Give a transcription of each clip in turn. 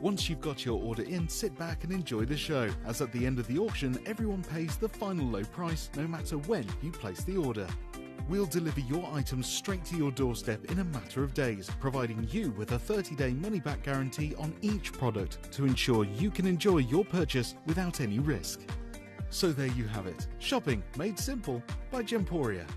Once you've got your order in, sit back and enjoy the show, as at the end of the auction, everyone pays the final low price no matter when you place the order. We'll deliver your items straight to your doorstep in a matter of days, providing you with a 30-day money-back guarantee on each product to ensure you can enjoy your purchase without any risk. So there you have it. Shopping made simple by Gemporia.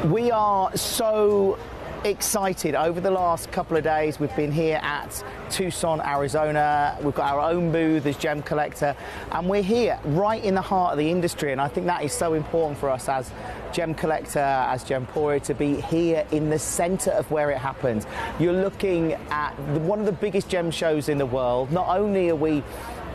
We are so excited. Over the last couple of days we've been here at Tucson, Arizona. We've got our own booth as Gemcollector, and we're here right in the heart of the industry, and I think that is so important for us as Gemcollector, as Gemporia, to be here in the center of where it happens. You're looking at one of the biggest gem shows in the world. Not only are we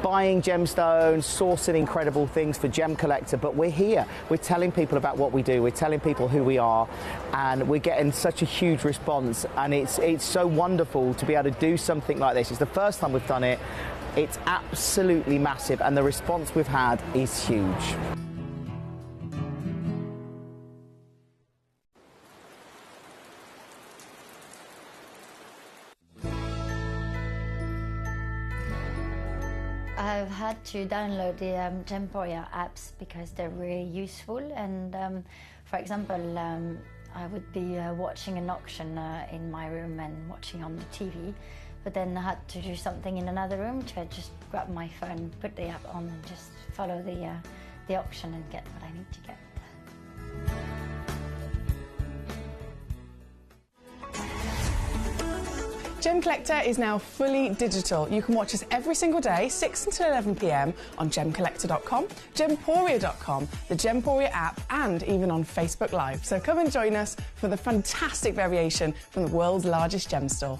buying gemstones, sourcing incredible things for Gemcollector, but we're here. We're telling people about what we do. We're telling people who we are, and we're getting such a huge response. And it's so wonderful to be able to do something like this. It's the first time we've done it. It's absolutely massive, and the response we've had is huge. I've had to download the Gemporia apps because they're really useful, and for example, I would be watching an auction in my room and watching on the TV, but then I had to do something in another room, so I just grab my phone, put the app on and just follow the auction and get what I need to get. Gemcollector is now fully digital. You can watch us every single day, 6 until 11 p.m. on gemcollector.com, gemporia.com, the Gemporia app, and even on Facebook Live. So come and join us for the fantastic variation from the world's largest gem store.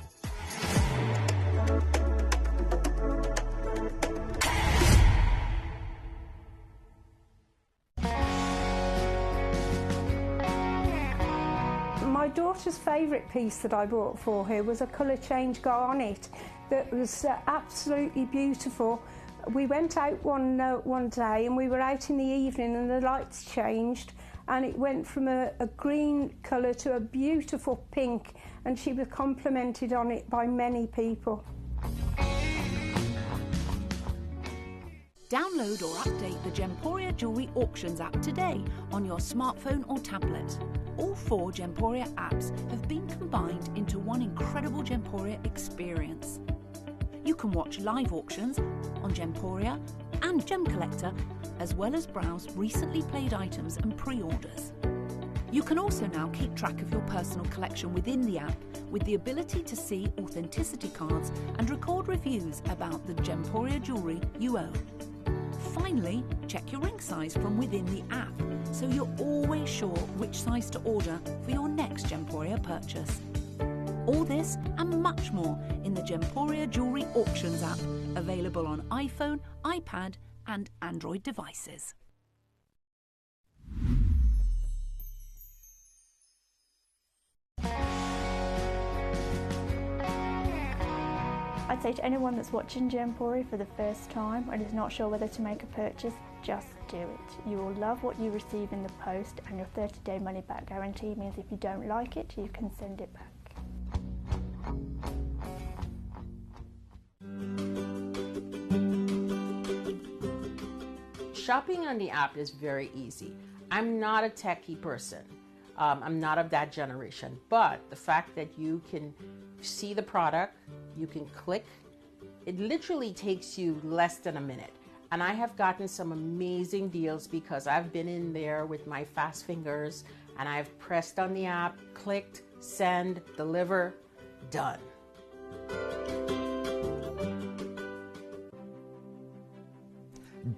My daughter's favourite piece that I bought for her was a colour change garnet that was absolutely beautiful. We went out one day and we were out in the evening and the lights changed and it went from a green colour to a beautiful pink, and she was complimented on it by many people. Download or update the Gemporia Jewellery Auctions app today on your smartphone or tablet. All 4 Gemporia apps have been combined into one incredible Gemporia experience. You can watch live auctions on Gemporia and Gemcollector, as well as browse recently played items and pre-orders. You can also now keep track of your personal collection within the app, with the ability to see authenticity cards and record reviews about the Gemporia jewellery you own. Finally, check your ring size from within the app, so you're always sure which size to order for your next Gemporia purchase. All this and much more in the Gemporia Jewellery Auctions app, available on iPhone, iPad and Android devices. I'd say to anyone that's watching Gemporia for the first time and is not sure whether to make a purchase, just do it. You will love what you receive in the post, and your 30-day money-back guarantee means if you don't like it, you can send it back. Shopping on the app is very easy. I'm not a techie person. I'm not of that generation, but the fact that you can see the product, you can click, it literally takes you less than a minute. And I have gotten some amazing deals because I've been in there with my fast fingers and I've pressed on the app, clicked, send, deliver, done.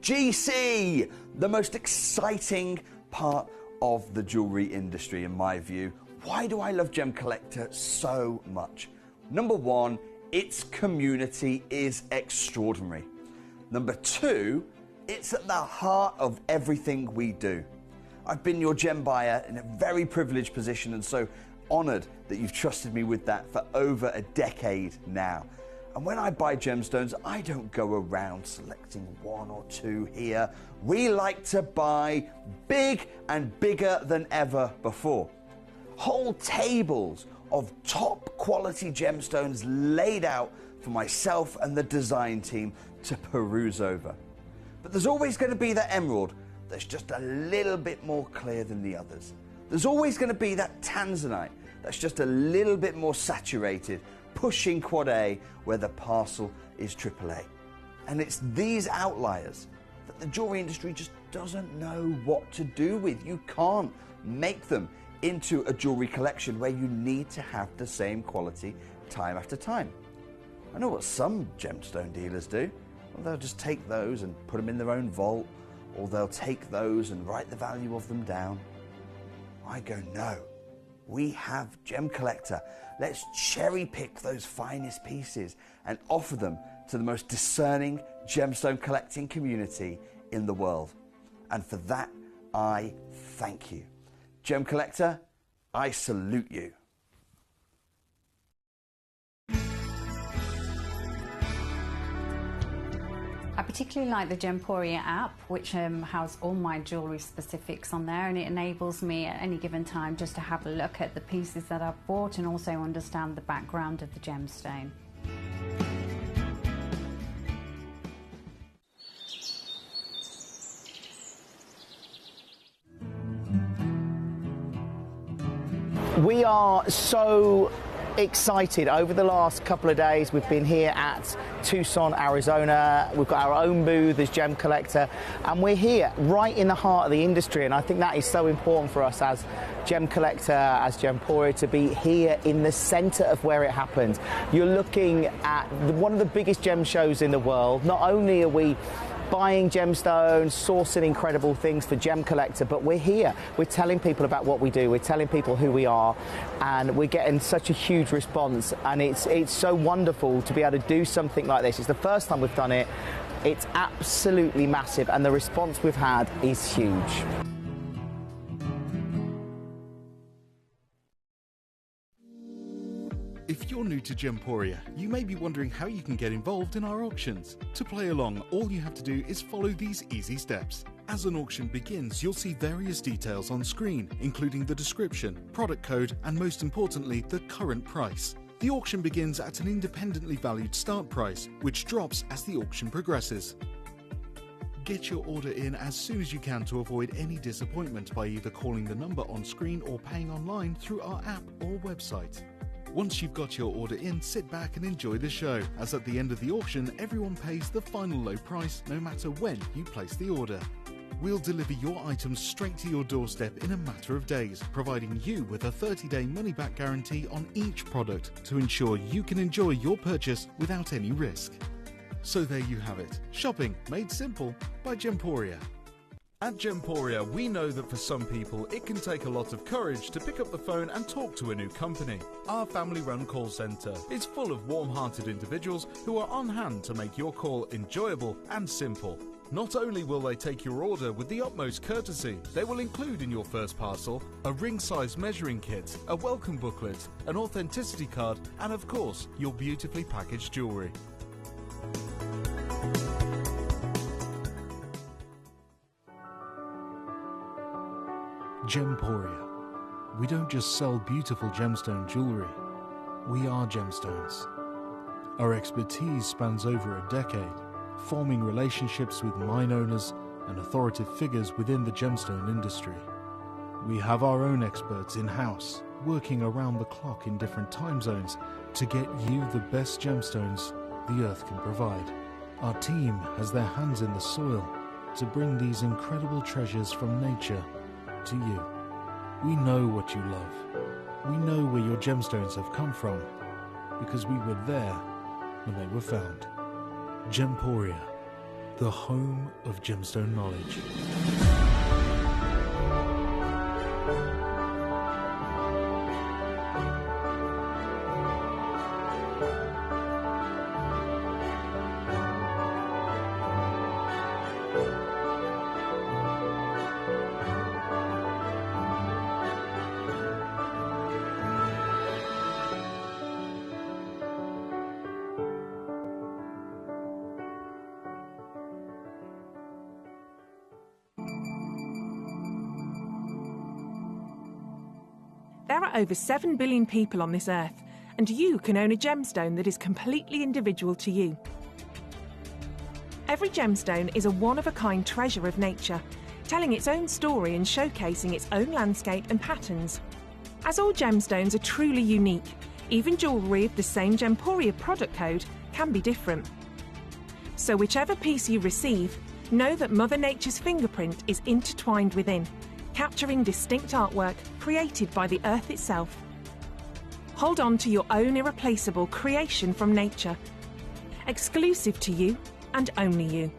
GC, the most exciting part of the jewelry industry in my view. Why do I love Gemcollector so much? Number one, its community is extraordinary. Number two, it's at the heart of everything we do. I've been your gem buyer in a very privileged position, and so honored that you've trusted me with that for over a decade now. And when I buy gemstones, I don't go around selecting one or two here. We like to buy big and bigger than ever before. Whole tables of top quality gemstones laid out for myself and the design team to peruse over. But there's always going to be that emerald that's just a little bit more clear than the others. There's always going to be that tanzanite that's just a little bit more saturated, pushing quad A where the parcel is AAA. And it's these outliers that the jewelry industry just doesn't know what to do with. You can't make them into a jewelry collection where you need to have the same quality time after time. I know what some gemstone dealers do. Well, they'll just take those and put them in their own vault, or they'll take those and write the value of them down. I go, no, we have Gemcollector. Let's cherry pick those finest pieces and offer them to the most discerning gemstone collecting community in the world. And for that, I thank you. Gemcollector, I salute you. I particularly like the Gemporia app, which has all my jewellery specifics on there, and it enables me at any given time just to have a look at the pieces that I've bought and also understand the background of the gemstone. We are so excited. Over the last couple of days we've been here at Tucson, Arizona. We've got our own booth as Gemcollector, and we're here right in the heart of the industry, and I think that is so important for us as Gemcollector, as Gemporia, to be here in the center of where it happens. You're looking at one of the biggest gem shows in the world. Not only are we buying gemstones, sourcing incredible things for Gemcollector, but we're here. We're telling people about what we do. We're telling people who we are, and we're getting such a huge response. And it's so wonderful to be able to do something like this. It's the first time we've done it. It's absolutely massive, and the response we've had is huge. If you're new to Gemporia, you may be wondering how you can get involved in our auctions. To play along, all you have to do is follow these easy steps. As an auction begins, you'll see various details on screen, including the description, product code, and most importantly, the current price. The auction begins at an independently valued start price, which drops as the auction progresses. Get your order in as soon as you can to avoid any disappointment by either calling the number on screen or paying online through our app or website. Once you've got your order in, sit back and enjoy the show, as at the end of the auction, everyone pays the final low price no matter when you place the order. We'll deliver your items straight to your doorstep in a matter of days, providing you with a 30-day money-back guarantee on each product to ensure you can enjoy your purchase without any risk. So there you have it, shopping made simple by Gemporia. At Gemporia, we know that for some people, it can take a lot of courage to pick up the phone and talk to a new company. Our family-run call centre is full of warm-hearted individuals who are on hand to make your call enjoyable and simple. Not only will they take your order with the utmost courtesy, they will include in your first parcel a ring-size measuring kit, a welcome booklet, an authenticity card, and of course, your beautifully packaged jewellery. Gemporia. We don't just sell beautiful gemstone jewellery, we are gemstones. Our expertise spans over a decade, forming relationships with mine owners and authoritative figures within the gemstone industry. We have our own experts in-house, working around the clock in different time zones to get you the best gemstones the earth can provide. Our team has their hands in the soil to bring these incredible treasures from nature to you. We know what you love. We know where your gemstones have come from because we were there when they were found. Gemporia, the home of gemstone knowledge. There are over 7 billion people on this earth, and you can own a gemstone that is completely individual to you. Every gemstone is a one-of-a-kind treasure of nature, telling its own story and showcasing its own landscape and patterns. As all gemstones are truly unique, even jewellery of the same Gemporia product code can be different. So whichever piece you receive, know that Mother Nature's fingerprint is intertwined within, capturing distinct artwork created by the earth itself. Hold on to your own irreplaceable creation from nature, exclusive to you and only you.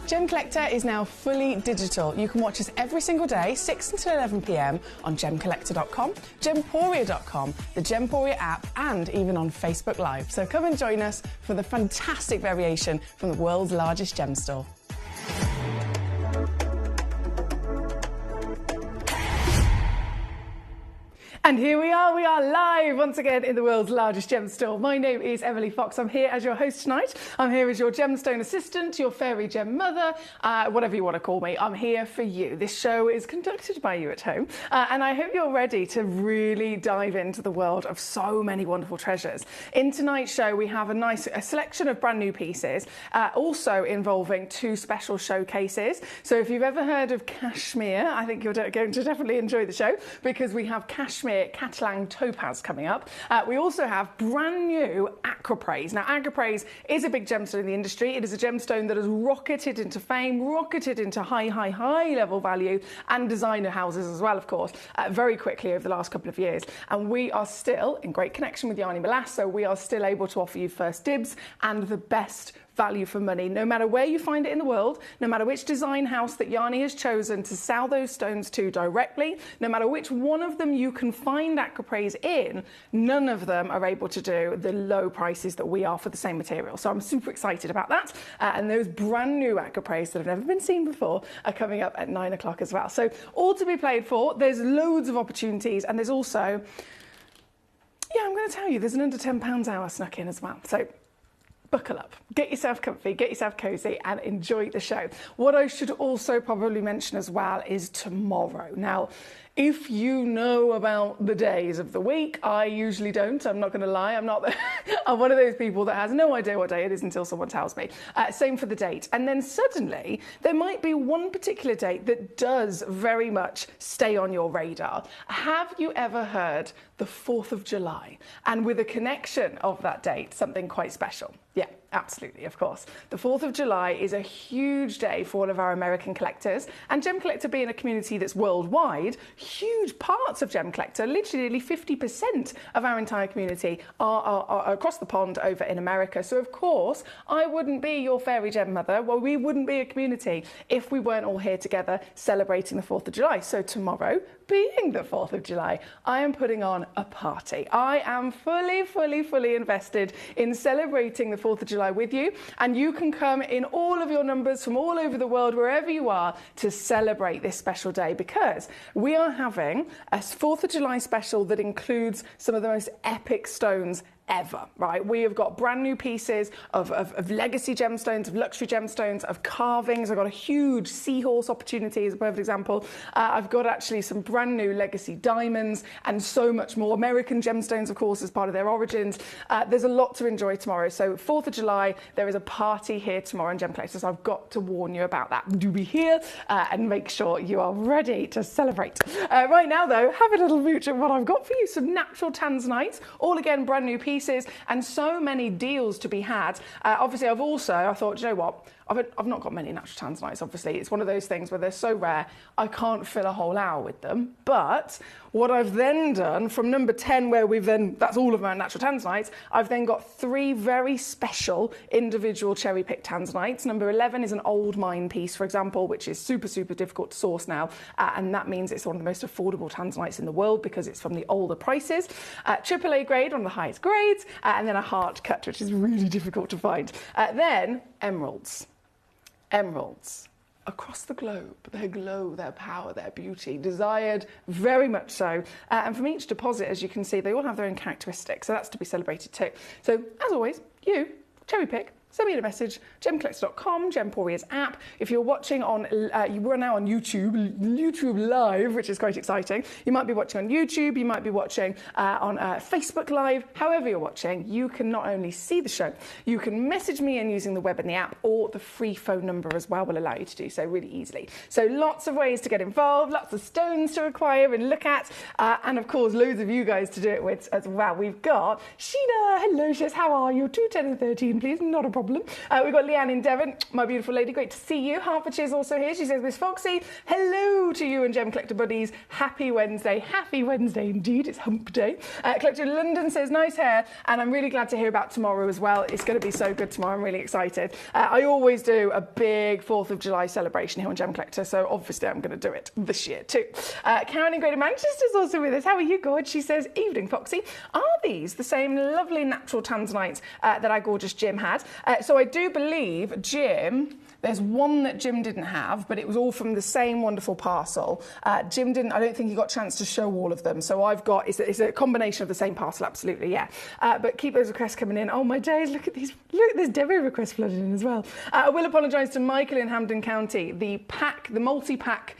Gemcollector is now fully digital. You can watch us every single day, 6 until 11 p.m. on Gemcollector.com, Gemporia.com, the Gemporia app, and even on Facebook Live. So come and join us for the fantastic variation from the world's largest gem store. And here we are live once again in the world's largest gem store. My name is Emily Fox. I'm here as your host tonight. I'm here as your gemstone assistant, your fairy gem mother, whatever you want to call me. I'm here for you. This show is conducted by you at home, and I hope you're ready to really dive into the world of so many wonderful treasures. In tonight's show, we have a selection of brand new pieces, also involving 2 special showcases. So if you've ever heard of cashmere, I think you're going to definitely enjoy the show, because we have cashmere Catalan topaz coming up. We also have brand new aquapraise. Now, aquapraise is a big gemstone in the industry. It is a gemstone that has rocketed into fame, rocketed into high level value, and designer houses as well, of course, very quickly over the last couple of years. And we are still in great connection with Yanni Melas, so we are still able to offer you first dibs and the best value for money, no matter where you find it in the world, no matter which design house that Yanni has chosen to sell those stones to directly, no matter which one of them you can find aquapraise in, none of them are able to do the low prices that we are for the same material. So I'm super excited about that. And those brand new aquapraise that have never been seen before are coming up at 9 o'clock as well. So all to be played for. There's loads of opportunities, and there's also, I'm going to tell you, there's an under £10 hour snuck in as well. So buckle up, get yourself comfy, get yourself cozy, and enjoy the show. What I should also probably mention as well is tomorrow. Now, if you know about the days of the week, I usually don't. I'm not going to lie. I'm one of those people that has no idea what day it is until someone tells me. Same for the date. And then suddenly there might be one particular date that does very much stay on your radar. Have you ever heard the 4th of July? And with a connection of that date, something quite special. Yeah, absolutely, of course. The 4th of July is a huge day for all of our American collectors, and Gemcollector being a community that's worldwide, huge parts of Gemcollector, literally nearly 50% of our entire community are across the pond over in America. So of course, I wouldn't be your fairy gem mother, well, we wouldn't be a community if we weren't all here together celebrating the 4th of July. So tomorrow, being the 4th of July, I am putting on a party. I am fully invested in celebrating the 4th of July with you, and you can come in all of your numbers from all over the world, wherever you are, to celebrate this special day, because we are having a 4th of July special that includes some of the most epic stones ever, right? We have got brand new pieces of legacy gemstones, of luxury gemstones, of carvings. I've got a huge seahorse opportunity as a perfect example. I've got actually some brand new legacy diamonds and so much more. American gemstones, of course, as part of their origins. There's a lot to enjoy tomorrow. So 4th of July, there is a party here tomorrow in Gemcollector, so I've got to warn you about that. Do be here and make sure you are ready to celebrate. Right now, though, have a little mooch at what I've got for you. Some natural tanzanites, all again brand new pieces, and so many deals to be had. Obviously, I thought, do you know what? I've not got many natural tanzanites, obviously. It's one of those things where they're so rare, I can't fill a whole hour with them. But what I've then done, from number 10, where that's all of my natural tanzanites, I've then got 3 very special individual cherry-picked tanzanites. Number 11 is an old mine piece, for example, which is super difficult to source now. And that means it's one of the most affordable tanzanites in the world because it's from the older prices. AAA grade, one of the highest grades, and then a heart cut, which is really difficult to find. Then emeralds. Emeralds across the globe, their glow, their power, their beauty, desired very much so. And from each deposit, as you can see, they all have their own characteristics, so that's to be celebrated too. So as always, you cherry pick send me a message, gemcollector.com, Gemporia's app. If you're watching on, we're now on YouTube Live, which is quite exciting. You might be watching on YouTube, you might be watching on Facebook Live. However you're watching, you can not only see the show, you can message me in using the web and the app, or the free phone number as well will allow you to do so really easily. So lots of ways to get involved, lots of stones to acquire and look at, and of course loads of you guys to do it with as well. We've got Sheena, hello, she says, how are you? 2, 10 and 13, please, not a problem. We've got Leanne in Devon, my beautiful lady, great to see you. Hertfordshire's also here. She says, Miss Foxy, hello to you and Gem Collector buddies. Happy Wednesday indeed, it's hump day. Collector in London says, nice hair, and I'm really glad to hear about tomorrow as well. It's going to be so good tomorrow, I'm really excited. I always do a big 4th of July celebration here on Gem Collector, so obviously I'm going to do it this year too. Karen in Greater Manchester's also with us. How are you, gorge? She says, evening, Foxy. Are these the same lovely natural tanzanites that our gorgeous Jim had? So I do believe Jim, there's one that Jim didn't have, but it was all from the same wonderful parcel. Jim didn't, I don't think he got a chance to show all of them. So I've got, it's a combination of the same parcel, absolutely, yeah. But keep those requests coming in. Oh my days, look at these, look, there's demo requests flooded in as well. I will apologise to Michael in Hampden County. The multi-pack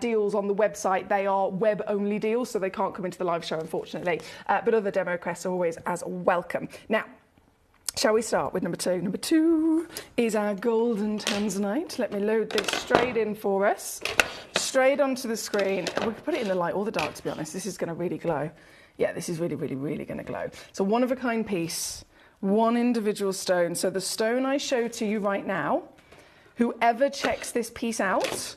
deals on the website, they are web-only deals, so they can't come into the live show, unfortunately. But other demo requests are always as welcome. Now, shall we start with number 2? Number 2 is our golden tanzanite. Let me load this straight in for us. Straight onto the screen. We can put it in the light or the dark, to be honest. This is going to really glow. Yeah, this is really, really, really going to glow. It's a one-of-a-kind piece, one individual stone. So the stone I show to you right now, whoever checks this piece out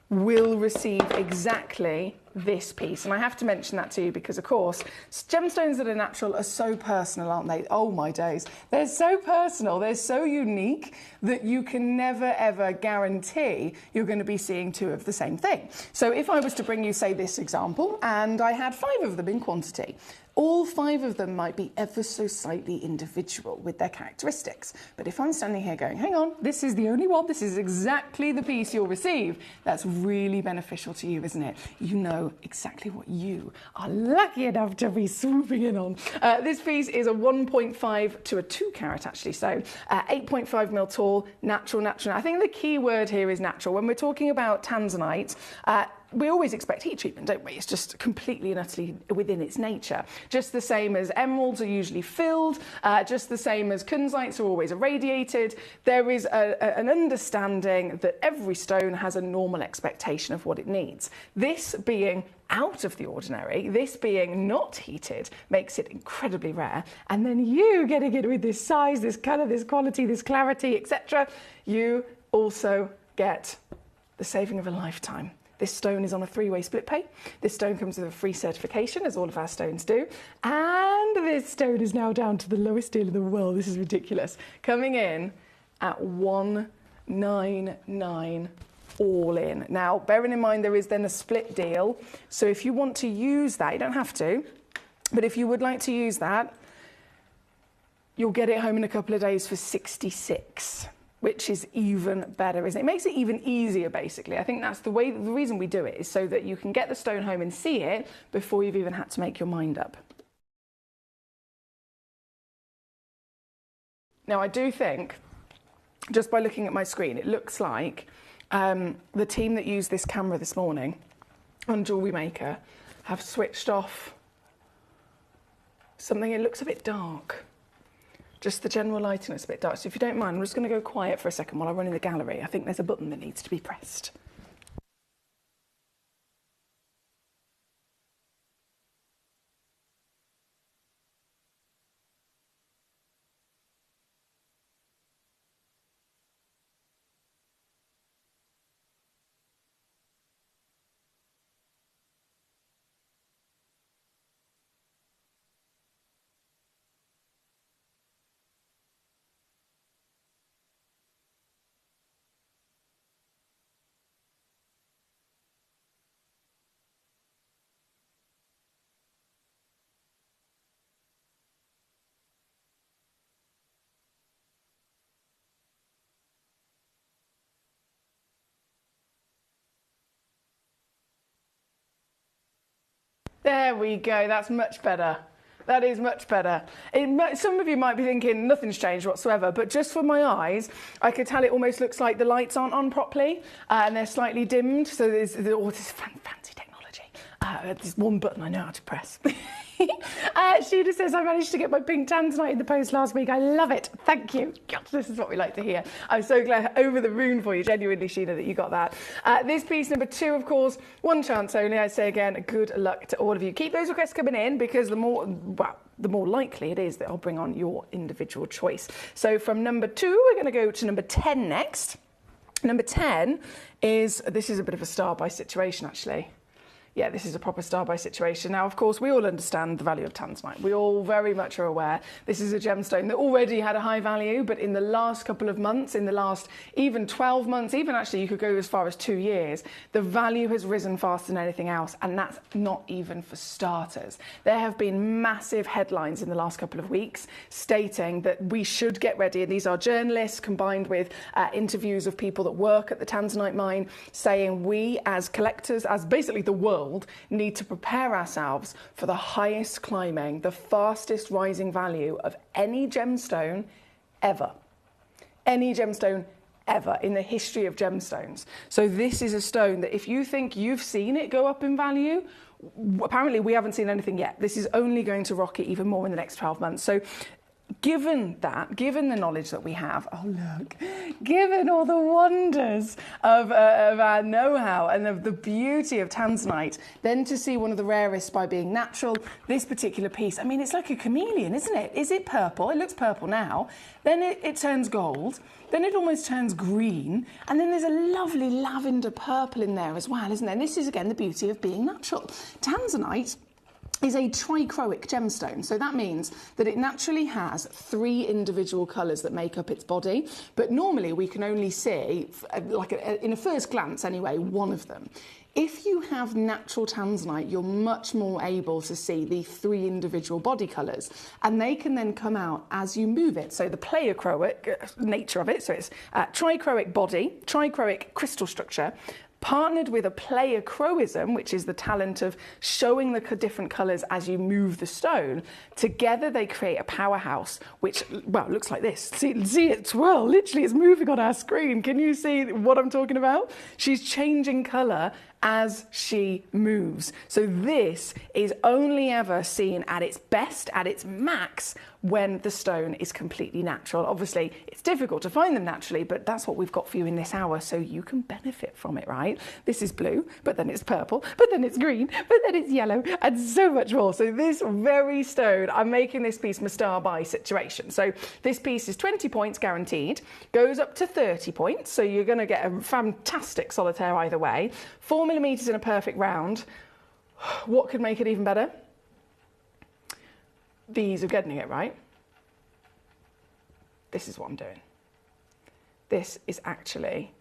will receive exactly this piece. And I have to mention that to you because, of course, gemstones that are natural are so personal, aren't they? Oh my days. They're so personal, they're so unique that you can never ever guarantee you're going to be seeing 2 of the same thing. So if I was to bring you, say, this example, and I had 5 of them in quantity, all 5 of them might be ever so slightly individual with their characteristics. But if I'm standing here going, hang on, this is the only one, this is exactly the piece you'll receive, that's really beneficial to you, isn't it? You know exactly what you are lucky enough to be swooping in on. This piece is a 1.5 to a 2 carat, actually, so 8.5 mil tall, natural. I think the key word here is natural. When we're talking about tanzanite, we always expect heat treatment, don't we? It's just completely and utterly within its nature. Just the same as emeralds are usually filled, just the same as kunzites are always irradiated. There is an understanding that every stone has a normal expectation of what it needs. This being out of the ordinary, this being not heated, makes it incredibly rare. And then you getting it with this size, this colour, this quality, this clarity, etc., you also get the saving of a lifetime. This stone is on a 3-way split pay. This stone comes with a free certification, as all of our stones do. And this stone is now down to the lowest deal in the world. This is ridiculous. Coming in at $199 all in. Now, bearing in mind there is then a split deal. So if you want to use that, you don't have to, but if you would like to use that, you'll get it home in a couple of days for $66. Which is even better, isn't it? It makes it even easier, basically. I think that's the reason we do it is so that you can get the stone home and see it before you've even had to make your mind up. Now, I do think, just by looking at my screen, it looks like the team that used this camera this morning on Jewellery Maker have switched off something. It looks a bit dark. Just the general lighting is a bit dark. So if you don't mind, I'm just going to go quiet for a second while I run in the gallery. I think there's a button that needs to be pressed. There we go, that's much better. That is much better. Some of you might be thinking nothing's changed whatsoever, but just from my eyes, I could tell it almost looks like the lights aren't on properly and they're slightly dimmed. So there's all this fancy technology. There's one button I know how to press. Sheena says, I managed to get my pink tanzanite in the post last week. I love it. Thank you. God, this is what we like to hear. I'm so glad, over the moon for you, genuinely, Sheena, that you got that. This piece number 2, of course, one chance only. I say again, good luck to all of you. Keep those requests coming in because the more likely it is that I'll bring on your individual choice. So from number 2, we're going to go to number 10 next. Number 10 this is a bit of a star-buy situation, actually. Yeah, this is a proper star-buy situation. Now, of course, we all understand the value of tanzanite. We all very much are aware this is a gemstone that already had a high value, but in the last couple of months, in the last even 12 months, even actually you could go as far as 2 years, the value has risen faster than anything else, and that's not even for starters. There have been massive headlines in the last couple of weeks stating that we should get ready, and these are journalists combined with interviews of people that work at the tanzanite mine, saying we as collectors, as basically the world, need to prepare ourselves for the highest climbing, the fastest rising value of any gemstone ever. Any gemstone ever in the history of gemstones. So this is a stone that if you think you've seen it go up in value, apparently we haven't seen anything yet. This is only going to rocket even more in the next 12 months. So given the knowledge that we have, given all the wonders of our know-how and of the beauty of tanzanite, then to see one of the rarest by being natural, this particular piece, I mean, it's like a chameleon, isn't it? Is it purple? It looks purple now. Then it turns gold. Then it almost turns green. And then there's a lovely lavender purple in there as well, isn't there? And this is, again, the beauty of being natural. Tanzanite is a trichroic gemstone. So that means that it naturally has 3 individual colours that make up its body, but normally we can only see, in a first glance anyway, one of them. If you have natural tanzanite, you're much more able to see the 3 individual body colours, and they can then come out as you move it. So the pleiochroic nature of it, so it's trichroic body, trichroic crystal structure, partnered with a pleiochroism, which is the talent of showing the different colours as you move the stone. Together they create a powerhouse, which, well, looks like this. See it twirl, literally it's moving on our screen. Can you see what I'm talking about? She's changing colour as she moves. So this is only ever seen at its best, at its max, when the stone is completely natural. Obviously, it's difficult to find them naturally, but that's what we've got for you in this hour, so you can benefit from it, right? This is blue, but then it's purple, but then it's green, but then it's yellow, and so much more. So this very stone, I'm making this piece my star buy situation. So this piece is 20 points guaranteed, goes up to 30 points, so you're going to get a fantastic solitaire either way. 4mm in a perfect round. What could make it even better? The ease of getting it, right? This is what I'm doing. This is actually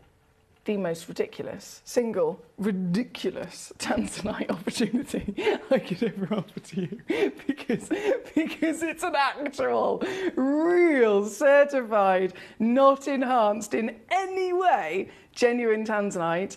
the most ridiculous tanzanite opportunity I could ever offer to you, because it's an actual, real, certified, not enhanced in any way, genuine tanzanite.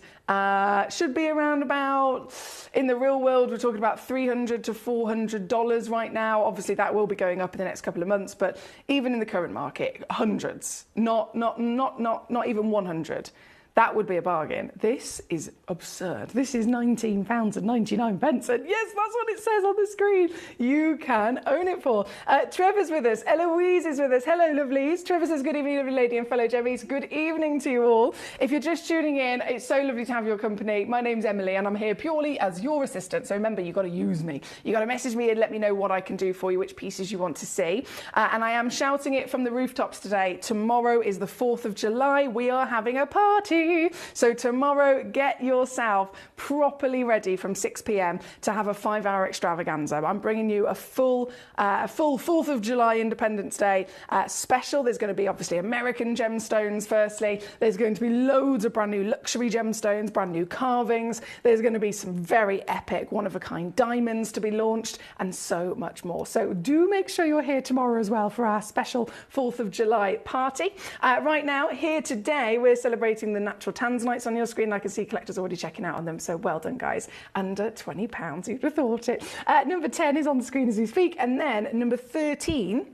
Should be around about, in the real world, we're talking about $300 to $400 right now. Obviously, that will be going up in the next couple of months, but even in the current market, hundreds, not even 100. That would be a bargain. This is absurd. This is £19.99. And yes, that's what it says on the screen. You can own it for. Trevor's with us. Eloise is with us. Hello, lovelies. Trevor says, good evening, lovely lady and fellow Gemmies. Good evening to you all. If you're just tuning in, it's so lovely to have your company. My name's Emily and I'm here purely as your assistant. So remember, you've got to use me. You've got to message me and let me know what I can do for you, which pieces you want to see. And I am shouting it from the rooftops today. Tomorrow is the 4th of July. We are having a party. So tomorrow, get yourself properly ready from 6 p.m. to have a 5-hour extravaganza. I'm bringing you a full 4th of July Independence Day special. There's going to be obviously American gemstones firstly. There's going to be loads of brand new luxury gemstones, brand new carvings. There's going to be some very epic one-of-a-kind diamonds to be launched and so much more. So do make sure you're here tomorrow as well for our special 4th of July party. Right now, here today, we're celebrating the natural tanzanites on your screen. I can see collectors already checking out on them, so well done, guys. Under £20, who'd have thought it. Number 10 is on the screen as we speak, and then number 13,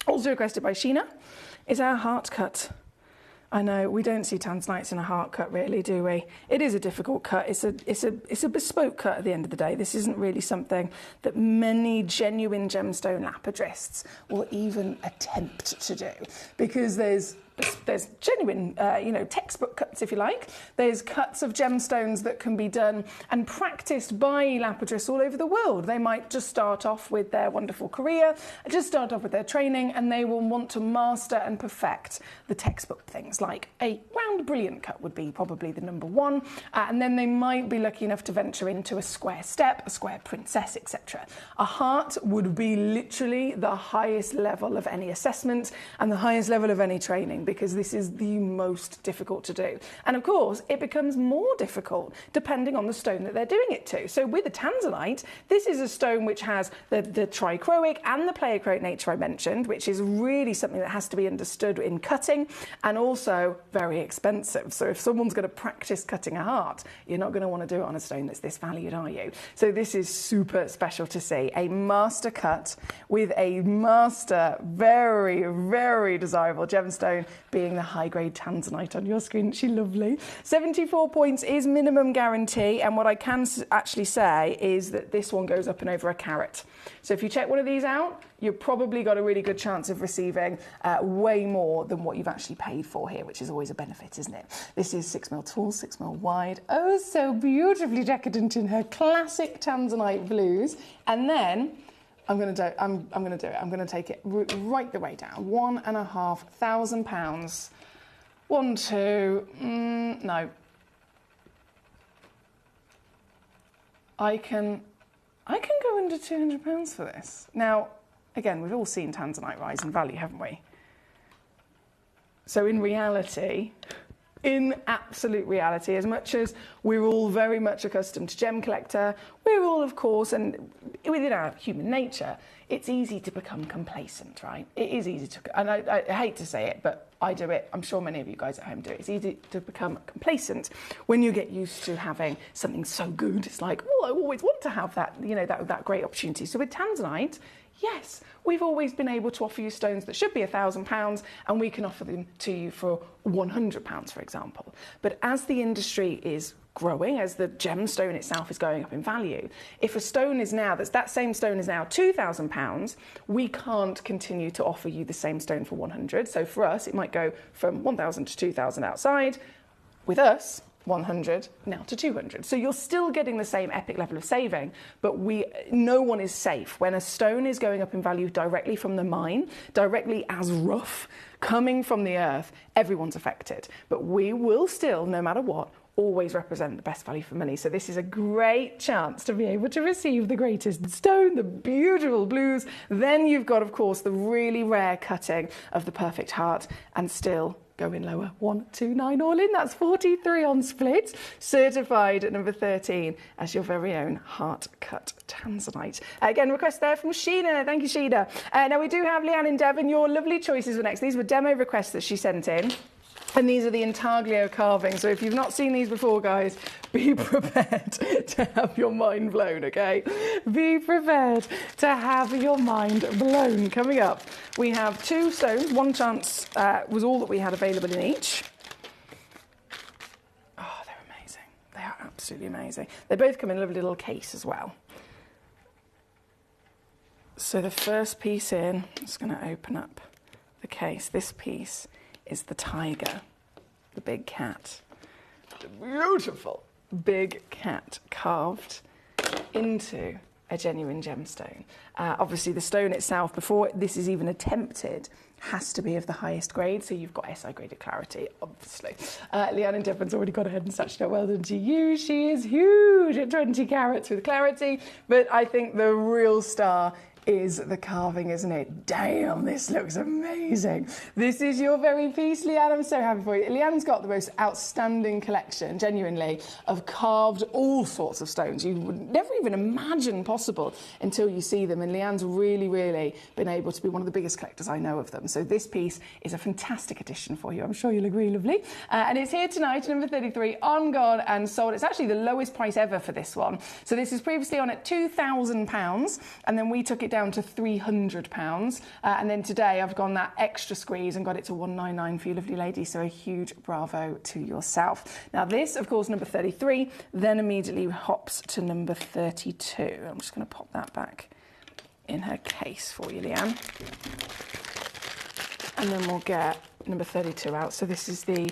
also requested by Sheena, is our heart cut. I know, we don't see tanzanites in a heart cut really, do we? It is a difficult cut. It's a bespoke cut at the end of the day. This isn't really something that many genuine gemstone lapidarists will even attempt to do, because there's genuine, textbook cuts, if you like. There's cuts of gemstones that can be done and practiced by lapidarists all over the world. They might just start off with their wonderful career, just start off with their training, and they will want to master and perfect the textbook things. Like a round brilliant cut would be probably the number one, and then they might be lucky enough to venture into a square step, a square princess, etc. A heart would be literally the highest level of any assessment and the highest level of any training, because this is the most difficult to do. And of course, it becomes more difficult depending on the stone that they're doing it to. So with a tanzanite, this is a stone which has the trichroic and the pleochroic nature I mentioned, which is really something that has to be understood in cutting, and also very expensive. So if someone's going to practice cutting a heart, you're not going to want to do it on a stone that's this valued, are you? So this is super special to see. A master cut with a master, very, very desirable gemstone being the high-grade tanzanite on your screen. Isn't she lovely? 74 points is minimum guarantee, and what I can actually say is that this one goes up and over a carat. So if you check one of these out, you've probably got a really good chance of receiving way more than what you've actually paid for here, which is always a benefit, isn't it? This is 6mm tall, 6mm wide. Oh, so beautifully decadent in her classic tanzanite blues. And then I'm going to do it. I'm going to take it right the way down. £1,500. 1, 2. No. I can go under £200 for this. Now, again, we've all seen tanzanite rise in value, haven't we? So in reality, in absolute reality, as much as we're all very much accustomed to Gemcollector, we're all, of course, and within our human nature, it's easy to become complacent, right? It is easy to, and I hate to say it, but I do it. I'm sure many of you guys at home do it. It's easy to become complacent when you get used to having something so good. It's like, oh, I always want to have that, that great opportunity. So with tanzanite, yes, we've always been able to offer you stones that should be £1,000, and we can offer them to you for £100, for example. But as the industry is growing, as the gemstone itself is going up in value, if a stone is now, that same stone is now £2,000, we can't continue to offer you the same stone for 100. So for us, it might go from 1,000 to 2,000 outside. With us, 100 now to 200. So you're still getting the same epic level of saving, but no one is safe. When a stone is going up in value directly from the mine, directly as rough, coming from the earth, everyone's affected. But we will still, no matter what, always represent the best value for money. So this is a great chance to be able to receive the greatest stone, the beautiful blues. Then you've got, of course, the really rare cutting of the perfect heart, and still going lower. 1, 2, 9 all in. That's 43 on split. Certified at number 13 as your very own heart cut tanzanite. Again, request there from Sheena. Thank you, Sheena. Now we do have Leanne and Devon. Your lovely choices were next. These were demo requests that she sent in. And these are the intaglio carvings. So if you've not seen these before, guys, be prepared to have your mind blown, okay? Be prepared to have your mind blown. Coming up, we have 2 stones. One chance was all that we had available in each. Oh, they're amazing. They are absolutely amazing. They both come in a lovely little case as well. So the first piece in, I'm just going to open up the case. This piece is the tiger, the big cat, the beautiful big cat carved into a genuine gemstone. Obviously the stone itself, before this is even attempted, has to be of the highest grade, so you've got SI graded clarity, obviously. Leanne and Devon's already got ahead and such note. Well done to you. She is huge at 20 carats with clarity, but I think the real star is the carving, isn't it? Damn, this looks amazing. This is your very piece, Leanne. I'm so happy for you. Leanne's got the most outstanding collection, genuinely, of carved all sorts of stones you would never even imagine possible until you see them. And Leanne's really, really been able to be one of the biggest collectors I know of them. So this piece is a fantastic addition for you. I'm sure you'll agree, lovely. And it's here tonight, number 33, on, gone and sold. It's actually the lowest price ever for this one. So this is previously on at £2,000, and then we took it down to £300, and then today I've gone that extra squeeze and got it to £199 for you, lovely lady. So a huge bravo to yourself. Now this, of course, number 33, then immediately hops to number 32. I'm just going to pop that back in her case for you, Leanne, and then we'll get number 32 out. So this is the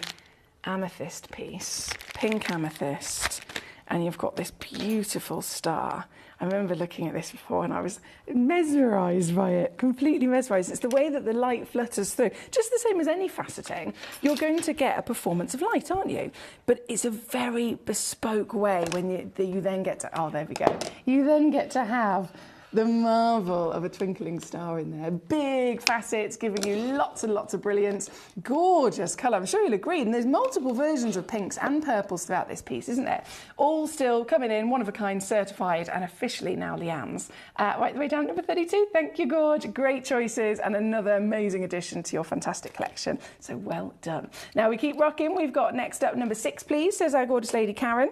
amethyst piece, pink amethyst, and you've got this beautiful star. I remember looking at this before and I was mesmerised by it, completely mesmerised. It's the way that the light flutters through. Just the same as any faceting, you're going to get a performance of light, aren't you? But it's a very bespoke way when you then get to, oh, there we go. You then get to have the marvel of a twinkling star in there. Big facets, giving you lots and lots of brilliance. Gorgeous colour, I'm sure you'll agree. And there's multiple versions of pinks and purples throughout this piece, isn't there? All still coming in, one of a kind, certified, and officially now Leanne's. Right the way down, number 32. Thank you, Gorge. Great choices, and another amazing addition to your fantastic collection. So well done. Now we keep rocking. We've got next up number 6, please, says our gorgeous lady Karen.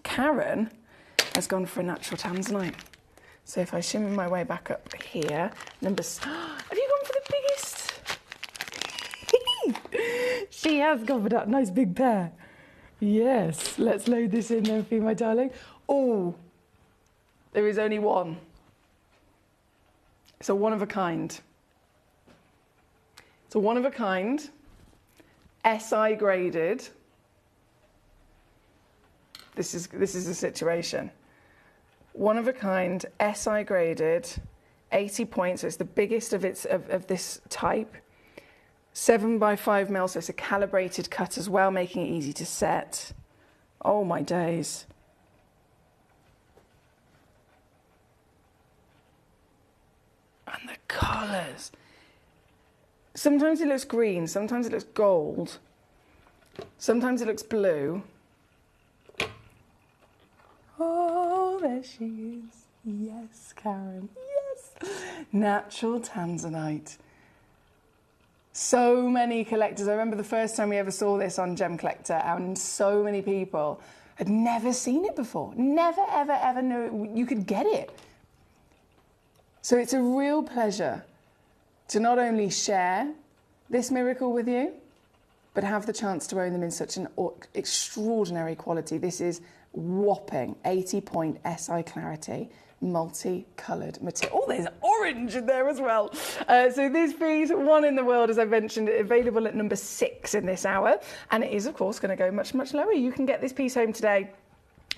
Karen has gone for a natural tanzanite. So if I shimmy my way back up here, number... Have you gone for the biggest? She has gone for that nice big pair. Yes, let's load this in then for you, my darling. Oh, there is only one. It's a one of a kind. It's a one of a kind, SI graded. This is the situation. One of a kind, SI graded, 80 points, so it's the biggest of this type. 7x5mm, so it's a calibrated cut as well, making it easy to set. Oh my days. And the colours. Sometimes it looks green, sometimes it looks gold, sometimes it looks blue. Oh, there she is. Yes, Karen. Yes. Natural tanzanite. So many collectors. I remember the first time we ever saw this on Gemcollector, and so many people had never seen it before. Never, ever, ever knew you could get it. So it's a real pleasure to not only share this miracle with you, but have the chance to own them in such an extraordinary quality. This is whopping 80-point SI clarity, multi-coloured material. Oh, there's orange in there as well. So this piece, one in the world, as I mentioned, available at number 6 in this hour. And it is, of course, going to go much, much lower. You can get this piece home today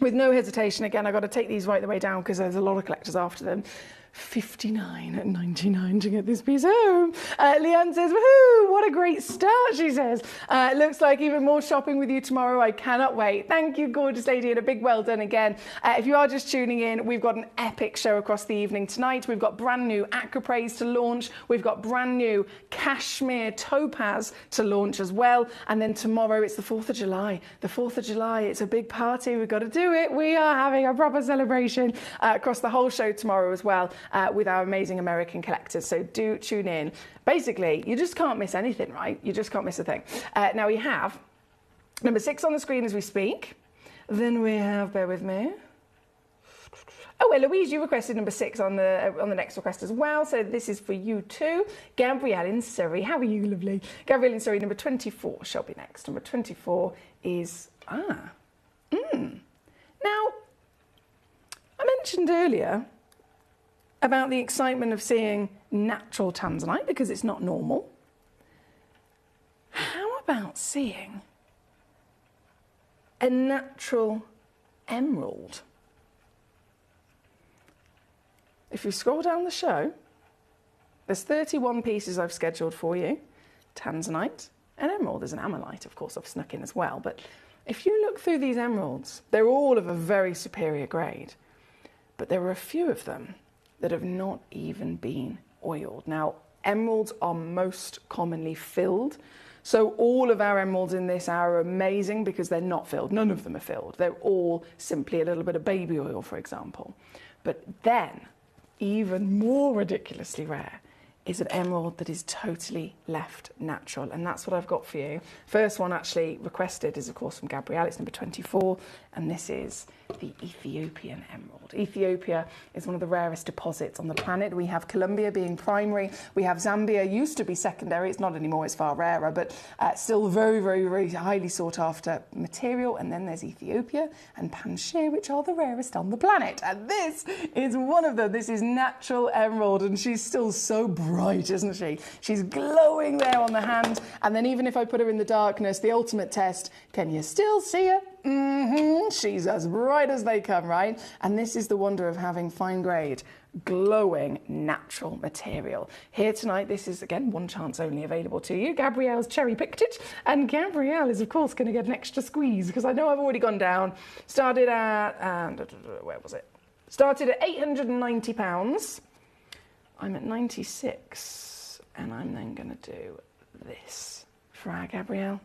with no hesitation. Again, I've got to take these right the way down because there's a lot of collectors after them. $59.99 to get this piece home. Leanne says, woohoo, what a great start, she says. It looks like even more shopping with you tomorrow. I cannot wait. Thank you, gorgeous lady, and a big well done again. If you are just tuning in, we've got an epic show across the evening tonight. We've got brand new Acropraise to launch. We've got brand new Cashmere Topaz to launch as well. And then tomorrow, it's the 4th of July. The 4th of July, it's a big party. We've got to do it. We are having a proper celebration across the whole show tomorrow as well. With our amazing American collectors, so do tune in. Basically, you just can't miss anything, right? You just can't miss a thing. Now we have number 6 on the screen as we speak. Then we have, bear with me. Oh, well, Louise, you requested number 6 on the next request as well, so this is for you too. Gabrielle in Surrey, how are you, lovely? Gabrielle in Surrey, number 24 shall be next. Number 24 is Now, I mentioned earlier about the excitement of seeing natural tanzanite because it's not normal. How about seeing a natural emerald? If you scroll down the show, there's 31 pieces I've scheduled for you. Tanzanite and emerald. There's an ammonite, of course, I've snuck in as well. But if you look through these emeralds, they're all of a very superior grade. But there are a few of them that have not even been oiled. Now, emeralds are most commonly filled. So all of our emeralds in this hour are amazing because they're not filled. None of them are filled. They're all simply a little bit of baby oil, for example. But then, even more ridiculously rare, is an emerald that is totally left natural, and that's what I've got for you. First one actually requested is of course from Gabrielle, it's number 24, and this is the Ethiopian emerald. Ethiopia is one of the rarest deposits on the planet. We have Colombia being primary, we have Zambia, used to be secondary, it's not anymore, it's far rarer, but still very, very, very highly sought after material. And then there's Ethiopia and Panjshir, which are the rarest on the planet, and this is one of them. This is natural emerald, and she's still so bright, isn't she? She's glowing there on the hand, and then even if I put her in the darkness, the ultimate test, can you still see her? She's as bright as they come, right? And this is the wonder of having fine grade, glowing natural material. Here tonight, this is again one chance only available to you. Gabrielle's cherry picked it, and Gabrielle is of course going to get an extra squeeze because I know I've already gone down. Started at, where was it? Started at £890. I'm at 96, and I'm then going to do this for our Gabrielle.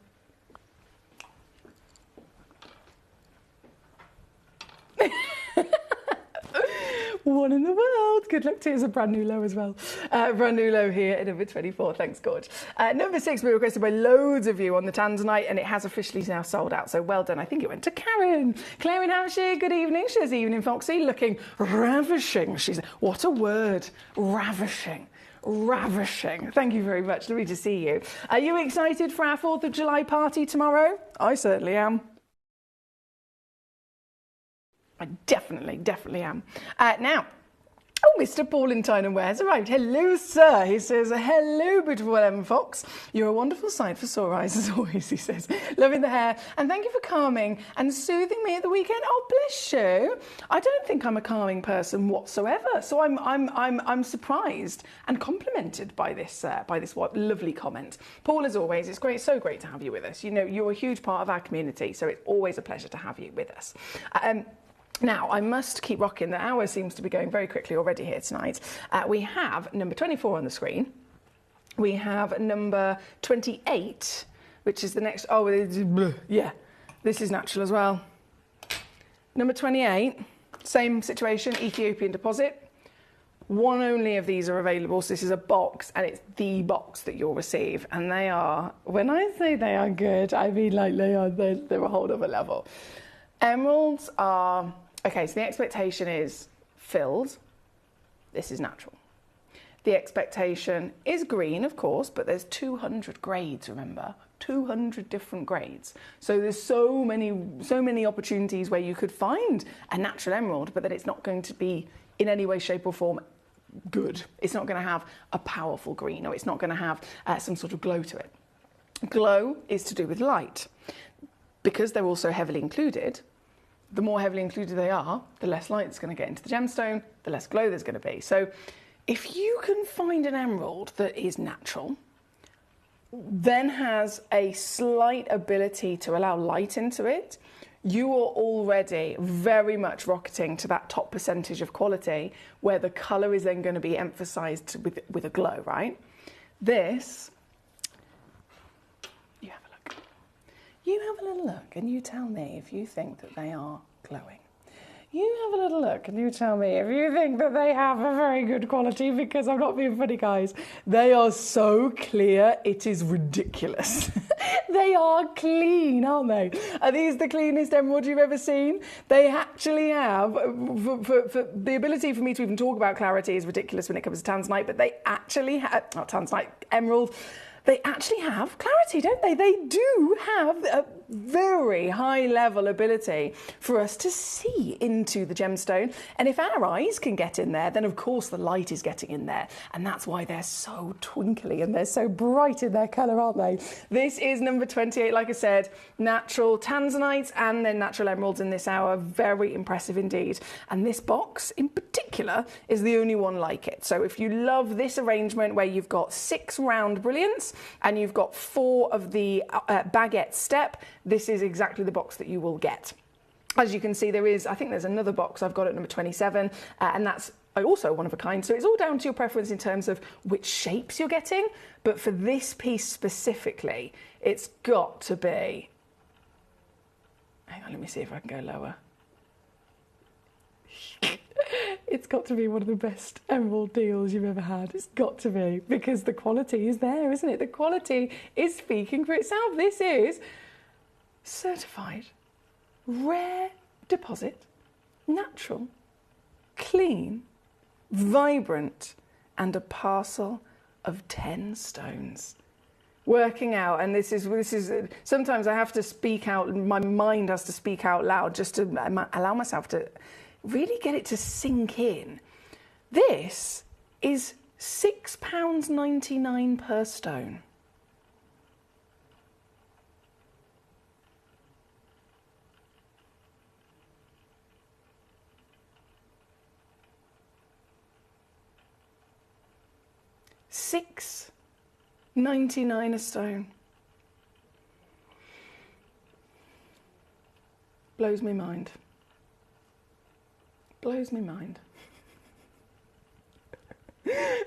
One in the world. Good luck to you. It's a brand new low as well. Brand new low here at number 24. Thanks, Gorge. Number 6 was requested by loads of you on the Tanzanite, and it has officially now sold out. So well done. I think it went to Karen. Claire in Hampshire, good evening. She says, evening, Foxy. Looking ravishing. She's, what a word. Ravishing. Ravishing. Thank you very much. Lovely to see you. Are you excited for our 4th of July party tomorrow? I certainly am. I definitely am. Now, oh, Mr. Paul in Tyne has arrived. Hello, sir. He says, hello, beautiful Ellen Fox. You're a wonderful sight for sore eyes, as always, he says. Loving the hair. And thank you for calming and soothing me at the weekend. Oh, bless you. I don't think I'm a calming person whatsoever. So I'm surprised and complimented by this what lovely comment. Paul, as always, it's great, so great to have you with us. You know, you're a huge part of our community, so it's always a pleasure to have you with us. Now, I must keep rocking. The hour seems to be going very quickly already here tonight. We have number 24 on the screen. We have number 28, which is the next... Oh, yeah, this is natural as well. Number 28, same situation, Ethiopian deposit. One only of these are available, so this is a box, and it's the box that you'll receive. And they are, when I say they are good, I mean like they're a whole other level. Emeralds are... Okay, so the expectation is filled. This is natural. The expectation is green, of course, but there's 200 grades, remember? 200 different grades. So there's so many opportunities where you could find a natural emerald, but that it's not going to be in any way, shape or form good. It's not going to have a powerful green, or it's not going to have some sort of glow to it. Glow is to do with light. Because they're also heavily included, the more heavily included they are, the less light is going to get into the gemstone, the less glow there's going to be. So if you can find an emerald that is natural, then has a slight ability to allow light into it, you are already very much rocketing to that top percentage of quality where the colour is then going to be emphasised with a glow, right? This... You have a little look and you tell me if you think that they are glowing. You have a little look and you tell me if you think that they have a very good quality, because I'm not being funny, guys. They are so clear, it is ridiculous. They are clean, aren't they? Are these the cleanest emerald you've ever seen? They actually have, for the ability for me to even talk about clarity is ridiculous when it comes to Tanzanite, but they actually have, not Tanzanite, emerald, they actually have clarity, don't they? They do have a very high level ability for us to see into the gemstone. And if our eyes can get in there, then of course the light is getting in there. And that's why they're so twinkly and they're so bright in their colour, aren't they? This is number 28, like I said, natural Tanzanites and then natural emeralds in this hour. Very impressive indeed. And this box in particular is the only one like it. So if you love this arrangement where you've got 6 round brilliants and you've got 4 of the baguette step, this is exactly the box that you will get. As you can see, there is, I think there's another box I've got at number 27, and that's also one of a kind. So it's all down to your preference in terms of which shapes you're getting. But for this piece specifically, it's got to be... Hang on, let me see if I can go lower. It's got to be one of the best emerald deals you've ever had. It's got to be, because the quality is there, isn't it? The quality is speaking for itself. This is certified, rare deposit, natural, clean, vibrant, and a parcel of 10 stones. Working out, and this is sometimes I have to speak out, my mind has to speak out loud just to allow myself to really get it to sink in. This is £6.99 per stone. £6.99 a stone. Blows me mind. Blows me mind.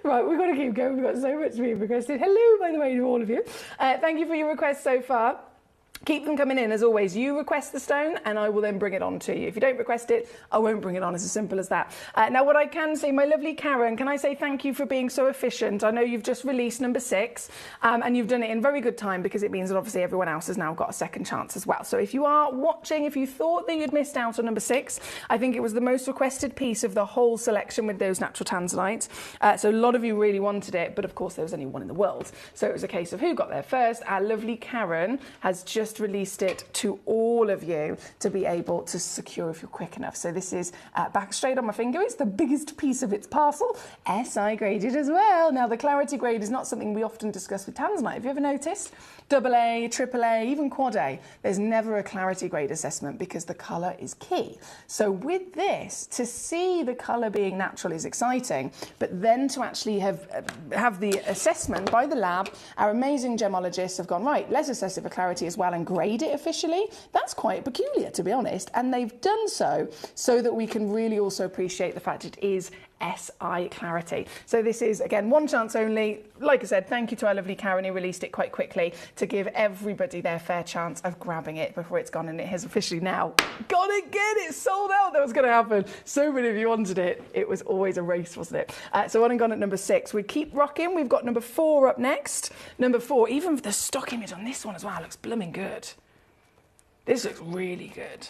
Right, we've got to keep going. We've got so much being requested. Hello, by the way, to all of you. Thank you for your requests so far. Keep them coming in, as always. You request the stone and I will then bring it on to you. If you don't request it, I won't bring it on. It's as simple as that. Now, what I can say, my lovely Karen, can I say thank you for being so efficient? I know you've just released number 6 and you've done it in very good time, because it means that obviously everyone else has now got a second chance as well. So if you are watching, if you thought that you'd missed out on number 6, I think it was the most requested piece of the whole selection with those natural tanzanites. So a lot of you really wanted it, but of course there was only one in the world. So it was a case of who got there first. Our lovely Karen has just released it to all of you to be able to secure if you're quick enough. So this is back straight on my finger. It's the biggest piece of its parcel. SI graded as well. Now the clarity grade is not something we often discuss with tanzanite. Have you ever noticed? AA, AAA, even quad A, there's never a clarity grade assessment because the colour is key. So with this, to see the colour being natural is exciting, but then to actually have the assessment by the lab, our amazing gemologists have gone, right, let's assess it for clarity as well and grade it officially. That's quite peculiar, to be honest, and they've done so that we can really also appreciate the fact it is SI clarity. So this is, again, one chance only. Like I said, thank you to our lovely Karen who released it quite quickly to give everybody their fair chance of grabbing it before it's gone, and it has officially now gone again. It's sold out. That was going to happen. So many of you wanted it. It was always a race, wasn't it? So on and gone at number 6. We keep rocking. We've got number 4 up next. Number 4, even the stock image on this one as well looks blooming good. This looks really good.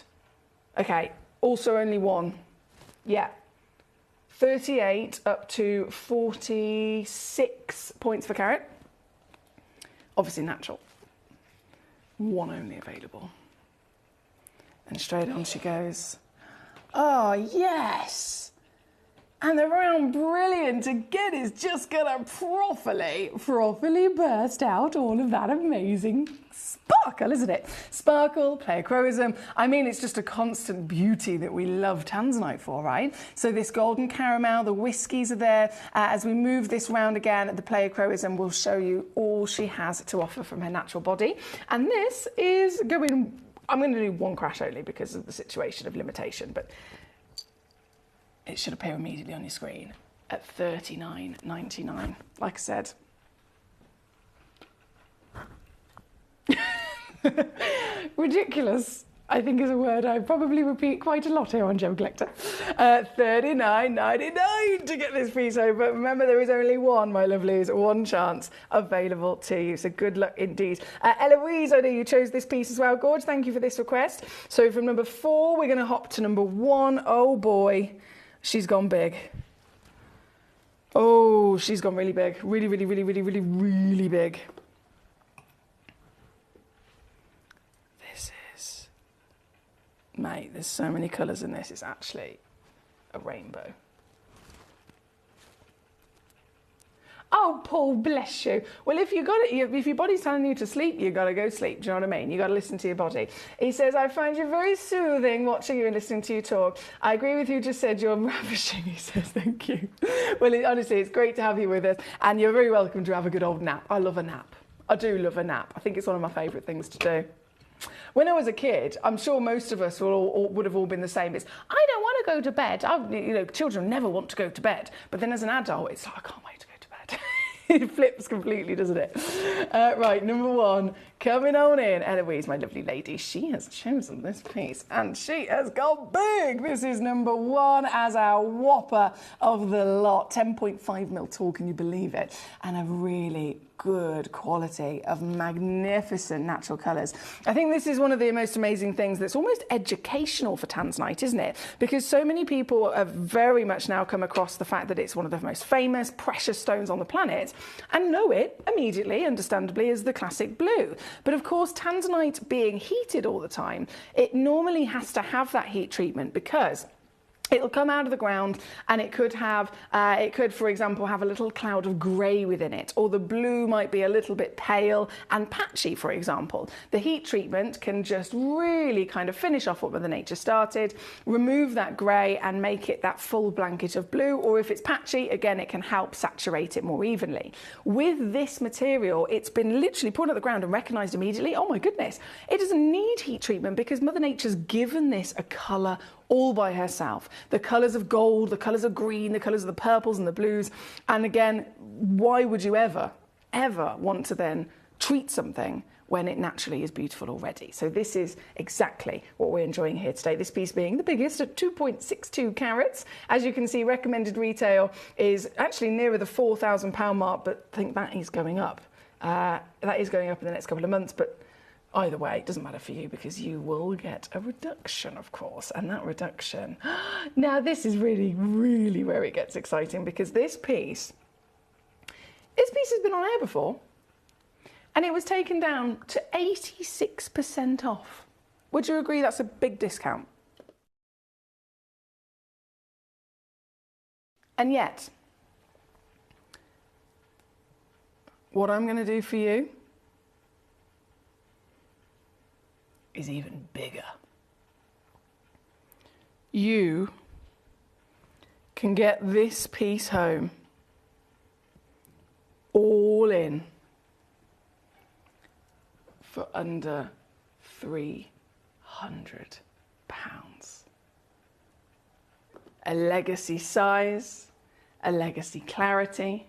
Okay, also only one. Yeah. 38 up to 46 points per carat. Obviously natural. One only available. And straight on she goes. Oh, yes! And the round brilliant again is just gonna properly burst out all of that amazing sparkle, isn't it? Sparkle, pleochroism. I mean, it's just a constant beauty that we love tanzanite for, right? So this golden caramel, the whiskies are there. As we move this round again, the pleochroism will show you all she has to offer from her natural body. And this is going, I'm going to do one crash only because of the situation of limitation, but it should appear immediately on your screen at $39.99. Like I said, ridiculous, I think, is a word I probably repeat quite a lot here on Gemcollector. $39.99 to get this piece home. But remember, there is only one, my lovelies, one chance available to you. So good luck indeed. Eloise, I know you chose this piece as well. Gorge, thank you for this request. So from number 4, we're going to hop to number 1. Oh boy, she's gone big. Oh, she's gone really big. Really, really, really, really, really, really big. Mate, there's so many colours in this, it's actually a rainbow. Oh, Paul, bless you. Well, if you got it, if your body's telling you to sleep, you got to go sleep. Do you know what I mean? You got to listen to your body. He says, I find you very soothing watching you and listening to you talk. I agree with you, just said you're ravishing. He says, thank you. Well, honestly, it's great to have you with us, and you're very welcome to have a good old nap. I love a nap. I do love a nap. I think it's one of my favourite things to do. When I was a kid, I'm sure most of us would have all been the same. It's, I don't want want to go to bed. Children never want to go to bed, but then as an adult, it's like, I can't wait to go to bed. It flips completely, doesn't it? Right, number 1, coming on in. Eloise, my lovely lady, she has chosen this piece and she has gone big. This is number 1 as our whopper of the lot. 10.5mm tall, can you believe it? And a really good quality of magnificent natural colours. I think this is one of the most amazing things that's almost educational for Tanzanite, isn't it? Because so many people have very much now come across the fact that it's one of the most famous precious stones on the planet and know it immediately, understandably, as the classic blue. But of course, Tanzanite being heated all the time, it normally has to have that heat treatment because it'll come out of the ground and it could, for example, have a little cloud of grey within it, or the blue might be a little bit pale and patchy, for example. The heat treatment can just really kind of finish off what Mother Nature started, remove that grey and make it that full blanket of blue, or if it's patchy, again, it can help saturate it more evenly. With this material, it's been literally put on the ground and recognised immediately. Oh my goodness, it doesn't need heat treatment because Mother Nature's given this a colour all by herself. The colours of gold, the colours of green, the colours of the purples and the blues. And again, why would you ever want to then treat something when it naturally is beautiful already? So this is exactly what we're enjoying here today. This piece being the biggest at 2.62 carats. As you can see, recommended retail is actually nearer the £4,000 mark, but I think that is going up. That is going up in the next couple of months, but either way, it doesn't matter for you because you will get a reduction, of course, and that reduction. Now, this is really, really where it gets exciting because this piece has been on air before and it was taken down to 86% off. Would you agree that's a big discount? And yet, what I'm going to do for you is even bigger. You can get this piece home all in for under £300. A legacy size, a legacy clarity,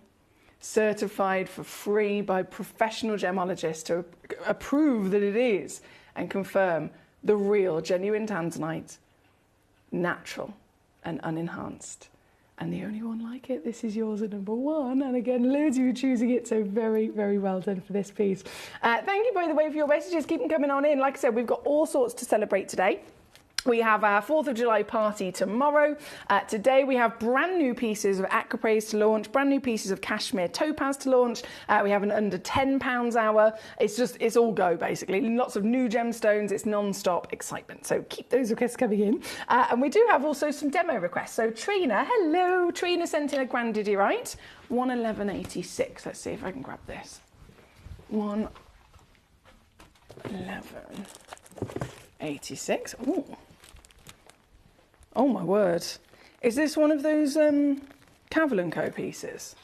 certified for free by professional gemologists to approve that it is and confirm the real, genuine Tanzanite, natural and unenhanced. And the only one like it, this is yours at number 1. And again, loads of you choosing it, so very, very well done for this piece. Thank you, by the way, for your messages. Keep them coming on in. Like I said, we've got all sorts to celebrate today. We have our 4th of July party tomorrow. Today we have brand new pieces of Acropraise to launch, brand new pieces of Cashmere Topaz to launch. We have an under £10 hour. It's all go, basically. Lots of new gemstones. It's non-stop excitement. So keep those requests coming in. And we do have also some demo requests. So Trina, hello. Trina sent in a grandidierite, 111.86. Let's see if I can grab this. 111.86. Ooh. Oh my word. Is this one of those Cavell & Co pieces?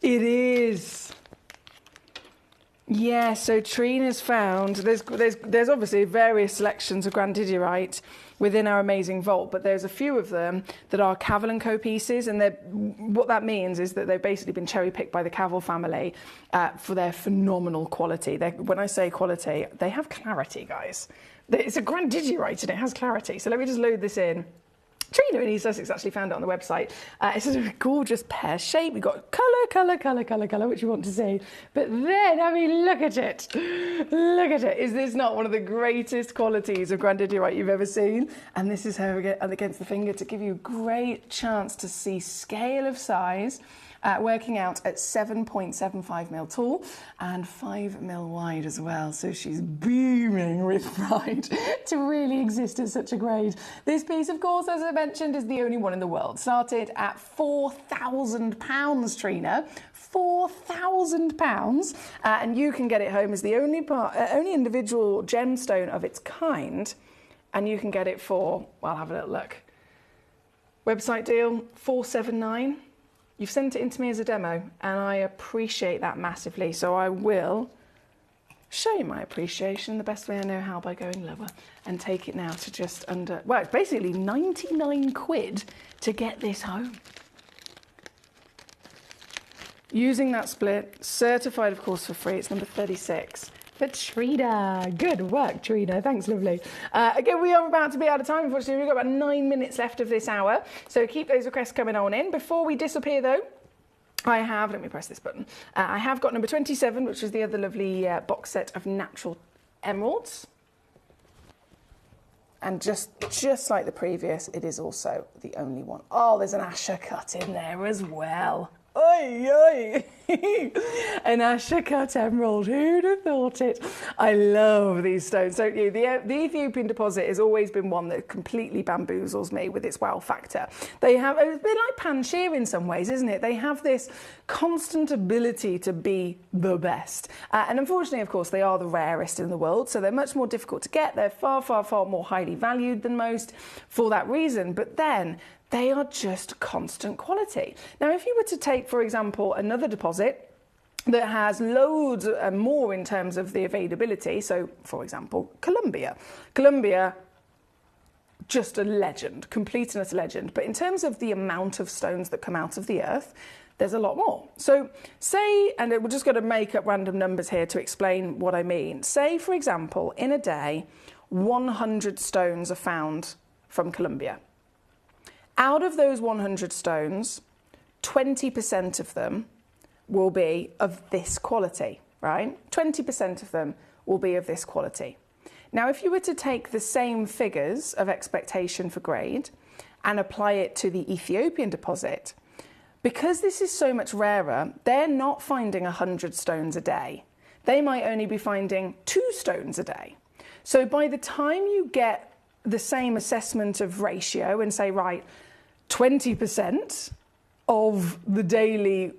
It is. Yeah, so Trina's found, there's obviously various selections of grandidierite within our amazing vault, but there's a few of them that are Cavell & Co pieces, and what that means is that they've basically been cherry-picked by the Cavell family for their phenomenal quality. When I say quality, they have clarity, guys. It's a grandidierite and it has clarity. So let me just load this in. Trina in East Sussex actually found it on the website. It's a gorgeous pear shape. We've got colour, which you want to see. But then, I mean, look at it. Look at it. Is this not one of the greatest qualities of grandidierite you've ever seen? And this is her against the finger to give you a great chance to see scale of size. Working out at 7.75mm tall and 5mm wide as well. So she's beaming with pride to really exist at such a grade. This piece, of course, as I mentioned, is the only one in the world. Started at £4,000, Trina. £4,000. And you can get it home as the only individual gemstone of its kind. And you can get it for, well, have a little look. Website deal, $479. You've sent it in to me as a demo, and I appreciate that massively. So I will show you my appreciation the best way I know how by going lower and take it now to just under, well, it's basically 99 quid to get this home. Using that split, certified of course for free, it's number 36. For Trina. Good work, Trina. Thanks, lovely. Again, we are about to be out of time, unfortunately. We've got about 9 minutes left of this hour, so keep those requests coming on in. Before we disappear, though, I have, let me press this button, I have got number 27, which is the other lovely box set of natural emeralds. And just like the previous, it is also the only one. Oh, there's an Asher cut in there as well. Oi, oi. An Asher cut emerald. Who'd have thought it? I love these stones, don't you? The Ethiopian deposit has always been one that completely bamboozles me with its wow factor. They have, it's a bit like Panshir in some ways, isn't it? They have this constant ability to be the best. And unfortunately, of course, they are the rarest in the world, so they're much more difficult to get. They're far, far, far more highly valued than most for that reason. But then, they are just constant quality. Now, if you were to take, for example, another deposit that has loads more in terms of the availability, so, for example, Colombia. Colombia, just a legend, complete and utter legend. But in terms of the amount of stones that come out of the earth, there's a lot more. So say, and we're just going to make up random numbers here to explain what I mean. Say, for example, in a day, 100 stones are found from Colombia. Out of those 100 stones, 20% of them will be of this quality, right? 20% of them will be of this quality. Now, if you were to take the same figures of expectation for grade and apply it to the Ethiopian deposit, because this is so much rarer, they're not finding 100 stones a day. They might only be finding 2 stones a day. So by the time you get the same assessment of ratio and say, right, 20% of the daily,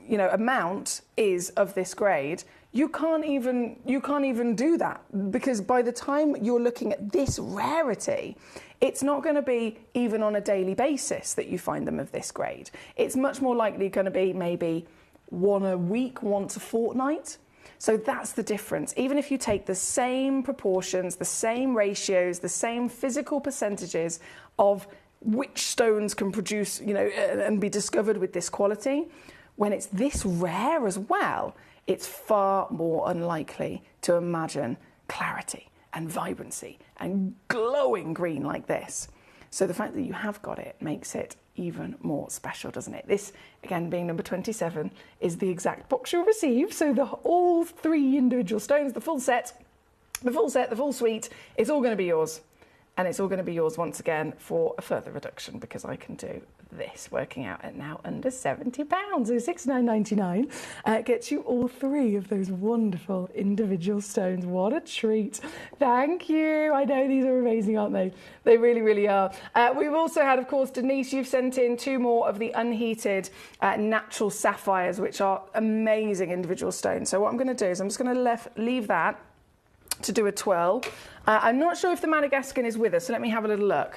amount is of this grade, you can't even do that, because by the time you're looking at this rarity, it's not going to be even on a daily basis that you find them of this grade. It's much more likely going to be maybe one a week, once a fortnight. So that's the difference. Even if you take the same proportions, the same ratios, the same physical percentages of which stones can produce, and be discovered with this quality, when it's this rare as well, it's far more unlikely to imagine clarity and vibrancy and glowing green like this. So the fact that you have got it makes it even more special, doesn't it? This, again, being number 27, is the exact box you'll receive. So all 3 individual stones, the full set, the full suite, it's all going to be yours. And it's all going to be yours once again for a further reduction, because I can do this, working out at now under £70. So £69.99 gets you all 3 of those wonderful individual stones. What a treat. Thank you. I know these are amazing, aren't they? They really, really are. We've also had, of course, Denise, you've sent in 2 more of the unheated natural sapphires, which are amazing individual stones. So what I'm going to do is I'm just going to leave that to do a twirl. I'm not sure if the Madagascan is with us, so let me have a little look.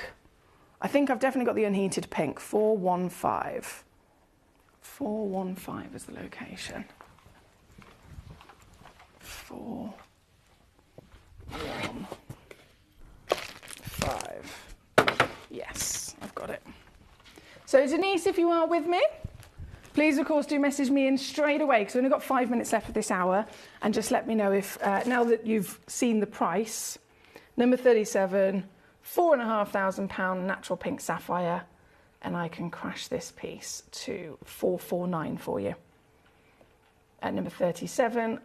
I think I've definitely got the unheated pink, 415. 415 is the location. 415. Yes, I've got it. So Denise, if you are with me, please, of course, do message me in straight away, because we've only got 5 minutes left of this hour, and just let me know if, now that you've seen the price, number 37, £4,500 natural pink sapphire, and I can crash this piece to 449 for you. At number 37.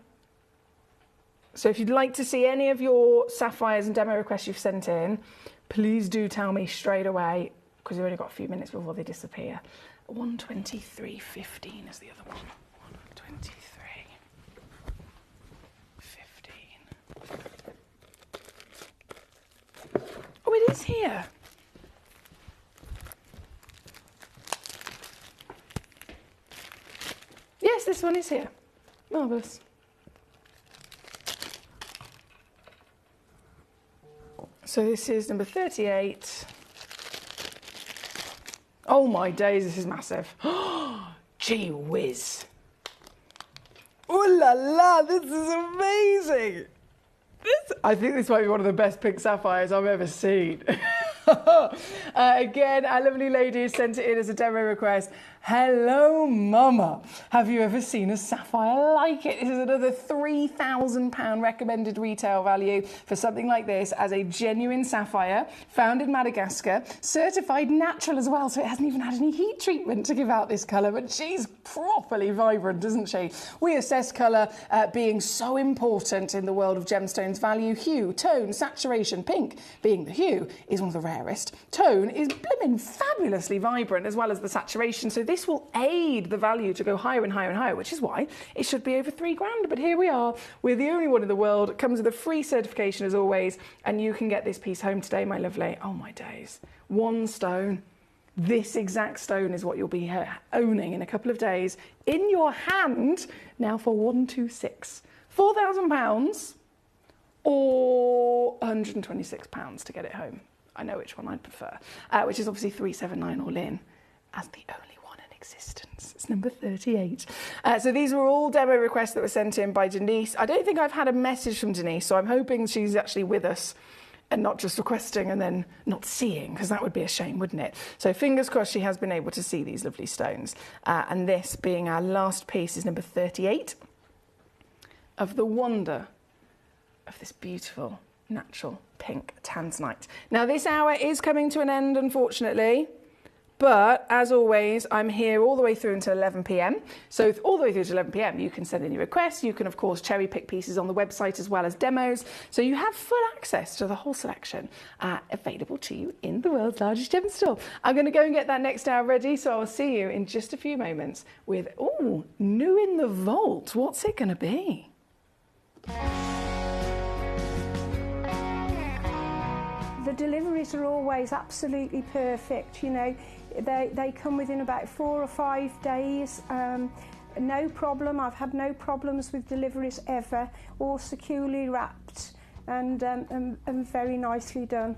So if you'd like to see any of your sapphires and demo requests you've sent in, please do tell me straight away, because we've only got a few minutes before they disappear. 123.15 is the other one. 123.15. Oh, it is here. Yes, this one is here. Marvellous. So this is number 38. Oh my days, this is massive. Gee whiz. Ooh la la la, this is amazing. I think this might be one of the best pink sapphires I've ever seen. Again, our lovely lady sent it in as a demo request. Hello, Mama. Have you ever seen a sapphire like it? This is another £3,000 recommended retail value for something like this as a genuine sapphire, found in Madagascar, certified natural as well, so it hasn't even had any heat treatment to give out this colour, but she's properly vibrant, isn't she? We assess colour being so important in the world of gemstones. Value, hue, tone, saturation. Pink being the hue is one of the rarest. Tone is blimmin' fabulously vibrant as well as the saturation, so this will aid the value to go higher and higher and higher, which is why it should be over £3 grand. But here we are. We're the only one in the world. It comes with a free certification as always, and you can get this piece home today, my lovely. Oh my days. One stone. This exact stone is what you'll be owning in a couple of days in your hand now for £126. £4,000 or £126 to get it home. I know which one I'd prefer, which is obviously £379 all in as the only existence. It's number 38. So these were all demo requests that were sent in by Denise. I don't think I've had a message from Denise, so I'm hoping she's actually with us and not just requesting and then not seeing, because that would be a shame, wouldn't it? So fingers crossed she has been able to see these lovely stones. And this being our last piece is number 38 of the wonder of this beautiful natural pink tanzanite. Now this hour is coming to an end, unfortunately. But, as always, I'm here all the way through until 11 p.m. So all the way through to 11 p.m, you can send in your requests. You can, of course, cherry-pick pieces on the website as well as demos. So you have full access to the whole selection available to you in the world's largest gem store. I'm going to go and get that next hour ready, so I'll see you in just a few moments with, ooh, new in the vault. What's it going to be? The deliveries are always absolutely perfect, you know. They come within about 4 or 5 days. No problem. I've had no problems with deliveries ever. All securely wrapped and very nicely done.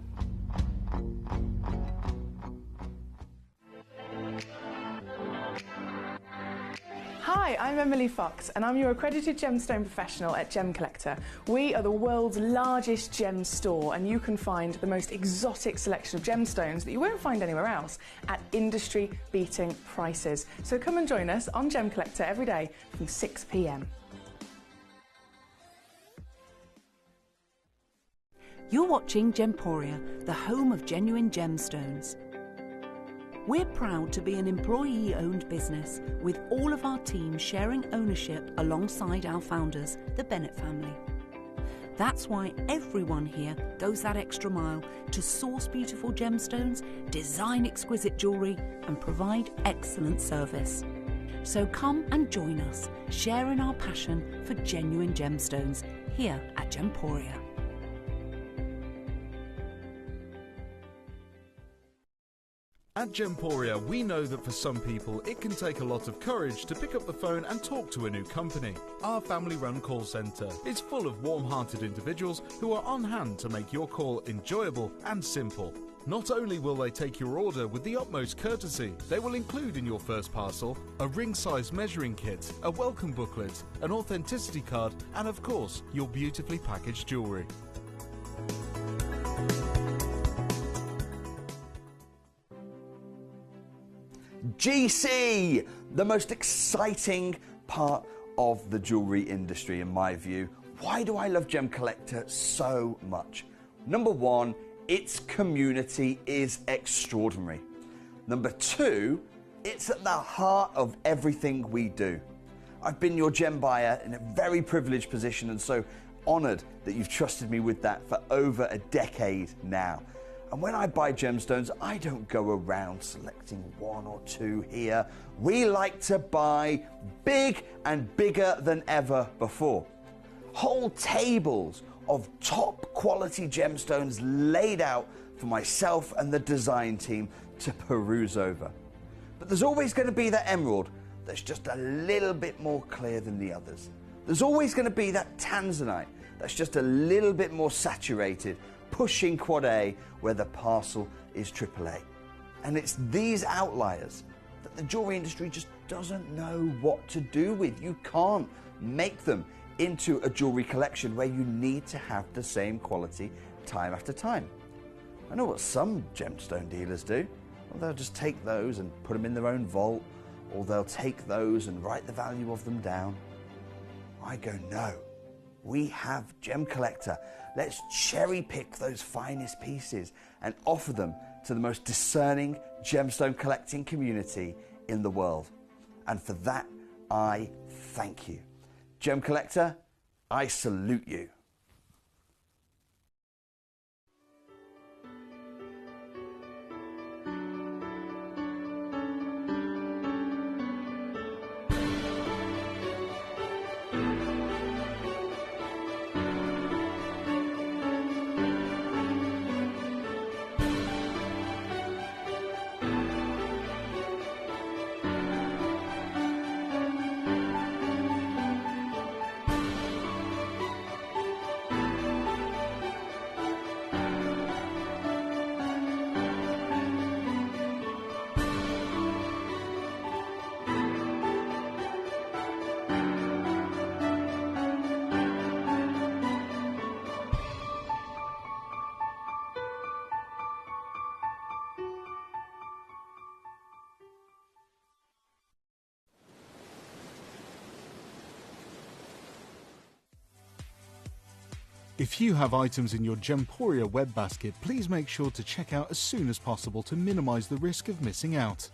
Hi, I'm Emily Fox and I'm your accredited gemstone professional at Gemcollector. We are the world's largest gem store and you can find the most exotic selection of gemstones that you won't find anywhere else at industry-beating prices. So come and join us on Gemcollector every day from 6 p.m. You're watching Gemporia, the home of genuine gemstones. We're proud to be an employee-owned business with all of our team sharing ownership alongside our founders, the Bennett family. That's why everyone here goes that extra mile to source beautiful gemstones, design exquisite jewellery and provide excellent service. So come and join us, sharing our passion for genuine gemstones here at Gemporia. At Gemporia, we know that for some people, it can take a lot of courage to pick up the phone and talk to a new company. Our family-run call centre is full of warm-hearted individuals who are on hand to make your call enjoyable and simple. Not only will they take your order with the utmost courtesy, they will include in your first parcel a ring-size measuring kit, a welcome booklet, an authenticity card, and of course, your beautifully packaged jewellery. GC, the most exciting part of the jewellery industry in my view. Why do I love Gemcollector so much? Number one, its community is extraordinary. Number two, it's at the heart of everything we do. I've been your gem buyer in a very privileged position and so honoured that you've trusted me with that for over a decade now. And when I buy gemstones, I don't go around selecting one or two here. We like to buy big and bigger than ever before. Whole tables of top quality gemstones laid out for myself and the design team to peruse over. But there's always going to be that emerald that's just a little bit more clear than the others. There's always going to be that tanzanite that's just a little bit more saturated, pushing quad A where the parcel is AAA. And it's these outliers that the jewellery industry just doesn't know what to do with. You can't make them into a jewelry collection where you need to have the same quality time after time. I know what some gemstone dealers do. Well, they'll just take those and put them in their own vault, or they'll take those and write the value of them down. I go, no, we have Gemcollector. Let's cherry pick those finest pieces and offer them to the most discerning gemstone collecting community in the world. And for that, I thank you. Gemcollector, I salute you. If you have items in your Gemporia web basket, please make sure to check out as soon as possible to minimise the risk of missing out.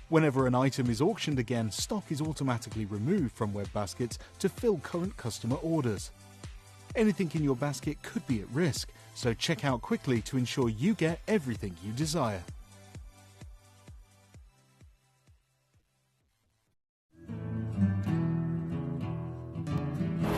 Whenever an item is auctioned again, stock is automatically removed from web baskets to fill current customer orders. Anything in your basket could be at risk, so check out quickly to ensure you get everything you desire.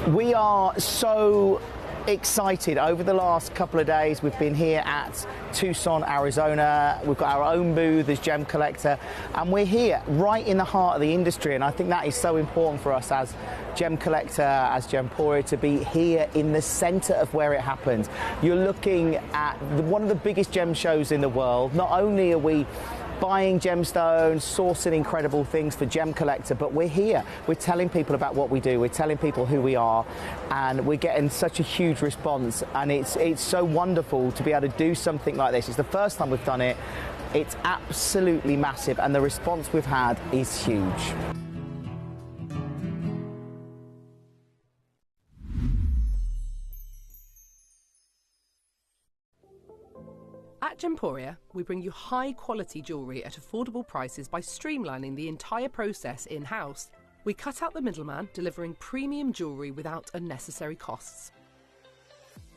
We are so excited. Over the last couple of days, we've been here at Tucson, Arizona. We've got our own booth as Gemcollector, and we're here right in the heart of the industry. And I think that is so important for us as Gemcollector, as Gemporia, to be here in the centre of where it happens. You're looking at one of the biggest gem shows in the world. Not only are we buying gemstones, sourcing incredible things for Gemcollector, but we're here. We're telling people about what we do. We're telling people who we are, and we're getting such a huge response. And it's so wonderful to be able to do something like this. It's the first time we've done it. It's absolutely massive, and the response we've had is huge. At Gemporia, we bring you high-quality jewellery at affordable prices by streamlining the entire process in-house. We cut out the middleman, delivering premium jewellery without unnecessary costs.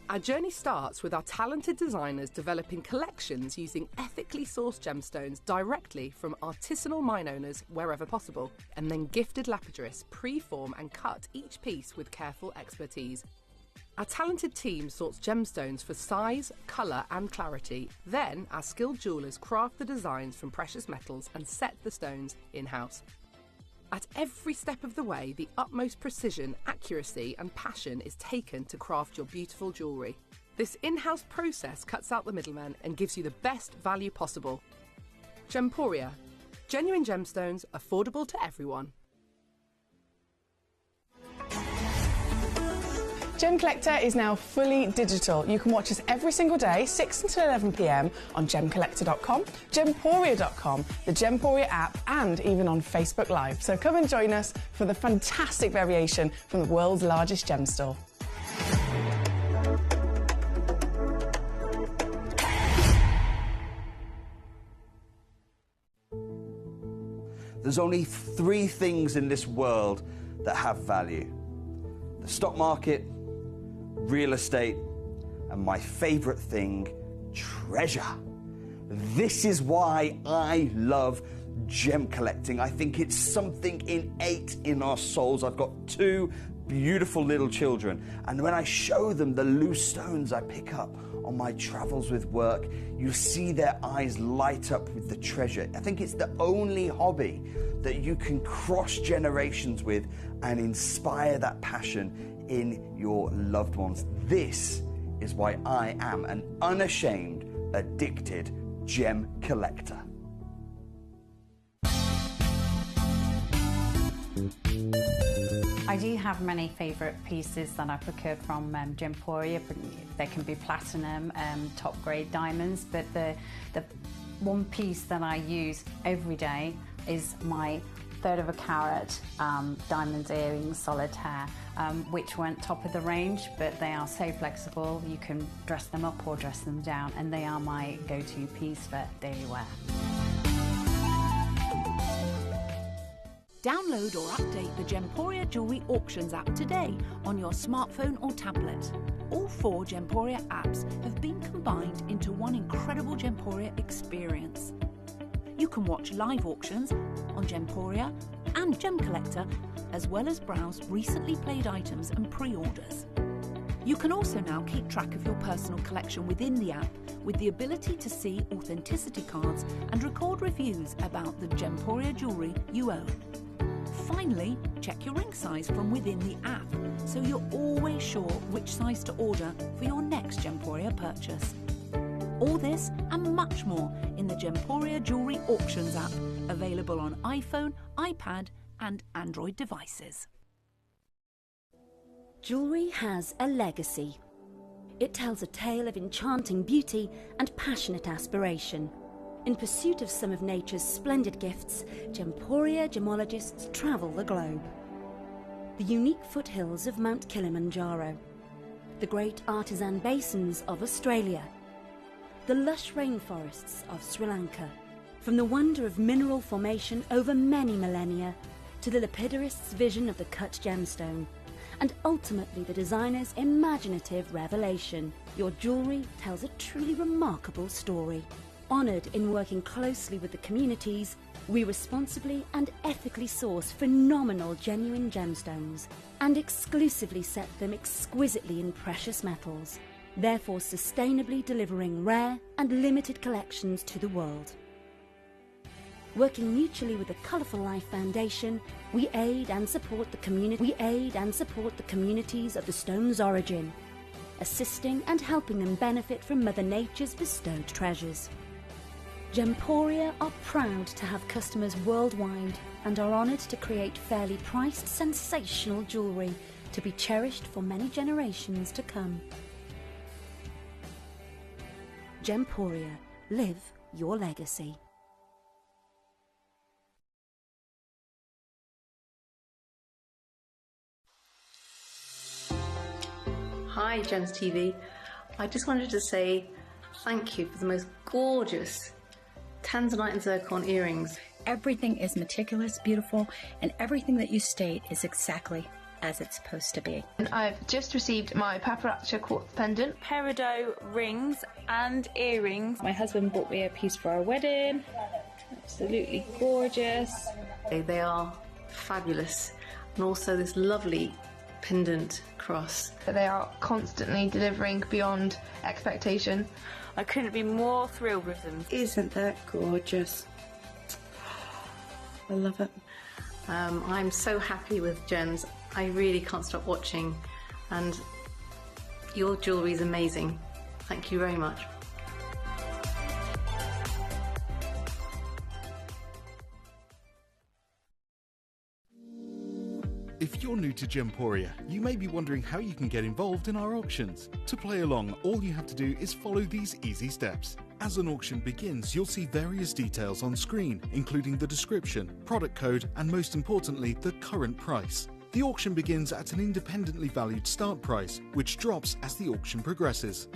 Our journey starts with our talented designers developing collections using ethically sourced gemstones directly from artisanal mine owners wherever possible, and then gifted lapidarists pre-form and cut each piece with careful expertise. Our talented team sorts gemstones for size, colour and clarity. Then our skilled jewellers craft the designs from precious metals and set the stones in-house. At every step of the way, the utmost precision, accuracy and passion is taken to craft your beautiful jewellery. This in-house process cuts out the middleman and gives you the best value possible. Gemporia. Genuine gemstones, affordable to everyone. Gemcollector is now fully digital. You can watch us every single day, 6 until 11 p.m. on Gemcollector.com, Gemporia.com, the Gemporia app, and even on Facebook Live. So come and join us for the fantastic variation from the world's largest gem store. There's only 3 things in this world that have value: the stock market, real estate, and my favorite thing, treasure. This is why I love gem collecting. I think it's something innate in our souls. I've got 2 beautiful little children, and when I show them the loose stones I pick up on my travels with work, you see their eyes light up with the treasure. I think it's the only hobby that you can cross generations with and inspire that passion in your loved ones. This is why I am an unashamed, addicted gem collector. I do have many favourite pieces that I procured from Gemporia. They can be platinum, top grade diamonds, but the one piece that I use every day is my 1/3 of a carat diamond earrings solitaire, which weren't top of the range, but they are so flexible. You can dress them up or dress them down, and they are my go-to piece for daily wear. Download or update the Gemporia Jewellery Auctions app today on your smartphone or tablet. All 4 Gemporia apps have been combined into one incredible Gemporia experience. You can watch live auctions on Gemporia and Gemcollector, as well as browse recently played items and pre-orders. You can also now keep track of your personal collection within the app with the ability to see authenticity cards and record reviews about the Gemporia jewellery you own. Finally, check your ring size from within the app, so you're always sure which size to order for your next Gemporia purchase. All this and much more in the Gemporia Jewellery Auctions app, available on iPhone, iPad and Android devices. Jewellery has a legacy. It tells a tale of enchanting beauty and passionate aspiration. In pursuit of some of nature's splendid gifts, Gemporia gemologists travel the globe. The unique foothills of Mount Kilimanjaro, the great artisan basins of Australia, the lush rainforests of Sri Lanka, from the wonder of mineral formation over many millennia to the lapidarists' vision of the cut gemstone, and ultimately the designer's imaginative revelation. Your jewellery tells a truly remarkable story. Honoured in working closely with the communities, we responsibly and ethically source phenomenal genuine gemstones and exclusively set them exquisitely in precious metals, therefore sustainably delivering rare and limited collections to the world. Working mutually with the Colourful Life Foundation, we aid and support the communities of the stone's origin, assisting and helping them benefit from Mother Nature's bestowed treasures. Gemporia are proud to have customers worldwide and are honoured to create fairly priced, sensational jewellery to be cherished for many generations to come. Gemporia, live your legacy. Hi Gems TV, I just wanted to say thank you for the most gorgeous tanzanite and zircon earrings. Everything is meticulous, beautiful, and everything that you state is exactly as it's supposed to be. And I've just received my paparazzi quartz pendant, peridot rings and earrings. My husband bought me a piece for our wedding. Absolutely gorgeous. They are fabulous. And also this lovely pendant cross. They are constantly delivering beyond expectation. I couldn't be more thrilled with them. Isn't that gorgeous? I love it. I'm so happy with Gems. I really can't stop watching, and your jewellery is amazing. Thank you very much. If you're new to Gemporia, you may be wondering how you can get involved in our auctions. To play along, all you have to do is follow these easy steps. As an auction begins, you'll see various details on screen, including the description, product code, and most importantly, the current price. The auction begins at an independently valued start price, which drops as the auction progresses.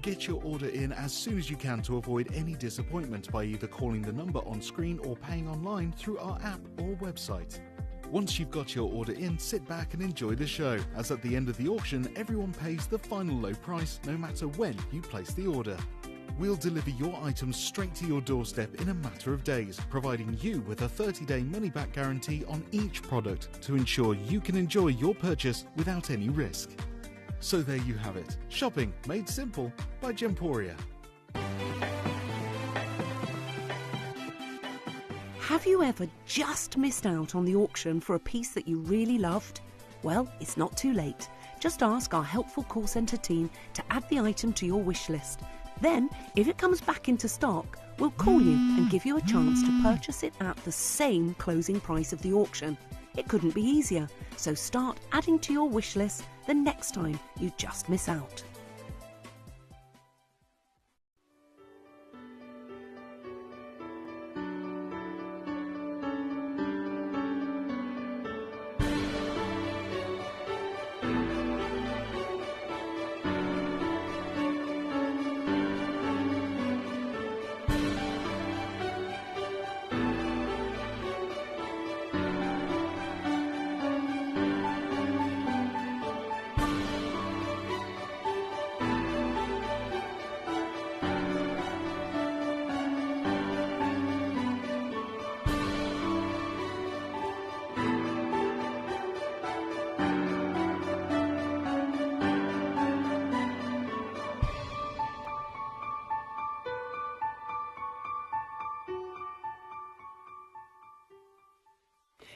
Get your order in as soon as you can to avoid any disappointment by either calling the number on screen or paying online through our app or website. Once you've got your order in, sit back and enjoy the show, as at the end of the auction, everyone pays the final low price no matter when you place the order. We'll deliver your items straight to your doorstep in a matter of days, providing you with a 30-day money-back guarantee on each product to ensure you can enjoy your purchase without any risk. So there you have it. Shopping made simple by Gemporia. Have you ever just missed out on the auction for a piece that you really loved? Well, it's not too late. Just ask our helpful call centre team to add the item to your wish list. Then, if it comes back into stock, we'll call you and give you a chance to purchase it at the same closing price of the auction. It couldn't be easier, so start adding to your wish list the next time you just miss out.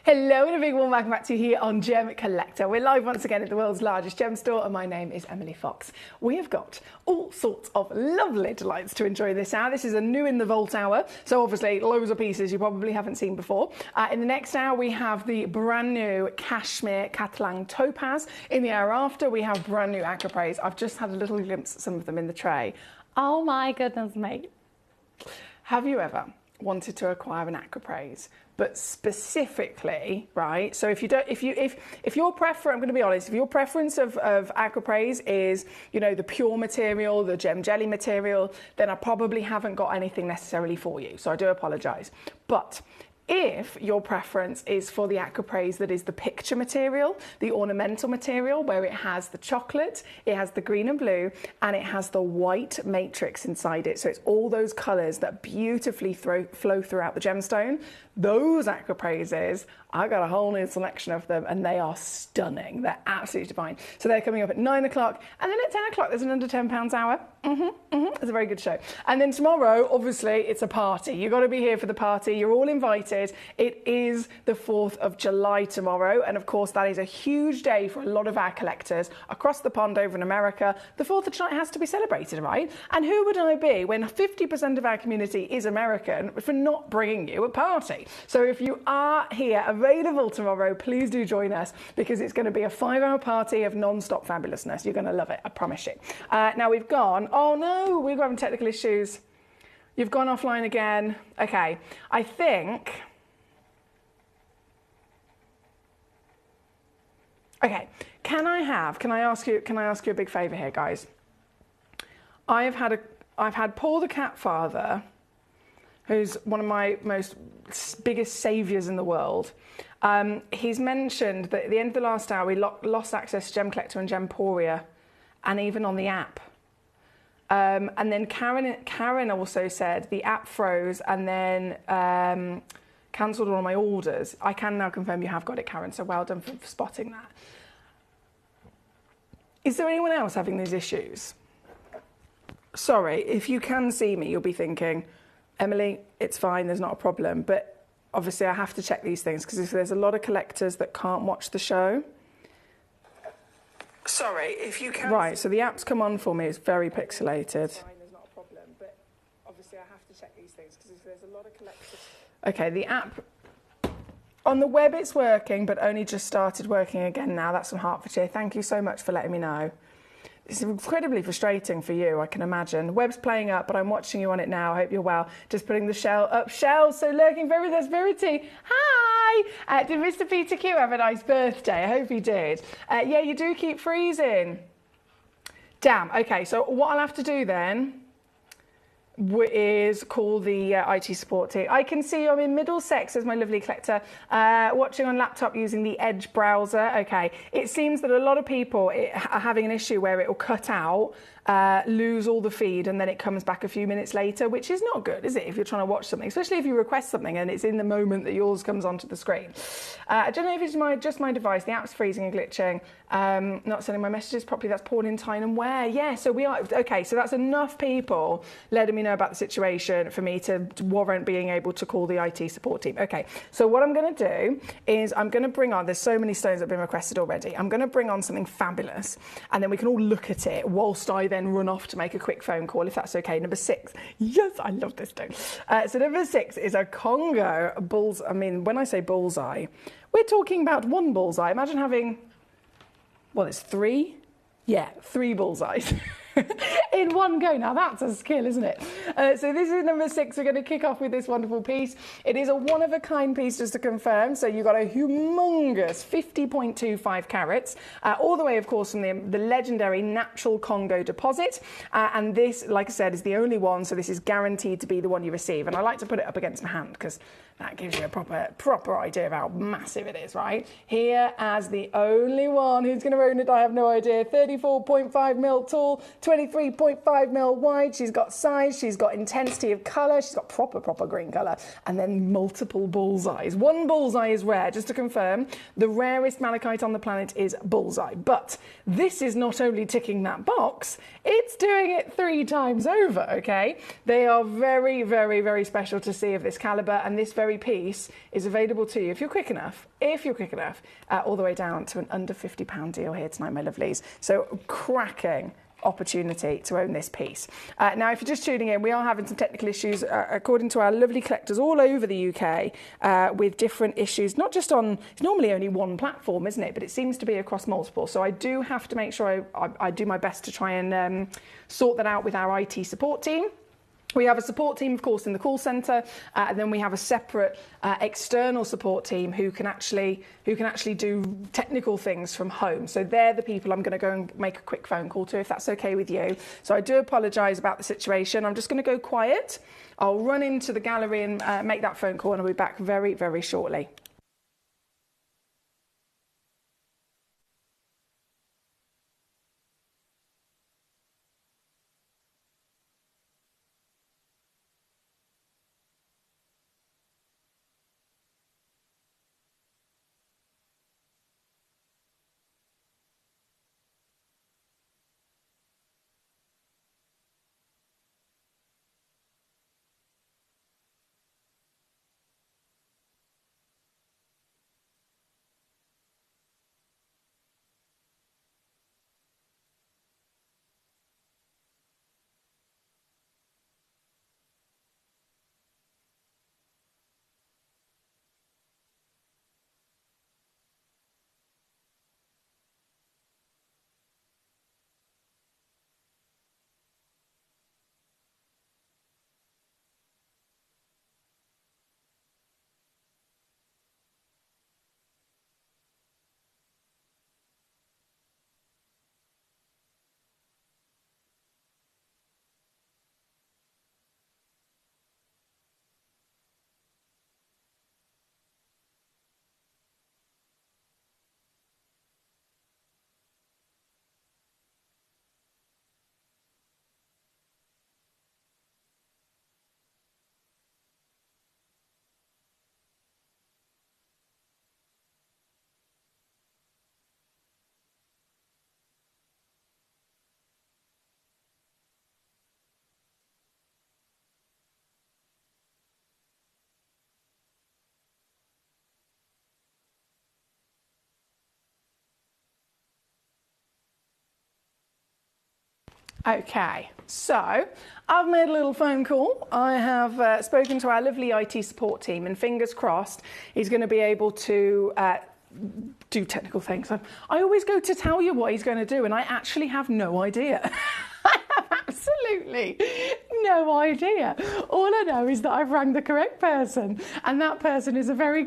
Hello and a big warm welcome back to you here on Gemcollector. We're live once again at the world's largest gem store and my name is Emily Fox. We have got all sorts of lovely delights to enjoy this hour. This is a new in the vault hour, so obviously loads of pieces you probably haven't seen before. In the next hour we have the brand new Cashmere Catalan Topaz. In the hour after we have brand new Acropraise. I've just had a little glimpse of some of them in the tray. Oh my goodness me. Have you ever wanted to acquire an Acropraise, but specifically, right? So if your preference, I'm going to be honest, if your preference of Acropraise is, you know, the pure material, the gem jelly material, then I probably haven't got anything necessarily for you. So I do apologise. But if your preference is for the Acropraise that is the picture material, the ornamental material, where it has the chocolate, it has the green and blue, and it has the white matrix inside it. So it's all those colours that beautifully flow throughout the gemstone. Those Acropraises, I got a whole new selection of them and they are stunning. They're absolutely divine. So they're coming up at 9 o'clock and then at 10 o'clock there's an under £10 hour. It's a very good show. And then tomorrow, obviously, it's a party. You've got to be here for the party. You're all invited. It is the 4th of July tomorrow. And of course, that is a huge day for a lot of our collectors across the pond over in America. The 4th of July has to be celebrated, right? And who would I be when 50% of our community is American for not bringing you a party? So if you are here available tomorrow, please do join us because it's going to be a 5-hour party of non-stop fabulousness. You're going to love it, I promise you. Now we've gone, oh no, we're having technical issues. You've gone offline again. Okay, I think, okay, can I ask you a big favour here, guys? I've had Paul the Cat Father, who's one of my biggest saviours in the world. He's mentioned that at the end of the last hour, we lost access to Gemcollector and Gemporia, and even on the app. And then Karen also said the app froze and then cancelled all of my orders. I can now confirm you have got it, Karen, so well done for spotting that. Is there anyone else having these issues? Sorry, if you can see me, you'll be thinking, Emily, it's fine, there's not a problem. But obviously I have to check these things because if there's a lot of collectors that can't watch the show. Sorry, if you can. Right, so the app's come on for me, it's very pixelated. It's fine, there's not a problem. But obviously I have to check these things because if there's a lot of collectors. Okay, the app. On the web it's working, but only just started working again now. That's from Hertfordshire. Thank you so much for letting me know. It's incredibly frustrating for you, I can imagine. The web's playing up, but I'm watching you on it now. I hope you're well. Just putting the shell up. Shell, so lurking very, that's Verity. Hi! Did Mr. Peter Q have a nice birthday? I hope he did. Yeah, you do keep freezing. Damn, okay, so what I'll have to do then is call the IT support team. I can see you, I'm in Middlesex as my lovely collector, watching on laptop using the Edge browser. Okay, it seems that a lot of people are having an issue where it will cut out, lose all the feed, and then it comes back a few minutes later, which is not good, is it, if you're trying to watch something, especially if you request something and it's in the moment that yours comes onto the screen. I don't know if it's just my device, the app's freezing and glitching. Not sending my messages properly. That's Paul in Tyne and Ware. Yeah, so we are. Okay, so that's enough people letting me know about the situation for me to warrant being able to call the IT support team. Okay, so what I'm going to do is I'm going to bring on, there's so many stones that have been requested already. I'm going to bring on something fabulous, and then we can all look at it whilst I then run off to make a quick phone call, if that's okay. Number 6. Yes, I love this stone. So number 6 is a Congo bullseye. I mean, when I say bullseye, we're talking about one bullseye. Imagine having, well, it's 3? Yeah, 3 bullseyes in one go. Now that's a skill, isn't it? So this is number 6. We're going to kick off with this wonderful piece. It is a one-of-a-kind piece, just to confirm. So you've got a humongous 50.25 carats, all the way, of course, from the legendary natural Congo deposit. And this, like I said, is the only one. So this is guaranteed to be the one you receive. And I like to put it up against my hand because that gives you a proper idea of how massive it is, right? Here as the only one who's going to own it, I have no idea. 34.5 mil tall, 23.5 mil wide. She's got size, she's got intensity of colour, she's got proper green colour, and then multiple bullseyes. One bullseye is rare, just to confirm. The rarest malachite on the planet is bullseye. But this is not only ticking that box, it's doing it 3 times over, okay? They are very special to see of this calibre, and this very piece is available to you if you're quick enough, all the way down to an under £50 deal here tonight, my lovelies. So cracking opportunity to own this piece. Now, if you're just tuning in, we are having some technical issues, according to our lovely collectors all over the UK, with different issues, not just on, it's normally only one platform, isn't it? But it seems to be across multiple. So I do have to make sure I do my best to try and sort that out with our IT support team. We have a support team, of course, in the call centre, and then we have a separate external support team who can actually do technical things from home. So they're the people I'm going to go and make a quick phone call to, if that's okay with you. So I do apologise about the situation. I'm just going to go quiet. I'll run into the gallery and make that phone call, and I'll be back very shortly. Okay, so I've made a little phone call. I have spoken to our lovely IT support team, and fingers crossed he's going to be able to do technical things. I always go to tell you what he's going to do, and I actually have no idea. I have absolutely no idea. All I know is that I've rang the correct person, and that person is a very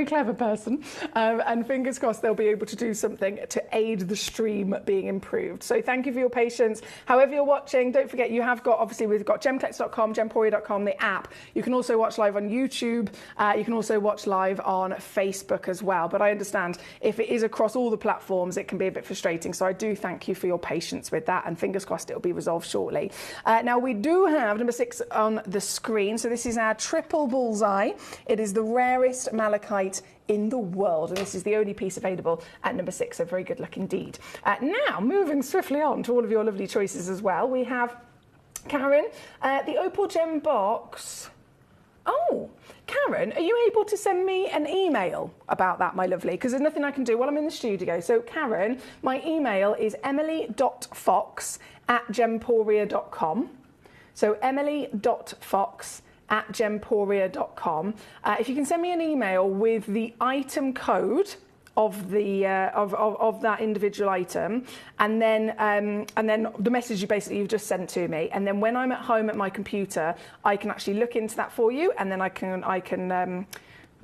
clever person, and fingers crossed they'll be able to do something to aid the stream being improved. So thank you for your patience. However you're watching, don't forget we've got gemcollector.com, gemporia.com, the app. You can also watch live on YouTube. You can also watch live on Facebook as well. But I understand if it is across all the platforms, it can be a bit frustrating. So I do thank you for your patience with that, and fingers crossed it'll be resolved shortly. Now we do have have number 6 on the screen. So this is our triple bullseye. It is the rarest malachite in the world, and this is the only piece available at number 6, so very good luck indeed. Now, moving swiftly on to all of your lovely choices as well, we have Karen, the Opal Gem box. Oh, Karen, are you able to send me an email about that, my lovely? Because there's nothing I can do while I'm in the studio. So, Karen, my email is emily.fox@gemporia.com. So, emily.fox@gemporia.com. If you can send me an email with the item code of the of that individual item, and then the message you've just sent to me, and then when I'm at home at my computer, I can actually look into that for you, and then I can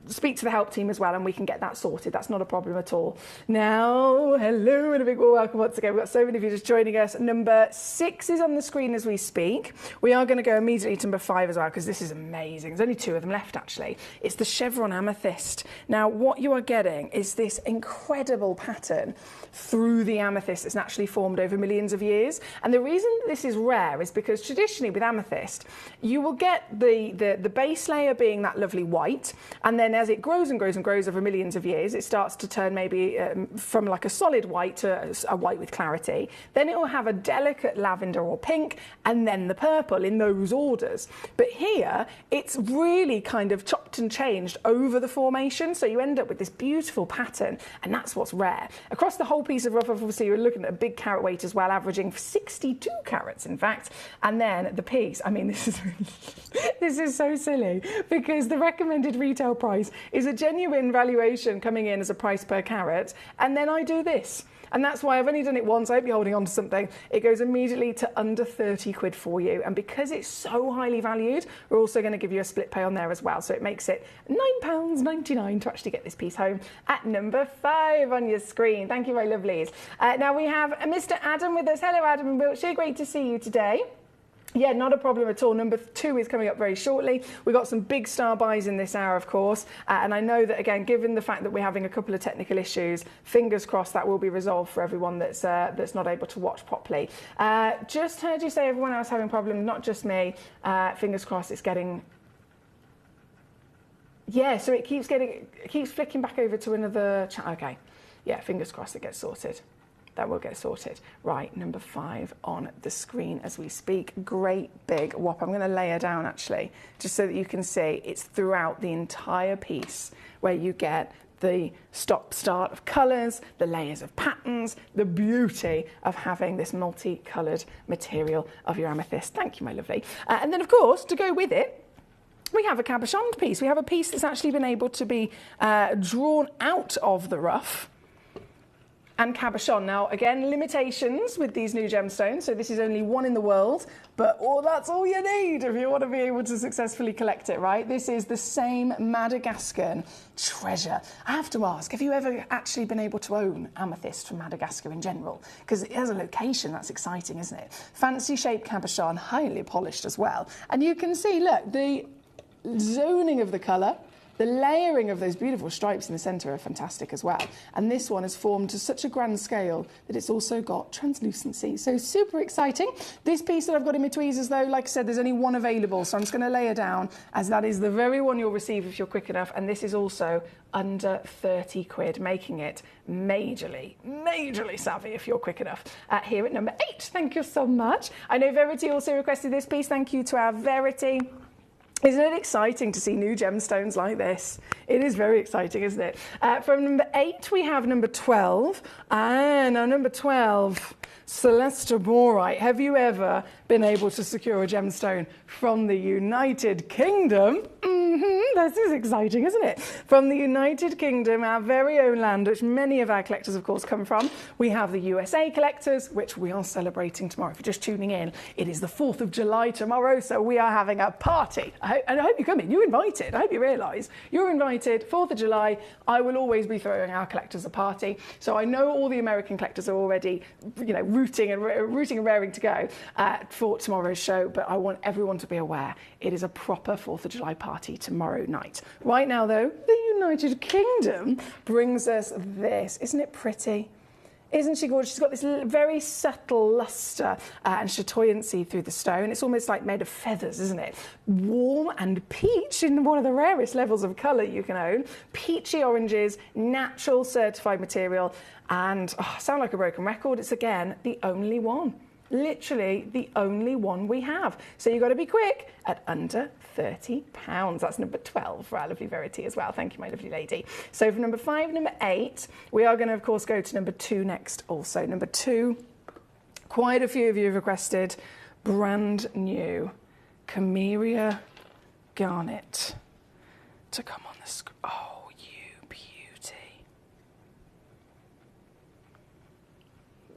speak to the help team as well, and we can get that sorted. That's not a problem at all. Now, hello and a big warm welcome once again. We've got so many of you just joining us. Number 6 is on the screen as we speak. We are going to go immediately to number 5 as well, because this is amazing. There's only 2 of them left, actually. It's the chevron amethyst. Now, what you are getting is this incredible pattern through the amethyst that's naturally formed over millions of years. And the reason this is rare is because traditionally with amethyst, you will get the base layer being that lovely white, and then as it grows and grows and grows over millions of years, it starts to turn maybe from like a solid white to a white with clarity. Then it will have a delicate lavender or pink, and then the purple in those orders. But here, it's really kind of chopped and changed over the formation, so you end up with this beautiful pattern, and that's what's rare. Across the whole piece of rough, obviously, you're looking at a big carat weight as well, averaging 62 carats, in fact. And then the piece, I mean, this is so silly, because the recommended retail price is a genuine valuation coming in as a price per carat, and then I do this. And that's why I've only done it once. I hope you're holding on to something. It goes immediately to under 30 quid for you. And because it's so highly valued, we're also going to give you a split pay on there as well. So it makes it £9.99 to actually get this piece home at number 5 on your screen. Thank you, very lovelies. Now we have Mr. Adam with us. Hello, Adam in Wiltshire. Great to see you today. Yeah, not a problem at all. Number 2 is coming up very shortly. We've got some big star buys in this hour, of course. And I know that, again, given the fact that we're having a couple of technical issues, fingers crossed that will be resolved for everyone that's not able to watch properly. Just heard you say everyone else having problems, not just me. Fingers crossed it's getting... Yeah, so it keeps flicking back over to another chat. Okay. Yeah, fingers crossed it gets sorted. That will get sorted. Right, number 5 on the screen as we speak. Great big whop. I'm going to layer down, actually, just so that you can see it's throughout the entire piece where you get the stop-start of colours, the layers of patterns, the beauty of having this multicoloured material of your amethyst. Thank you, my lovely. And then, of course, to go with it, we have a cabochon piece. We have a piece that's actually been able to be drawn out of the rough and cabochon. Now, again, limitations with these new gemstones, so this is only 1 in the world, but that's all you need if you want to be able to successfully collect it, right? This is the same Madagascan treasure. I have to ask, have you ever actually been able to own amethyst from Madagascar in general? Because it has a location, that's exciting, isn't it? Fancy shaped cabochon, highly polished as well. And you can see, look, the zoning of the colour, the layering of those beautiful stripes in the centre are fantastic as well. And this one is formed to such a grand scale that it's also got translucency. So super exciting. This piece that I've got in my tweezers, though, like I said, there's only 1 available. So I'm just going to layer down, as that is the very one you'll receive if you're quick enough. And this is also under 30 quid, making it majorly savvy if you're quick enough. Here at number 8. Thank you so much. I know Verity also requested this piece. Thank you to our Verity. Isn't it exciting to see new gemstones like this? It is very exciting, isn't it? From number 8, we have number 12. And now number 12, Celeste Morite. Have you ever been able to secure a gemstone from the United Kingdom? This is exciting, isn't it? From the United Kingdom, our very own land, which many of our collectors, of course, come from. We have the USA collectors, which we are celebrating tomorrow. If you're just tuning in, it is the 4th of July tomorrow, so we are having a party. And I hope you come in. You're invited. I hope you realise you're invited. 4th of July, I will always be throwing our collectors a party. So I know all the American collectors are already, rooting and raring to go for tomorrow's show, but I want everyone to be aware it is a proper 4th of July party tomorrow night. Right now, though, the United Kingdom brings us this. Isn't it pretty? Isn't she gorgeous? She's got this very subtle lustre and chatoyancy through the stone. It's almost like made of feathers, isn't it? Warm and peach in one of the rarest levels of colour you can own. Peachy oranges, natural certified material, and sound like a broken record. It's again the only one. Literally the only one we have. So you've got to be quick at under £30. That's number 12 for our lovely Verity as well. Thank you, my lovely lady. So for number 5, number 8, we are going to, of course, go to number 2 next also. Number 2, quite a few of you have requested brand new Camellia Garnet to come on the screen. Oh, you beauty.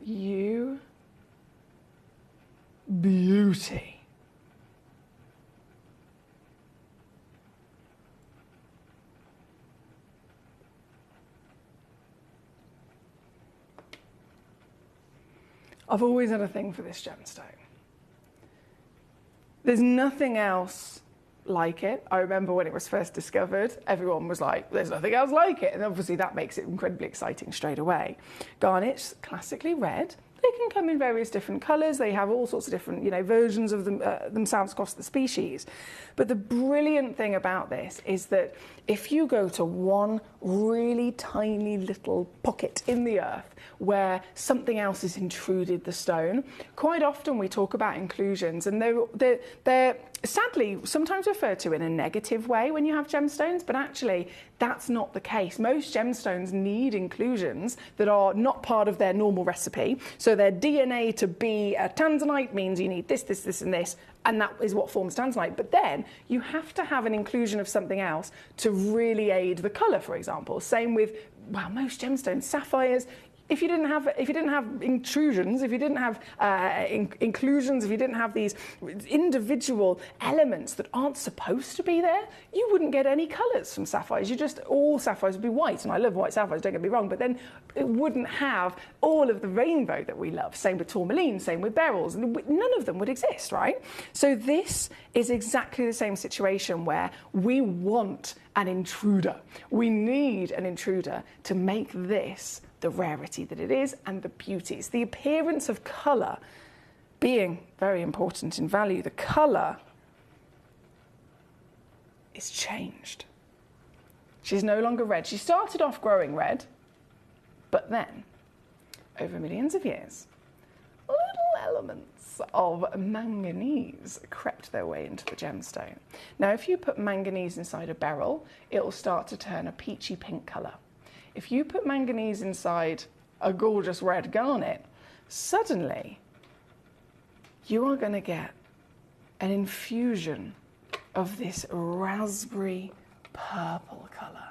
You beauty. I've always had a thing for this gemstone. There's nothing else like it. I remember when it was first discovered, everyone was like, there's nothing else like it. And obviously that makes it incredibly exciting straight away. Garnets, classically red. They can come in various different colours. They have all sorts of different, versions of them themselves across the species. But the brilliant thing about this is that if you go to one really tiny little pocket in the earth where something else has intruded the stone, quite often we talk about inclusions, and they're sadly sometimes referred to in a negative way when you have gemstones, but actually that's not the case. Most gemstones need inclusions that are not part of their normal recipe. So their DNA to be a tanzanite means you need this, this, this, and this, and that is what forms tanzanite. But then you have to have an inclusion of something else to really aid the colour, for example. Same with, most gemstones, sapphires. If you didn't have intrusions, if you didn't have inclusions, if you didn't have these individual elements that aren't supposed to be there, you wouldn't get any colours from sapphires. All sapphires would be white, and I love white sapphires, don't get me wrong, but then it wouldn't have all of the rainbow that we love. Same with tourmaline, same with beryls, and none of them would exist, right? So this is exactly the same situation where we want an intruder. We need an intruder to make this the rarity that it is and the beauty. It's the appearance of colour being very important in value. The colour is changed. She's no longer red. She started off growing red, but then, over millions of years, little elements of manganese crept their way into the gemstone. Now, if you put manganese inside a beryl, it will start to turn a peachy pink colour. If you put manganese inside a gorgeous red garnet, suddenly you are going to get an infusion of this raspberry purple colour.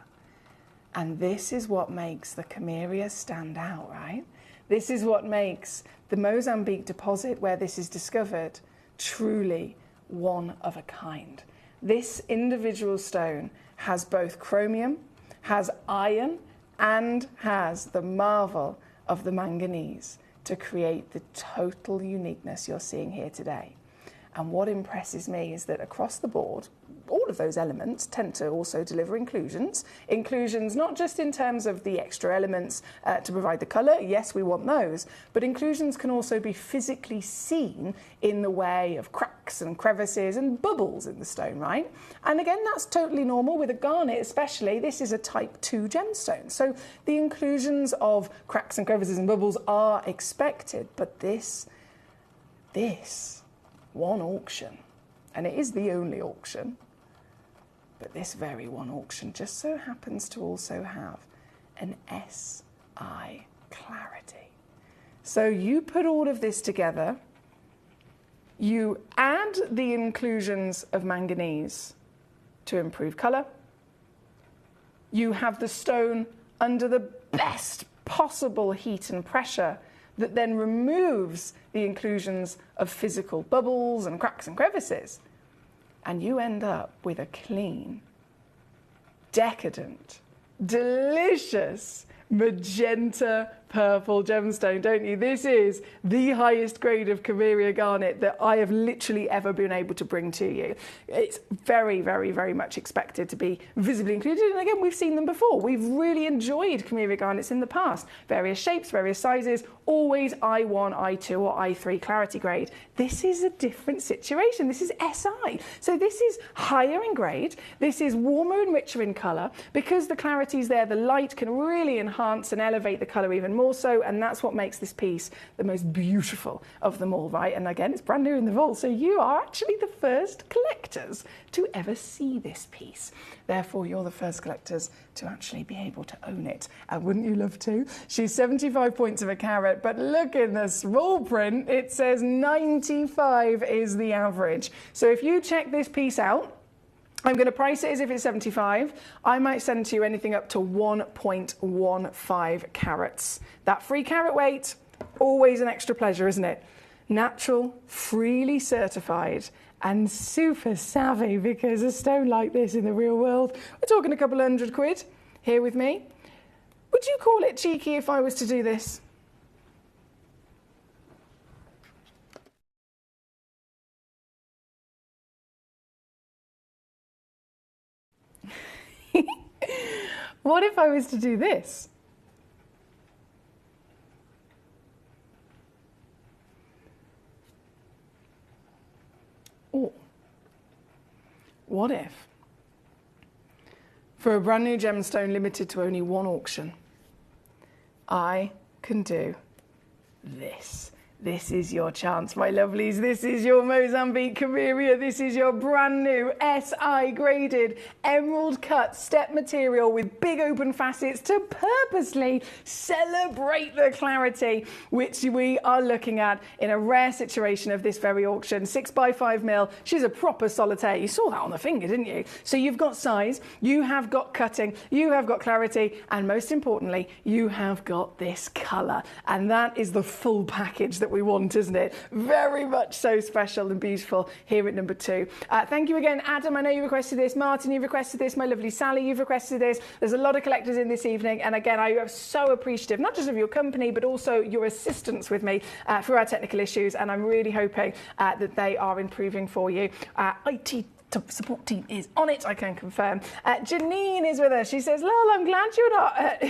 And this is what makes the Camellia stand out, right? This is what makes the Mozambique deposit where this is discovered truly one of a kind. This individual stone has both chromium, has iron, and has the marvel of the manganese to create the total uniqueness you're seeing here today. And what impresses me is that across the board, all of those elements tend to also deliver inclusions. Inclusions not just in terms of the extra elements to provide the colour, yes, we want those, but inclusions can also be physically seen in the way of cracks and crevices and bubbles in the stone, right? And again, that's totally normal. With a garnet especially, this is a type 2 gemstone. So the inclusions of cracks and crevices and bubbles are expected, but this one auction, and it is the only auction, but this very one auction just so happens to also have an SI clarity. So you put all of this together, you add the inclusions of manganese to improve colour, you have the stone under the best possible heat and pressure that then removes the inclusions of physical bubbles and cracks and crevices. And you end up with a clean, decadent, delicious, magenta purple gemstone, don't you? This is the highest grade of Cameria garnet that I have literally ever been able to bring to you. It's very, very, very much expected to be visibly included. And again, we've seen them before. We've really enjoyed Cameria garnets in the past. Various shapes, various sizes, always I1, I2 or I3 clarity grade. This is a different situation. This is SI. So this is higher in grade. This is warmer and richer in colour. Because the clarity's there, the light can really enhance and elevate the colour even more so, and that's what makes this piece the most beautiful of them all, right? And again, it's brand new in the vault, so you are actually the first collectors to ever see this piece. Therefore, you're the first collectors to actually be able to own it. And wouldn't you love to? She's 75 points of a carat, but look in the small print, it says 95 is the average. So if you check this piece out, I'm going to price it as if it's 75. I might send to you anything up to 1.15 carats. That free carat weight, always an extra pleasure, isn't it? Natural, freely certified, and super savvy, because a stone like this in the real world, we're talking a couple £100 here with me. Would you call it cheeky if I was to do this? What if I was to do this? Or what if, for a brand new gemstone limited to only one auction, I can do this? This is your chance, my lovelies. This is your Mozambique Cameria. This is your brand new SI graded emerald cut step material with big open facets to purposely celebrate the clarity, which we are looking at in a rare situation of this very auction. 6x5mm. She's a proper solitaire. You saw that on the finger, didn't you? So you've got size, you have got cutting, you have got clarity, and most importantly, you have got this colour. And that is the full package that we want, isn't it? Very much so special and beautiful here at number 2. Thank you again, Adam. I know you requested this. Martin, you requested this. My lovely Sally, you've requested this. There's a lot of collectors in this evening, and again, I am so appreciative, not just of your company, but also your assistance with me through our technical issues, and I'm really hoping that they are improving for you. IT support team is on it, I can confirm. Janine is with us. She says, Lol, I'm glad you're not...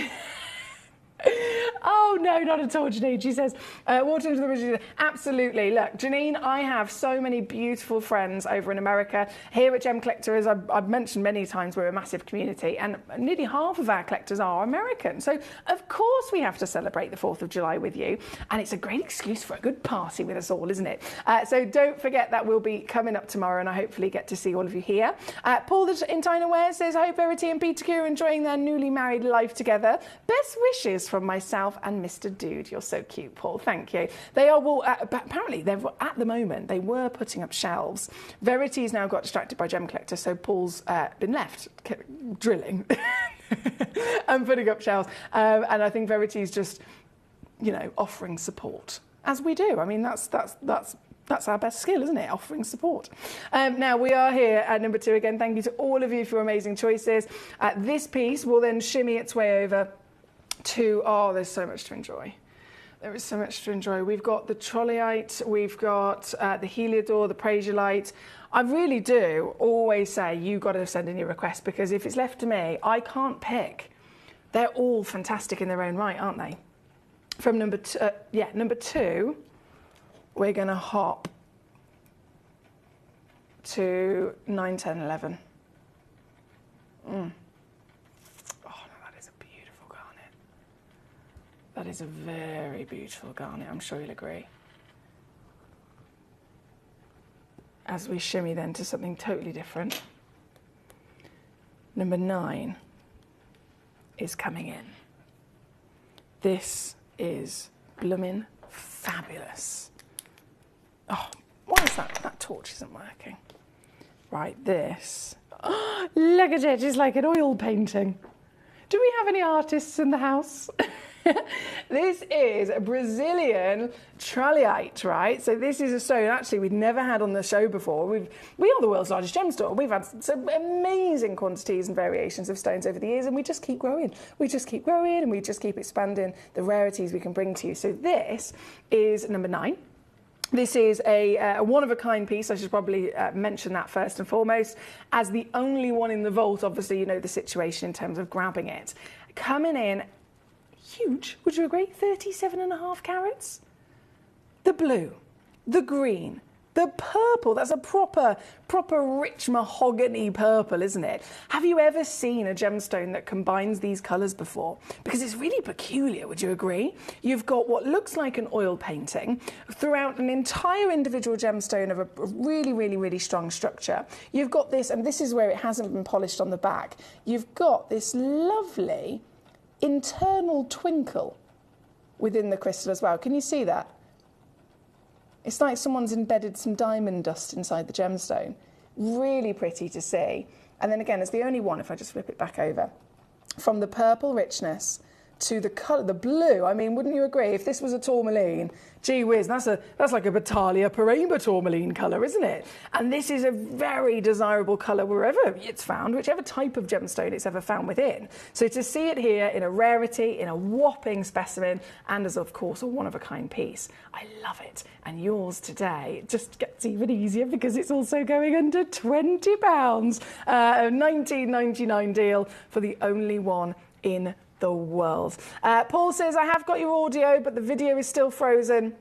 Oh, no, not at all, Janine. She says, water into the bridge. Absolutely. Look, Janine, I have so many beautiful friends over in America. Here at Gemcollector, as I've mentioned many times, we're a massive community, and nearly half of our collectors are American. So, of course, we have to celebrate the 4th of July with you, and it's a great excuse for a good party with us all, isn't it? So don't forget that will be coming up tomorrow, and I hopefully get to see all of you here. Paul in China Ware says, I hope Verity and Peter Q are enjoying their newly married life together. Best wishes from myself and Mr. Dude. You're so cute, Paul. Thank you. They are, well, apparently, they're at the moment, they were putting up shelves. Verity's now got distracted by Gemcollector, so Paul's been left drilling and putting up shelves. And I think Verity's just, you know, offering support, as we do. I mean, that's our best skill, isn't it? Offering support. Now, we are here at number 2 again. Thank you to all of you for your amazing choices. This piece will then shimmy its way over to, oh, there's so much to enjoy. There is so much to enjoy. We've got the Trolleyite, we've got the Heliodor, the Prasiolite. I really do always say you've got to send in your request, because if it's left to me, I can't pick. They're all fantastic in their own right, aren't they? From number 2, we're going to hop to 9, 10, 11. That is a very beautiful garnet, I'm sure you'll agree. As we shimmy then to something totally different, number 9 is coming in. This is bloomin' fabulous. Oh, why is that? That torch isn't working. Right, this. Oh, look at it, it's like an oil painting. Do we have any artists in the house? This is a Brazilian tralliite, right? So this is a stone actually we've never had on the show before. We are the world's largest gem store. We've had some amazing quantities and variations of stones over the years, and we just keep growing. We just keep growing, and we just keep expanding the rarities we can bring to you. So this is number 9. This is a one-of-a-kind piece. I should probably mention that first and foremost. As the only one in the vault, obviously you know the situation in terms of grabbing it. Coming in huge, would you agree? 37.5 carats. The blue, the green, the purple. That's a proper rich mahogany purple, isn't it? Have you ever seen a gemstone that combines these colours before? Because it's really peculiar, would you agree? You've got what looks like an oil painting throughout an entire individual gemstone of a really strong structure. You've got this, and this is where it hasn't been polished on the back. You've got this lovely internal twinkle within the crystal as well. Can you see that? It's like someone's embedded some diamond dust inside the gemstone. Really pretty to see. And then again, it's the only one, if I just flip it back over, from the purple richness to the colour, the blue. I mean, wouldn't you agree? If this was a tourmaline, gee whiz, that's like a Battaglia Paraiba tourmaline colour, isn't it? And this is a very desirable colour wherever it's found, whichever type of gemstone it's ever found within. So to see it here in a rarity, in a whopping specimen, and as of course a one-of-a-kind piece, I love it. And yours today just gets even easier because it's also going under £20. A $19.99 deal for the only one in the world. Paul says, I have got your audio, but the video is still frozen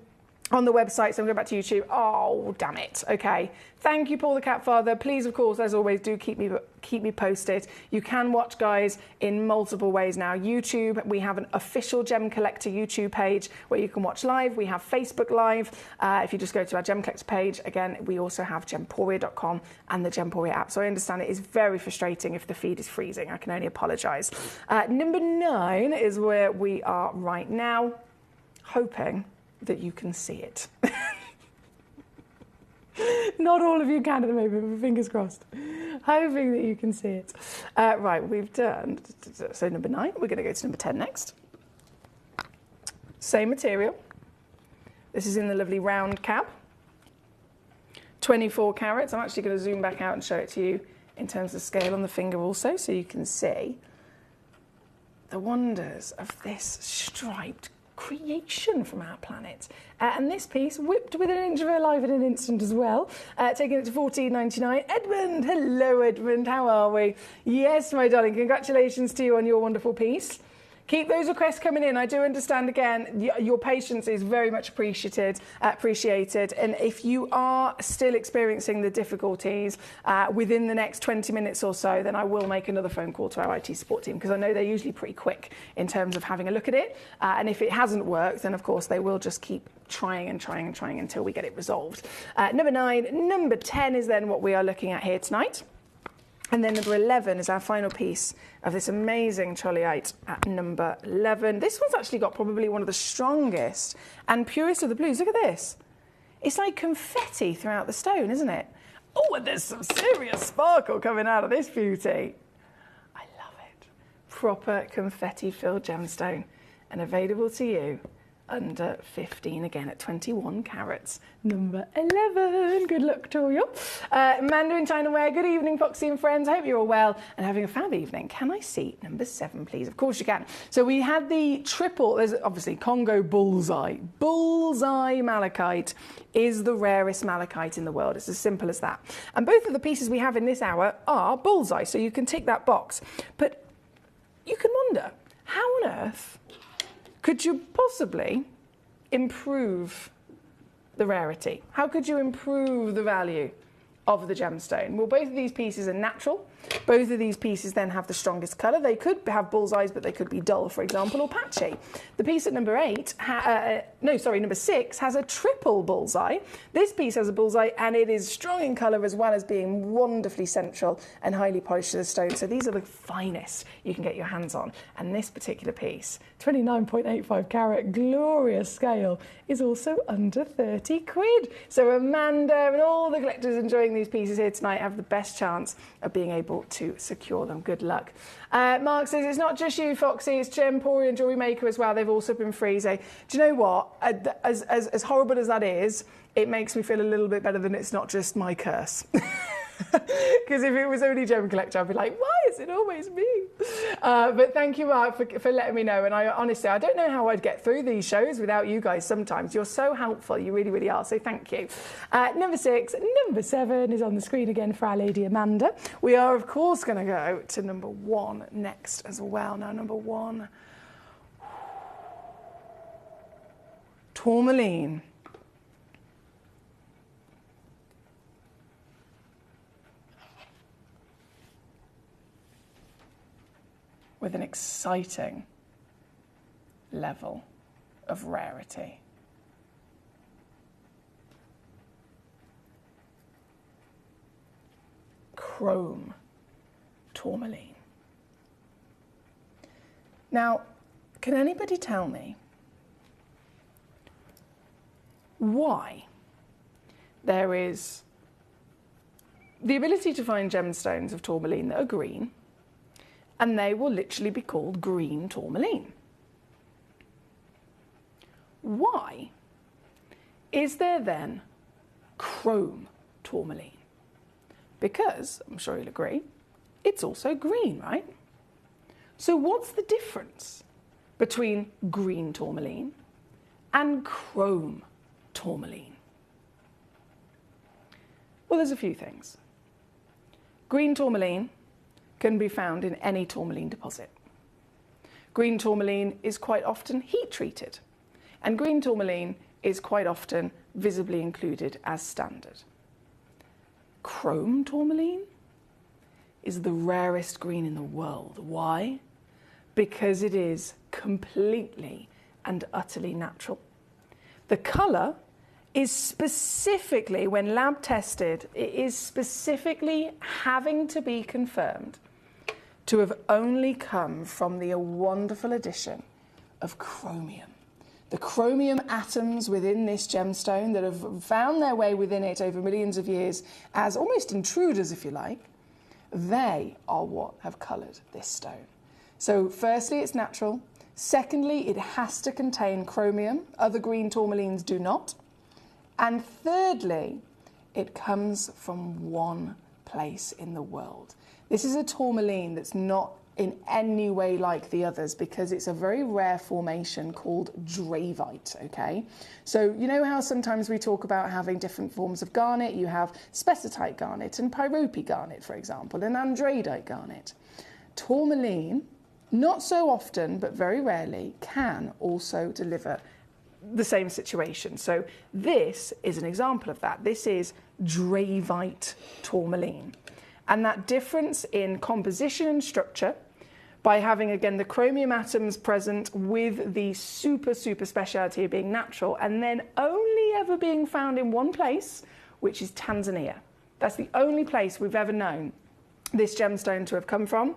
on the website, so I'm going back to YouTube. Oh, damn it. Okay. Thank you, Paul the Cat Father. Please, of course, as always, do keep me posted. You can watch, guys, in multiple ways now. YouTube, we have an official Gemcollector YouTube page where you can watch live. We have Facebook Live. If you just go to our Gemcollector page, again, we also have Gemporia.com and the Gemporia app. So I understand it is very frustrating if the feed is freezing. I can only apologise. Number 9 is where we are right now, hoping that you can see it. Not all of you can at the moment, but fingers crossed. Hoping that you can see it. Right, we've done, so number 9, we're going to go to number 10 next. Same material. This is in the lovely round cap. 24 carats. I'm actually going to zoom back out and show it to you in terms of scale on the finger also, so you can see the wonders of this striped creation from our planet. And this piece whipped within an inch of her life in an instant as well, taking it to $14.99. Edmund, hello Edmund, how are we? Yes, my darling, congratulations to you on your wonderful piece. Keep those requests coming in. I do understand, again, your patience is very much appreciated. And if you are still experiencing the difficulties within the next 20 minutes or so, then I will make another phone call to our IT support team, because I know they're usually pretty quick in terms of having a look at it. And if it hasn't worked, then of course they will just keep trying until we get it resolved. Number 9. Number 10 is then what we are looking at here tonight. And then number 11 is our final piece of this amazing tralliite at number 11. This one's actually got probably one of the strongest and purest of the blues. Look at this. It's like confetti throughout the stone, isn't it? Oh, and there's some serious sparkle coming out of this beauty. I love it. Proper confetti-filled gemstone and available to you under 15 again at 21 carats. Number 11. Good luck to you. Mandarin Chinaware, good evening, Foxy and friends. I hope you're all well and having a fab evening. Can I see number 7, please? Of course you can. So we had the triple, there's obviously Congo Bullseye. Bullseye malachite is the rarest malachite in the world. It's as simple as that. And both of the pieces we have in this hour are bullseye, so you can tick that box. But you can wonder, how on earth could you possibly improve the rarity? How could you improve the value of the gemstone? Well, both of these pieces are natural. Both of these pieces then have the strongest colour. They could have bullseyes, but they could be dull, for example, or patchy. The piece at number 6 has a triple bullseye. This piece has a bullseye, and it is strong in colour as well as being wonderfully central and highly polished to the stone. So these are the finest you can get your hands on. And this particular piece, 29.85 carat, glorious scale, is also under 30 quid. So Amanda and all the collectors enjoying showing these pieces here tonight have the best chance of being able to secure them. Good luck. Mark says it's not just you, Foxy, it's Gemporia and Jewellery Maker as well. They've also been freezing. Do you know what? As horrible as that is, it makes me feel a little bit better than it's not just my curse. Because if it was only Gemcollector, I'd be like, why is it always me? But thank you, Mark, for letting me know. And honestly, I don't know how I'd get through these shows without you guys sometimes. You're so helpful. You really, really are. So thank you. Number 6. Number 7 is on the screen again for our lady Amanda. We are, of course, going to go to number 1 next as well. Now, number 1. Tourmaline. With an exciting level of rarity. Chrome tourmaline. Now, can anybody tell me why there is the ability to find gemstones of tourmaline that are green, and they will literally be called green tourmaline? Why is there then chrome tourmaline? Because, I'm sure you'll agree, it's also green, right? So what's the difference between green tourmaline and chrome tourmaline? Well, there's a few things. Green tourmaline can be found in any tourmaline deposit. Green tourmaline is quite often heat treated, and green tourmaline is quite often visibly included as standard. Chrome tourmaline is the rarest green in the world. Why? Because it is completely and utterly natural. The colour is specifically, when lab tested, it is specifically having to be confirmed to have only come from the wonderful addition of chromium. The chromium atoms within this gemstone that have found their way within it over millions of years as almost intruders, if you like, they are what have coloured this stone. So firstly, it's natural. Secondly, it has to contain chromium. Other green tourmalines do not. And thirdly, it comes from one place in the world. This is a tourmaline that's not in any way like the others because it's a very rare formation called dravite, okay? So you know how sometimes we talk about having different forms of garnet? You have spessartite garnet and pyrope garnet, for example, and andradite garnet. Tourmaline, not so often, but very rarely, can also deliver the same situation. So this is an example of that. This is dravite tourmaline. And that difference in composition and structure, by having, again, the chromium atoms present with the super speciality of being natural, and then only ever being found in one place, which is Tanzania. That's the only place we've ever known this gemstone to have come from.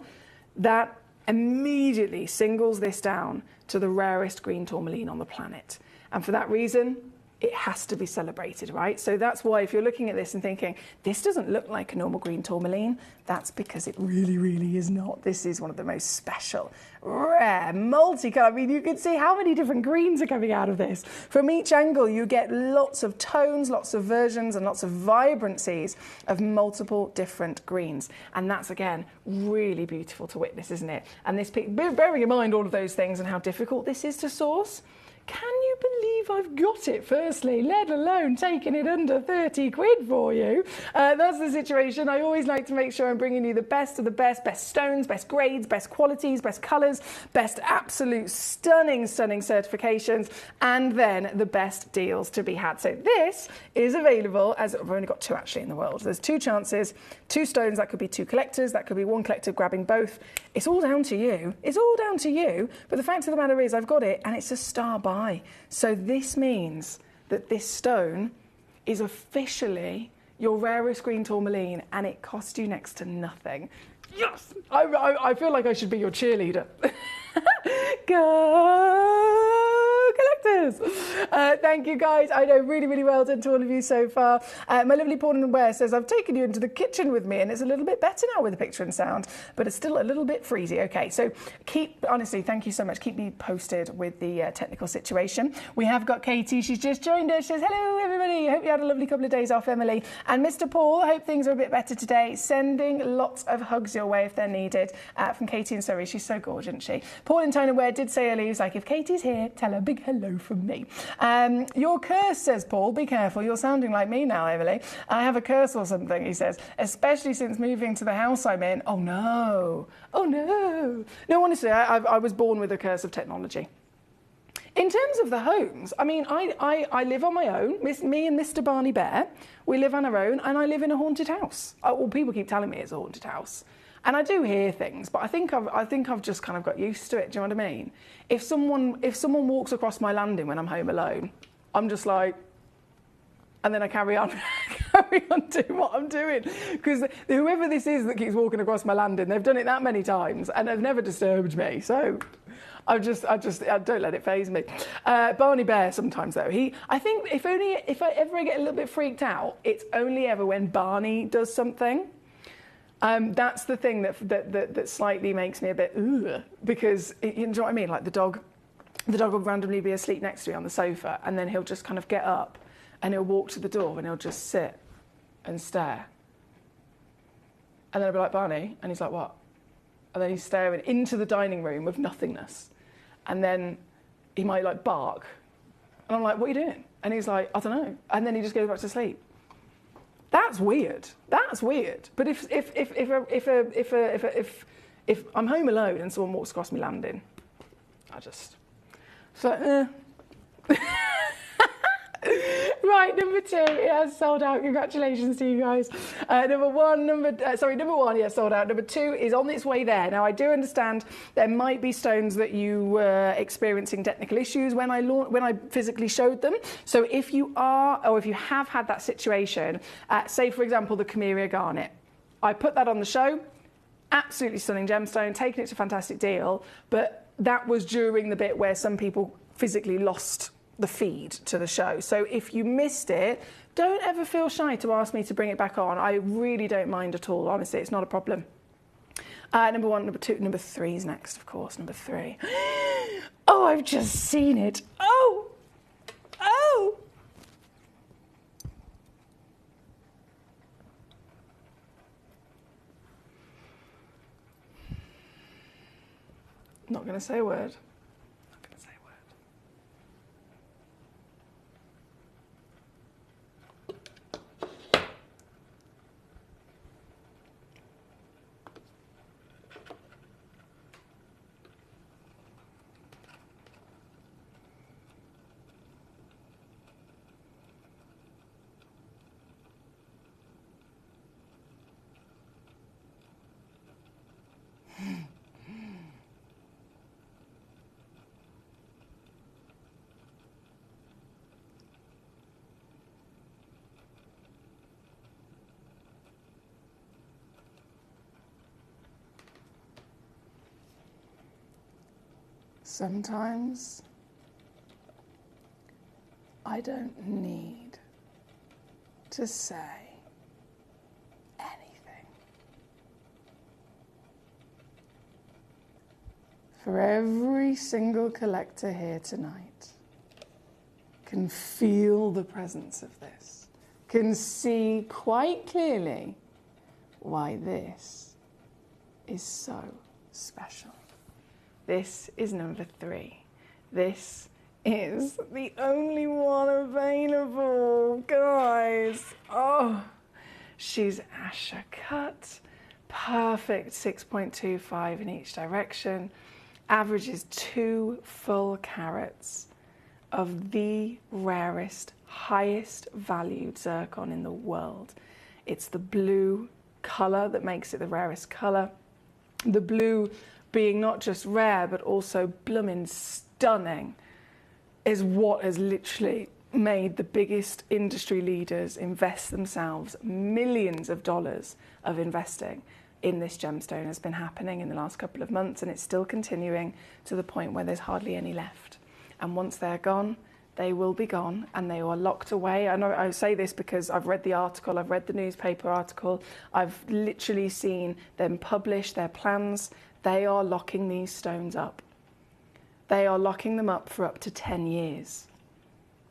That immediately singles this down to the rarest green tourmaline on the planet. And for that reason, it has to be celebrated, right? So that's why if you're looking at this and thinking, this doesn't look like a normal green tourmaline, that's because it really, really is not. This is one of the most special, rare, multicolour. I mean, you can see how many different greens are coming out of this. From each angle, you get lots of tones, lots of versions, and lots of vibrancies of multiple different greens. And that's, again, really beautiful to witness, isn't it? And this, bearing in mind all of those things and how difficult this is to source, can you believe I've got it, firstly, let alone taking it under 30 quid for you? That's the situation. I always like to make sure I'm bringing you the best of the best stones, best grades, best qualities, best colours, best absolute stunning certifications, and then the best deals to be had. So this is available as, I've only got 2 actually in the world. There's 2 chances, 2 stones, that could be 2 collectors, that could be 1 collector grabbing both. It's all down to you. It's all down to you. But the fact of the matter is I've got it and it's a star buy. So this means that this stone is officially your rarest green tourmaline and it cost you next to nothing. Yes! I feel like I should be your cheerleader. Go Gorgeous. Thank you, guys. I know, really, really well done to all of you so far. My lovely Paul and Ware says, I've taken you into the kitchen with me and it's a little bit better now with the picture and sound, but it's still a little bit freezy. Okay, so honestly, thank you so much. Keep me posted with the technical situation. We have got Katie. She's just joined us. She says, hello, everybody. Hope you had a lovely couple of days off, Emily. And Mr. Paul, I hope things are a bit better today. Sending lots of hugs your way if they're needed. From Katie in Surrey. She's so gorgeous, isn't she? Paul in Tone and Ware did say earlier, he was like, if Katie's here, tell her a big hello from me. Your curse, says Paul. Be careful. You're sounding like me now, Emily. I have a curse or something, he says, especially since moving to the house I'm in. Oh, no. Oh, no. No, honestly, I was born with a curse of technology. In terms of the homes, I mean, I live on my own. Me and Mr. Barney Bear, we live on our own, and I live in a haunted house. Well, people keep telling me it's a haunted house. And I do hear things, but I think I've just kind of got used to it. Do you know what I mean? If someone walks across my landing when I'm home alone, I'm just like, and then I carry on doing what I'm doing. Because whoever this is that keeps walking across my landing, they've done it that many times and they've never disturbed me. So I don't let it faze me. Barney Bear sometimes though, I think if I ever get a little bit freaked out, it's only ever when Barney does something. That's the thing that slightly makes me a bit ugh, because you know what I mean. Like the dog will randomly be asleep next to me on the sofa, and then he'll just kind of get up, and he'll walk to the door, and he'll just sit and stare. And then I'll be like, Barney, and he's like, what? And then he's staring into the dining room with nothingness, and then he might like bark, and I'm like, what are you doing? And he's like, I don't know, and then he just goes back to sleep. That's weird. That's weird. But if I'm home alone and someone walks across my landing, Right, number 2, it has sold out. Congratulations to you guys. Number one, yeah, sold out. Number 2 is on its way there. Now, I do understand there might be stones that you were experiencing technical issues when I physically showed them. So if you are, or if you have had that situation, say, for example, the Camellia Garnet, I put that on the show, absolutely stunning gemstone, taking it to a fantastic deal, but that was during the bit where some people physically lost the feed to the show. So if you missed it, don't ever feel shy to ask me to bring it back on. I really don't mind at all. Honestly, it's not a problem. Number 1, number 2, number 3 is next, of course. Number 3. Oh, I've just seen it. Oh. Not going to say a word. Sometimes I don't need to say anything. For every single collector here tonight can feel the presence of this, can see quite clearly why this is so special. This is number 3. This is the only one available, guys. Oh, she's Asher cut. Perfect 6.25 in each direction. Averages 2 full carats of the rarest, highest valued zircon in the world. It's the blue colour that makes it the rarest colour. The blue being not just rare, but also blooming stunning, is what has literally made the biggest industry leaders invest themselves millions of dollars of investing in this gemstone. Has been happening in the last couple of months, and it's still continuing to the point where there's hardly any left. And once they're gone, they will be gone, and they are locked away. I know I say this because I've read the article, I've read the newspaper article, I've literally seen them publish their plans. They are locking these stones up. They are locking them up for up to 10 years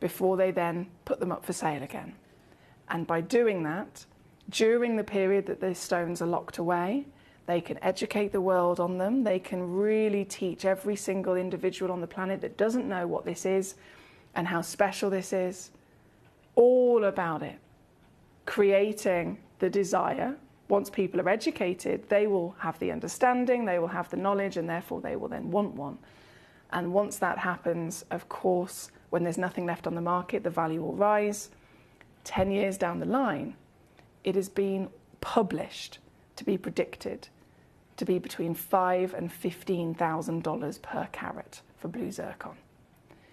before they then put them up for sale again. And by doing that, during the period that these stones are locked away, they can educate the world on them. They can really teach every single individual on the planet that doesn't know what this is and how special this is, all about it. Creating the desire. Once people are educated, they will have the understanding, they will have the knowledge, and therefore they will then want one. And once that happens, of course, when there's nothing left on the market, the value will rise. 10 years down the line, it has been published to be predicted to be between $5,000 and $15,000 per carat for blue zircon.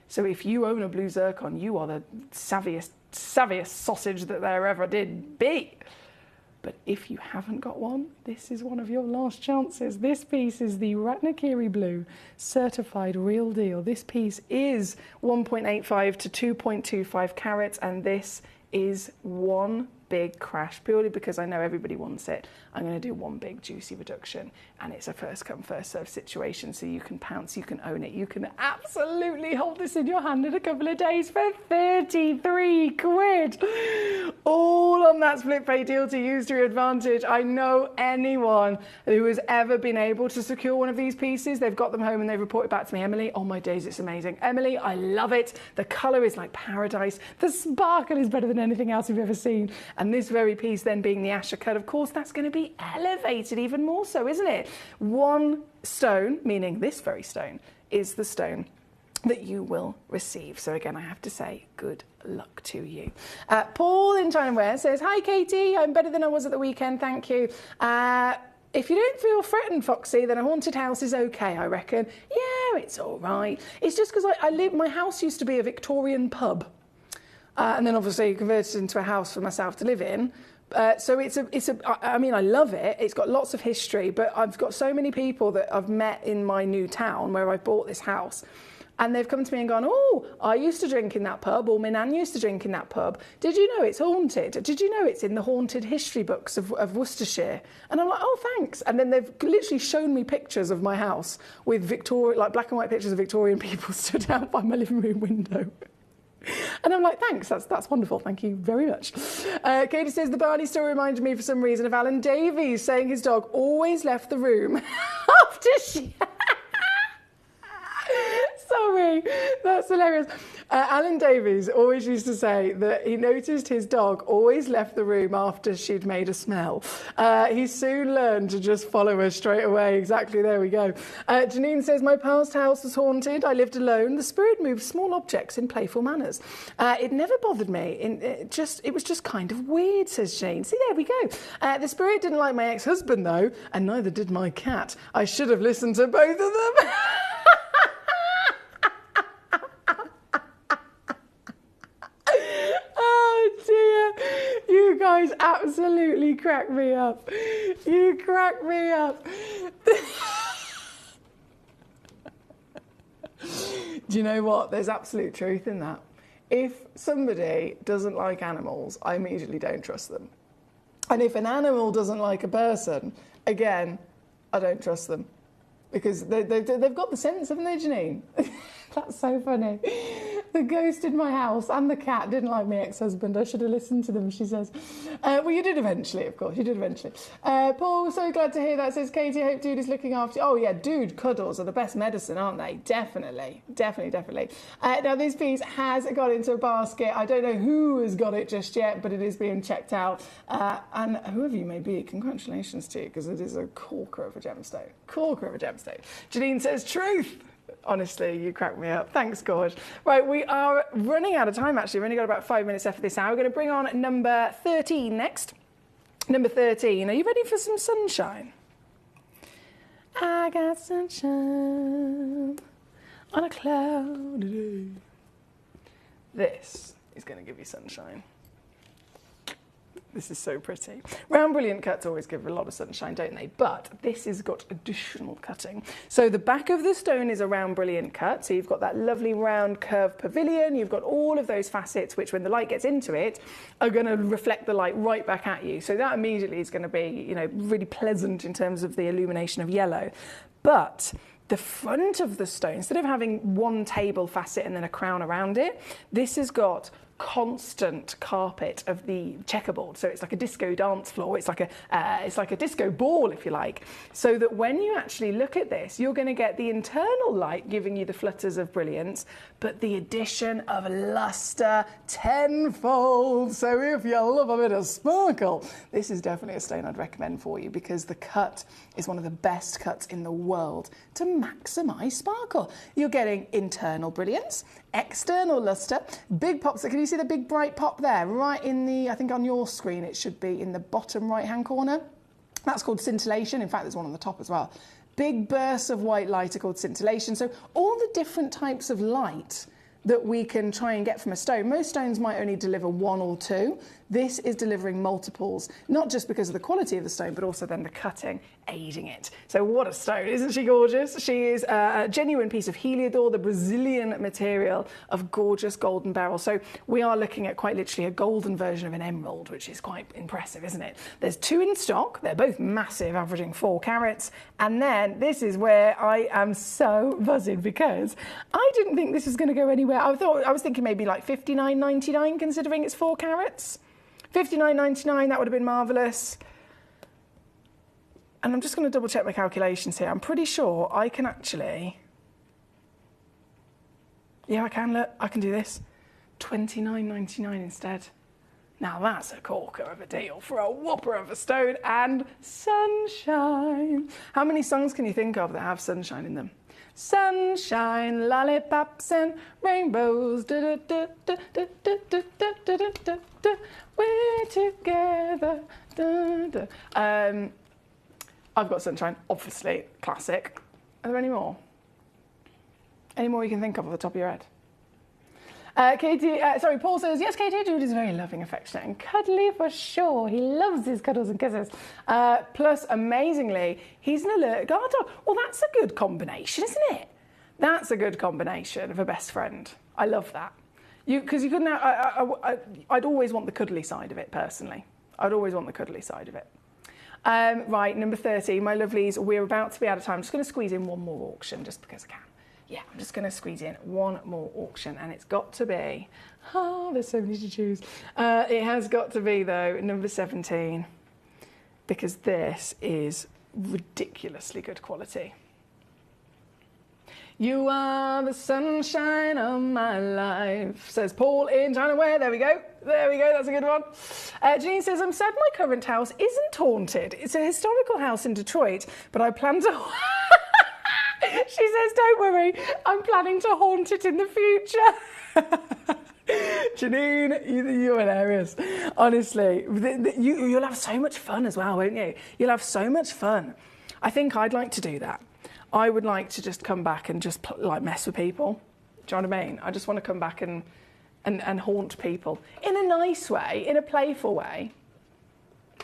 So if you own a blue zircon, you are the savviest sausage that there ever did be. But if you haven't got one, this is one of your last chances. This piece is the Ratnakiri Blue certified real deal. This piece is 1.85 to 2.25 carats, and this is one big crash, purely because I know everybody wants it. I'm going to do one big juicy reduction, and it's a first come first serve situation, so you can pounce, you can own it, you can absolutely hold this in your hand in a couple of days for 33 quid, all on that split pay deal to use to your advantage. I know anyone who has ever been able to secure one of these pieces, they've got them home and they've reported back to me, Emily, oh my days, it's amazing. Emily, I love it. The colour is like paradise. The sparkle is better than anything else you've ever seen. And this very piece then being the Asher cut, of course, that's going to be elevated even more so, isn't it? One stone, meaning this very stone, is the stone that you will receive. So again, I have to say, good luck to you. Paul in China Ware says, hi Katie, I'm better than I was at the weekend, thank you. If you don't feel threatened, Foxy, then a haunted house is okay, I reckon. Yeah, it's all right. It's just because my house used to be a Victorian pub. And then obviously converted into a house for myself to live in. So I mean, I love it. It's got lots of history, but I've got so many people that I've met in my new town where I bought this house. And they've come to me and gone, oh, I used to drink in that pub, or my nan used to drink in that pub. Did you know it's haunted? Did you know it's in the haunted history books of Worcestershire? And I'm like, oh, thanks. And then they've literally shown me pictures of my house with like black and white pictures of Victorian people stood out by my living room window. And I'm like, thanks, that's wonderful, thank you very much. Katie says, the Barney story reminded me for some reason of Alan Davies saying his dog always left the room after she... Sorry, that's hilarious. Alan Davies always used to say that he noticed his dog always left the room after she'd made a smell. He soon learned to just follow her straight away. Exactly, there we go. Janine says, my past house was haunted. I lived alone. The spirit moved small objects in playful manners. It never bothered me. It was just kind of weird, says Janine. See, there we go. The spirit didn't like my ex-husband, though, and neither did my cat. I should have listened to both of them. You guys absolutely crack me up. You crack me up. Do you know what? There's absolute truth in that. If somebody doesn't like animals, I immediately don't trust them. And if an animal doesn't like a person, again, I don't trust them. Because they've got the sense, haven't they, Janine? That's so funny. The ghost in my house and the cat didn't like my ex-husband. I should have listened to them, she says. Well, you did eventually, of course. You did eventually. Paul, so glad to hear that. Says, Katie, hope Dude is looking after you. Oh, yeah, Dude cuddles are the best medicine, aren't they? Definitely. Definitely. Now, this piece has got into a basket. I don't know who has got it just yet, but it is being checked out. And whoever you may be, congratulations to you, because it is a corker of a gemstone. Corker of a gemstone. Janine says, truth. Honestly, you crack me up. Thanks, Gorge. Right, we are running out of time, actually. We've only got about 5 minutes left of this hour. We're going to bring on number 13 next. Number 13. Are you ready for some sunshine? I got sunshine on a cloudy day. This is going to give you sunshine. This is so pretty. Round brilliant cuts always give a lot of sunshine, don't they? But this has got additional cutting. So the back of the stone is a round brilliant cut. So you've got that lovely round curved pavilion. You've got all of those facets, which when the light gets into it, are going to reflect the light right back at you. So that immediately is going to be, you know, really pleasant in terms of the illumination of yellow. But the front of the stone, instead of having one table facet and then a crown around it, this has got constant carpet of the checkerboard. So it's like a disco dance floor. It's like a disco ball, if you like. So that when you actually look at this, you're going to get the internal light giving you the flutters of brilliance, but the addition of luster tenfold. So if you love a bit of sparkle, this is definitely a stone I'd recommend for you, because the cut is one of the best cuts in the world to maximise sparkle. You're getting internal brilliance, external luster, big pops. Can you see the big bright pop there? Right in the, I think on your screen it should be in the bottom right hand corner. That's called scintillation. In fact, there's one on the top as well. Big bursts of white light are called scintillation. So all the different types of light that we can try and get from a stone. Most stones might only deliver one or two. This is delivering multiples, not just because of the quality of the stone, but also then the cutting aiding it. So what a stone, isn't she gorgeous? She is a genuine piece of heliodor, the Brazilian material of gorgeous golden beryl. So we are looking at quite literally a golden version of an emerald, which is quite impressive, isn't it? There's two in stock. They're both massive, averaging 4 carats. And then this is where I am so buzzing, because I didn't think this was going to go anywhere. I was thinking maybe like $59.99, considering it's 4 carats. $59.99, that would have been marvellous. And I'm just going to double check my calculations here. I'm pretty sure I can actually... Yeah, I can, look. I can do this. $29.99 instead. Now that's a corker of a deal for a whopper of a stone and sunshine. How many songs can you think of that have sunshine in them? Sunshine, lollipops and rainbows, da, da, da, da, da, da, da, da, da, da, da. We're together. Da, da. I've got sunshine, obviously, classic. Are there any more? Any more you can think of off the top of your head? Paul says, yes, Katie, Jude is very loving, affectionate and cuddly for sure. He loves his cuddles and kisses. Plus, amazingly, he's an alert guard dog. Well, that's a good combination, isn't it? That's a good combination of a best friend. I love that. Because you couldn't have, I'd always want the cuddly side of it, personally. I'd always want the cuddly side of it. Right, number 30, my lovelies, we're about to be out of time. I'm just going to squeeze in one more auction, just because I can. Yeah, I'm just going to squeeze in one more auction, and it's got to be... Oh, there's so many to choose. It has got to be, though, number 17, because this is ridiculously good quality. You are the sunshine of my life, says Paul in China Ware. There we go. There we go. That's a good one. Janine says, I'm sad my current house isn't haunted. It's a historical house in Detroit, but I plan to... She says, don't worry, I'm planning to haunt it in the future. Janine, you're hilarious. Honestly, you'll have so much fun as well, won't you? You'll have so much fun. I think I'd like to do that. I would like to just come back and just like mess with people. Do you know what I mean? I just want to come back and haunt people in a nice way, in a playful way,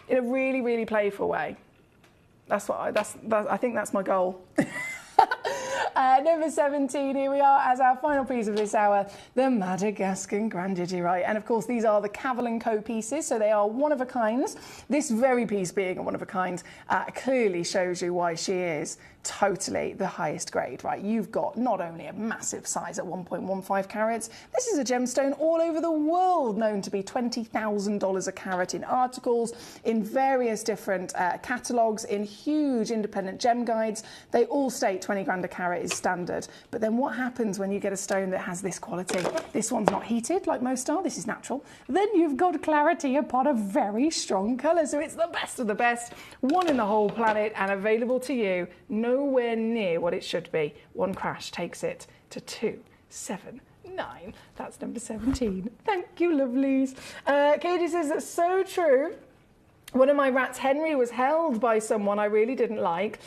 in a really, really playful way. I think that's my goal. Number 17, here we are as our final piece of this hour, the Madagascan Grand Digirite. And of course, these are the Cavell & Co pieces, so they are one of a kind. This very piece being a one of a kind clearly shows you why she is totally the highest grade, right? You've got not only a massive size at 1.15 carats, this is a gemstone all over the world known to be $20,000 a carat in articles, in various different catalogues, in huge independent gem guides. They all state 20 grand a carat is standard. But then what happens when you get a stone that has this quality? This one's not heated like most are, this is natural. Then you've got clarity upon a very strong colour. So it's the best of the best, one in the whole planet and available to you. Nowhere near what it should be. One crash takes it to 279. That's number 17. Thank you, lovelies. Katie says that's so true. One of my rats, Henry, was held by someone I really didn't like.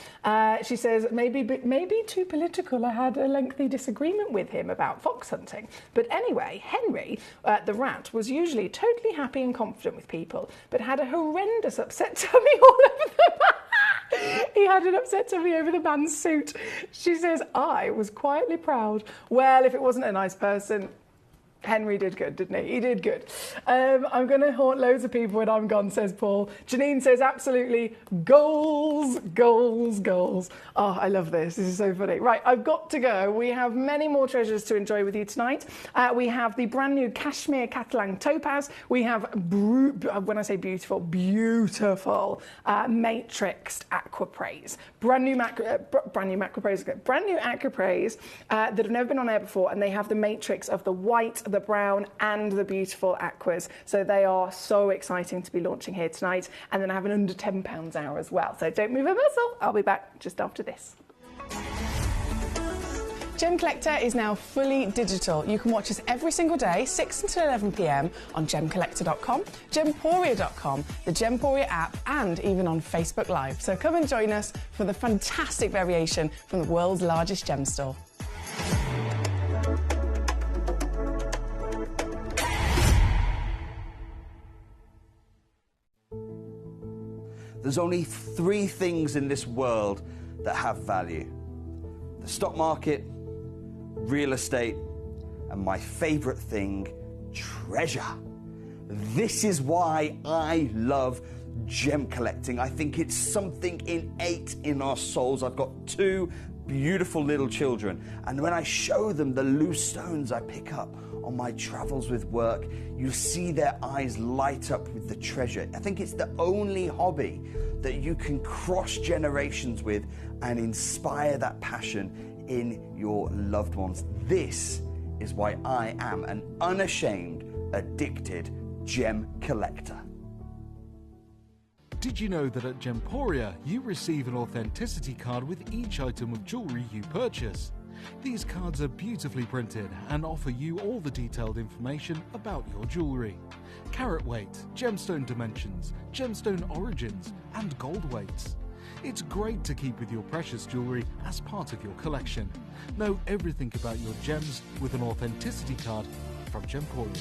She says, maybe too political. I had a lengthy disagreement with him about fox hunting. But anyway, Henry, the rat, was usually totally happy and confident with people, but had a horrendous upset tummy all over the He had an upset tummy over the man's suit. She says, I was quietly proud. Well, if it wasn't a nice person, Henry did good, didn't he? He did good. I'm going to haunt loads of people when I'm gone, says Paul. Janine says, absolutely, goals, goals, goals. Oh, I love this. This is so funny. Right, I've got to go. We have many more treasures to enjoy with you tonight. We have the brand new Cashmere Catalan Topaz. We have, when I say beautiful, beautiful matrixed aquapraise. Brand new aquapraise that have never been on air before, and they have the matrix of the white, the brown and the beautiful aquas. So they are so exciting to be launching here tonight. And then I have an under £10 hour as well. So don't move a muscle. I'll be back just after this. Gemcollector is now fully digital. You can watch us every single day, 6 until 11 p.m. on Gemcollector.com, Gemporia.com, the Gemporia app, and even on Facebook Live. So come and join us for the fantastic variation from the world's largest gem store. There's only 3 things in this world that have value: the stock market, real estate, and my favorite thing, treasure. This is why I love gem collecting. I think it's something innate in our souls. I've got 2 beautiful little children, and when I show them the loose stones I pick up on my travels with work, you see their eyes light up with the treasure. I think it's the only hobby that you can cross generations with and inspire that passion in your loved ones. This is why I am an unashamed, addicted gem collector. Did you know that at Gemporia you receive an authenticity card with each item of jewellery you purchase? These cards are beautifully printed and offer you all the detailed information about your jewellery. Carat weight, gemstone dimensions, gemstone origins and gold weights. It's great to keep with your precious jewellery as part of your collection. Know everything about your gems with an authenticity card from Gemporia.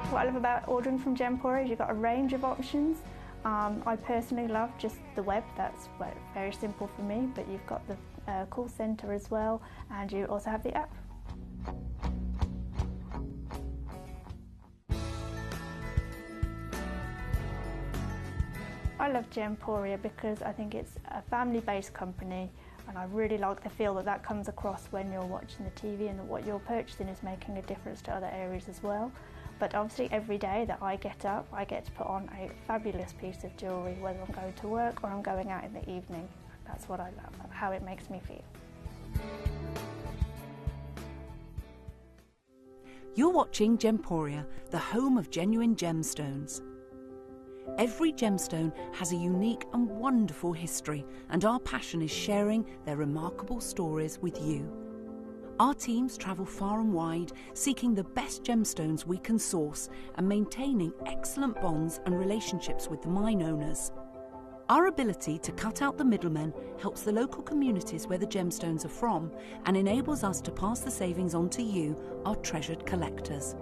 What I love about ordering from Gemporia is you've got a range of options. I personally love just the web, that's very simple for me, but you've got the call centre as well, and you also have the app. I love Gemporia because I think it's a family-based company, and I really like the feel that comes across when you're watching the TV, and that what you're purchasing is making a difference to other areas as well. But obviously every day that I get up, I get to put on a fabulous piece of jewellery, whether I'm going to work or I'm going out in the evening. That's what I love, how it makes me feel. You're watching Gemporia, the home of genuine gemstones. Every gemstone has a unique and wonderful history, and our passion is sharing their remarkable stories with you. Our teams travel far and wide, seeking the best gemstones we can source and maintaining excellent bonds and relationships with the mine owners. Our ability to cut out the middlemen helps the local communities where the gemstones are from and enables us to pass the savings on to you, our treasured collectors.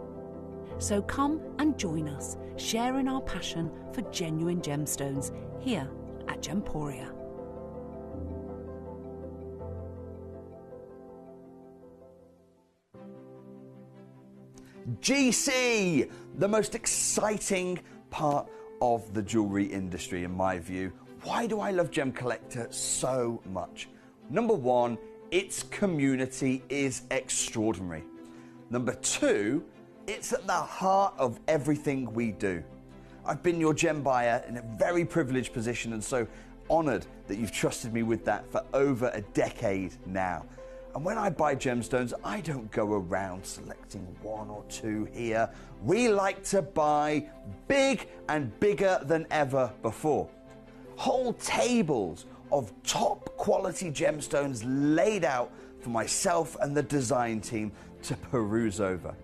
So come and join us, sharing our passion for genuine gemstones here at Gemporia. GC, the most exciting part of the jewellery industry in my view. Why do I love Gemcollector so much? Number 1, its community is extraordinary. Number 2, it's at the heart of everything we do. I've been your gem buyer in a very privileged position, and so honoured that you've trusted me with that for over a decade now. And when I buy gemstones, I don't go around selecting 1 or 2 here. We like to buy big and bigger than ever before. Whole tables of top quality gemstones laid out for myself and the design team to peruse over.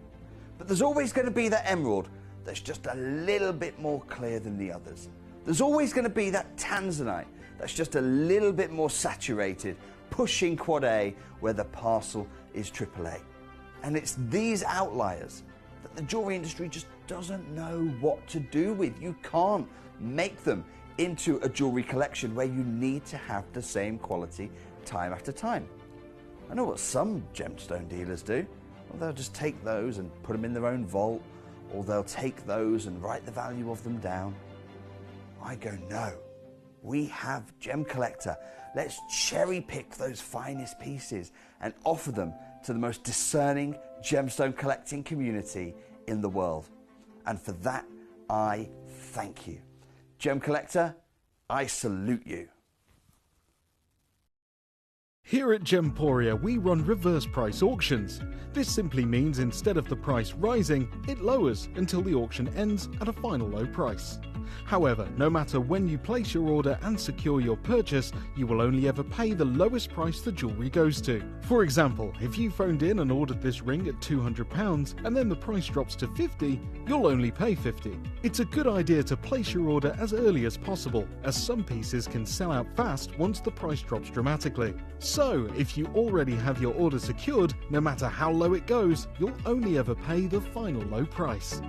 But there's always going to be that emerald that's just a little bit more clear than the others. There's always going to be that tanzanite that's just a little bit more saturated, pushing quad A where the parcel is AAA. And it's these outliers that the jewelry industry just doesn't know what to do with. You can't make them into a jewelry collection where you need to have the same quality time after time. I know what some gemstone dealers do. Well, they'll just take those and put them in their own vault, or they'll take those and write the value of them down. I go, no, we have Gemcollector. Let's cherry pick those finest pieces and offer them to the most discerning gemstone collecting community in the world. And for that, I thank you. Gemcollector, I salute you. Here at Gemporia, we run reverse price auctions. This simply means instead of the price rising, it lowers until the auction ends at a final low price. However, no matter when you place your order and secure your purchase, you will only ever pay the lowest price the jewellery goes to. For example, if you phoned in and ordered this ring at £200 and then the price drops to £50, you'll only pay £50. It's a good idea to place your order as early as possible, as some pieces can sell out fast once the price drops dramatically. So, if you already have your order secured, no matter how low it goes, you'll only ever pay the final low price.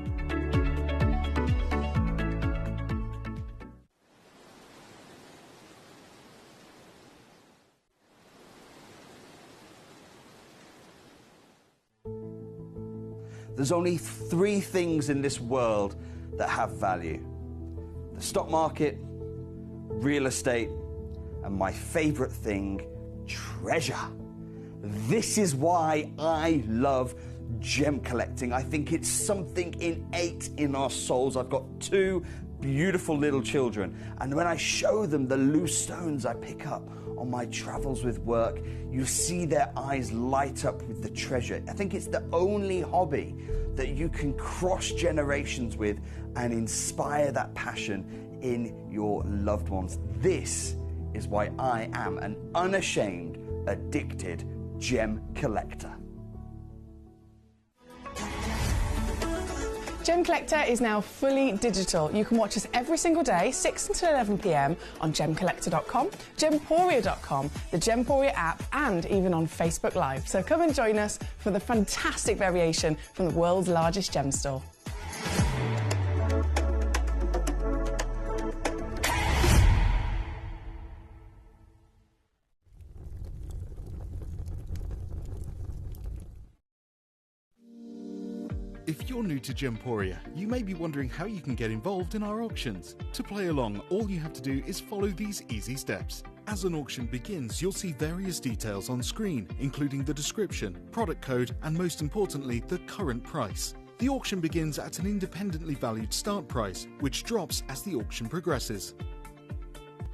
There's only 3 things in this world that have value: the stock market, real estate, and my favorite thing, treasure. This is why I love gem collecting. I think it's something innate in our souls. I've got 2 beautiful little children, and when I show them the loose stones I pick up on my travels with work, you see their eyes light up with the treasure. I think it's the only hobby that you can cross generations with and inspire that passion in your loved ones. This is why I am an unashamed, addicted gem collector. Gemcollector is now fully digital. You can watch us every single day, 6 until 11 p.m. on Gemcollector.com, Gemporia.com, the Gemporia app, and even on Facebook Live. So come and join us for the fantastic variation from the world's largest gem store. If you're new to Gemporia, you may be wondering how you can get involved in our auctions. To play along, all you have to do is follow these easy steps. As an auction begins, you'll see various details on screen, including the description, product code, and most importantly, the current price. The auction begins at an independently valued start price, which drops as the auction progresses.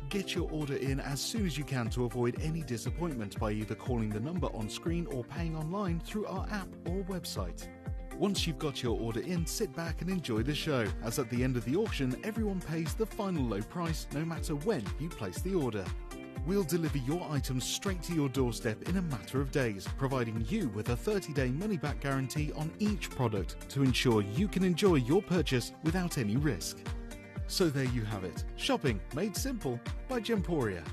Get your order in as soon as you can to avoid any disappointment by either calling the number on screen or paying online through our app or website. Once you've got your order in, sit back and enjoy the show, as at the end of the auction, everyone pays the final low price no matter when you place the order. We'll deliver your items straight to your doorstep in a matter of days, providing you with a 30-day money-back guarantee on each product to ensure you can enjoy your purchase without any risk. So there you have it, shopping made simple by Gemporia.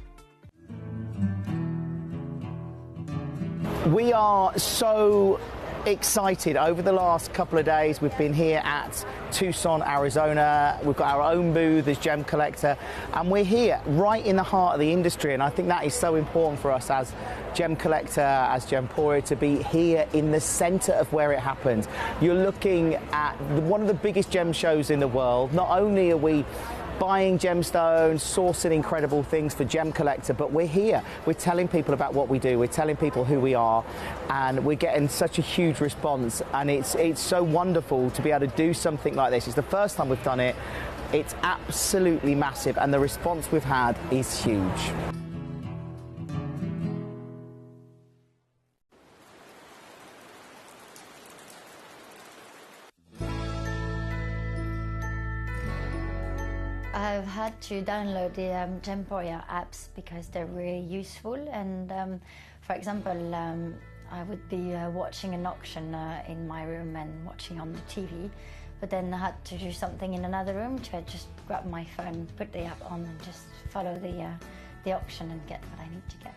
We are so excited. Over the last couple of days, we've been here at Tucson, Arizona. We've got our own booth as Gemcollector, and we're here right in the heart of the industry, and I think that is so important for us as Gemcollector, as Gemporia, to be here in the center of where it happens. You're looking at one of the biggest gem shows in the world. Not only are we buying gemstones, sourcing incredible things for Gemcollector, but we're here. We're telling people about what we do. We're telling people who we are, and we're getting such a huge response. And it's so wonderful to be able to do something like this. It's the first time we've done it. It's absolutely massive, and the response we've had is huge. I've had to download the Gemcollector apps because they're really useful, and for example, I would be watching an auction in my room and watching on the TV, but then I had to do something in another room, so I just grab my phone, put the app on and just follow the auction and get what I need to get.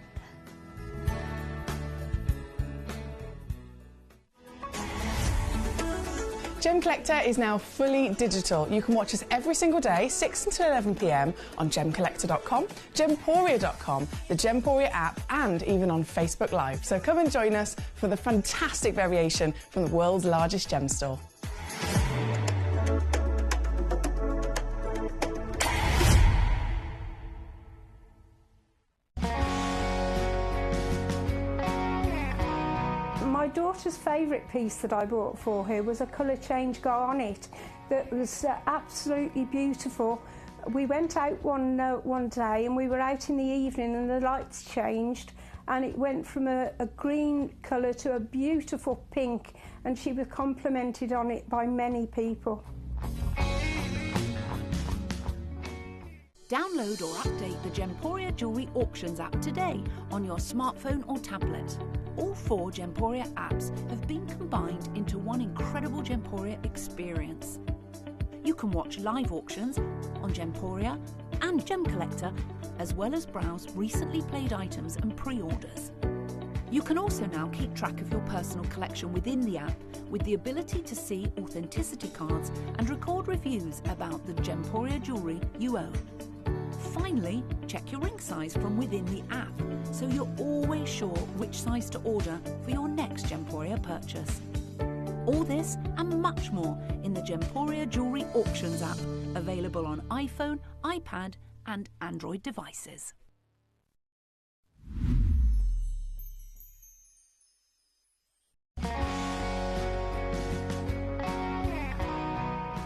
Gemcollector is now fully digital. You can watch us every single day, 6 until 11 p.m. on Gemcollector.com, Gemporia.com, the Gemporia app, and even on Facebook Live. So come and join us for the fantastic variation from the world's largest gem store. My daughter's favourite piece that I bought for her was a colour change garnet that was absolutely beautiful. We went out one day and we were out in the evening and the lights changed and it went from a green colour to a beautiful pink, and she was complimented on it by many people. Download or update the Gemporia Jewellery Auctions app today on your smartphone or tablet. All 4 Gemporia apps have been combined into one incredible Gemporia experience. You can watch live auctions on Gemporia and Gemcollector, as well as browse recently played items and pre-orders. You can also now keep track of your personal collection within the app with the ability to see authenticity cards and record reviews about the Gemporia jewellery you own. Finally, check your ring size from within the app, so you're always sure which size to order for your next Gemporia purchase. All this and much more in the Gemporia Jewellery Auctions app, available on iPhone, iPad and Android devices.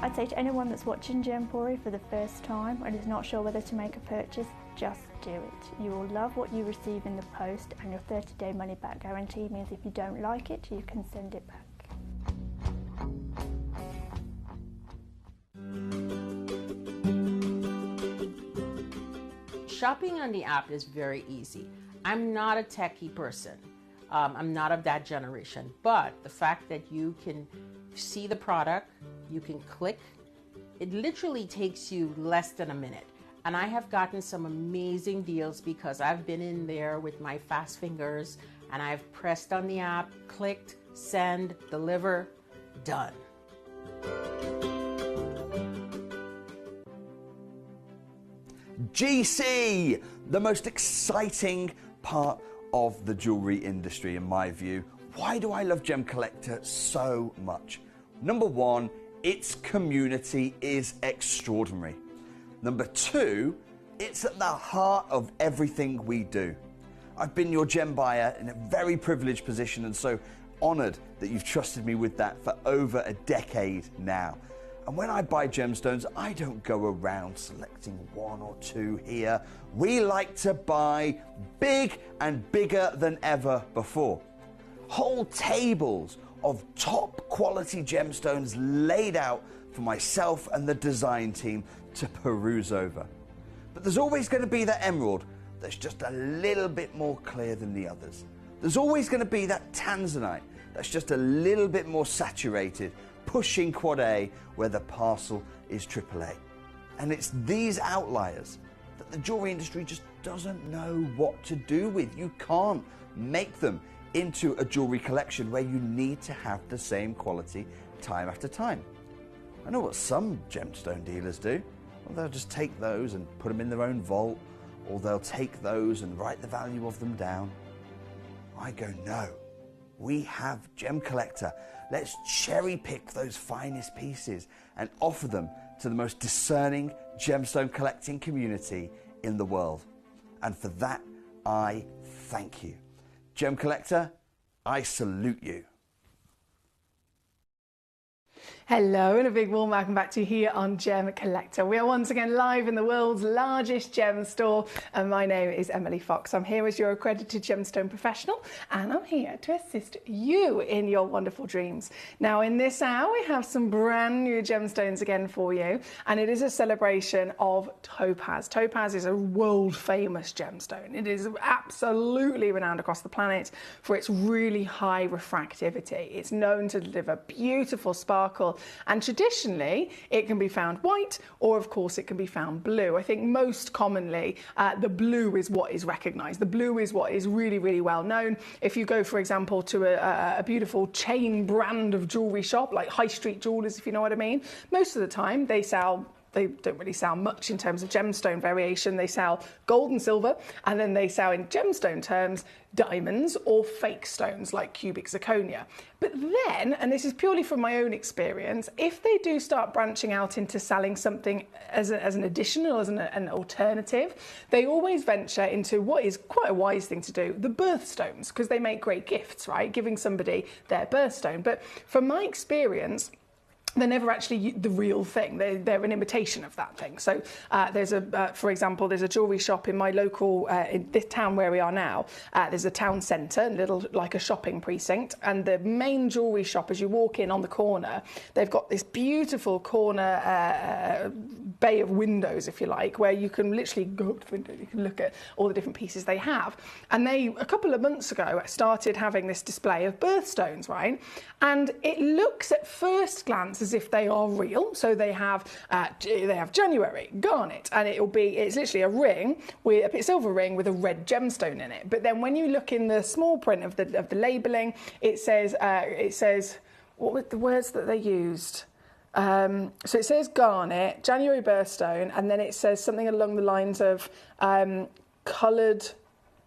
I'd say to anyone that's watching Gemporia for the first time and is not sure whether to make a purchase, just do it. You will love what you receive in the post, and your 30-day money-back guarantee means if you don't like it, you can send it back. Shopping on the app is very easy. I'm not a techie person. I'm not of that generation, but the fact that you can see the product, you can click, it literally takes you less than a minute. And I have gotten some amazing deals because I've been in there with my fast fingers and I've pressed on the app, clicked, send, deliver, done. GC, the most exciting part of the jewellery industry in my view. Why do I love Gemcollector so much? Number 1, its community is extraordinary. Number 2, it's at the heart of everything we do. I've been your gem buyer in a very privileged position and so honoured that you've trusted me with that for over a decade now. And when I buy gemstones, I don't go around selecting 1 or 2 here. We like to buy big and bigger than ever before. Whole tables of top quality gemstones laid out for myself and the design team to peruse over. But there's always going to be that emerald that's just a little bit more clear than the others. There's always going to be that tanzanite that's just a little bit more saturated, pushing quad A where the parcel is AAA. And it's these outliers that the jewelry industry just doesn't know what to do with. You can't make them into a jewelry collection where you need to have the same quality time after time. I know what some gemstone dealers do. Well, they'll just take those and put them in their own vault, or they'll take those and write the value of them down. I go, no, we have Gemcollector. Let's cherry pick those finest pieces and offer them to the most discerning gemstone collecting community in the world. And for that, I thank you. Gemcollector, I salute you. Hello and a big warm welcome back to you here on Gemcollector. We are once again live in the world's largest gem store and my name is Emily Fox. I'm here as your accredited gemstone professional and I'm here to assist you in your wonderful dreams. Now in this hour we have some brand new gemstones again for you and it is a celebration of topaz. Topaz is a world famous gemstone. It is absolutely renowned across the planet for its really high refractivity. It's known to deliver beautiful sparkle. And traditionally, it can be found white, or of course, it can be found blue. I think most commonly, the blue is what is recognised. The blue is what is really, really well known. If you go, for example, to a beautiful chain brand of jewellery shop, like high street jewellers, if you know what I mean, most of the time they don't really sell much in terms of gemstone variation. They sell gold and silver, and then they sell in gemstone terms diamonds or fake stones like cubic zirconia. But then, and this is purely from my own experience, if they do start branching out into selling something as an additional, as an alternative, they always venture into what is quite a wise thing to do, the birthstones, because they make great gifts, right? Giving somebody their birthstone. But from my experience, they're never actually the real thing. They're an imitation of that thing. So for example, there's a jewellery shop in my local, in this town where we are now. There's a town centre, little like a shopping precinct, and the main jewellery shop, as you walk in on the corner, they've got this beautiful corner bay of windows, if you like, where you can literally go up to the window, you can look at all the different pieces they have. And they, a couple of months ago, started having this display of birthstones, right? And it looks at first glance as if they are real. So they have January, garnet, and it's literally a ring, with a silver ring with a red gemstone in it. But then when you look in the small print of the labelling, it says what were the words that they used? So it says garnet, January birthstone, and then it says something along the lines of coloured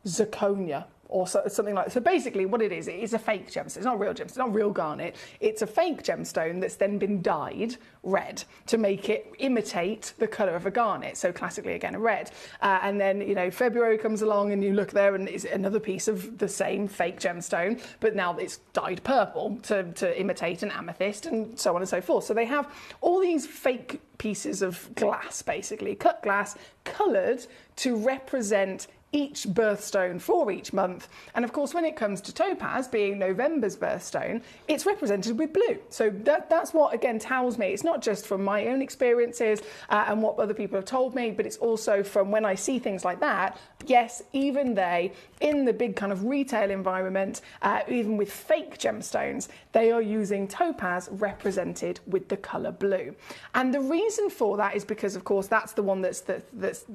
zirconia. Or something like that. So basically what it is a fake gemstone. It's not a real gemstone, it's not real garnet. It's a fake gemstone that's then been dyed red to make it imitate the colour of a garnet. So classically, again, a red. And then, you know, February comes along and you look there and it's another piece of the same fake gemstone, but now it's dyed purple to imitate an amethyst and so on and so forth. So they have all these fake pieces of glass, basically, cut glass, coloured to represent each birthstone for each month. And of course, when it comes to topaz, being November's birthstone, it's represented with blue. So that's what, again, tells me, it's not just from my own experiences and what other people have told me, but it's also from when I see things like that. Yes, even they, in the big kind of retail environment, even with fake gemstones, they are using topaz represented with the colour blue. And the reason for that is because, of course, that's the one that's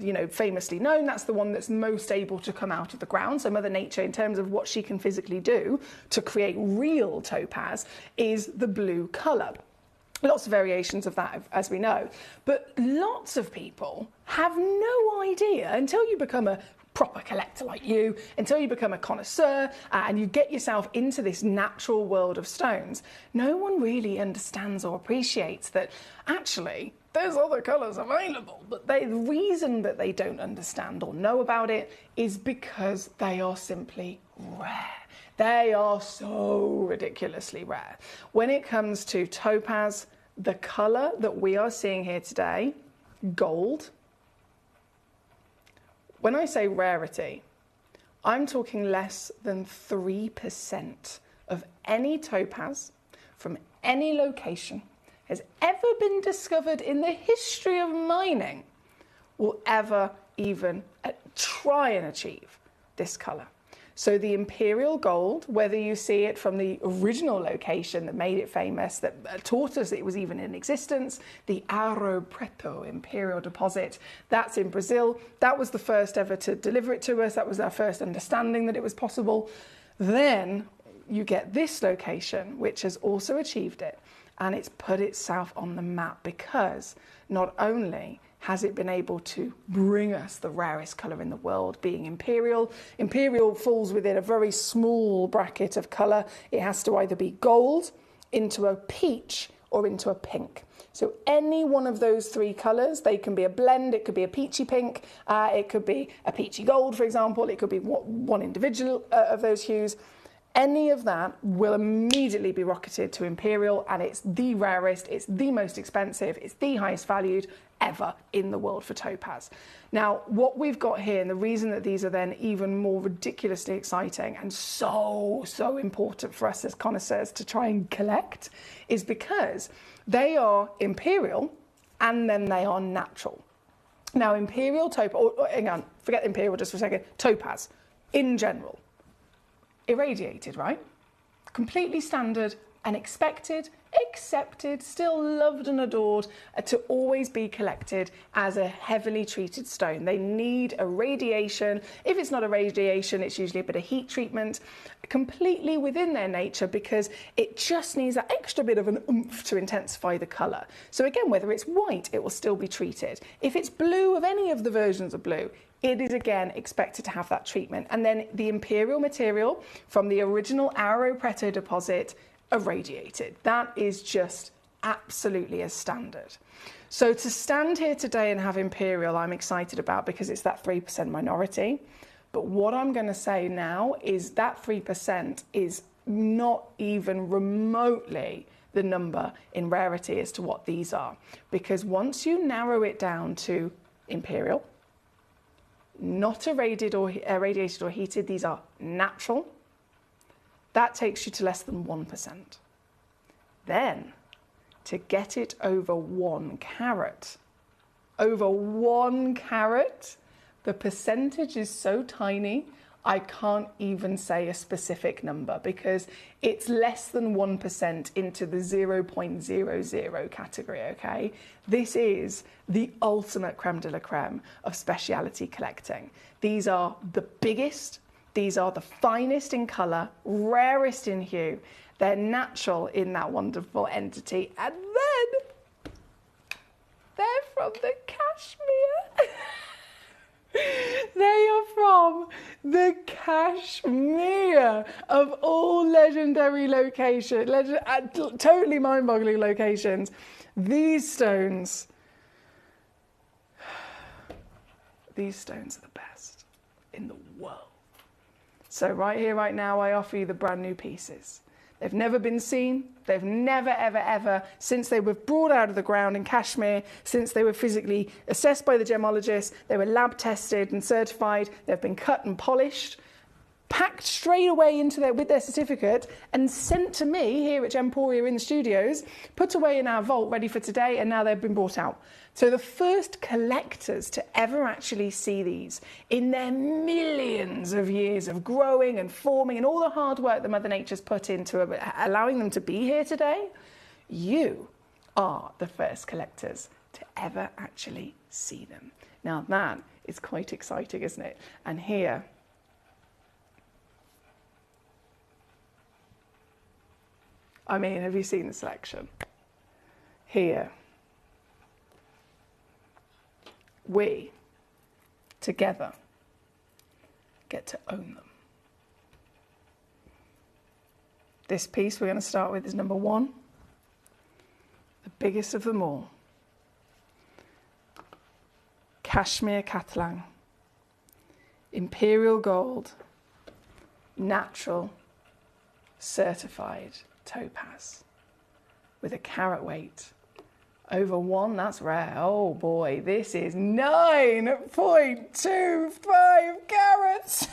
you know, famously known. That's the one that's most able to come out of the ground. So Mother Nature, in terms of what she can physically do to create real topaz, is the blue colour. Lots of variations of that, as we know. But lots of people have no idea until you become a proper collector like you, until you become a connoisseur and you get yourself into this natural world of stones. No one really understands or appreciates that actually there's other colours available, but the reason that they don't understand or know about it is because they are simply rare. They are so ridiculously rare. When it comes to topaz, the colour that we are seeing here today, gold, when I say rarity, I'm talking less than 3% of any topaz from any location has ever been discovered in the history of mining will ever even try and achieve this colour. So the imperial gold, whether you see it from the original location that made it famous, that taught us it was even in existence, the Ouro Preto imperial deposit, that's in Brazil. That was the first ever to deliver it to us. That was our first understanding that it was possible. Then you get this location, which has also achieved it, and it's put itself on the map because not only has it been able to bring us the rarest colour in the world, being imperial. Imperial falls within a very small bracket of colour. It has to either be gold, into a peach, or into a pink. So any one of those three colours, they can be a blend, it could be a peachy pink, it could be a peachy gold, for example, it could be one individual of those hues. Any of that will immediately be rocketed to Imperial, and it's the rarest, it's the most expensive, it's the highest valued ever in the world for topaz. Now, what we've got here, and the reason that these are then even more ridiculously exciting and so important for us as connoisseurs to try and collect, is because they are Imperial and then they are natural. Now, Imperial topaz, hang on, forget Imperial just for a second, topaz, in general, irradiated, right? Completely standard and expected, accepted, still loved and adored to always be collected as a heavily treated stone. They need a radiation. If it's not a radiation, it's usually a bit of heat treatment, completely within their nature, because it just needs that extra bit of an oomph to intensify the colour. So again, whether it's white, it will still be treated. If it's blue, of any of the versions of blue, it is again expected to have that treatment. And then the Imperial material from the original Arrow Preto deposit irradiated. That is just absolutely a standard. So to stand here today and have Imperial, I'm excited about, because it's that 3% minority. But what I'm going to say now is that 3% is not even remotely the number in rarity as to what these are. Because once you narrow it down to Imperial, not irradiated or heated, these are natural, that takes you to less than 1%. Then, to get it over 1 carat, the percentage is so tiny, I can't even say a specific number, because it's less than 1% into the 0.00 category, okay? This is the ultimate creme de la creme of speciality collecting. These are the biggest, these are the finest in colour, rarest in hue. They're natural in that wonderful entity. And then they're from the Kashmir. They are from the Kashmir of all legendary locations, totally mind-boggling locations. These stones are the best in the world. So right here, right now, I offer you the brand new pieces. They've never been seen. They've never, ever, ever, since they were brought out of the ground in Kashmir, since they were physically assessed by the gemologists, they were lab tested and certified, they've been cut and polished, packed straight away into with their certificate and sent to me here at Gemporia in the studios, put away in our vault ready for today, and now they've been brought out. So the first collectors to ever actually see these in their millions of years of growing and forming and all the hard work that Mother Nature's put into allowing them to be here today, you are the first collectors to ever actually see them. Now that is quite exciting, isn't it? And here, I mean, have you seen the selection? Here, we, together, get to own them. This piece we're going to start with is number 1, the biggest of them all. Kashmir Katlang, Imperial Gold, natural, certified topaz with a carat weight over 1. That's rare. Oh boy, this is 9.25 carats.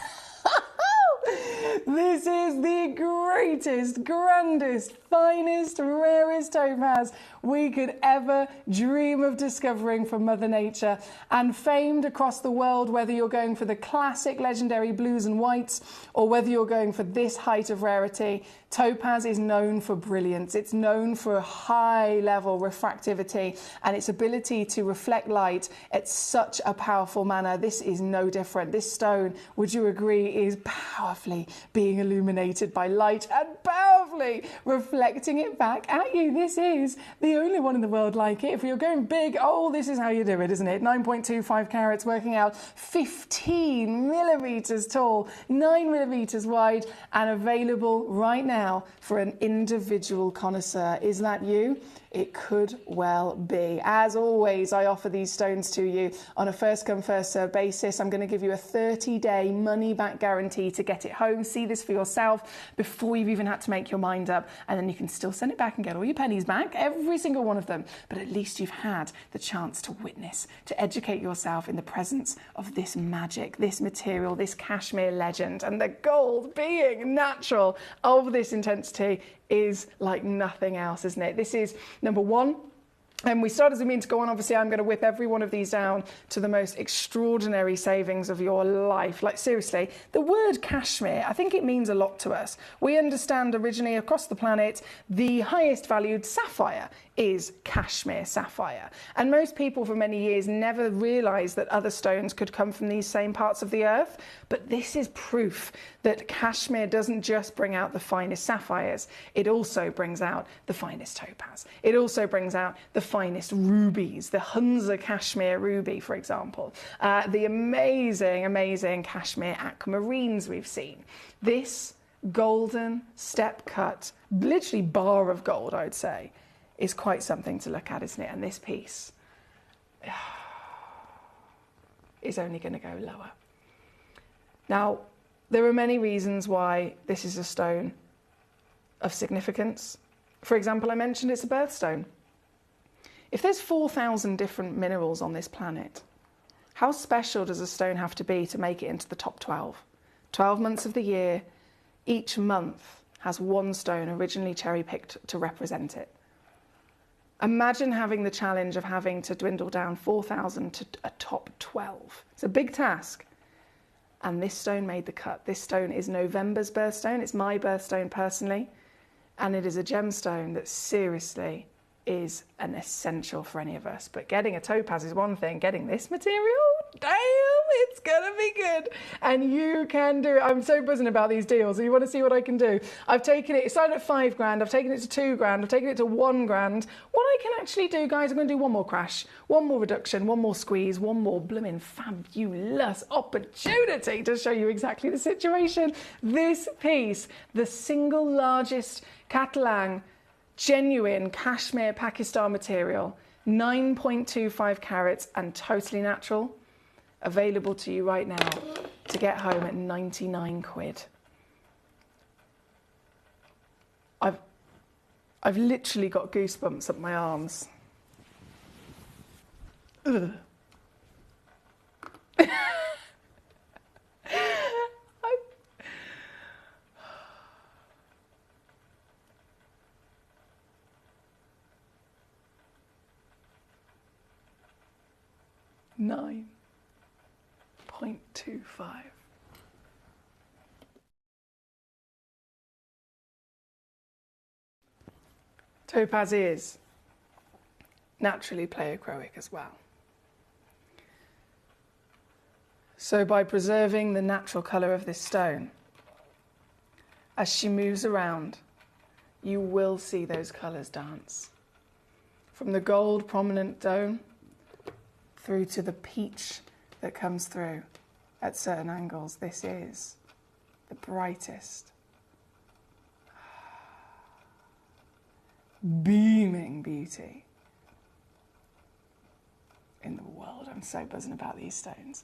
This is the greatest, grandest, finest, rarest topaz we could ever dream of discovering from Mother Nature, and famed across the world, whether you're going for the classic legendary blues and whites or whether you're going for this height of rarity. Topaz is known for brilliance. It's known for high level refractivity and its ability to reflect light at such a powerful manner. This is no different. This stone, would you agree, is powerfully being illuminated by light and powerfully lovely, reflecting it back at you. This is the only one in the world like it. If you're going big, oh, this is how you do it, isn't it? 9.25 carats, working out 15 millimeters tall, 9 millimeters wide, and available right now for an individual connoisseur. Is that you? It could well be. As always, I offer these stones to you on a first come, first serve basis. I'm going to give you a 30-day money-back guarantee to get it home. See this for yourself before you've even had to make your mind up, and then you can still send it back and get all your pennies back, every single one of them. But at least you've had the chance to witness, to educate yourself in the presence of this magic, this material, this cashmere legend, and the gold being natural of this intensity is like nothing else, isn't it? This is number one. And we start as we mean to go on. Obviously, I'm going to whip every one of these down to the most extraordinary savings of your life. Like, seriously, the word cashmere, I think it means a lot to us. We understand originally across the planet, the highest valued sapphire is cashmere sapphire. And most people for many years never realised that other stones could come from these same parts of the earth. But this is proof that cashmere doesn't just bring out the finest sapphires, it also brings out the finest topaz. It also brings out the finest rubies, the Hunza cashmere ruby, for example. The amazing, amazing cashmere aquamarines we've seen. This golden step cut, literally bar of gold, I would say, is quite something to look at, isn't it? And this piece is only going to go lower. Now, there are many reasons why this is a stone of significance. For example, I mentioned it's a birthstone. If there's 4,000 different minerals on this planet, how special does a stone have to be to make it into the top 12? 12 months of the year, each month has one stone originally cherry-picked to represent it. Imagine having the challenge of having to dwindle down 4,000 to a top 12. It's a big task. And this stone made the cut. This stone is November's birthstone. It's my birthstone personally. And it is a gemstone that seriously is an essential for any of us. But getting a topaz is one thing. Getting this material, damn, it's gonna be good. And you can do it. I'm so buzzing about these deals. You want to see what I can do? I've taken it started at $5,000. I've taken it to $2,000. I've taken it to $1,000. What I can actually do, guys, I'm going to do one more crash, one more reduction, one more squeeze, one more blooming fabulous opportunity to show you exactly the situation. This piece, the single largest Catalan genuine cashmere Pakistan material, 9.25 carats and totally natural, available to you right now to get home at 99 quid. I've literally got goosebumps up my arms. Ugh. $9.25. Topaz is naturally pleochroic as well. So by preserving the natural colour of this stone, as she moves around, you will see those colours dance. From the gold prominent dome through to the peach that comes through at certain angles. This is the brightest, beaming beauty in the world. I'm so buzzing about these stones.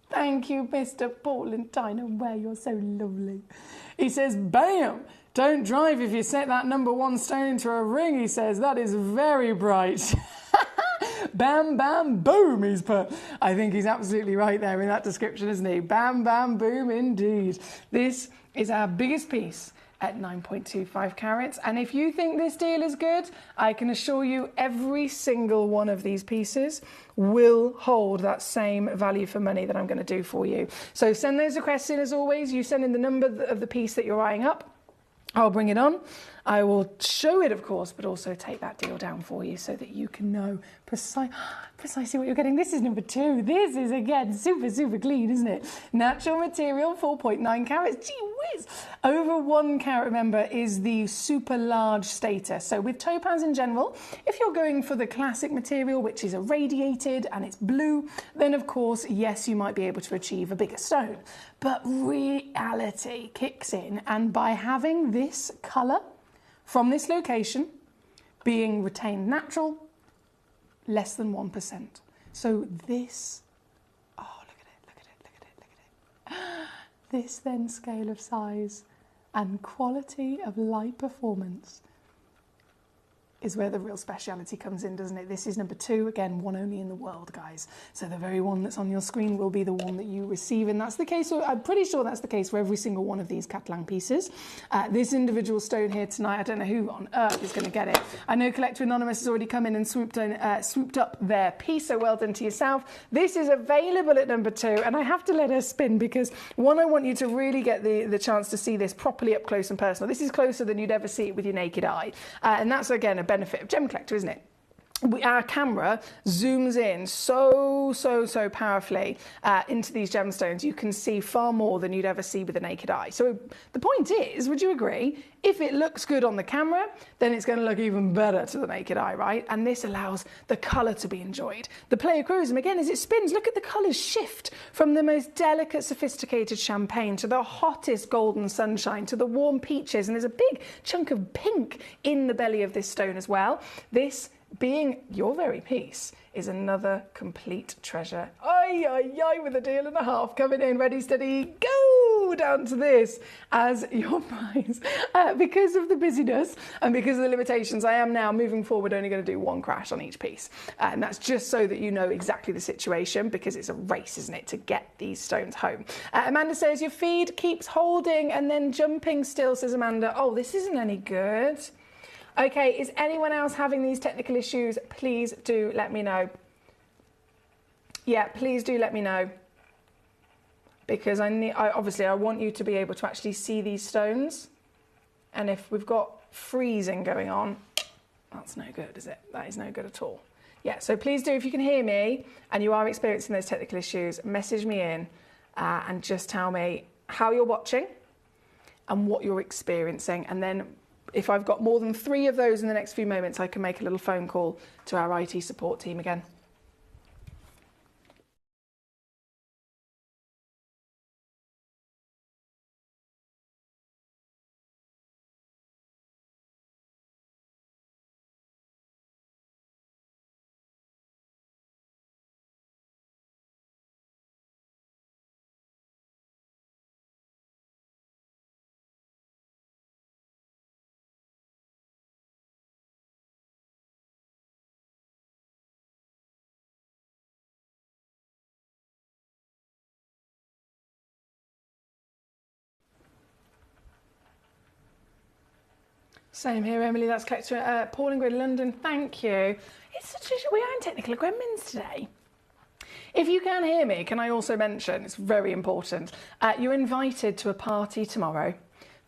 Thank you, Mr. Paul and Tina Ware, you're so lovely. He says, bam, don't drive if you set that number one stone into a ring, he says. That is very bright. Bam, bam, boom, he's put. I think he's absolutely right there in that description, isn't he? Bam, bam, boom, indeed. This is our biggest piece at 9.25 carats. And if you think this deal is good, I can assure you every single one of these pieces will hold that same value for money that I'm going to do for you. So send those requests in as always. You send in the number of the piece that you're eyeing up. I'll bring it on. I will show it, of course, but also take that deal down for you so that you can know precisely what you're getting. This is number 2. This is, again, super, super clean, isn't it? Natural material, 4.9 carats. Gee whiz! Over 1 carat, remember, is the super large status. So with topaz in general, if you're going for the classic material, which is irradiated and it's blue, then, of course, yes, you might be able to achieve a bigger stone. But reality kicks in, and by having this colour from this location being retained natural, less than 1%. So this, oh, look at it, look at it, look at it, look at it. This then scale of size and quality of light performance is where the real speciality comes in, doesn't it? This is number 2, again, one only in the world, guys. So the very one that's on your screen will be the one that you receive, and that's the case, I'm pretty sure that's the case for every single one of these Catalan pieces. This individual stone here tonight, I don't know who on earth is going to get it. I know Collector Anonymous has already come in and swooped up their piece, so well done to yourself. This is available at number 2, and I have to let her spin because, one, I want you to really get the chance to see this properly up close and personal. This is closer than you'd ever see it with your naked eye, and that's, again, a benefit of Gemcollector, isn't it? Our camera zooms in so powerfully into these gemstones. You can see far more than you'd ever see with the naked eye. So the point is, would you agree, if it looks good on the camera, then it's going to look even better to the naked eye, right? And this allows the colour to be enjoyed. The play across them, again, as it spins, look at the colours shift from the most delicate, sophisticated champagne to the hottest golden sunshine to the warm peaches. And there's a big chunk of pink in the belly of this stone as well. This, being your very piece, is another complete treasure. With a deal and a half coming in, ready, steady, go down to this as your prize. Because of the busyness and because of the limitations, I am now moving forward only going to do 1 crash on each piece. And that's just so that you know exactly the situation, because it's a race, isn't it, to get these stones home. Amanda says, your feed keeps holding and then jumping still, says Amanda. Oh, this isn't any good. Okay, is anyone else having these technical issues? Please do let me know. Yeah, please do let me know. Because obviously I want you to be able to actually see these stones. And if we've got freezing going on, that's no good, is it? That is no good at all. Yeah, so please do, if you can hear me and you are experiencing those technical issues, message me in and just tell me how you're watching and what you're experiencing. And then if I've got more than 3 of those in the next few moments, I can make a little phone call to our IT support team again. Same here, Emily. That's Collector Paul in Great London. Thank you. It's such a... We are in technical gremlins today. If you can hear me, can I also mention, it's very important, you're invited to a party tomorrow.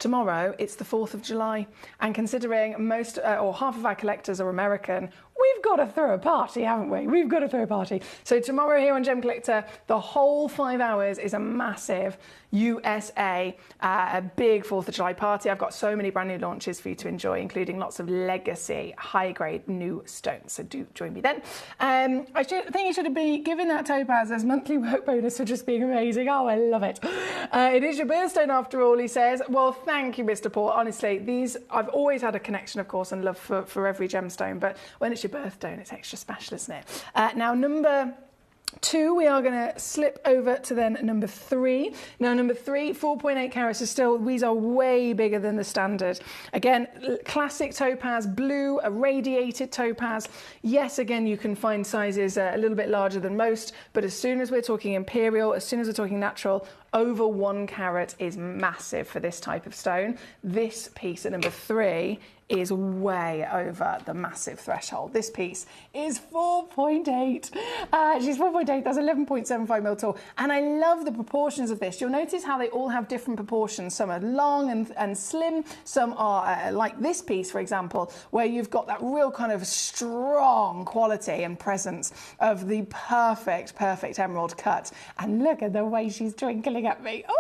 Tomorrow, it's the 4th of July, and considering most or half of our collectors are American, we've got to throw a party, haven't we? We've got to throw a party. So tomorrow here on Gemcollector, the whole 5 hours is a massive USA, a big 4th of July party. I've got so many brand new launches for you to enjoy, including lots of legacy, high-grade new stones. So do join me then. I think you should be giving that topaz as monthly work bonus for just being amazing. Oh, I love it. It is your birthstone after all, he says. Well, thank you, Mr. Paul. Honestly, these, I've always had a connection, of course, and love for every gemstone, but when it's your birthstone, it's extra special, isn't it? Now, number 2, we are going to slip over to then number 3. Now, number 3, 4.8 carats is still, these are way bigger than the standard. Again, classic topaz, blue, a radiated topaz. Yes, again, you can find sizes a little bit larger than most, but as soon as we're talking imperial, as soon as we're talking natural, Over 1 carat is massive for this type of stone. This piece at number 3 is way over the massive threshold. This piece is 4.8. She's 4.8, that's 11.75 mil tall. And I love the proportions of this. You'll notice how they all have different proportions. Some are long and slim, some are like this piece, for example, where you've got that real kind of strong quality and presence of the perfect emerald cut. And look at the way she's twinkling at me. Oh!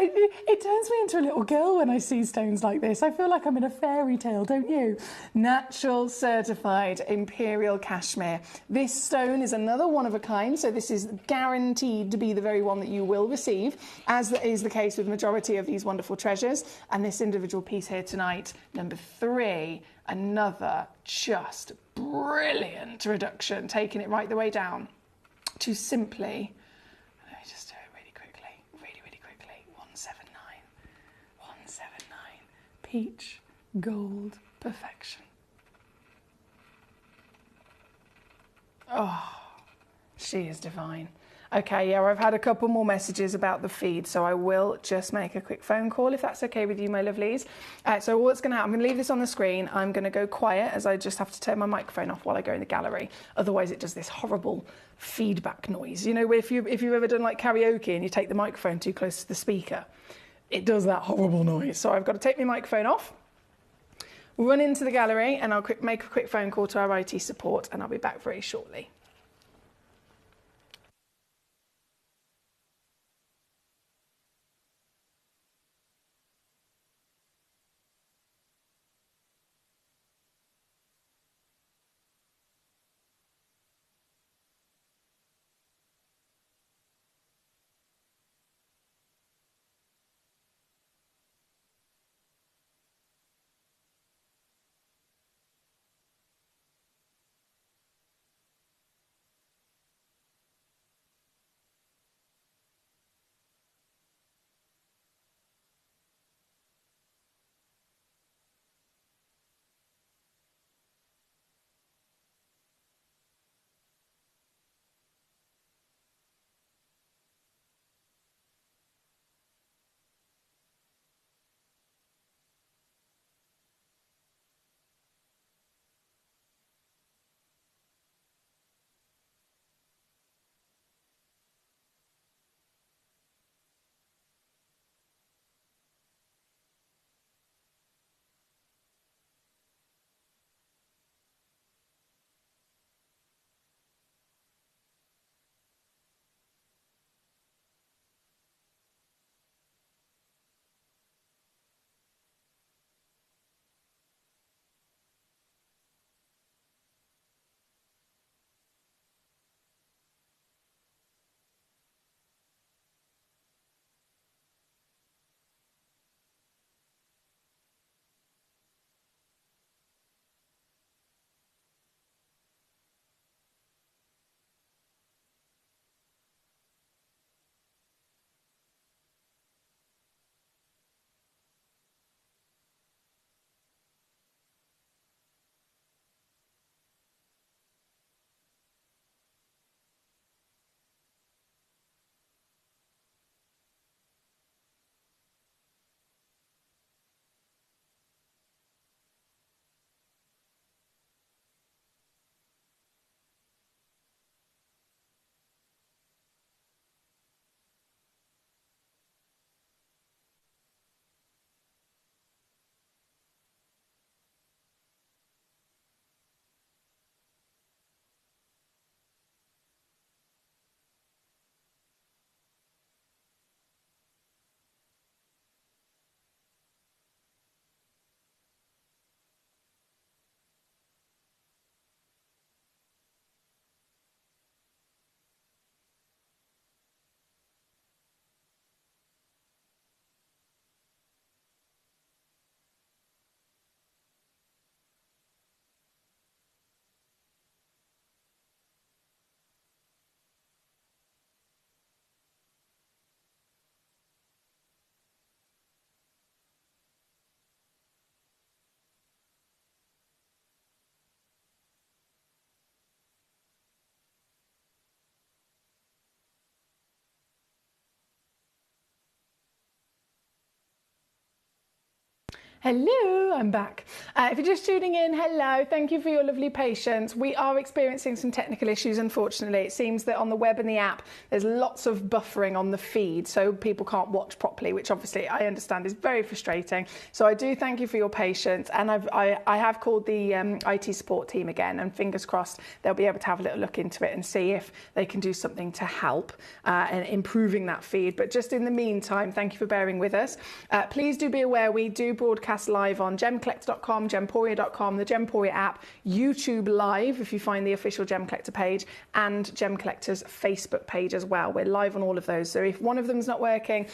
It turns me into a little girl when I see stones like this. I feel like I'm in a fairy tale, don't you? Natural certified imperial cashmere. This stone is another one of a kind, so this is guaranteed to be the very one that you will receive, as is the case with the majority of these wonderful treasures. And this individual piece here tonight, number 3, another just brilliant reduction, taking it right the way down to simply... peach gold perfection. Oh, she is divine. Okay, yeah, I've had a couple more messages about the feed, so I will just make a quick phone call if that's okay with you, my lovelies. So what's going to happen, I'm going to leave this on the screen. I'm going to go quiet as I just have to turn my microphone off while I go in the gallery. Otherwise it does this horrible feedback noise. You know, if you've ever done like karaoke and you take the microphone too close to the speaker, it does that horrible noise. So I've got to take my microphone off, run into the gallery, and I'll make a quick phone call to our IT support, and I'll be back very shortly. Hello, I'm back. If you're just tuning in, hello, thank you for your lovely patience. We are experiencing some technical issues, unfortunately. It seems that on the web and the app, there's lots of buffering on the feed, so people can't watch properly, which obviously I understand is very frustrating. So I do thank you for your patience, and I have called the IT support team again, and fingers crossed they'll be able to have a little look into it and see if they can do something to help in improving that feed. But just in the meantime, thank you for bearing with us. Please do be aware we do broadcast live on gemcollector.com, gemporia.com, the Gemporia app, YouTube Live if you find the official Gem Collector page, and Gem Collector's Facebook page as well. We're live on all of those. So if one of them's not working,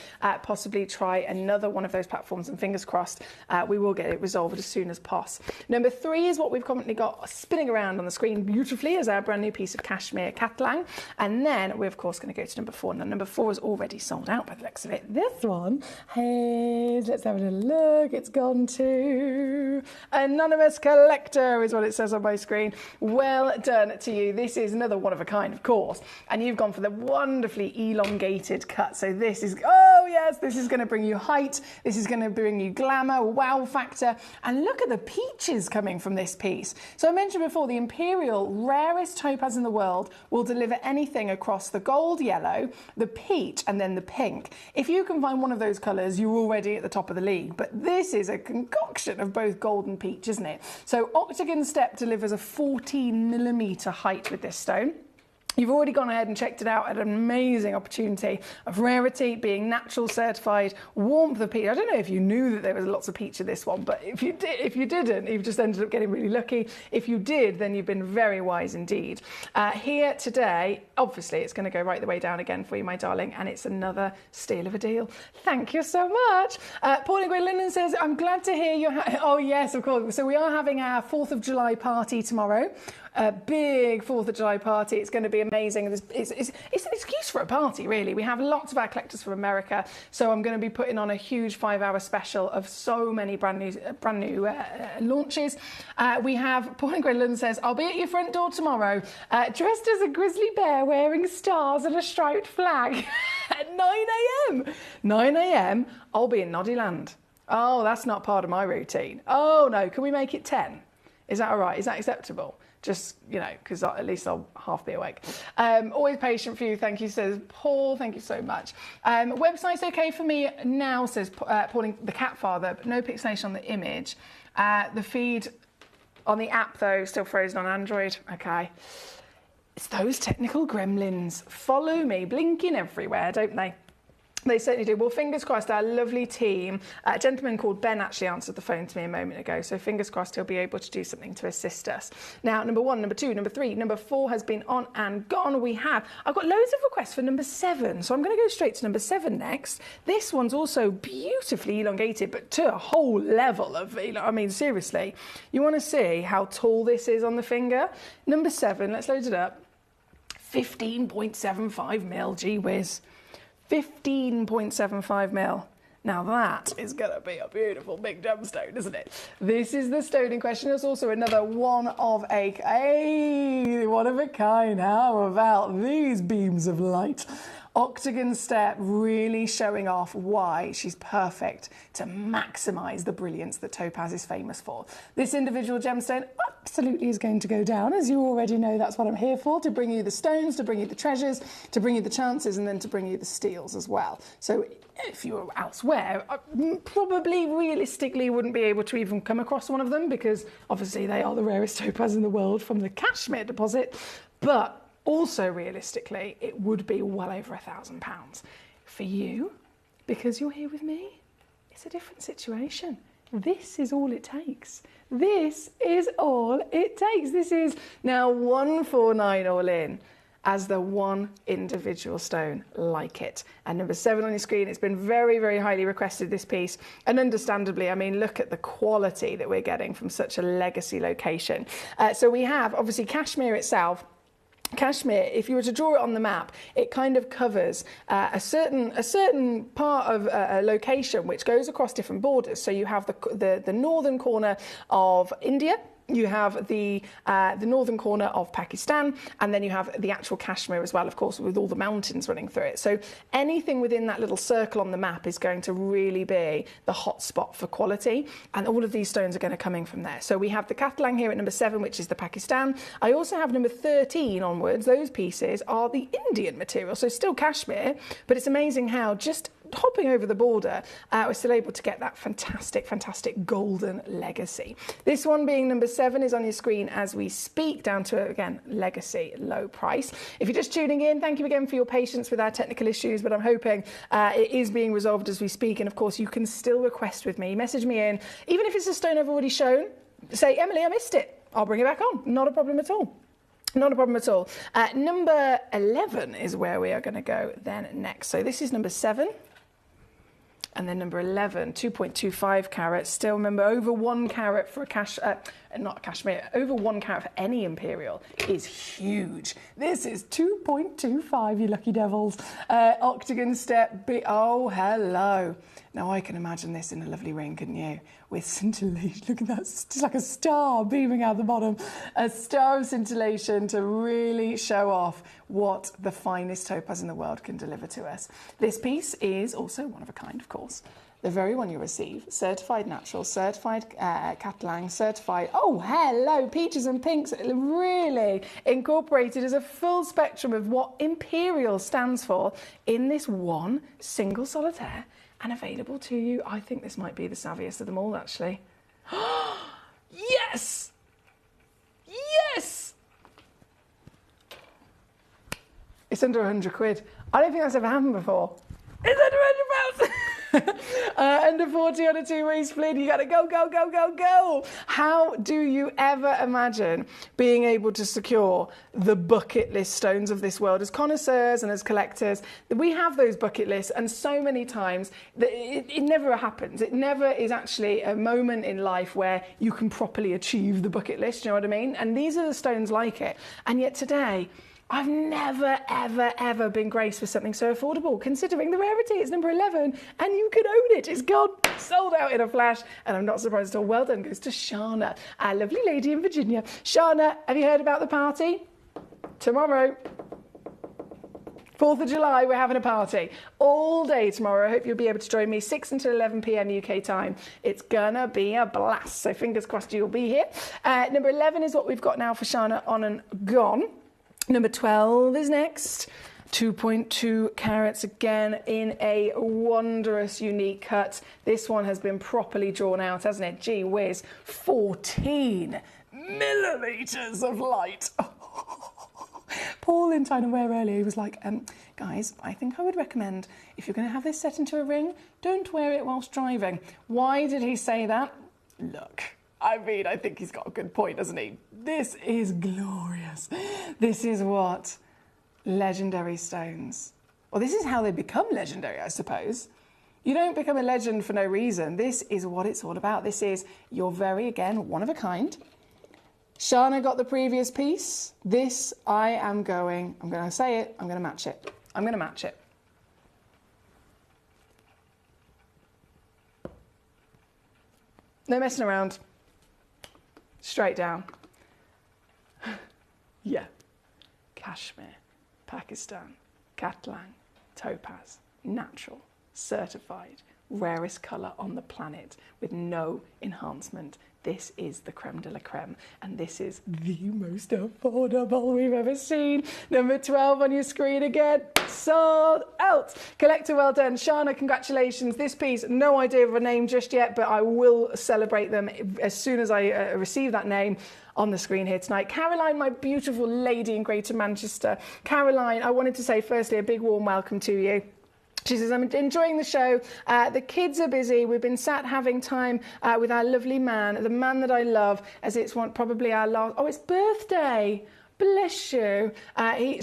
possibly try another one of those platforms, and fingers crossed we will get it resolved as soon as possible. Number 3 is what we've currently got spinning around on the screen beautifully as our brand new piece of cashmere Catalan. And then we're of course going to go to number 4. Now number 4 is already sold out by the looks of it. This one, hey, let's have a little look. It's gone to Anonymous Collector is what it says on my screen. Well done to you. This is another one of a kind, of course, and you've gone for the wonderfully elongated cut. So this is, oh yes, this is going to bring you height, this is going to bring you glamour, wow factor, and look at the peaches coming from this piece. So I mentioned before, the Imperial, rarest topaz in the world, will deliver anything across the gold yellow, the peach, and then the pink. If you can find one of those colours, you're already at the top of the league, but this is a concoction of both gold and peach, isn't it? So Octagon Step delivers a 14mm height with this stone. You've already gone ahead and checked it out at an amazing opportunity of rarity, being natural certified, warmth of peach. I don't know if you knew that there was lots of peach in this one, but if you didn't, you've just ended up getting really lucky. If you did, then you've been very wise indeed. Here today, obviously, it's going to go right the way down again for you, my darling, and it's another steal of a deal. Thank you so much. Pauline Gray Linden says, I'm glad to hear you. Oh, yes, of course. So we are having our 4th of July party tomorrow. A big 4th of July party. It's going to be amazing. It's an excuse for a party, really. We have lots of our collectors from America, so I'm going to be putting on a huge 5-hour special of so many brand new launches. We have Pauline Gridland says, I'll be at your front door tomorrow, dressed as a grizzly bear wearing stars and a striped flag at 9 a.m. 9 a.m. I'll be in Noddyland. Oh, that's not part of my routine. Oh no, can we make it 10? Is that all right? Is that acceptable? Just, you know, because at least I'll half be awake. Always patient for you, thank you, says Paul. Thank you so much. Website's okay for me now, says Pauline, the cat father, but no pixelation on the image. The feed on the app, though, still frozen on Android. Okay. It's those technical gremlins. Follow me, blinking everywhere, don't they? They certainly do. Well, fingers crossed, our lovely team, a gentleman called Ben actually answered the phone to me a moment ago, so fingers crossed he'll be able to do something to assist us. Now, number 1, number 2, number 3, number 4 has been on and gone. I've got loads of requests for number 7, so I'm going to go straight to number 7 next. This one's also beautifully elongated, but to a whole level of, I mean, seriously, you want to see how tall this is on the finger? Number 7, let's load it up. 15.75 mil, gee whiz. 15.75 mil. Now that is going to be a beautiful big gemstone, isn't it? This is the stone in question. It's also another one of a kind. How about these beams of light? Octagon Step really showing off why she's perfect to maximise the brilliance that topaz is famous for. This individual gemstone absolutely is going to go down. As you already know, that's what I'm here for, to bring you the stones, to bring you the treasures, to bring you the chances, and then to bring you the steals as well. So if you were elsewhere, I probably realistically wouldn't be able to even come across one of them, because obviously they are the rarest topaz in the world from the Kashmir deposit. But also, realistically, it would be well over £1,000. For you, because you're here with me, it's a different situation. This is all it takes. This is all it takes. This is now 149 all in as the one individual stone like it. And number 7 on your screen, it's been very, very highly requested, this piece. And understandably, I mean, look at the quality that we're getting from such a legacy location. So we have, obviously, Kashmir itself. Kashmir, if you were to draw it on the map, it kind of covers a certain part of a location which goes across different borders. So you have the northern corner of India, You have the northern corner of Pakistan, and then you have the actual Kashmir as well, of course, with all the mountains running through it. So anything within that little circle on the map is going to really be the hot spot for quality, and all of these stones are going to come in from there. So we have the Katlang here at number 7, which is the Pakistan. I also have number 13 onwards. Those pieces are the Indian material, so still Kashmir, but it's amazing how just hopping over the border, we're still able to get that fantastic, fantastic golden legacy. This one being number 7 is on your screen as we speak, down to, again, legacy, low price. If you're just tuning in, thank you again for your patience with our technical issues, but I'm hoping it is being resolved as we speak. And of course, you can still request with me, message me in, even if it's a stone I've already shown, say, Emily, I missed it. I'll bring it back on. Not a problem at all. Not a problem at all. Number 11 is where we are going to go then next. So this is number 7. And then number 11, 2.25 carats. Still remember, over 1 carat for a not Kashmir, over 1 carat for any imperial is huge. This is 2.25, you lucky devils. Octagon step, oh, hello. Now, I can imagine this in a lovely ring, couldn't you? With scintillation, look at that, it's just like a star beaming out the bottom. A star of scintillation to really show off what the finest topaz in the world can deliver to us. This piece is also one of a kind, of course. The very one you receive, certified natural, certified Katlang, certified, oh, hello, peaches and pinks, really incorporated as a full spectrum of what imperial stands for in this one single solitaire. And available to you. I think this might be the savviest of them all, actually. Yes! Yes! It's under 100 quid. I don't think that's ever happened before. It's under 100 pounds! Under 40 on a 2-way split. You got to go, go, go, go, go. How do you ever imagine being able to secure the bucket list stones of this world? As connoisseurs and as collectors, we have those bucket lists, and so many times it never happens. It never is actually a moment in life where you can properly achieve the bucket list, you know what I mean? And these are the stones like it. And yet today, I've never, ever, ever been graced with something so affordable, considering the rarity. It's number 11, and you can own it. It's gone, sold out in a flash, and I'm not surprised at all. Well done goes to Shana, our lovely lady in Virginia. Shana, have you heard about the party? Tomorrow. 4th of July, we're having a party all day tomorrow. I hope you'll be able to join me 6 until 11 p.m. UK time. It's gonna be a blast, so fingers crossed you'll be here. Number 11 is what we've got now for Shana on and gone. Number 12 is next. 2.2 carats again in a wondrous, unique cut. This one has been properly drawn out, hasn't it? Gee whiz, 14 millimetres of light. Paul in China Wear earlier, he was like, guys, I think I would recommend if you're going to have this set into a ring, don't wear it whilst driving. Why did he say that? Look. I mean, I think he's got a good point, doesn't he? This is glorious. This is what legendary stones, well, this is how they become legendary, I suppose. You don't become a legend for no reason. This is what it's all about. This is your very, again, one of a kind. Shana got the previous piece. This, I'm going to say it, I'm going to match it. I'm going to match it. No messing around. Straight down. Yeah. Kashmir, Pakistan, Katlang, topaz, natural, certified, rarest colour on the planet with no enhancement. This is the creme de la creme, and this is the most affordable we've ever seen. Number 12 on your screen again, sold out. Collector, well done. Shana, congratulations. This piece, no idea of a name just yet, but I will celebrate them as soon as I receive that name on the screen here tonight. Caroline, my beautiful lady in Greater Manchester. Caroline, I wanted to say firstly a big warm welcome to you. She says, I'm enjoying the show. The kids are busy. We've been sat having time with our lovely man, the man that I love, as it's probably our last... Oh, it's birthday. Bless you. I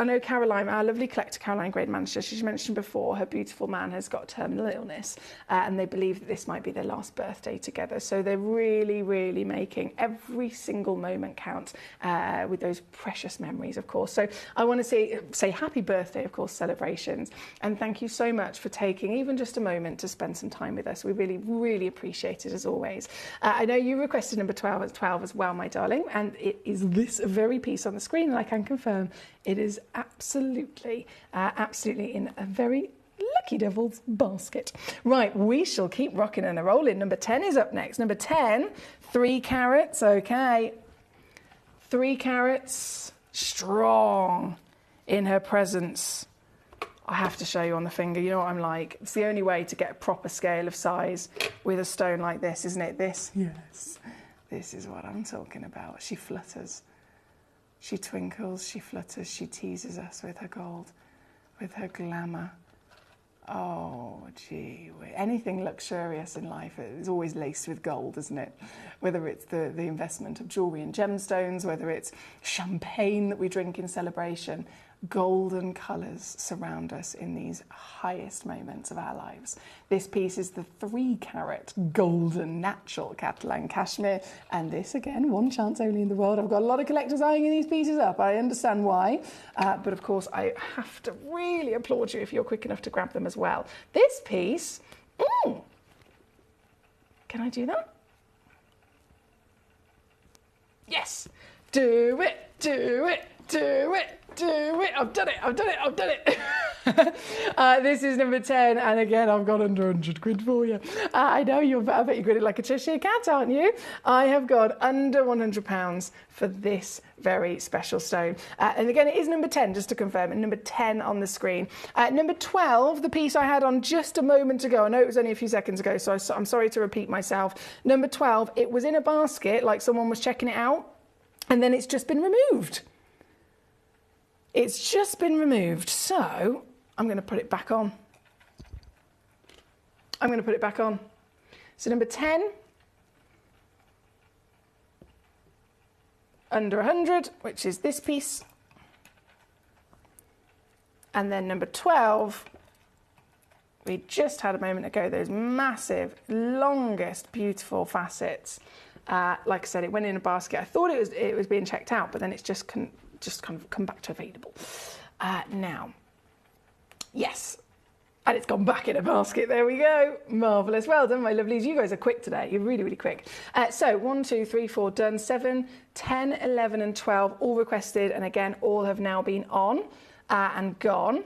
know Caroline, our lovely collector Caroline Grade Manchester, she's mentioned before her beautiful man has got terminal illness and they believe that this might be their last birthday together. So they're really, really making every single moment count with those precious memories, of course. So I want to say happy birthday, of course, celebrations. And thank you so much for taking even just a moment to spend some time with us. We really, really appreciate it as always. I know you requested number 12 as well, my darling, and it is this very piece on the screen, and I can confirm it is absolutely in a very lucky devil's basket. Right, we shall keep rocking and a-rolling. Number 10 is up next. Number 10, 3 carats, okay. 3 carats, strong in her presence. I have to show you on the finger, you know what I'm like. It's the only way to get a proper scale of size with a stone like this, isn't it? This, yes, this is what I'm talking about. She flutters. She twinkles, she flutters, she teases us with her gold, with her glamour. Oh, gee, anything luxurious in life is always laced with gold, isn't it? Whether it's the investment of jewellery and gemstones, whether it's champagne that we drink in celebration, golden colours surround us in these highest moments of our lives. This piece is the 3 carat golden natural Catalan cashmere, and this again, one chance only in the world. I've got a lot of collectors eyeing these pieces up. I understand why, but of course I have to really applaud you if you're quick enough to grab them as well. This piece, can I do that? Yes, do it, do it, do it. Do it! I've done it! I've done it! I've done it! This is number 10, and again, I've got under 100 quid for you. I know I bet you're gritted like a Cheshire cat, aren't you? I have got under £100 for this very special stone. And again, it is number 10, just to confirm, and number 10 on the screen. Number 12, the piece I had on just a moment ago. I know it was only a few seconds ago, so I'm sorry to repeat myself. Number 12, it was in a basket, like someone was checking it out, and then it's just been removed. It's just been removed, so I'm going to put it back on. I'm going to put it back on. So number 10, under 100, which is this piece. And then number 12, we just had a moment ago, those massive, longest, beautiful facets. Like I said, it went in a basket. I thought it was being checked out, but then it's just kind of come back to available. Now, yes, and it's gone back in a basket. There we go. Marvellous. Well done, my lovelies. You guys are quick today. You're really, really quick. So 1, 2, 3, 4 done. 7, 10, 11 and 12 all requested, and again, all have now been on and gone.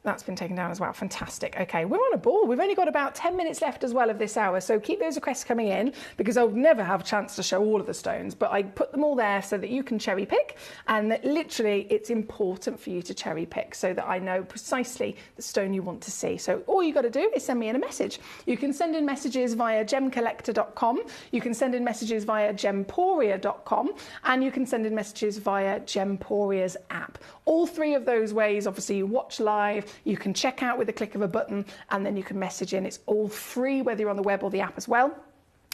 That's been taken down as well. Fantastic. Okay, we're on a ball. We've only got about 10 minutes left as well of this hour, so keep those requests coming in because I'll never have a chance to show all of the stones, but I put them all there so that you can cherry pick, and that literally it's important for you to cherry pick so that I know precisely the stone you want to see. So all you got to do is send me in a message. You can send in messages via gemcollector.com, you can send in messages via gemporia.com, and you can send in messages via Gemporia's app. All 3 of those ways, obviously you watch live, you can check out with the click of a button, and then you can message in. It's all free, whether you're on the web or the app as well.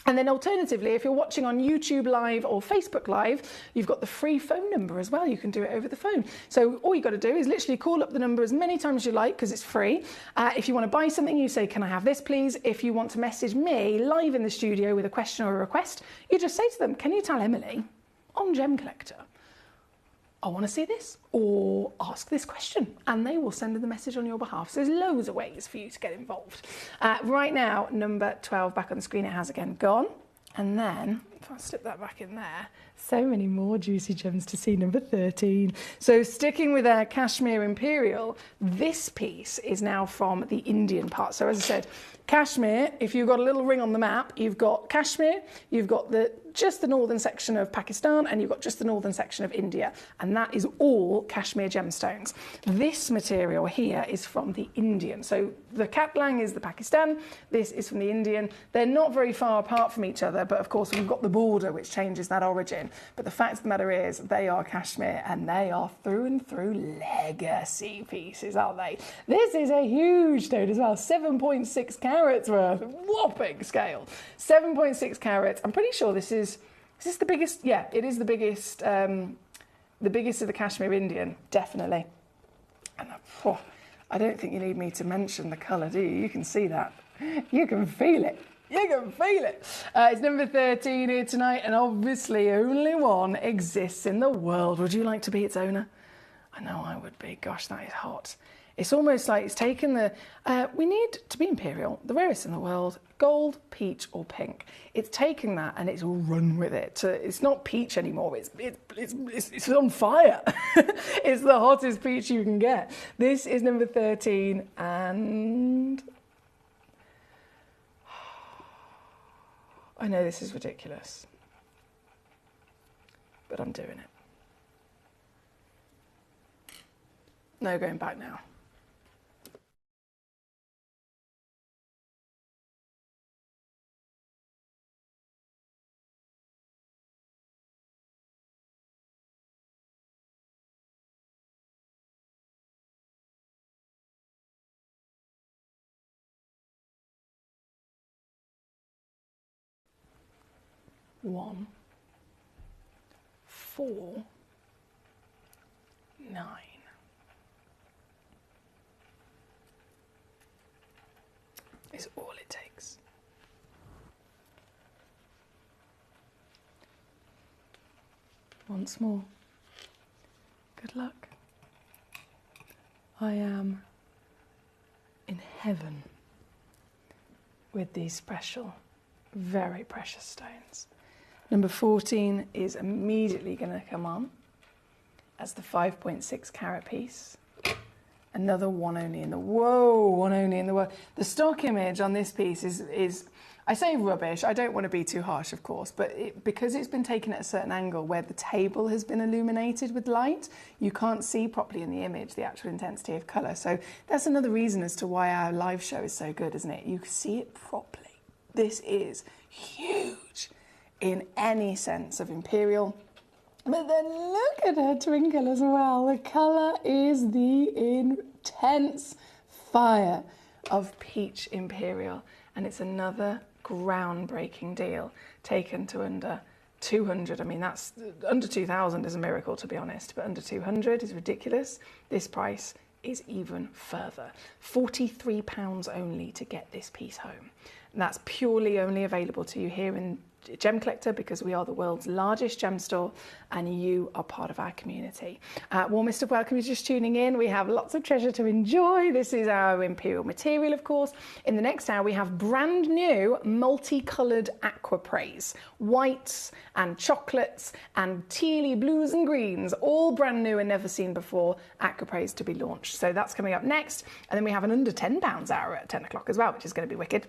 And then alternatively, if you're watching on YouTube Live or Facebook Live, you've got the free phone number as well. You can do it over the phone. So all you've got to do is literally call up the number as many times as you like because it's free. If you want to buy something, you say, can I have this, please? If you want to message me live in the studio with a question or a request, you just say to them, can you tell Emily on Gem Collector, I want to see this, or ask this question, and they will send in the message on your behalf. So there's loads of ways for you to get involved. Right now, number 12 back on the screen, it has again gone. And then, if I slip that back in there, so many more juicy gems to see. Number 13. So sticking with our Kashmir Imperial, this piece is now from the Indian part. So as I said, Kashmir, if you've got a little ring on the map, you've got Kashmir, you've got just the northern section of Pakistan, and you've got just the northern section of India. And that is all Kashmir gemstones. This material here is from the Indian. So the Katlang is the Pakistan, this is from the Indian. They're not very far apart from each other, but of course we've got the border which changes that origin. But the fact of the matter is they are Kashmir, and they are through and through legacy pieces, aren't they? This is a huge stone as well, 7.6 carats worth, whopping scale. 7.6 carats. I'm pretty sure this is this the biggest? Yeah, it is the biggest The biggest of the Kashmir Indian, definitely. And I don't think you need me to mention the colour, do you? You can see that. You can feel it. You can feel it. It's number 13 here tonight, and obviously only one exists in the world. Would you like to be its owner? I know I would be. Gosh, that is hot. It's almost like it's taken the... we need to be Imperial, the rarest in the world, gold, peach or pink. It's taken that and it's run with it. It's not peach anymore, it's on fire. It's the hottest peach you can get. This is number 13 and... I know this is ridiculous, but I'm doing it. No going back now. One, 4, 9. Is all it takes. Once more. Good luck. I am in heaven with these special, very precious stones. Number 14 is immediately going to come on as the 5.6 carat piece. Another one only in the world. The stock image on this piece is I say rubbish. I don't want to be too harsh, of course, but because it's been taken at a certain angle where the table has been illuminated with light, you can't see properly in the image the actual intensity of colour. So that's another reason as to why our live show is so good, isn't it? You can see it properly. This is huge in any sense of Imperial. But then look at her twinkle as well. The colour is the intense fire of Peach Imperial. And it's another groundbreaking deal taken to under 200. I mean, that's under 2,000 is a miracle, to be honest, but under 200 is ridiculous. This price is even further. £43 only to get this piece home. And that's purely only available to you here in Gemcollector because we are the world's largest gem store and you are part of our community. Warmest of welcome, you're just tuning in. We have lots of treasure to enjoy. This is our Imperial material, of course. In the next hour, we have brand new multicoloured aquapraise. Whites and chocolates and tealy blues and greens, all brand new and never seen before aquapraise to be launched. So that's coming up next. And then we have an under £10 hour at 10 o'clock as well, which is going to be wicked.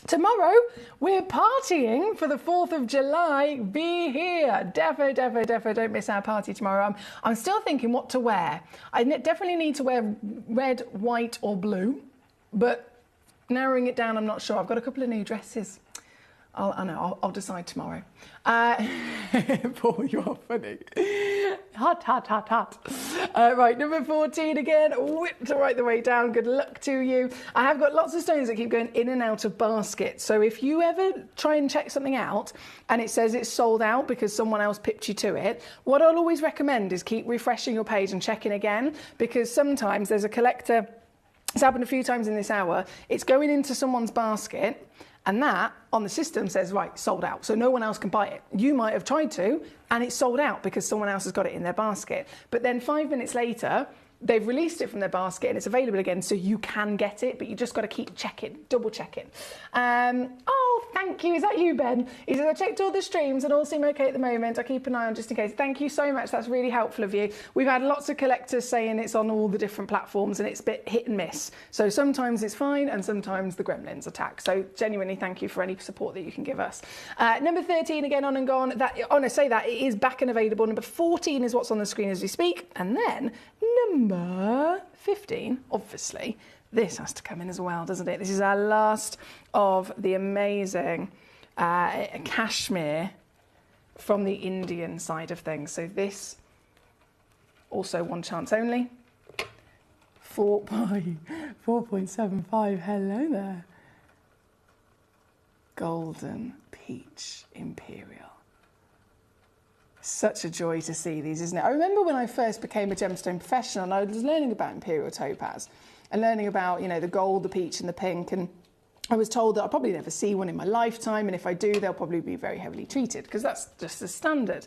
Tomorrow, we're partying for the 4th of July. Be here. Defo, don't miss our party tomorrow. I'm still thinking what to wear. I definitely need to wear red, white or blue, but narrowing it down, I'm not sure. I've got a couple of new dresses. I'll decide tomorrow. Paul, you are funny. Hot. Right, number 14 again, whipped right the way down. Good luck to you. I have got lots of stones that keep going in and out of baskets. So if you ever try and check something out and it says it's sold out because someone else pipped you to it, what I'll always recommend is keep refreshing your page and checking again, because sometimes there's a collector, it's happened a few times in this hour, it's going into someone's basket and that on the system says, right, sold out. So no one else can buy it. You might have tried to, and it's sold out because someone else has got it in their basket. But then 5 minutes later, they've released it from their basket and it's available again, so you can get it, but you just got to keep checking, double checking. Oh, thank you. Is that you, Ben? He says, I checked all the streams and all seem okay at the moment. I keep an eye on just in case. Thank you so much. That's really helpful of you. We've had lots of collectors saying it's on all the different platforms and it's a bit hit and miss. So sometimes it's fine and sometimes the gremlins attack. So genuinely, thank you for any support that you can give us. Number 13, again, on and gone. I say that, it is back and available. Number 14 is what's on the screen as we speak. And then number 15, obviously, this has to come in as well, doesn't it? This is our last of the amazing cashmere from the Indian side of things. So this, also one chance only. 4.75, hello there. Golden Peach Imperial. Such a joy to see these, isn't it? I remember when I first became a gemstone professional and I was learning about imperial topaz and learning about, you know, the gold, the peach and the pink, and I was told that I'll probably never see one in my lifetime, and if I do, they'll probably be very heavily treated, because that's just the standard.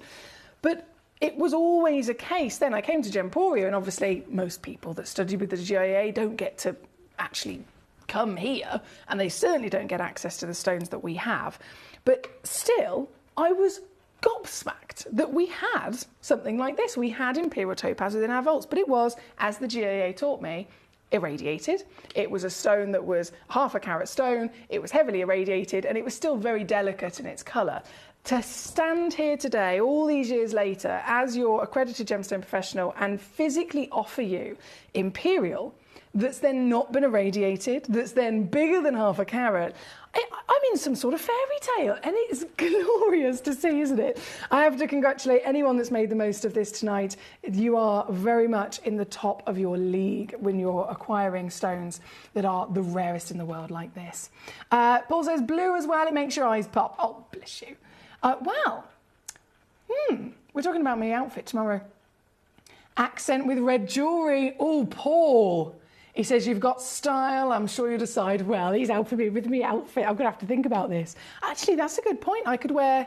But it was always a case then. I came to Gemporia, and obviously most people that study with the GIA don't get to actually come here, and they certainly don't get access to the stones that we have. But still, I was gobsmacked that we had something like this. We had imperial topaz within our vaults, but it was, as the GIA taught me, irradiated. It was a stone that was half a carat stone, it was heavily irradiated, and it was still very delicate in its colour. To stand here today, all these years later, as your accredited gemstone professional and physically offer you imperial that's then not been irradiated, that's then bigger than half a carat, I'm in some sort of fairy tale, and it's glorious to see, isn't it? I have to congratulate anyone that's made the most of this tonight. You are very much in the top of your league when you're acquiring stones that are the rarest in the world like this. Paul says blue as well, it makes your eyes pop. Oh, bless you. We're talking about my outfit tomorrow. Accent with red jewellery. Oh, Paul. He says, you've got style. I'm sure you decide, well, he's out for me with me outfit. I'm going to have to think about this. Actually, that's a good point. I could wear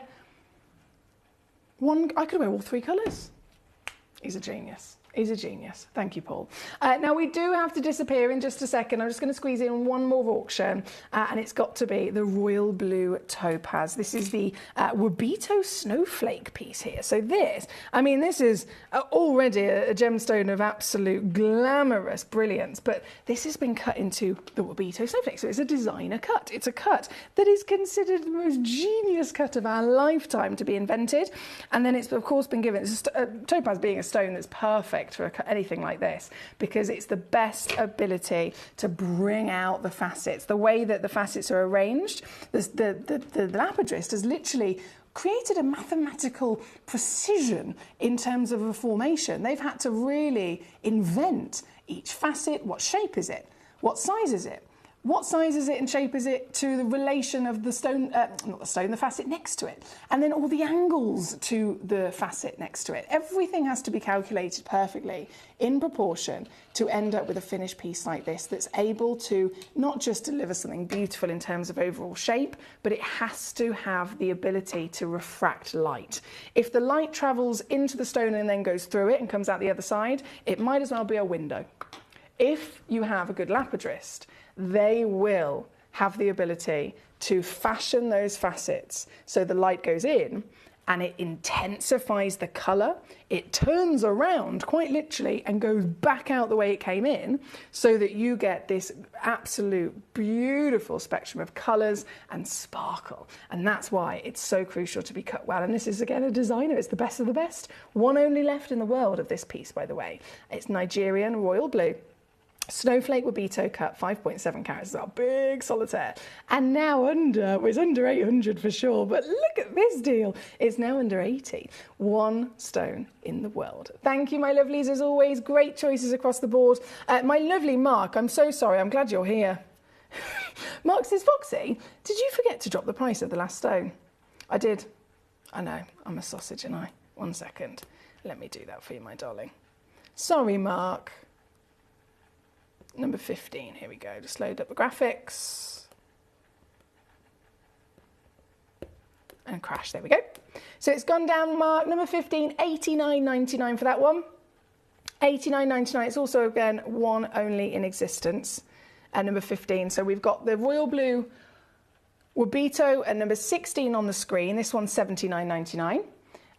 all three colours. He's a genius. He's a genius. Thank you, Paul. Now, we do have to disappear in just a second. I'm just going to squeeze in one more auction, and it's got to be the royal blue topaz. This is the Wabito snowflake piece here. So this is already a gemstone of absolute glamorous brilliance, but this has been cut into the Wabito snowflake. So it's a designer cut. It's a cut that is considered the most genius cut of our lifetime to be invented. And then it's, of course, been given, topaz being a stone that's perfect for anything like this, because it's the best ability to bring out the facets. The way that the facets are arranged, the lapidrist has literally created a mathematical precision in terms of a formation. They've had to really invent each facet. What shape is it? What size is it? What size is it and shape is it to the relation of the stone, the facet next to it? And then all the angles to the facet next to it. Everything has to be calculated perfectly in proportion to end up with a finished piece like this that's able to not just deliver something beautiful in terms of overall shape, but it has to have the ability to refract light. If the light travels into the stone and then goes through it and comes out the other side, it might as well be a window. If you have a good lapidrist, they will have the ability to fashion those facets so the light goes in and it intensifies the colour. It turns around quite literally and goes back out the way it came in, so that you get this absolute beautiful spectrum of colours and sparkle. And that's why it's so crucial to be cut well. And this is, again, a designer. It's the best of the best. One only left in the world of this piece, by the way. It's Nigerian royal blue. Snowflake Wabito cut, 5.7 carats, a big solitaire. And now it's under 800 for sure, but look at this deal. It's now under 80. One stone in the world. Thank you, my lovelies, as always. Great choices across the board. My lovely Mark, I'm so sorry. I'm glad you're here. Mark says, Foxy, did you forget to drop the price of the last stone? I did. I know, I'm a sausage, and I. 1 second. Let me do that for you, my darling. Sorry, Mark. Number 15, here we go. Just load up the graphics. And crash, there we go. So it's gone down, Mark. Number 15, $89.99 for that one. $89.99. It's also, again, one only in existence. And number 15. So we've got the royal blue Wabito and number 16 on the screen. This one's $79.99.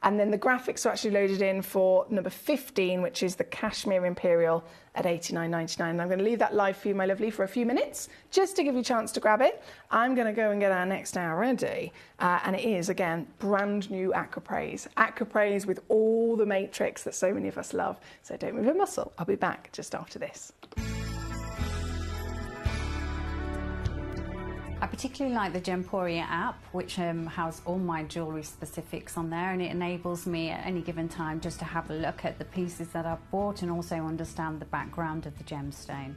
And then the graphics are actually loaded in for number 15, which is the Cashmere Imperial at $89.99. I'm going to leave that live for you, my lovely, for a few minutes, just to give you a chance to grab it. I'm going to go and get our next hour ready. And it is, again, brand new Aquapraise. Aquapraise with all the matrix that so many of us love. So don't move a muscle. I'll be back just after this. I particularly like the Gemporia app, which has all my jewellery specifics on there, and it enables me at any given time just to have a look at the pieces that I've bought and also understand the background of the gemstone.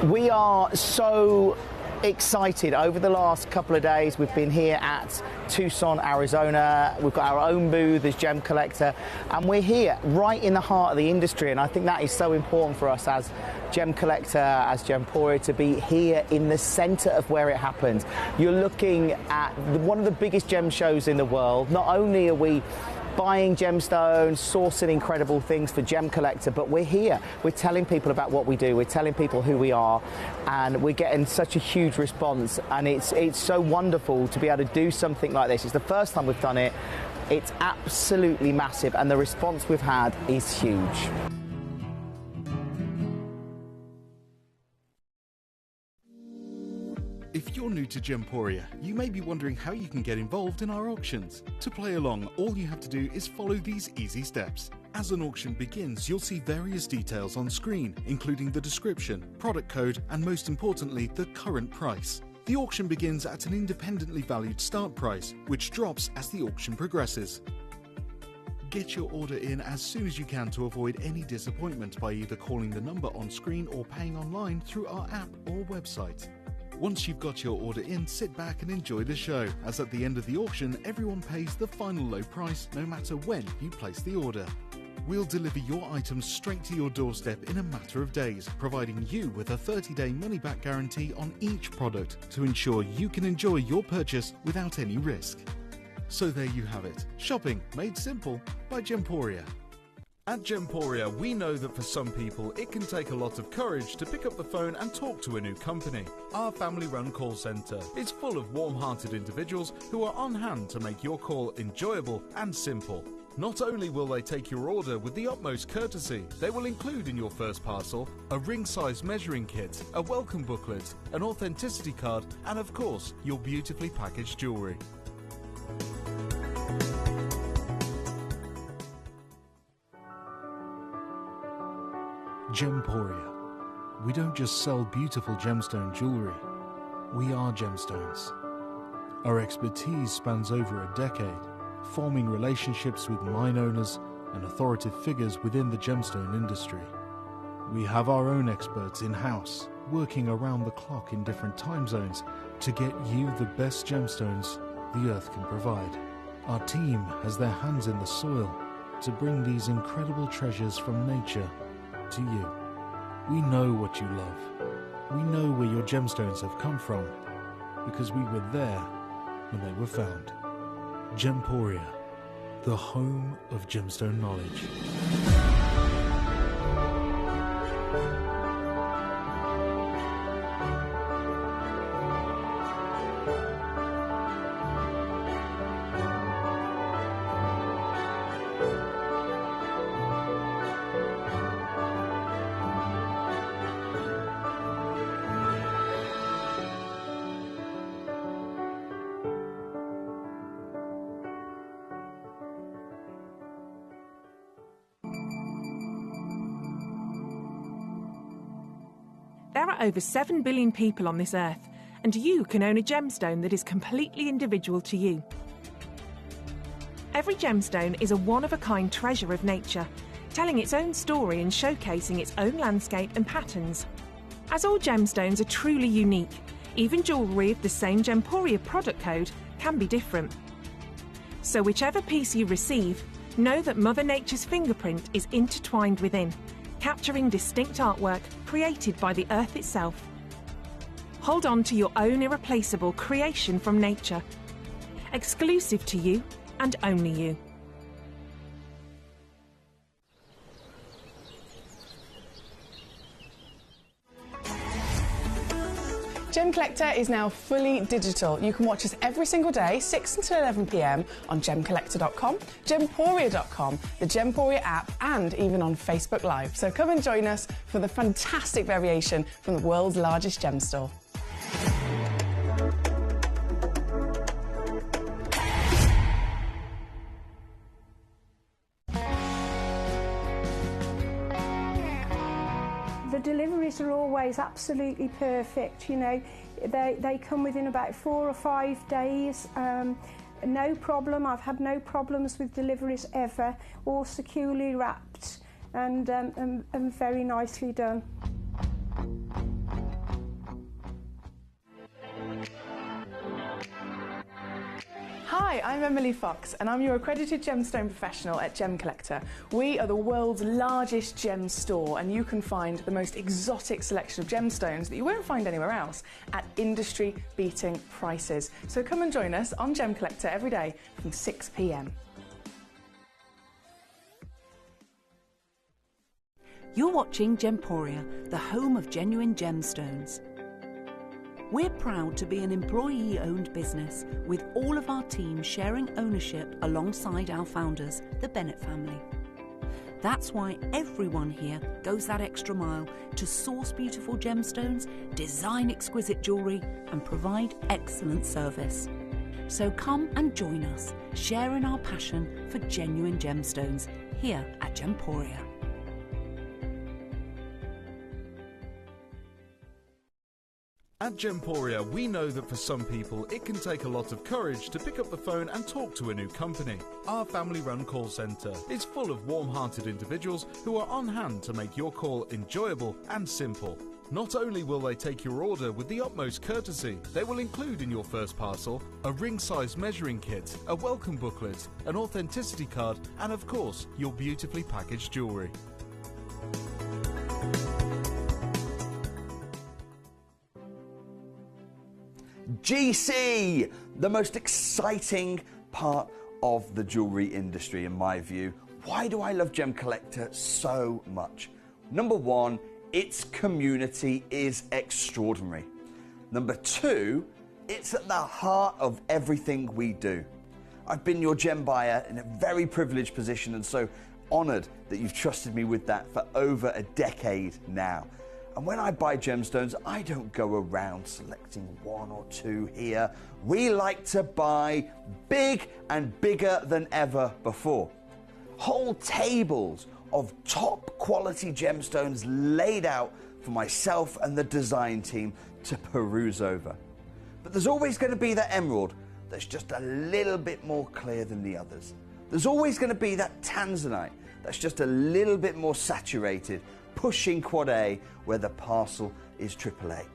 We are so excited. Over the last couple of days, we've been here at Tucson, Arizona. We've got our own booth as Gemcollector, and we're here right in the heart of the industry, and I think that is so important for us as Gemcollector, as Gemporia, to be here in the centre of where it happens. You're looking at one of the biggest gem shows in the world. Not only are we buying gemstones, sourcing incredible things for Gemcollector, but we're here. We're telling people about what we do. We're telling people who we are, and we're getting such a huge response. And it's so wonderful to be able to do something like this. It's the first time we've done it. It's absolutely massive, and the response we've had is huge. If you're new to Gemporia, you may be wondering how you can get involved in our auctions. To play along, all you have to do is follow these easy steps. As an auction begins, you'll see various details on screen, including the description, product code, and most importantly, the current price. The auction begins at an independently valued start price, which drops as the auction progresses. Get your order in as soon as you can to avoid any disappointment by either calling the number on screen or paying online through our app or website. Once you've got your order in, sit back and enjoy the show, as at the end of the auction, everyone pays the final low price no matter when you place the order. We'll deliver your items straight to your doorstep in a matter of days, providing you with a 30-day money-back guarantee on each product to ensure you can enjoy your purchase without any risk. So there you have it, shopping made simple by Gemporia. At Gemporia, we know that for some people, it can take a lot of courage to pick up the phone and talk to a new company. Our family-run call centre is full of warm-hearted individuals who are on hand to make your call enjoyable and simple. Not only will they take your order with the utmost courtesy, they will include in your first parcel a ring-size measuring kit, a welcome booklet, an authenticity card, and of course, your beautifully packaged jewellery. Gemporia. We don't just sell beautiful gemstone jewellery, we are gemstones. Our expertise spans over a decade, forming relationships with mine owners and authoritative figures within the gemstone industry. We have our own experts in-house, working around the clock in different time zones to get you the best gemstones the earth can provide. Our team has their hands in the soil to bring these incredible treasures from nature to you. We know what you love. We know where your gemstones have come from, because we were there when they were found. Gemporia, the home of gemstone knowledge. There are over 7 billion people on this earth, and you can own a gemstone that is completely individual to you. Every gemstone is a one-of-a-kind treasure of nature, telling its own story and showcasing its own landscape and patterns. As all gemstones are truly unique, even jewellery of the same Gemporia product code can be different. So whichever piece you receive, know that Mother Nature's fingerprint is intertwined within, capturing distinct artwork created by the earth itself. Hold on to your own irreplaceable creation from nature, exclusive to you and only you. Gemcollector is now fully digital. You can watch us every single day, 6 until 11 p.m. on Gemcollector.com, Gemporia.com, the Gemporia app, and even on Facebook Live. So come and join us for the fantastic variation from the world's largest gem store. The deliveries are always absolutely perfect, you know. They come within about 4 or 5 days. No problem. I've had no problems with deliveries ever. All securely wrapped and very nicely done. Hi, I'm Emily Fox and I'm your accredited gemstone professional at Gemcollector. We are the world's largest gem store and you can find the most exotic selection of gemstones that you won't find anywhere else at industry-beating prices. So come and join us on Gemcollector every day from 6 p.m. You're watching Gemporia, the home of genuine gemstones. We're proud to be an employee-owned business with all of our team sharing ownership alongside our founders, the Bennett family. That's why everyone here goes that extra mile to source beautiful gemstones, design exquisite jewellery and provide excellent service. So come and join us, sharing our passion for genuine gemstones here at Gemporia. At Gemporia, we know that for some people it can take a lot of courage to pick up the phone and talk to a new company. Our family-run call centre is full of warm-hearted individuals who are on hand to make your call enjoyable and simple. Not only will they take your order with the utmost courtesy, they will include in your first parcel a ring-size measuring kit, a welcome booklet, an authenticity card and of course your beautifully packaged jewellery. GC, the most exciting part of the jewellery industry in my view. Why do I love Gemcollector so much? Number one, its community is extraordinary. Number two, it's at the heart of everything we do. I've been your gem buyer in a very privileged position and so honoured that you've trusted me with that for over a decade now. And when I buy gemstones, I don't go around selecting one or two here. We like to buy big and bigger than ever before. Whole tables of top quality gemstones laid out for myself and the design team to peruse over. But there's always going to be that emerald that's just a little bit more clear than the others. There's always going to be that tanzanite that's just a little bit more saturated, pushing quad A where the parcel is AAA.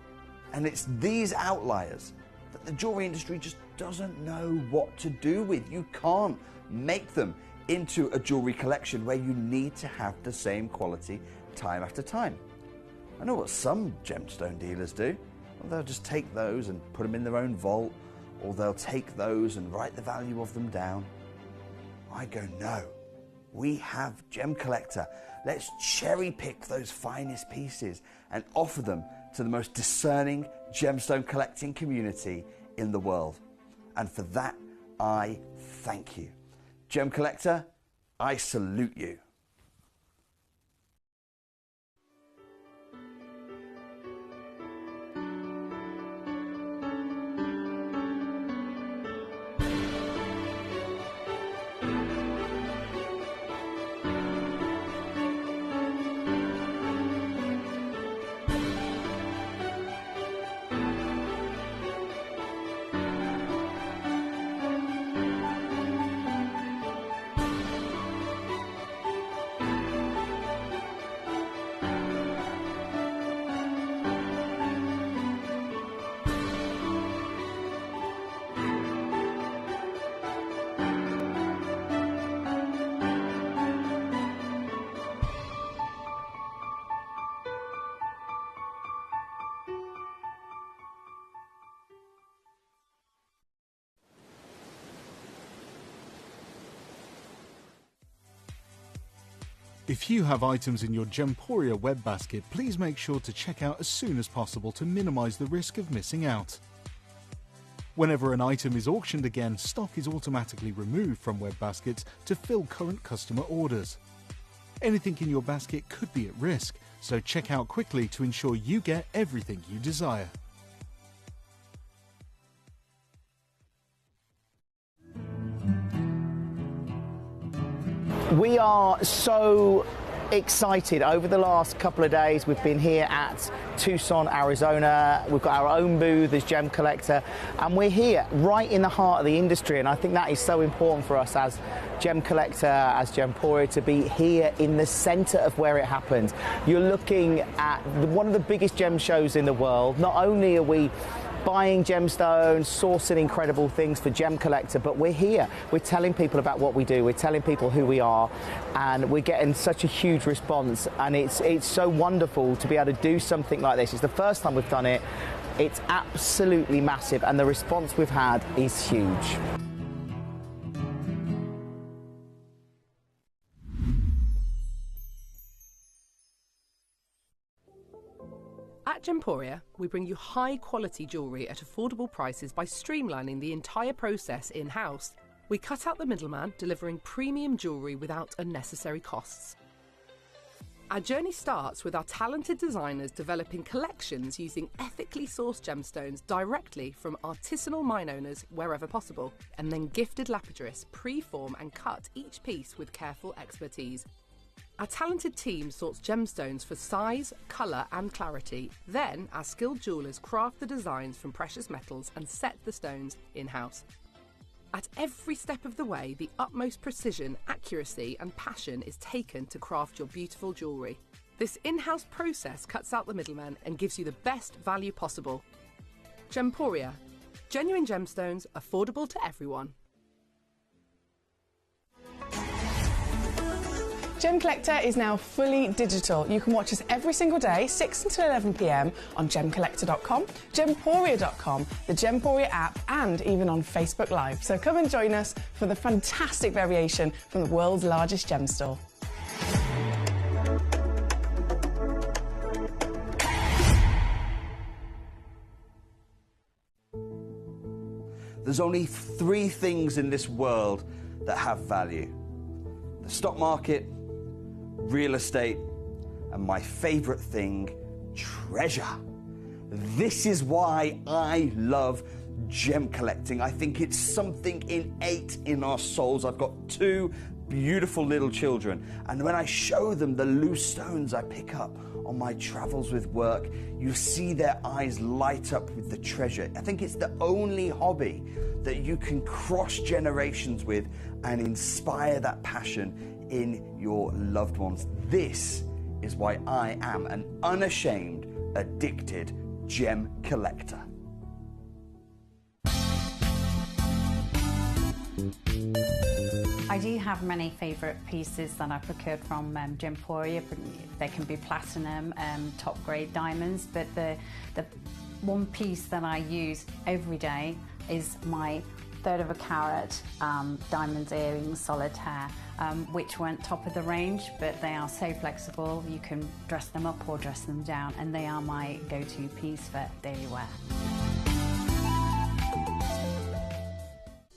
And it's these outliers that the jewellery industry just doesn't know what to do with. You can't make them into a jewellery collection where you need to have the same quality time after time. I know what some gemstone dealers do. Well, they'll just take those and put them in their own vault, or they'll take those and write the value of them down. I go, no. We have Gemcollector. Let's cherry pick those finest pieces and offer them to the most discerning gemstone collecting community in the world. And for that, I thank you. Gemcollector, I salute you. If you have items in your Gemporia web basket, please make sure to check out as soon as possible to minimise the risk of missing out. Whenever an item is auctioned again, stock is automatically removed from web baskets to fill current customer orders. Anything in your basket could be at risk, so check out quickly to ensure you get everything you desire. We are so excited. Over the last couple of days we've been here at Tucson, Arizona. We've got our own booth as Gemcollector and we're here right in the heart of the industry, and I think that is so important for us as Gemcollector, as Gemporia, to be here in the centre of where it happens. You're looking at one of the biggest gem shows in the world. Not only are we buying gemstones, sourcing incredible things for Gemcollector, but we're here. We're telling people about what we do. We're telling people who we are, and we're getting such a huge response, and it's so wonderful to be able to do something like this. It's the first time we've done it. It's absolutely massive, and the response we've had is huge. At Gemporia, we bring you high-quality jewellery at affordable prices by streamlining the entire process in-house. We cut out the middleman, delivering premium jewellery without unnecessary costs. Our journey starts with our talented designers developing collections using ethically sourced gemstones directly from artisanal mine owners wherever possible, and then gifted lapidarists pre-form and cut each piece with careful expertise. Our talented team sorts gemstones for size, colour and clarity. Then our skilled jewellers craft the designs from precious metals and set the stones in-house. At every step of the way, the utmost precision, accuracy and passion is taken to craft your beautiful jewellery. This in-house process cuts out the middleman and gives you the best value possible. Gemporia. Genuine gemstones, affordable to everyone. Gemcollector is now fully digital. You can watch us every single day, 6 until 11 p.m. on Gemcollector.com, Gemporia.com, the Gemporia app, and even on Facebook Live. So come and join us for the fantastic variation from the world's largest gem store. There's only 3 things in this world that have value: the stock market, real estate, and my favorite thing, treasure. This is why I love gem collecting. I think it's something innate in our souls. I've got 2 beautiful little children, and when I show them the loose stones I pick up on my travels with work, you see their eyes light up with the treasure. I think it's the only hobby that you can cross generations with and inspire that passion in your loved ones. This is why I am an unashamed, addicted gem collector. I do have many favourite pieces that I procured from Gemporia. They can be platinum, top grade diamonds, but the one piece that I use every day is my 1/3 of a carat diamond earrings solitaire, which weren't top of the range, but they are so flexible. You can dress them up or dress them down, and they are my go-to piece for daily wear.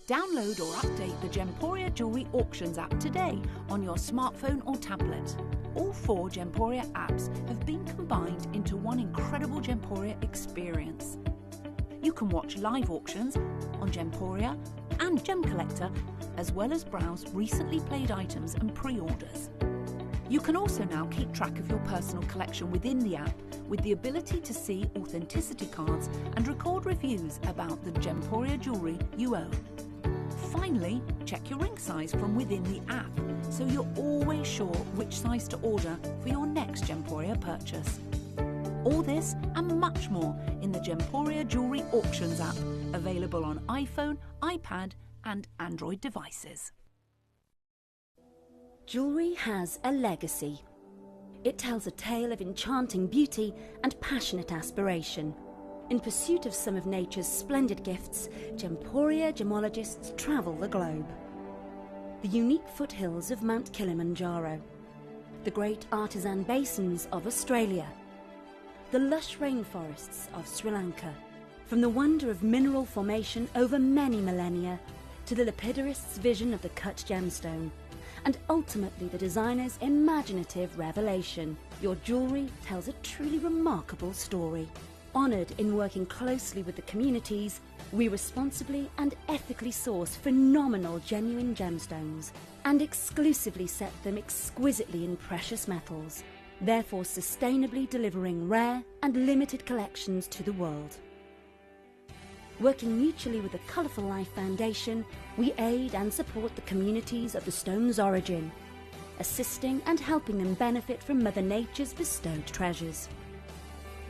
Download or update the Gemporia Jewellery Auctions app today on your smartphone or tablet. All 4 Gemporia apps have been combined into one incredible Gemporia experience. You can watch live auctions on Gemporia and Gemcollector, as well as browse recently played items and pre-orders. You can also now keep track of your personal collection within the app, with the ability to see authenticity cards and record reviews about the Gemporia jewellery you own. Finally, check your ring size from within the app, so you're always sure which size to order for your next Gemporia purchase. All this and much more in the Gemporia Jewellery Auctions app, available on iPhone, iPad and Android devices. Jewellery has a legacy. It tells a tale of enchanting beauty and passionate aspiration. In pursuit of some of nature's splendid gifts, Gemporia gemologists travel the globe. The unique foothills of Mount Kilimanjaro, the great artisan basins of Australia, the lush rainforests of Sri Lanka. From the wonder of mineral formation over many millennia to the lapidarists' vision of the cut gemstone, and ultimately the designer's imaginative revelation, your jewellery tells a truly remarkable story. Honoured in working closely with the communities, we responsibly and ethically source phenomenal genuine gemstones and exclusively set them exquisitely in precious metals, therefore sustainably delivering rare and limited collections to the world. Working mutually with the Colourful Life Foundation, we aid and support the communities of the stone's origin, assisting and helping them benefit from Mother Nature's bestowed treasures.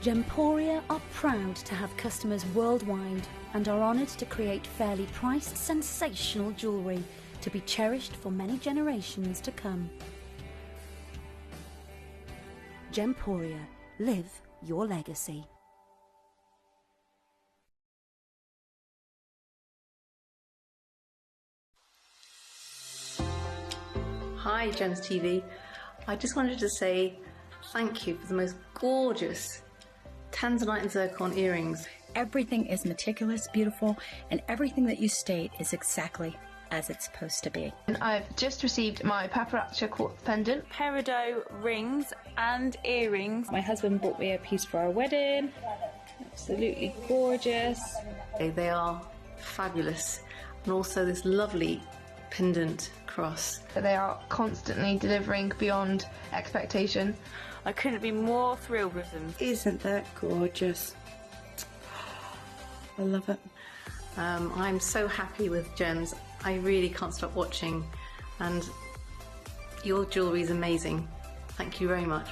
Gemporia are proud to have customers worldwide and are honoured to create fairly priced, sensational jewellery to be cherished for many generations to come. Gemporia, live your legacy. Hi Gems TV, I just wanted to say thank you for the most gorgeous tanzanite and zircon earrings. Everything is meticulous, beautiful, and everything that you state is exactly as it's supposed to be. And I've just received my paparazzi quartz pendant, peridot rings and earrings. My husband bought me a piece for our wedding. Absolutely gorgeous. They are fabulous, and also this lovely pendant cross. They are constantly delivering beyond expectation. I couldn't be more thrilled with them. Isn't that gorgeous? I love it. I'm so happy with Gems. I really can't stop watching, and your jewellery is amazing. Thank you very much.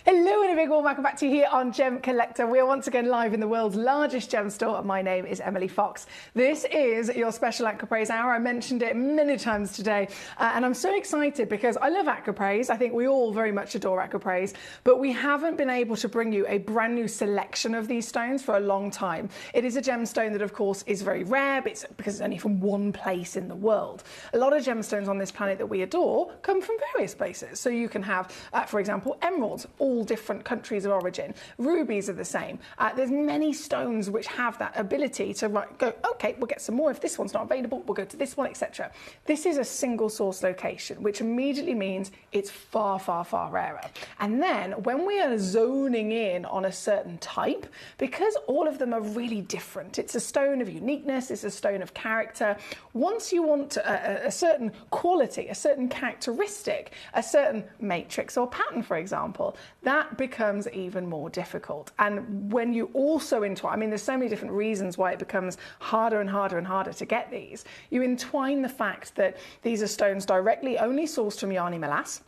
Hello and a big warm welcome back to you here on Gem Collector. We are once again live in the world's largest gem store. My name is Emily Fox. This is your special Aquapraise hour. I mentioned it many times today and I'm so excited because I love Aquapraise. I think we all very much adore Aquapraise, but we haven't been able to bring you a brand new selection of these stones for a long time. It is a gemstone that of course is very rare because it's only from one place in the world. A lot of gemstones on this planet that we adore come from various places. So you can have, for example, emeralds, all different countries of origin. Rubies are the same. There's many stones which have that ability to go, okay, we'll get some more. If this one's not available, we'll go to this one, etc. This is a single source location, which immediately means it's far, far, far rarer. And then when we are zoning in on a certain type, because all of them are really different, it's a stone of uniqueness, it's a stone of character. Once you want a certain quality, a certain characteristic, a certain matrix or pattern, for example, that becomes even more difficult. And when you also entwine, I mean, there's so many different reasons why it becomes harder and harder and harder to get these. You entwine the fact that these are stones directly only sourced from Yarni Malas.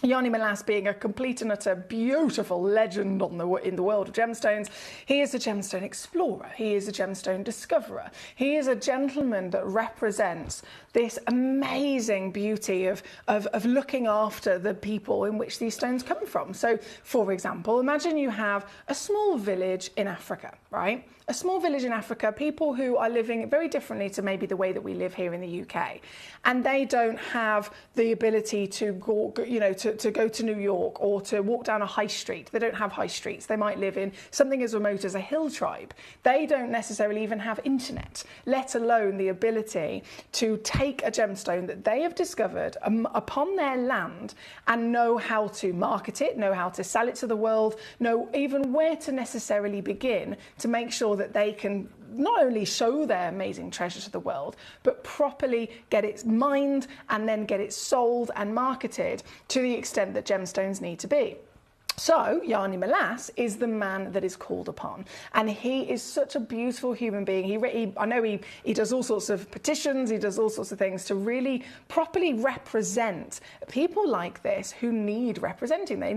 Yarni Malas being a complete and utter beautiful legend in the world of gemstones. He is a gemstone explorer. He is a gemstone discoverer. He is a gentleman that represents this amazing beauty of looking after the people in which these stones come from. So, for example, imagine you have a small village in Africa, right? A small village in Africa, people who are living very differently to maybe the way that we live here in the UK. And they don't have the ability to go, to go to New York or to walk down a high street. They don't have high streets. They might live in something as remote as a hill tribe. They don't necessarily even have internet, let alone the ability to take a gemstone that they have discovered upon their land and know how to market it, know how to sell it to the world, know even where to necessarily begin to make sure that they can not only show their amazing treasure to the world, but properly get it mined and then get it sold and marketed to the extent that gemstones need to be. So, Yarni Malas is the man that is called upon, and he is such a beautiful human being. I know he does all sorts of petitions, he does all sorts of things to really properly represent people like this who need representing. They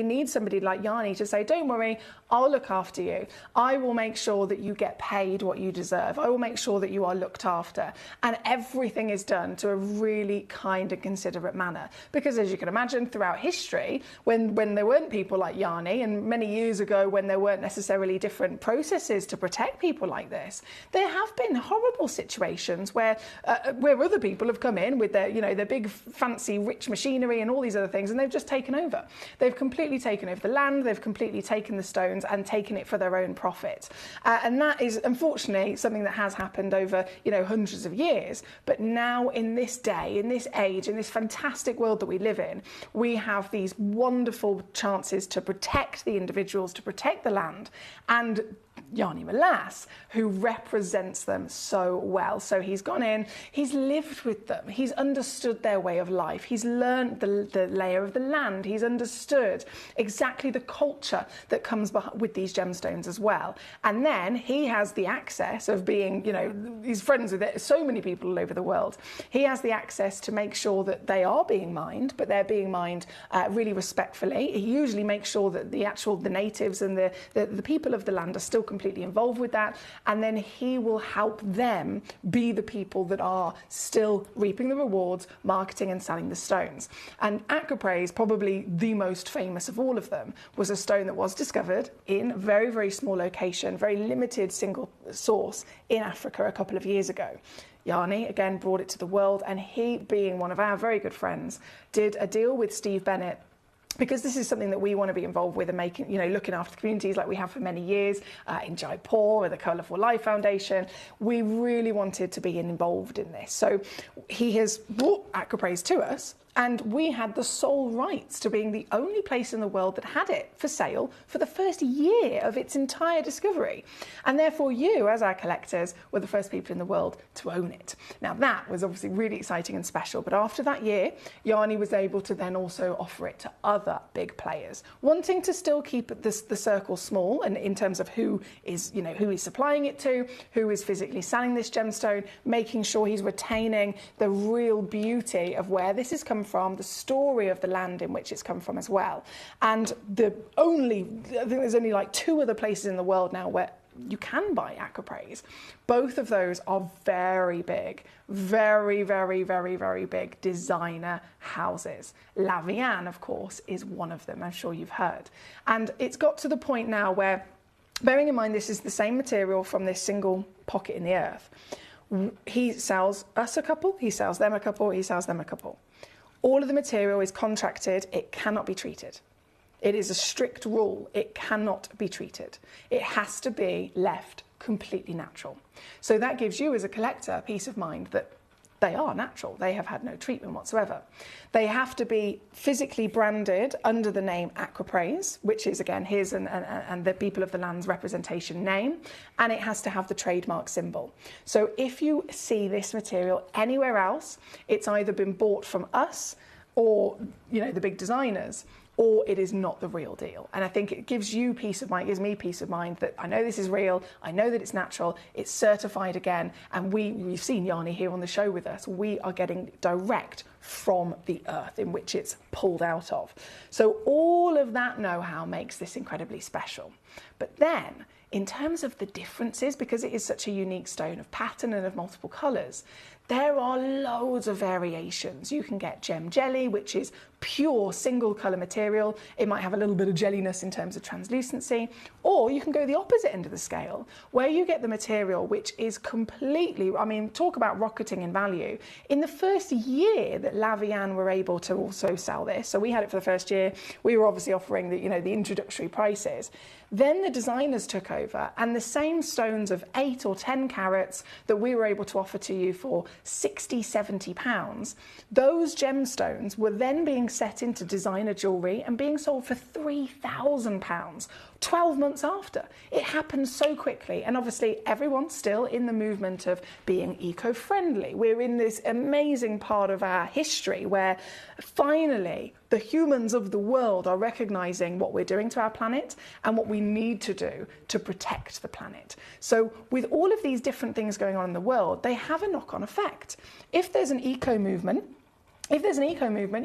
need somebody like Yarni to say, don't worry, I'll look after you. I will make sure that you get paid what you deserve. I will make sure that you are looked after. And everything is done to a really kind and considerate manner. Because as you can imagine, throughout history, when there weren't people like Yarni, and many years ago when there weren't necessarily different processes to protect people like this, there have been horrible situations where other people have come in with their, their big fancy rich machinery and all these other things, and they've just taken over. They've completely taken over the land, they've completely taken the stones and taken it for their own profit. And that is unfortunately something that has happened over, hundreds of years. But now in this day, in this age, in this fantastic world that we live in, we have these wonderful chances to protect the individuals, to protect the land, and Yanni Malas, who represents them so well. So he's gone in, he's lived with them, he's understood their way of life, he's learned the layer of the land, he's understood exactly the culture that comes with these gemstones as well. And then he has the access of being, you know, he's friends with so many people all over the world. He has the access to make sure that they are being mined, but they're being mined really respectfully. He usually makes sure that the natives and the people of the land are still completely involved with that, and then he will help them be the people that are still reaping the rewards, marketing and selling the stones. And aquapraise, probably the most famous of all of them, was a stone that was discovered in a very, very small location, very limited single source in Africa a couple of years ago. Yanni, again, brought it to the world, and he, being one of our very good friends, did a deal with Steve Bennett, because this is something that we want to be involved with and making, you know, looking after the communities like we have for many years in Jaipur with the Colourful Life Foundation. We really wanted to be involved in this. So he has brought aquapraise to us, and we had the sole rights to being the only place in the world that had it for sale for the first year of its entire discovery. And therefore you, as our collectors, were the first people in the world to own it. Now that was obviously really exciting and special, but after that year, Yanni was able to then also offer it to other big players, wanting to still keep the circle small, and in terms of who is, you know, who he's supplying it to, who is physically selling this gemstone, making sure he's retaining the real beauty of where this has come from, the story of the land in which it's come from as well. And I think there's only like 2 other places in the world now where you can buy aquapraise. Both of those are very big, very, very, very, very big designer houses. Lavian, of course, is one of them. I'm sure you've heard. And it's got to the point now where, bearing in mind this is the same material from this single pocket in the earth, he sells us a couple, he sells them a couple, he sells them a couple. All of the material is contracted, it cannot be treated. It is a strict rule, it cannot be treated. It has to be left completely natural. So that gives you as a collector peace of mind that they are natural, they have had no treatment whatsoever. They have to be physically branded under the name aquapraise, which is again his and the people of the land's representation name, and it has to have the trademark symbol. So if you see this material anywhere else, it's either been bought from us or, you know, the big designers, or it is not the real deal. And I think it gives you peace of mind, gives me peace of mind that I know this is real, I know that it's natural, it's certified again, and we've seen Yanni here on the show with us, we are getting direct from the earth in which it's pulled out of. So all of that know-how makes this incredibly special. But then, in terms of the differences, because it is such a unique stone of pattern and of multiple colours, there are loads of variations. You can get gem jelly, which is pure single colour material. It might have a little bit of jelliness in terms of translucency, or you can go the opposite end of the scale, where you get the material which is completely, I mean, talk about rocketing in value. In the first year that Lavian were able to also sell this, so we had it for the first year, we were obviously offering the, you know, the introductory prices. Then the designers took over, and the same stones of 8 or 10 carats that we were able to offer to you for 60, 70 pounds, those gemstones were then being set into designer jewellery and being sold for £3,000 12 months after. It happened so quickly, and obviously everyone's still in the movement of being eco-friendly. We're in this amazing part of our history where finally the humans of the world are recognising what we're doing to our planet and what we need to do to protect the planet. So with all of these different things going on in the world, they have a knock-on effect. If there's an eco-movement, you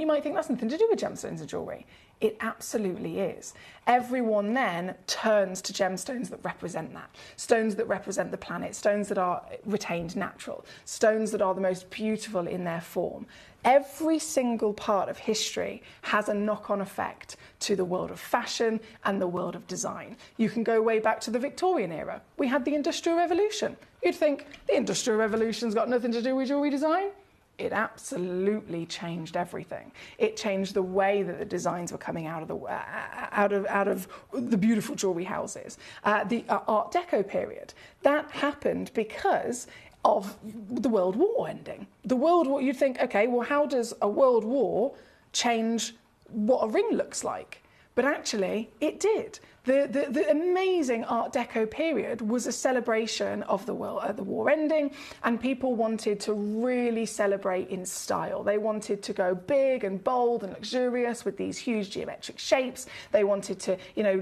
might think that's nothing to do with gemstones and jewellery. It absolutely is. Everyone then turns to gemstones that represent that. Stones that represent the planet, stones that are retained natural, stones that are the most beautiful in their form. Every single part of history has a knock-on effect to the world of fashion and the world of design. You can go way back to the Victorian era. We had the Industrial Revolution. You'd think the Industrial Revolution's got nothing to do with jewellery design. It absolutely changed everything. It changed the way that the designs were coming out of the beautiful jewellery houses. The Art Deco period, that happened because of the World War ending. The World War, you'd think, okay, well, how does a World War change what a ring looks like? But actually, it did. The amazing Art Deco period was a celebration of the war ending, and people wanted to really celebrate in style. They wanted to go big and bold and luxurious with these huge geometric shapes. They wanted to, you know,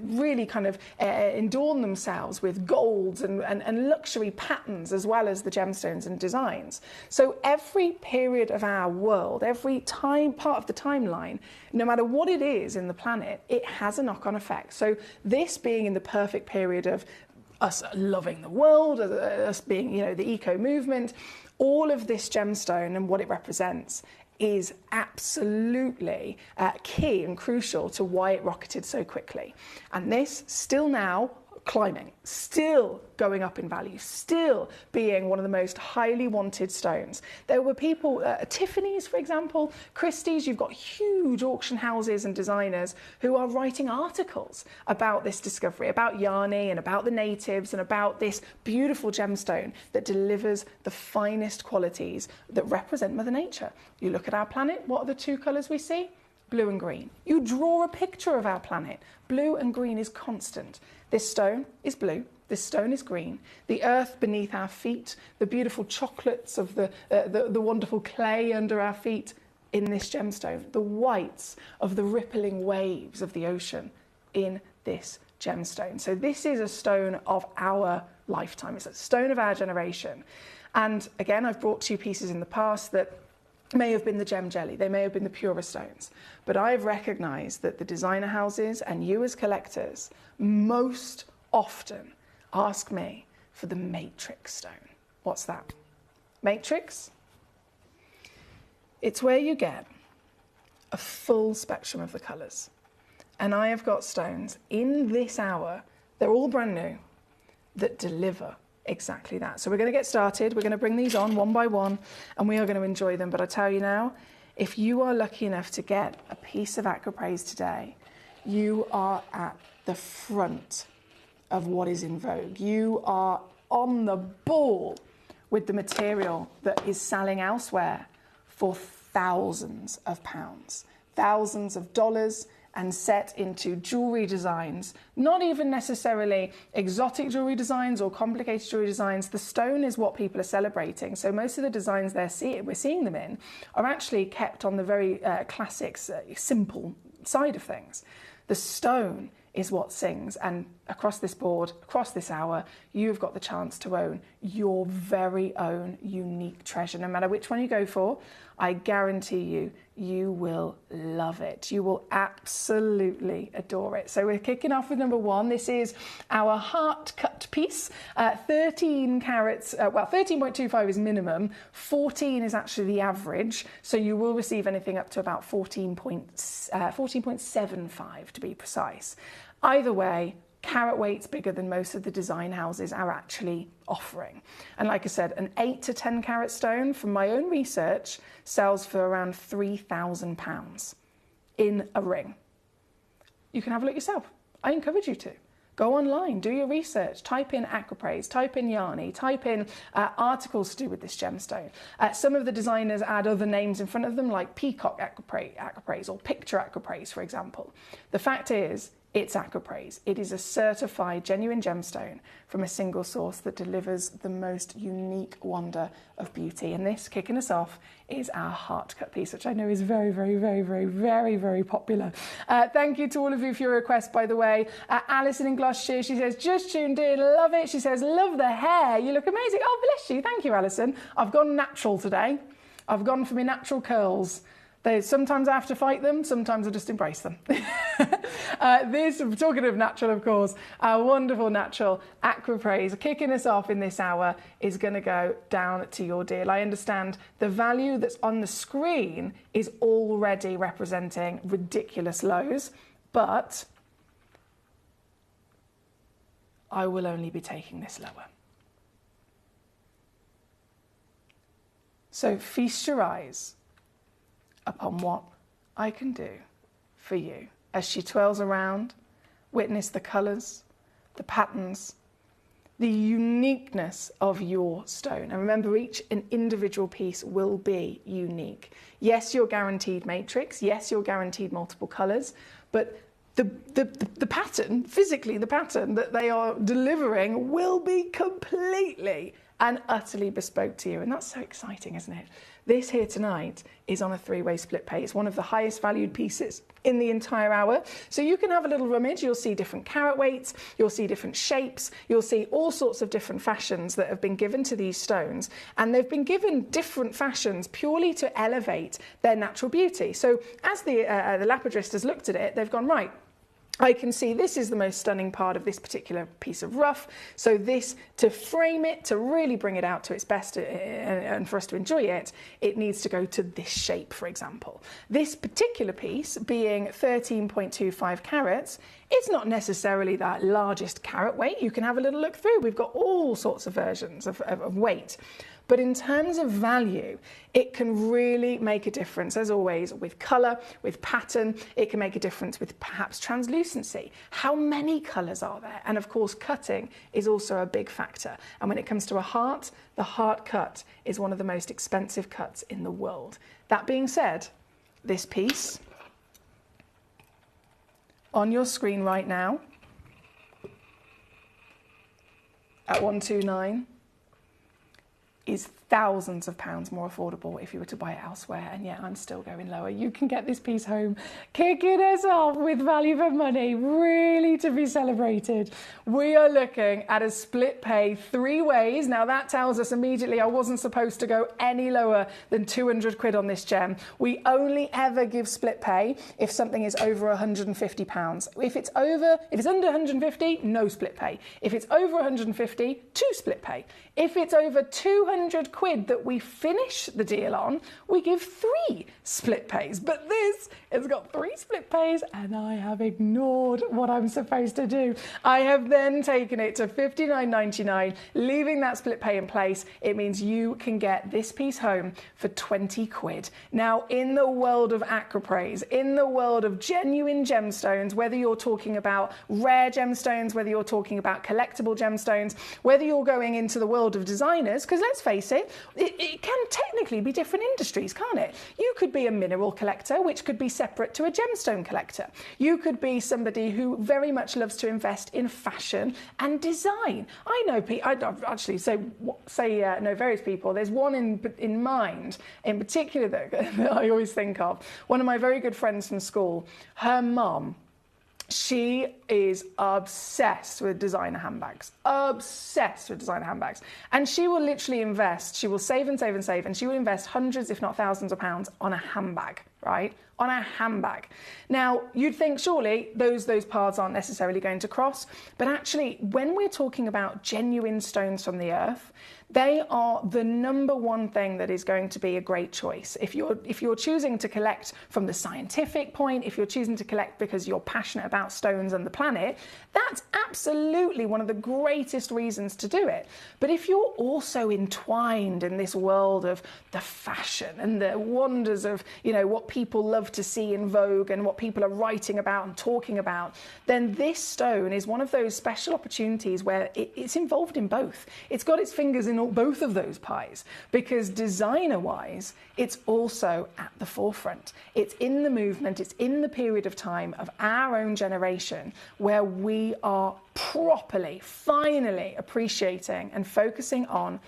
really kind of adorn themselves with golds and luxury patterns, as well as the gemstones and designs. So every period of our world, every part of the timeline, no matter what it is in the planet, it has a knock-on effect. So this being in the perfect period of us loving the world, us being, you know, the eco movement, all of this gemstone and what it represents is absolutely key and crucial to why it rocketed so quickly. And this still now climbing, still going up in value, still being one of the most highly wanted stones. There were people, Tiffany's, for example, Christie's, you've got huge auction houses and designers who are writing articles about this discovery, about Yarny and about the natives and about this beautiful gemstone that delivers the finest qualities that represent Mother Nature. You look at our planet, what are the two colours we see? Blue and green. You draw a picture of our planet. Blue and green is constant. This stone is blue, this stone is green. The earth beneath our feet, the beautiful chocolates of the wonderful clay under our feet in this gemstone, the whites of the rippling waves of the ocean in this gemstone. So this is a stone of our lifetime. It's a stone of our generation. And again, I've brought two pieces in the past that may have been the gem jelly, they may have been the purer stones, but I've recognised that the designer houses and you as collectors most often ask me for the matrix stone. What's that? Matrix? It's where you get a full spectrum of the colours. And I have got stones in this hour, they're all brand new, that deliver exactly that. So we're going to get started. We're going to bring these on one by one and we are going to enjoy them. But I tell you now, if you are lucky enough to get a piece of Aquapraise today, you are at the front of what is in vogue. You are on the ball with the material that is selling elsewhere for thousands of pounds, thousands of dollars, and set into jewellery designs, not even necessarily exotic jewellery designs or complicated jewellery designs. The stone is what people are celebrating. So most of the designs we're seeing them in are actually kept on the very classic, simple side of things. The stone is what sings, and across this board, across this hour, you've got the chance to own your very own unique treasure. No matter which one you go for, I guarantee you, you will love it. You will absolutely adore it. So we're kicking off with number one. This is our heart cut piece, 13 carats, well, 13.25 is minimum, 14 is actually the average, so you will receive anything up to about 14.75 to be precise. Either way, carat weight's bigger than most of the design houses are actually offering. And like I said, an 8 to 10 carat stone, from my own research, sells for around £3,000 in a ring. You can have a look yourself. I encourage you to. Go online, do your research, type in Aquapraise, type in Yarny, type in articles to do with this gemstone. Some of the designers add other names in front of them, like Peacock Aquapraise or Picture Aquapraise, for example. The fact is, it's Aquapraise. It is a certified genuine gemstone from a single source that delivers the most unique wonder of beauty. And this, kicking us off, is our heart cut piece, which I know is very, very, very, very, very, very popular. Thank you to all of you for your requests, by the way. Alison in Gloucestershire, she says, just tuned in, love it. She says, love the hair. You look amazing. Oh, bless you. Thank you, Alison. I've gone natural today. I've gone for my natural curls. Sometimes I have to fight them, sometimes I just embrace them. Talking of natural, of course, our wonderful natural Aquapraise, kicking us off in this hour, is going to go down to your deal. I understand the value that's on the screen is already representing ridiculous lows, but I will only be taking this lower. So feast your eyes upon what I can do for you. As she twirls around, witness the colours, the patterns, the uniqueness of your stone. And remember, each an individual piece will be unique. Yes, you're guaranteed matrix. Yes, you're guaranteed multiple colours, but the pattern, physically the pattern that they are delivering will be completely and utterly bespoke to you. And that's so exciting, isn't it? This here tonight is on a 3-way split pay. It's one of the highest valued pieces in the entire hour. So you can have a little rummage. You'll see different carat weights. You'll see different shapes. You'll see all sorts of different fashions that have been given to these stones. And they've been given different fashions purely to elevate their natural beauty. So as the lapidrist looked at it, they've gone, right, I can see this is the most stunning part of this particular piece of rough. So this, to frame it, to really bring it out to its best and for us to enjoy it, it needs to go to this shape, for example. This particular piece, being 13.25 carats, it's not necessarily that largest carat weight. You can have a little look through. We've got all sorts of versions of weight. But in terms of value, it can really make a difference, as always, with colour, with pattern. It can make a difference with perhaps translucency. How many colours are there? And of course, cutting is also a big factor. And when it comes to a heart, the heart cut is one of the most expensive cuts in the world. That being said, this piece on your screen right now at 129 is thousands of pounds more affordable if you were to buy it elsewhere. And yet I'm still going lower. You can get this piece home kicking us off with value for money, really to be celebrated. We are looking at a split pay 3 ways. Now that tells us immediately I wasn't supposed to go any lower than 200 quid on this gem. We only ever give split pay if something is over 150 pounds. If it's under 150, no split pay. If it's over 150, 2 split pay. If it's over 200 quid that we finish the deal on, we give 3 split pays. But this has got 3 split pays and I have ignored what I'm supposed to do. I have then taken it to £59.99, leaving that split pay in place. It means you can get this piece home for 20 quid. Now, in the world of Acropraise, in the world of genuine gemstones, whether you're talking about rare gemstones, whether you're talking about collectible gemstones, whether you're going into the world of designers, because let's face it, it can technically be different industries, can't it? You could be a mineral collector, which could be separate to a gemstone collector. You could be somebody who very much loves to invest in fashion and design. I know people, I actually know various people. There's one in mind in particular that I always think of. One of my very good friends from school, her mum, she is obsessed with designer handbags, And she will literally invest, she will save and save and save, and she will invest hundreds, if not thousands of pounds on a handbag, right? On a handbag. Now, you'd think surely those paths aren't necessarily going to cross, but actually, when we're talking about genuine stones from the earth, they are the #1 thing that is going to be a great choice. If you're choosing to collect from the scientific point, if you're choosing to collect because you're passionate about stones and the planet, that's absolutely one of the greatest reasons to do it. But if you're also entwined in this world of the fashion and the wonders of, what people love to see in Vogue and what people are writing about and talking about, then this stone is one of those special opportunities where it's involved in both. It's got its fingers in both of those pies, because designer-wise, it's also at the forefront. It's in the movement, it's in the period of time of our own generation where we are properly, finally appreciating and focusing on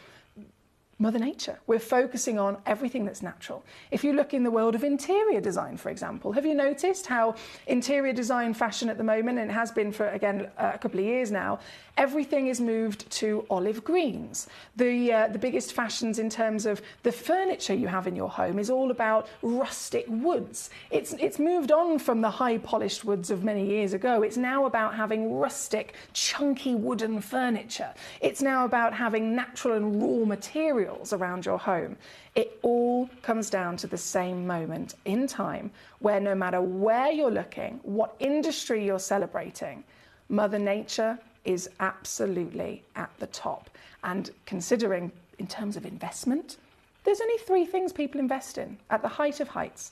Mother Nature. We're focusing on everything that's natural. If you look in the world of interior design, for example, have you noticed how interior design fashion at the moment, and it has been for, again, a couple of years now, everything is moved to olive greens. The biggest fashions in terms of the furniture you have in your home is all about rustic woods. It's moved on from the high polished woods of many years ago. It's now about having rustic, chunky wooden furniture. It's now about having natural and raw materials around your home. It all comes down to the same moment in time where no matter where you're looking, what industry you're celebrating, Mother Nature is absolutely at the top. And considering in terms of investment, there's only 3 things people invest in at the height of heights: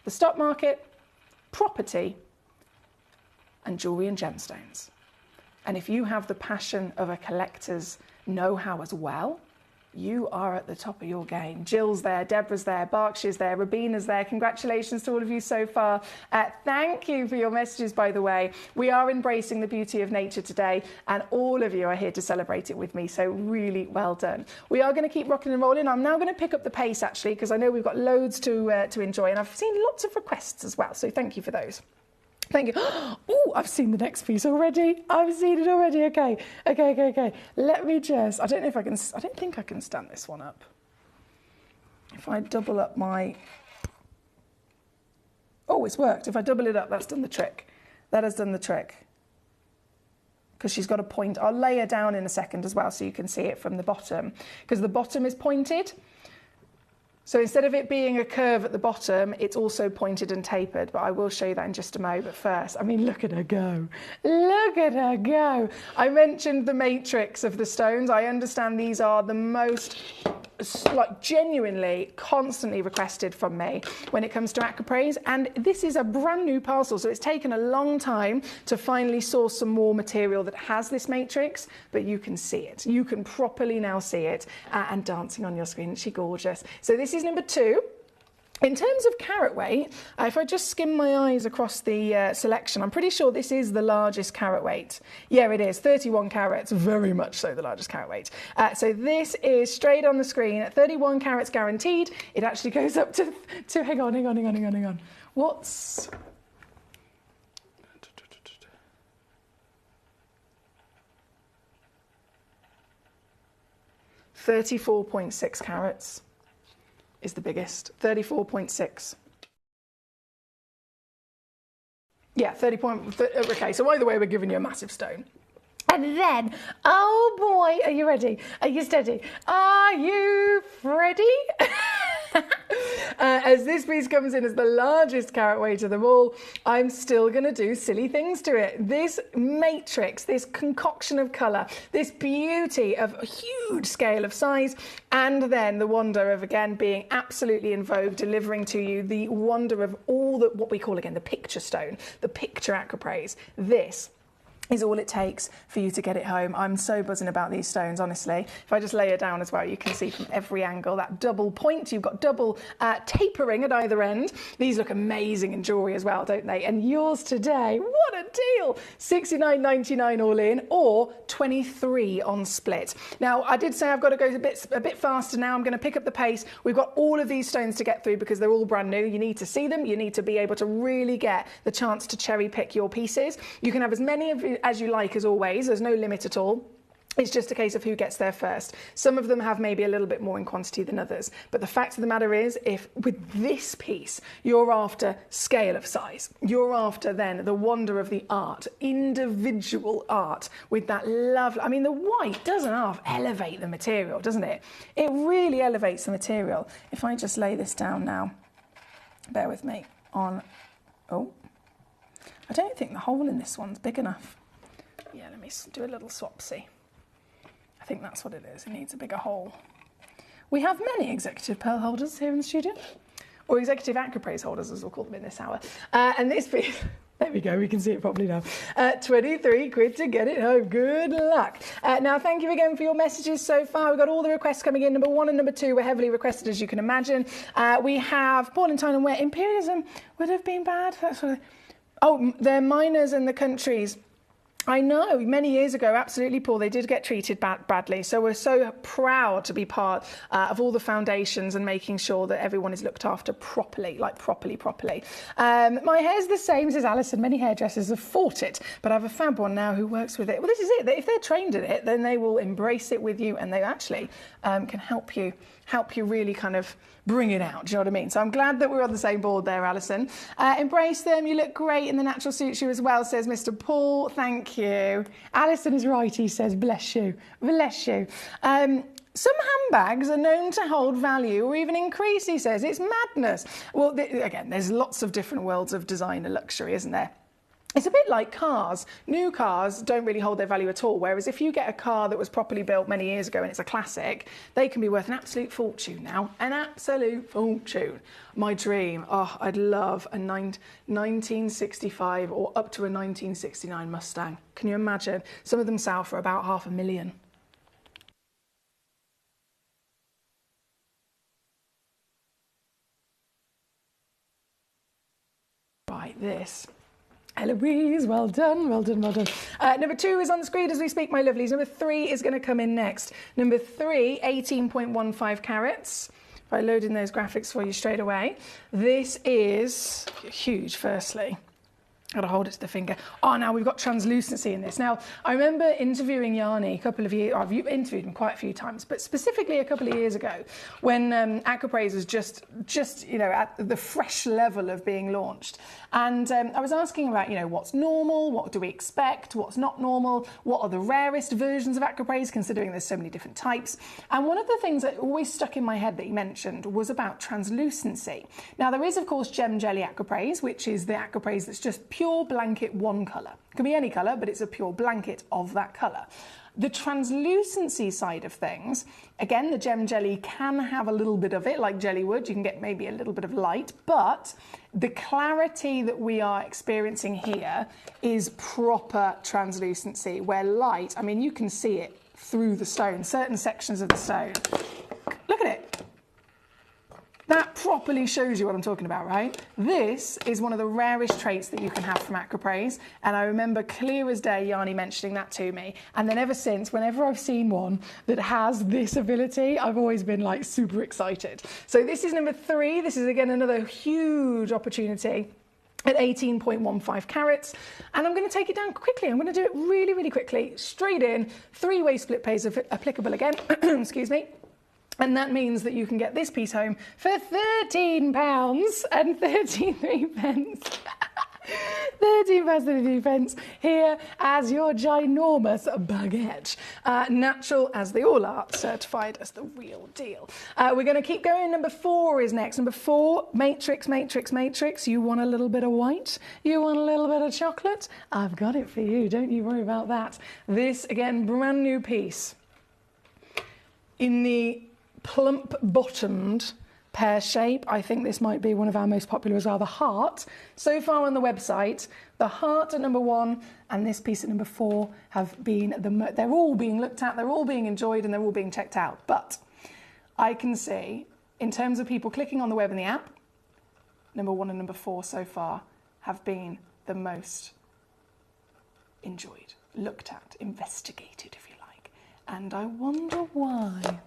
the stock market, property, and jewellery and gemstones. And if you have the passion of a collector's know-how as well, you are at the top of your game. Jill's there, Deborah's there, Berkshire's there, Rabina's there. Congratulations to all of you so far. Thank you for your messages, by the way. We are embracing the beauty of nature today, and all of you are here to celebrate it with me, so really well done. We are going to keep rocking and rolling. I'm now going to pick up the pace, actually, because I know we've got loads to enjoy, and I've seen lots of requests as well, so thank you for those. Thank you. Oh, I've seen the next piece already. I've seen it already. Okay. Let me just, I don't think I can stand this one up. If I double up my, oh, it's worked. If I double it up, that's done the trick. That has done the trick. Because she's got a point. I'll lay her down in a second as well so you can see it from the bottom. Because the bottom is pointed. So instead of it being a curve at the bottom, it's also pointed and tapered, but I will show you that in just a moment. But first, I mean, look at her go. Look at her go. I mentioned the matrix of the stones. I understand these are the most, like, genuinely, constantly requested from me when it comes to aquapraise. And this is a brand new parcel, so it's taken a long time to finally source some more material that has this matrix, but you can see it. You can properly now see it and dancing on your screen. Isn't she gorgeous? So this is number 2. In terms of carat weight, if I just skim my eyes across the selection, I'm pretty sure this is the largest carat weight. Yeah, it is, 31 carats, very much so the largest carat weight. So this is straight on the screen, 31 carats guaranteed. It actually goes up to hang on. What's... 34.6 carats is the biggest. 34.6. Yeah, 30. Okay, so either way, we're giving you a massive stone. And then, oh boy, are you ready? Are you steady? Are you ready? As this piece comes in as the largest carat weight of them all, I'm still going to do silly things to it. This matrix, this concoction of colour, this beauty of a huge scale of size, and then the wonder of, again, being absolutely in vogue, delivering to you the wonder of all that, what we call, again, the picture stone, the picture aquapraise. This is all it takes for you to get it home. I'm so buzzing about these stones, honestly. If I just lay it down as well, you can see from every angle that double point. You've got double tapering at either end. These look amazing in jewellery as well, don't they? And yours today, what a deal! $69.99 all in, or $23 on split. Now, I did say I've got to go a bit faster now. I'm going to pick up the pace. We've got all of these stones to get through because they're all brand new. You need to see them. You need to be able to really get the chance to cherry pick your pieces. You can have as many of as you like, as always. There's no limit at all. It's just a case of who gets there first. Some of them have maybe a little bit more in quantity than others. But the fact of the matter is, if with this piece, you're after scale of size, you're after then the wonder of the art, individual art with that lovely, I mean, the white doesn't half elevate the material, doesn't it? It really elevates the material. If I just lay this down now, bear with me, I don't think the hole in this one's big enough. Yeah, let me do a little swapsy. I think that's what it is. It needs a bigger hole. We have many executive pearl holders here in the studio, or executive aquapraise holders, as we'll call them in this hour. And this piece, there we go, we can see it properly now. 23 quid to get it home. Good luck. Now, thank you again for your messages so far. We've got all the requests coming in. Number 1 and number 2 were heavily requested, as you can imagine. We have Paul and Tyne and where imperialism would have been bad. That's what they're miners in the countries. I know, many years ago, absolutely, Paul, they did get treated badly. So we're so proud to be part of all the foundations and making sure that everyone is looked after properly, like properly. My hair's the same, says Alison. Many hairdressers have fought it, but I have a fab one now who works with it. Well, this is it. If they're trained in it, then they will embrace it with you, and they actually can help you really kind of bring it out. Do you know what I mean? So I'm glad that we're on the same board there, Alison. Embrace them. You look great in the natural suits you as well, says Mr. Paul. Thank you. Alison is right, he says. Bless you. Bless you. Some handbags are known to hold value or even increase, he says. It's madness. Well, again, there's lots of different worlds of designer luxury, isn't there? It's a bit like cars. New cars don't really hold their value at all, whereas if you get a car that was properly built many years ago and it's a classic, they can be worth an absolute fortune now. An absolute fortune. My dream, I'd love a 1965 or up to a 1969 Mustang. Can you imagine? Some of them sell for about $500,000. buy this. Eloise, well done, well done, well done. Number 2 is on the screen as we speak, my lovelies. Number 3 is going to come in next. Number 3, 18.15 carats. If I load in those graphics for you straight away. This is huge, firstly. Got to hold it to the finger. Oh, now we've got translucency in this. Now, I remember interviewing Yanni a couple of years, I've interviewed him quite a few times, but specifically a couple of years ago when Aquapraise was just you know, at the fresh level of being launched. And I was asking about, you know, what's normal, what do we expect, what's not normal, what are the rarest versions of Aquapraise, considering there's so many different types. And one of the things that always stuck in my head that he mentioned was about translucency. Now, there is, of course, Gem Jelly Aquapraise, which is the Aquapraise that's just pure blanket one colour. It can be any colour, but it's a pure blanket of that colour. The translucency side of things, again, the Gem Jelly can have a little bit of it, like jelly would. You can get maybe a little bit of light, but the clarity that we are experiencing here is proper translucency, where light, I mean, you can see it through the stone, certain sections of the stone. Look at it. That properly shows you what I'm talking about, right? This is one of the rarest traits that you can have from Aquapraise, and I remember clear as day Yanni mentioning that to me, and then ever since, whenever I've seen one that has this ability, I've always been like super excited. So this is number 3. This is again another huge opportunity at 18.15 carats, and I'm going to take it down quickly. I'm going to do it really, really quickly, straight in, 3-way split pays applicable again, excuse me. And that means that you can get this piece home for £13 and 33 pence. £13.33 here as your ginormous baguette. Natural as they all are, certified as the real deal. We're going to keep going. Number 4 is next. Number 4, matrix, matrix, matrix. You want a little bit of white? You want a little bit of chocolate? I've got it for you. Don't you worry about that. This, again, brand new piece. In the plump-bottomed pear shape. I think this might be one of our most popular as well, the heart. So far on the website, the heart at number 1 and this piece at number 4 have been, they're all being looked at, they're all being enjoyed, and they're all being checked out. But I can see, in terms of people clicking on the web and the app, number 1 and number 4 so far have been the most enjoyed, looked at, investigated, if you like. And I wonder why.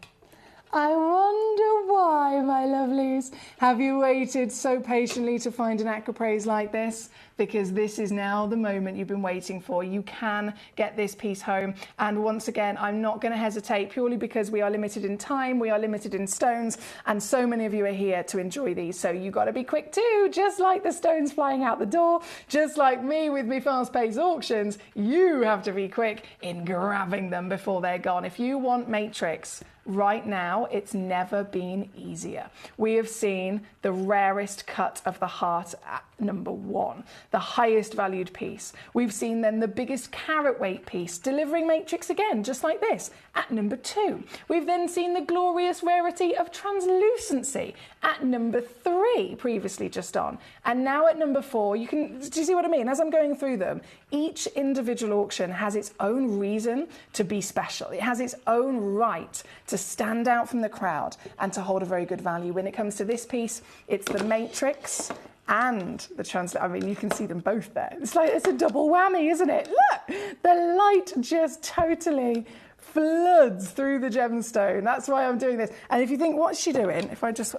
I wonder why, my lovelies. Have you waited so patiently to find an Aquapraise like this? Because this is now the moment you've been waiting for. You can get this piece home. And once again, I'm not going to hesitate, purely because we are limited in time, we are limited in stones, and so many of you are here to enjoy these. So you got to be quick too, just like the stones flying out the door, just like me with me fast-paced auctions. You have to be quick in grabbing them before they're gone. If you want Matrix, right now, it's never been easier. We have seen the rarest cut of the heart at number 1, the highest valued piece. We've seen then the biggest carat weight piece, delivering matrix again, just like this, at number 2. We've then seen the glorious rarity of translucency at number 3, previously just on. And now at number 4, do you see what I mean? As I'm going through them, each individual auction has its own reason to be special. It has its own right to stand out from the crowd and to hold a very good value. When it comes to this piece, it's the matrix and the I mean, you can see them both there. It's like, it's a double whammy, isn't it? Look, the light just totally floods through the gemstone. That's why I'm doing this. And if you think, what's she doing? If I just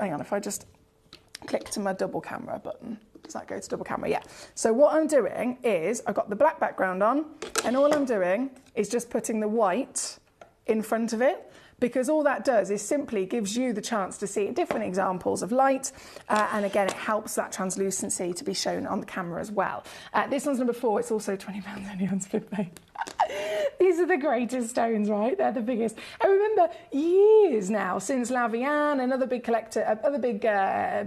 click to my double camera button, does that go to double camera? Yeah. So what I'm doing is I've got the black background on, and all I'm doing is just putting the white in front of it, because all that does is simply gives you the chance to see different examples of light, and again, it helps that translucency to be shown on the camera as well. This one's number 4. It's also £20 only on split pay. These are the greatest stones, right? They're the biggest. I remember years now since Lavian and other big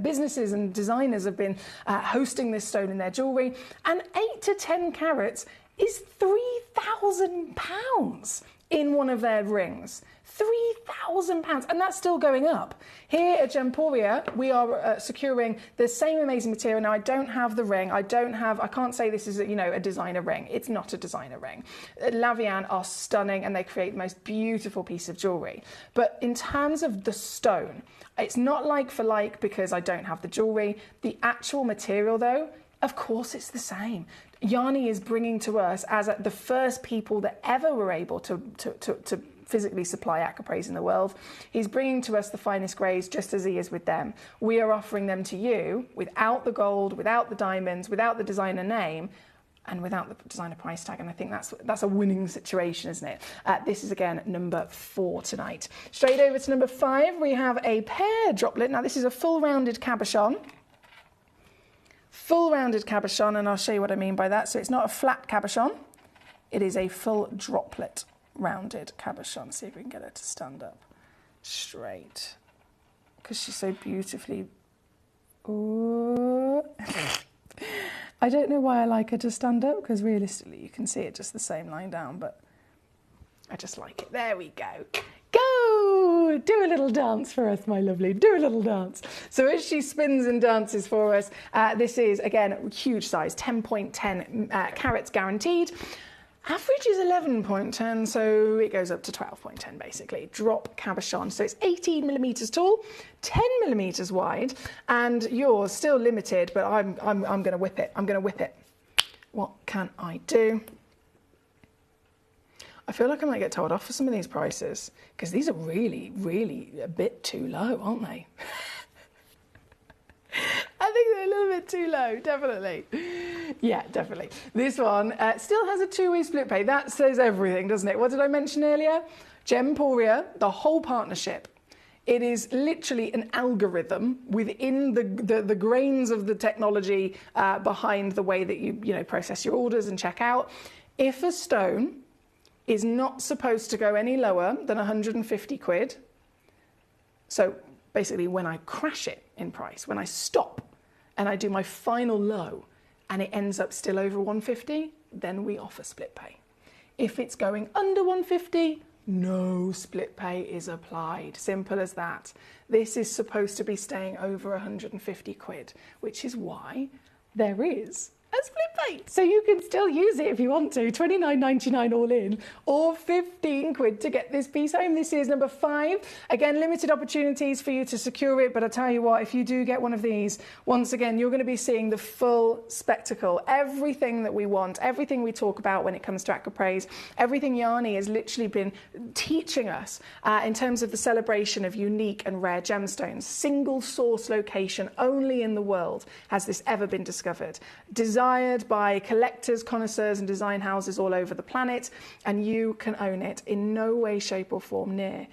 businesses and designers have been hosting this stone in their jewellery, and 8 to 10 carats is £3,000 in one of their rings. £3,000, and that's still going up. Here at Gemporia, we are securing the same amazing material. Now, I don't have the ring. I can't say this is a designer ring. It's not a designer ring. Lavian are stunning, and they create the most beautiful piece of jewellery. But in terms of the stone, it's not like for like because I don't have the jewellery. The actual material, though, Of course it's the same. Yanni is bringing to us, as the first people that ever were able to physically supply Acropraise in the world, he's bringing to us the finest greys just as he is with them. We are offering them to you without the gold, without the diamonds, without the designer name, and without the designer price tag, and I think that's a winning situation, isn't it? This is, again, number 4 tonight. Straight over to number 5, we have a pear droplet. Now, this is a full rounded cabochon. Full rounded cabochon, and I'll show you what I mean by that. So it's not a flat cabochon, it is a full droplet rounded cabochon. See if we can get her to stand up straight, because she's so beautifully... Ooh. I don't know why I like her to stand up, because realistically you can see it just the same lying down, but I just like it. There we go. Go! Do a little dance for us, my lovely. Do a little dance. So as she spins and dances for us, this is, again, huge size, 10.10 carats guaranteed. Average is 11.10, so it goes up to 12.10 basically. Drop cabochon. So it's 18 millimeters tall, 10 millimeters wide, and yours still limited, but I'm going to whip it. I'm going to whip it. What can I do? I feel like I might get told off for some of these prices, because these are really, really a bit too low, aren't they? I think they're a little bit too low, definitely. Yeah, definitely. This one still has a 2-way split pay. That says everything, doesn't it? What did I mention earlier? Gemporia, the whole partnership. It is literally an algorithm within the grains of the technology behind the way that you process your orders and check out. If a stone is not supposed to go any lower than 150 quid, so basically when I crash it in price, when I stop and I do my final low and it ends up still over 150, then we offer split pay. If it's going under 150, no split pay is applied. Simple as that. This is supposed to be staying over 150 quid, which is why there is a split pay. So you can still use it if you want to, £29.99 all in, or 15 quid to get this piece home. This is number 5. Again, limited opportunities for you to secure it, but I tell you what, if you do get one of these, once again, you're going to be seeing the full spectacle. Everything that we want, everything we talk about when it comes to Acropraise, everything Yanni has literally been teaching us in terms of the celebration of unique and rare gemstones. Single source location only in the world has this ever been discovered. Desired by collectors, connoisseurs and design houses all over the planet, and you can own it in no way, shape or form near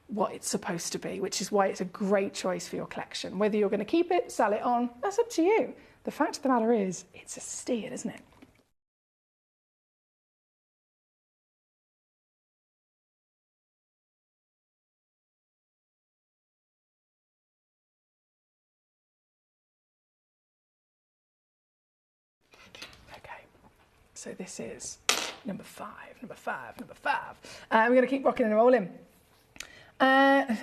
what it's supposed to be, which is why it's a great choice for your collection. Whether you're going to keep it, sell it on, that's up to you. The fact of the matter is, it's a steal, isn't it? So this is number 5. We're going to keep rocking and rolling. Oh,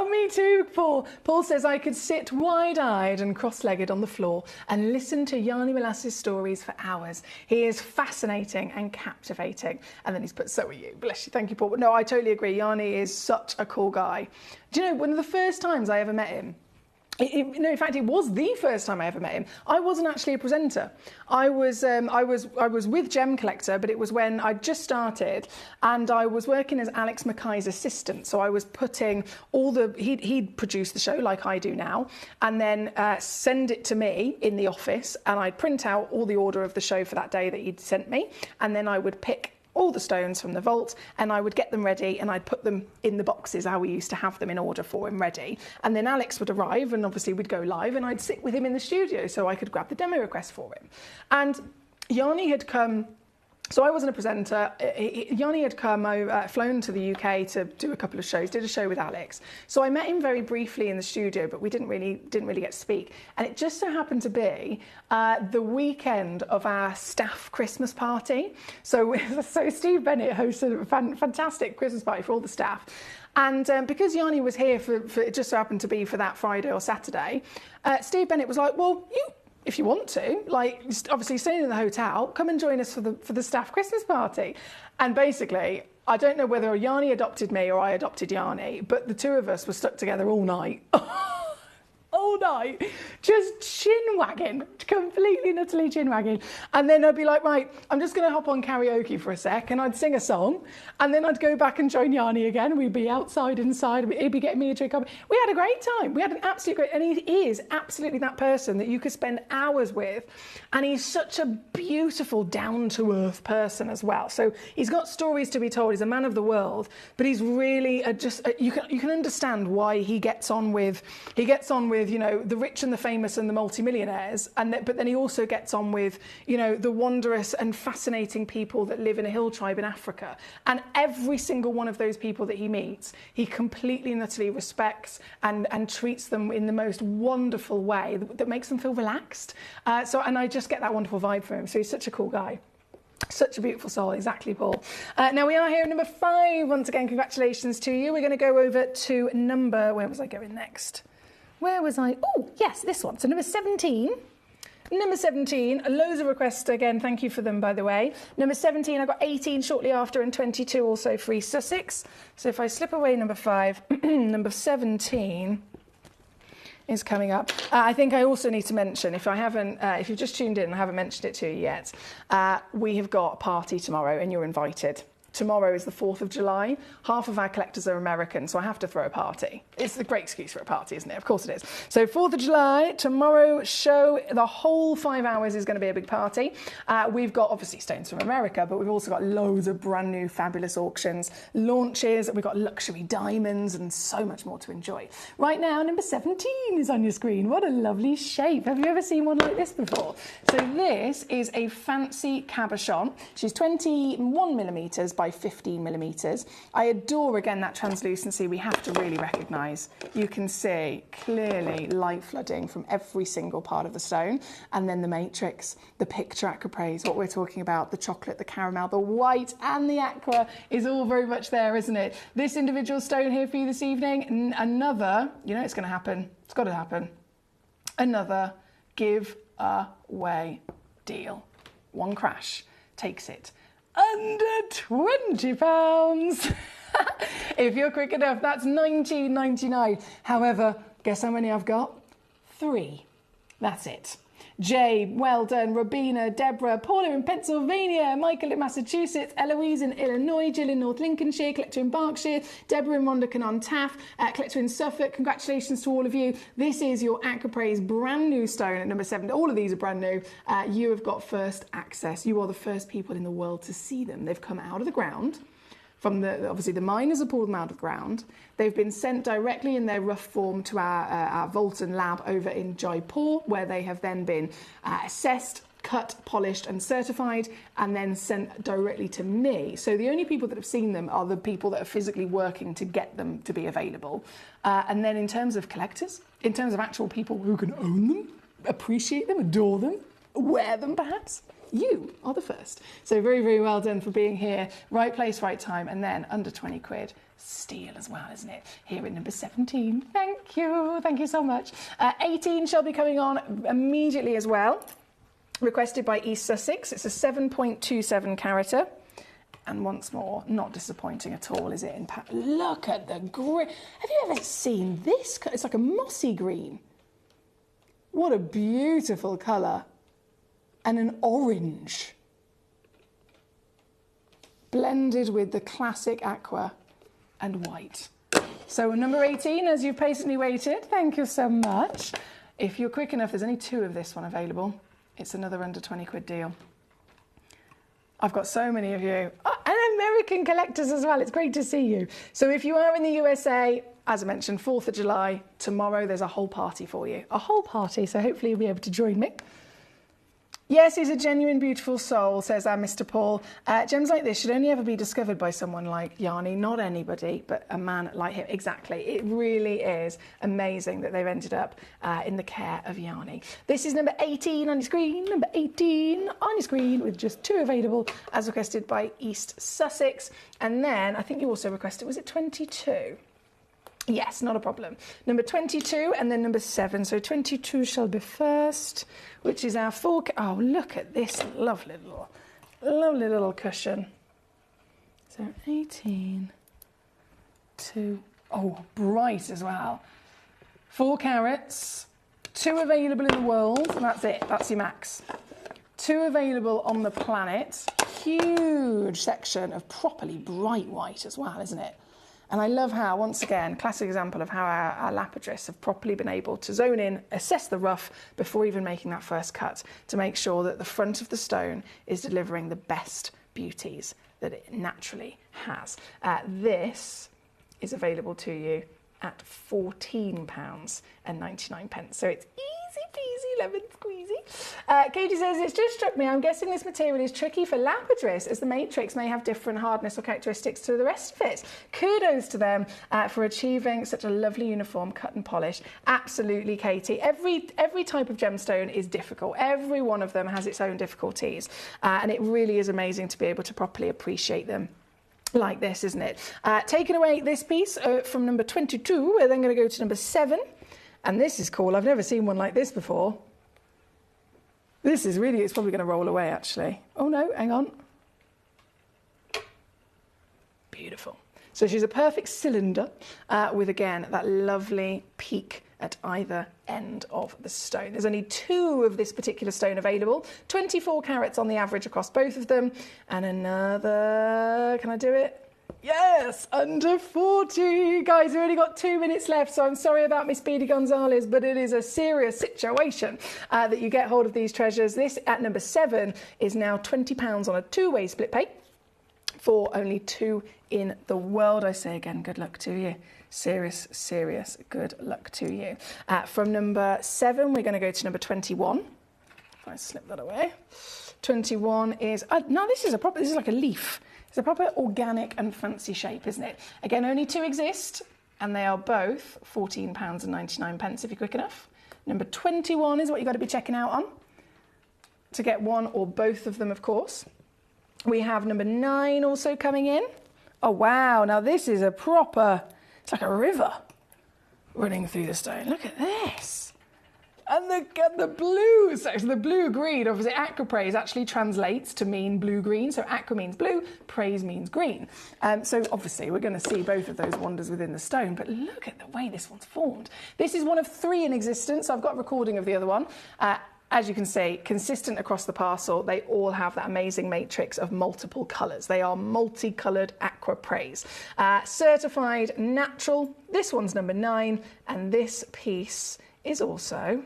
me too, Paul. Paul says, I could sit wide-eyed and cross-legged on the floor and listen to Yanni Molasses' stories for hours. He is fascinating and captivating. And then he's put, so are you. Bless you. Thank you, Paul. But no, I totally agree. Yanni is such a cool guy. Do you know, one of the first times I ever met him, in fact, it was the first time I ever met him. I wasn't actually a presenter. I was with Gemcollector, but it was when I just started, and I was working as Alex Mackay's assistant. So I was putting all he'd produce the show like I do now, and then send it to me in the office, and I'd print out all the order of the show for that day that he'd sent me, and then I would pick all the stones from the vault, and I would get them ready, and I'd put them in the boxes how we used to have them in order for him ready. And then Alex would arrive, and obviously we'd go live, and I'd sit with him in the studio so I could grab the demo request for him. And Yanni had come, so I wasn't a presenter. Yanni had come over, flown to the UK to do a couple of shows, did a show with Alex. So I met him very briefly in the studio, but we didn't really get to speak. And it just so happened to be the weekend of our staff Christmas party. So Steve Bennett hosted a fantastic Christmas party for all the staff. And because Yanni was here for it just so happened to be for that Friday or Saturday, Steve Bennett was like, well, if you want to, like, obviously staying in the hotel, come and join us for the staff Christmas party. And basically, I don't know whether Yanni adopted me or I adopted Yanni, but the two of us were stuck together all night. All all night, just chin-wagging, completely and utterly chin-wagging. And then I'd be like, right, I'm just going to hop on karaoke for a sec, and I'd sing a song, and then I'd go back and join Yanni again. We'd be outside, inside, he'd be getting me a drink. We had a great time. We had an absolute great, and he is absolutely that person that you could spend hours with, and he's such a beautiful, down-to-earth person as well. So he's got stories to be told. He's a man of the world, but he's really you can understand why he gets on with you know, the rich and the famous and the multimillionaires, but then he also gets on with, you know, the wondrous and fascinating people that live in a hill tribe in Africa. And every single one of those people that he meets, he completely and utterly respects and treats them in the most wonderful way that makes them feel relaxed. And I just get that wonderful vibe from him. So he's such a cool guy. Such a beautiful soul, exactly, Paul. Now we are here at number 5. Once again, congratulations to you. We're going to go over to number, where was I going next? Where was I? Oh, yes, this one. So number 17. Number 17, loads of requests again. Thank you for them, by the way. Number 17, I got 18 shortly after, and 22 also for East Sussex. So if I slip away number 5, number 17 is coming up. I think I also need to mention, if you've just tuned in and I haven't mentioned it to you yet, we have got a party tomorrow and you're invited. Tomorrow is the 4th of July. Half of our collectors are American, so I have to throw a party. It's a great excuse for a party, isn't it? Of course it is. So 4th of July, tomorrow show, the whole 5 hours is going to be a big party. We've got, obviously, stones from America, but we've also got loads of brand new fabulous auctions, launches, we've got luxury diamonds and so much more to enjoy. Right now, number 17 is on your screen. What a lovely shape. Have you ever seen one like this before? So this is a fancy cabochon. She's 21 millimetres by 15 millimetres. I adore, again, that translucency we have to really recognise. You can see clearly light flooding from every single part of the stone, and then the matrix, the picture aquapraise, what we're talking about, the chocolate, the caramel, the white and the aqua is all very much there, isn't it? This individual stone here for you this evening, another, you know it's going to happen, it's got to happen, another give away deal. One crash takes it under £20. If you're quick enough, that's £19.99. However, guess how many I've got? 3. That's it. Jay, well done. Robina, Deborah, Paula in Pennsylvania, Michael in Massachusetts, Eloise in Illinois, Jill in North Lincolnshire, Collector in Berkshire, Deborah in Mondacan on Taff, Collector in Suffolk. Congratulations to all of you. This is your Aquapraise brand new stone at number 7. All of these are brand new. You have got first access. You are the first people in the world to see them. They've come out of the ground. From obviously the miners have pulled them out of the ground. They've been sent directly in their rough form to our Volton lab over in Jaipur, where they have then been assessed, cut, polished and certified, and then sent directly to me. So the only people that have seen them are the people that are physically working to get them to be available. And then in terms of collectors, in terms of actual people who can own them, appreciate them, adore them, wear them perhaps, you are the first. So very, very well done for being here. Right place, right time, and then under 20 quid. Steal as well, isn't it? Here at number 17. Thank you so much. 18 shall be coming on immediately as well. Requested by East Sussex. It's a 7.27 carater. And once more, not disappointing at all, is it? Look at the green. Have you ever seen this? It's like a mossy green. What a beautiful colour. And an orange. Blended with the classic aqua and white. So number 18, as you've patiently waited, thank you so much. If you're quick enough, there's only 2 of this one available. It's another under 20 quid deal. I've got so many of you. Oh, and American collectors as well. It's great to see you. So if you are in the USA, as I mentioned, 4th of July, tomorrow there's a whole party for you. A whole party, so hopefully you'll be able to join me. Yes, he's a genuine, beautiful soul, says our Mr. Paul. Gems like this should only ever be discovered by someone like Yanni, not anybody, but a man like him. Exactly. It really is amazing that they've ended up in the care of Yanni. This is number 18 on your screen, number 18 on your screen, with just 2 available, as requested by East Sussex. And then, I think you also requested, was it 22? Yes, not a problem. Number 22 and then number 7. So 22 shall be first, which is our 4. Oh, look at this lovely little cushion. So 18 to, oh, bright as well. 4 carats, 2 available in the world, and that's it. That's your max. 2 available on the planet. Huge section of properly bright white as well, isn't it? And I love how, once again, classic example of how our lapidarists have properly been able to zone in, assess the rough before even making that first cut to make sure that the front of the stone is delivering the best beauties that it naturally has. This is available to you at £14.99. So it's easy peasy lemon squeezy. Katie says, it's just struck me, I'm guessing this material is tricky for lapidarists as the matrix may have different hardness or characteristics to the rest of it. Kudos to them for achieving such a lovely uniform cut and polish. Absolutely, Katie. Every type of gemstone is difficult. Every one of them has its own difficulties. And it really is amazing to be able to properly appreciate them like this, isn't it? Taking away this piece from number 22, we're then going to go to number 7. And this is cool. I've never seen one like this before. This is really, it's probably going to roll away, actually. Oh, no, hang on. Beautiful. So she's a perfect cylinder with, again, that lovely peak at either end of the stone. There's only 2 of this particular stone available, 24 carats on the average across both of them, and another, can I do it? Yes, under 40. Guys, we've only got 2 minutes left, so I'm sorry about Miss Speedy Gonzalez, but it is a serious situation that you get hold of these treasures. This, at number 7, is now £20 on a 2-way split pay for only 2 in the world. I say again, good luck to you. Serious good luck to you. From number 7, we're going to go to number 21. If I slip that away. 21 is, no, this is like a leaf. It's a proper organic and fancy shape, isn't it? Again, only 2 exist, and they are both £14.99 if you're quick enough. Number 21 is what you've got to be checking out on to get one or both of them, of course. We have number 9 also coming in. Oh, wow. Now, this is a proper, it's like a river running through the stone. Look at this. And the blue, so the blue-green, obviously aquapraise actually translates to mean blue-green. So aqua means blue, praise means green. So obviously we're going to see both of those wonders within the stone, but look at the way this one's formed. This is one of 3 in existence. I've got a recording of the other one. As you can see, consistent across the parcel, they all have that amazing matrix of multiple colours. They are multicoloured aquapraise. Certified natural, this one's number 9, and this piece is also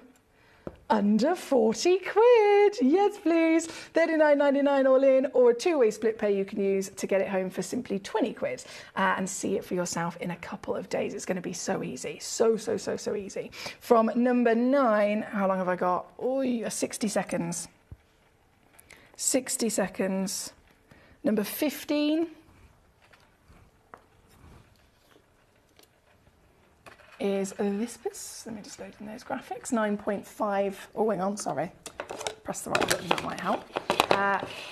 under 40 quid. Yes, please. £39.99 all in, or a 2-way split pay you can use to get it home for simply 20 quid and see it for yourself in a couple of days. It's going to be so easy. So easy. From number 9, how long have I got? Oh, 60 seconds. 60 seconds. Number 15 is this piece. Let me just load in those graphics. 9.5. Oh, hang on, sorry. Press the right button, that might help.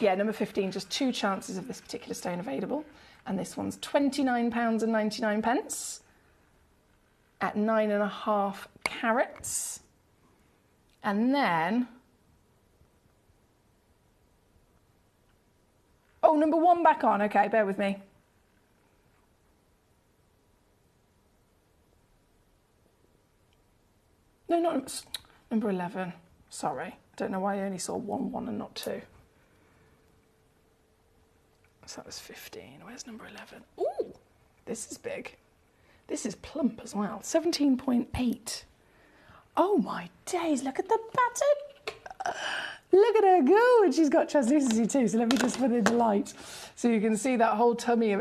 Yeah, number 15, just 2 chances of this particular stone available. And this one's £29.99 at 9.5 carats. And then, oh, number 1 back on. Okay, bear with me. No, not number 11. Sorry. I don't know why I only saw 1 and not 2. So that was 15. Where's number 11? Ooh, this is big. This is plump as well. 17.8. Oh my days, look at the pattern. Look at her go, and she's got translucency too, so let me just put it in the light so you can see that whole tummy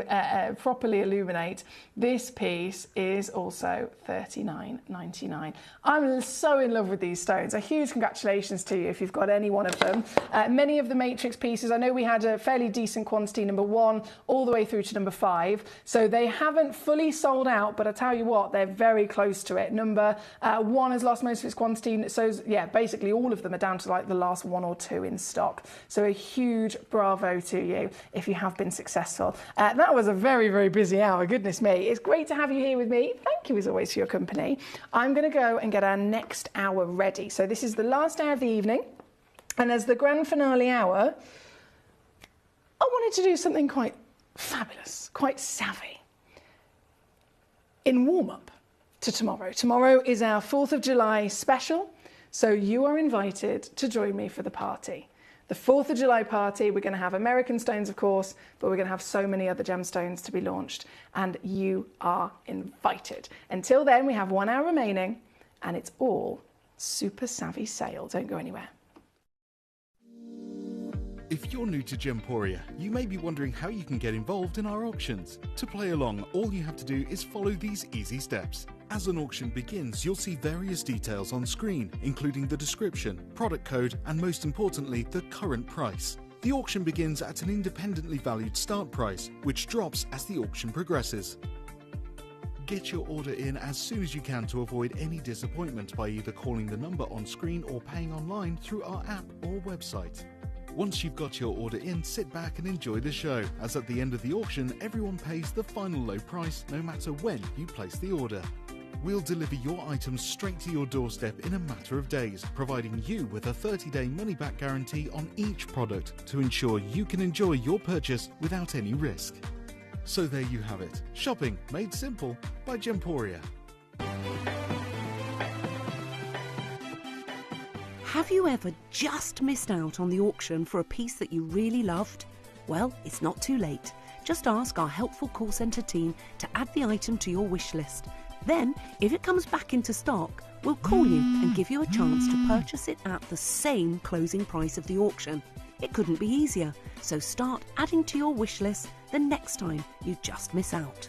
properly illuminate. This piece is also £39.99. I'm so in love with these stones. A huge congratulations to you if you've got any one of them. Many of the matrix pieces, I know we had a fairly decent quantity, number 1 all the way through to number 5, so they haven't fully sold out, but I tell you what, they're very close to it. Number 1 has lost most of its quantity, so yeah, basically all of them are down to like the last 1 or 2 in stock. So a huge bravo to you if you have been successful. That was a very busy hour, goodness me. It's great to have you here with me. Thank you as always for your company. I'm going to go and get our next hour ready. So this is the last hour of the evening, and as the grand finale hour, I wanted to do something quite fabulous, quite savvy in warm-up to tomorrow. Tomorrow is our 4th of July special. So you are invited to join me for the party. The 4th of July party, we're going to have American stones, of course, but we're going to have so many other gemstones to be launched, and you are invited. Until then, we have 1 hour remaining, and it's all super savvy sale. Don't go anywhere. If you're new to Gemporia, you may be wondering how you can get involved in our auctions. To play along, all you have to do is follow these easy steps. As an auction begins, you'll see various details on screen, including the description, product code, and most importantly, the current price. The auction begins at an independently valued start price, which drops as the auction progresses. Get your order in as soon as you can to avoid any disappointment by either calling the number on screen or paying online through our app or website. Once you've got your order in, sit back and enjoy the show, as at the end of the auction, everyone pays the final low price no matter when you place the order. We'll deliver your items straight to your doorstep in a matter of days, providing you with a 30-day money-back guarantee on each product to ensure you can enjoy your purchase without any risk. So there you have it, shopping made simple by Gemporia. Have you ever just missed out on the auction for a piece that you really loved? Well, it's not too late. Just ask our helpful call centre team to add the item to your wish list. Then, if it comes back into stock, we'll call you and give you a chance to purchase it at the same closing price of the auction. It couldn't be easier, so start adding to your wish list the next time you just miss out.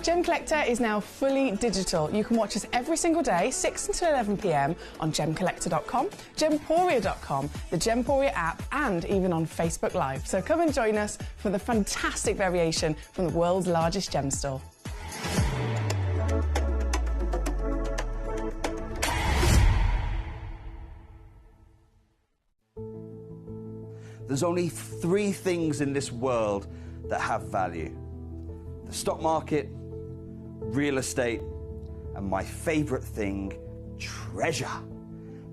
Gemcollector is now fully digital. You can watch us every single day, 6 until 11 p.m. on Gemcollector.com, Gemporia.com, the Gemporia app, and even on Facebook Live. So come and join us for the fantastic variation from the world's largest gem store. There's only 3 things in this world that have value: the stock market, real estate, and my favorite thing, treasure.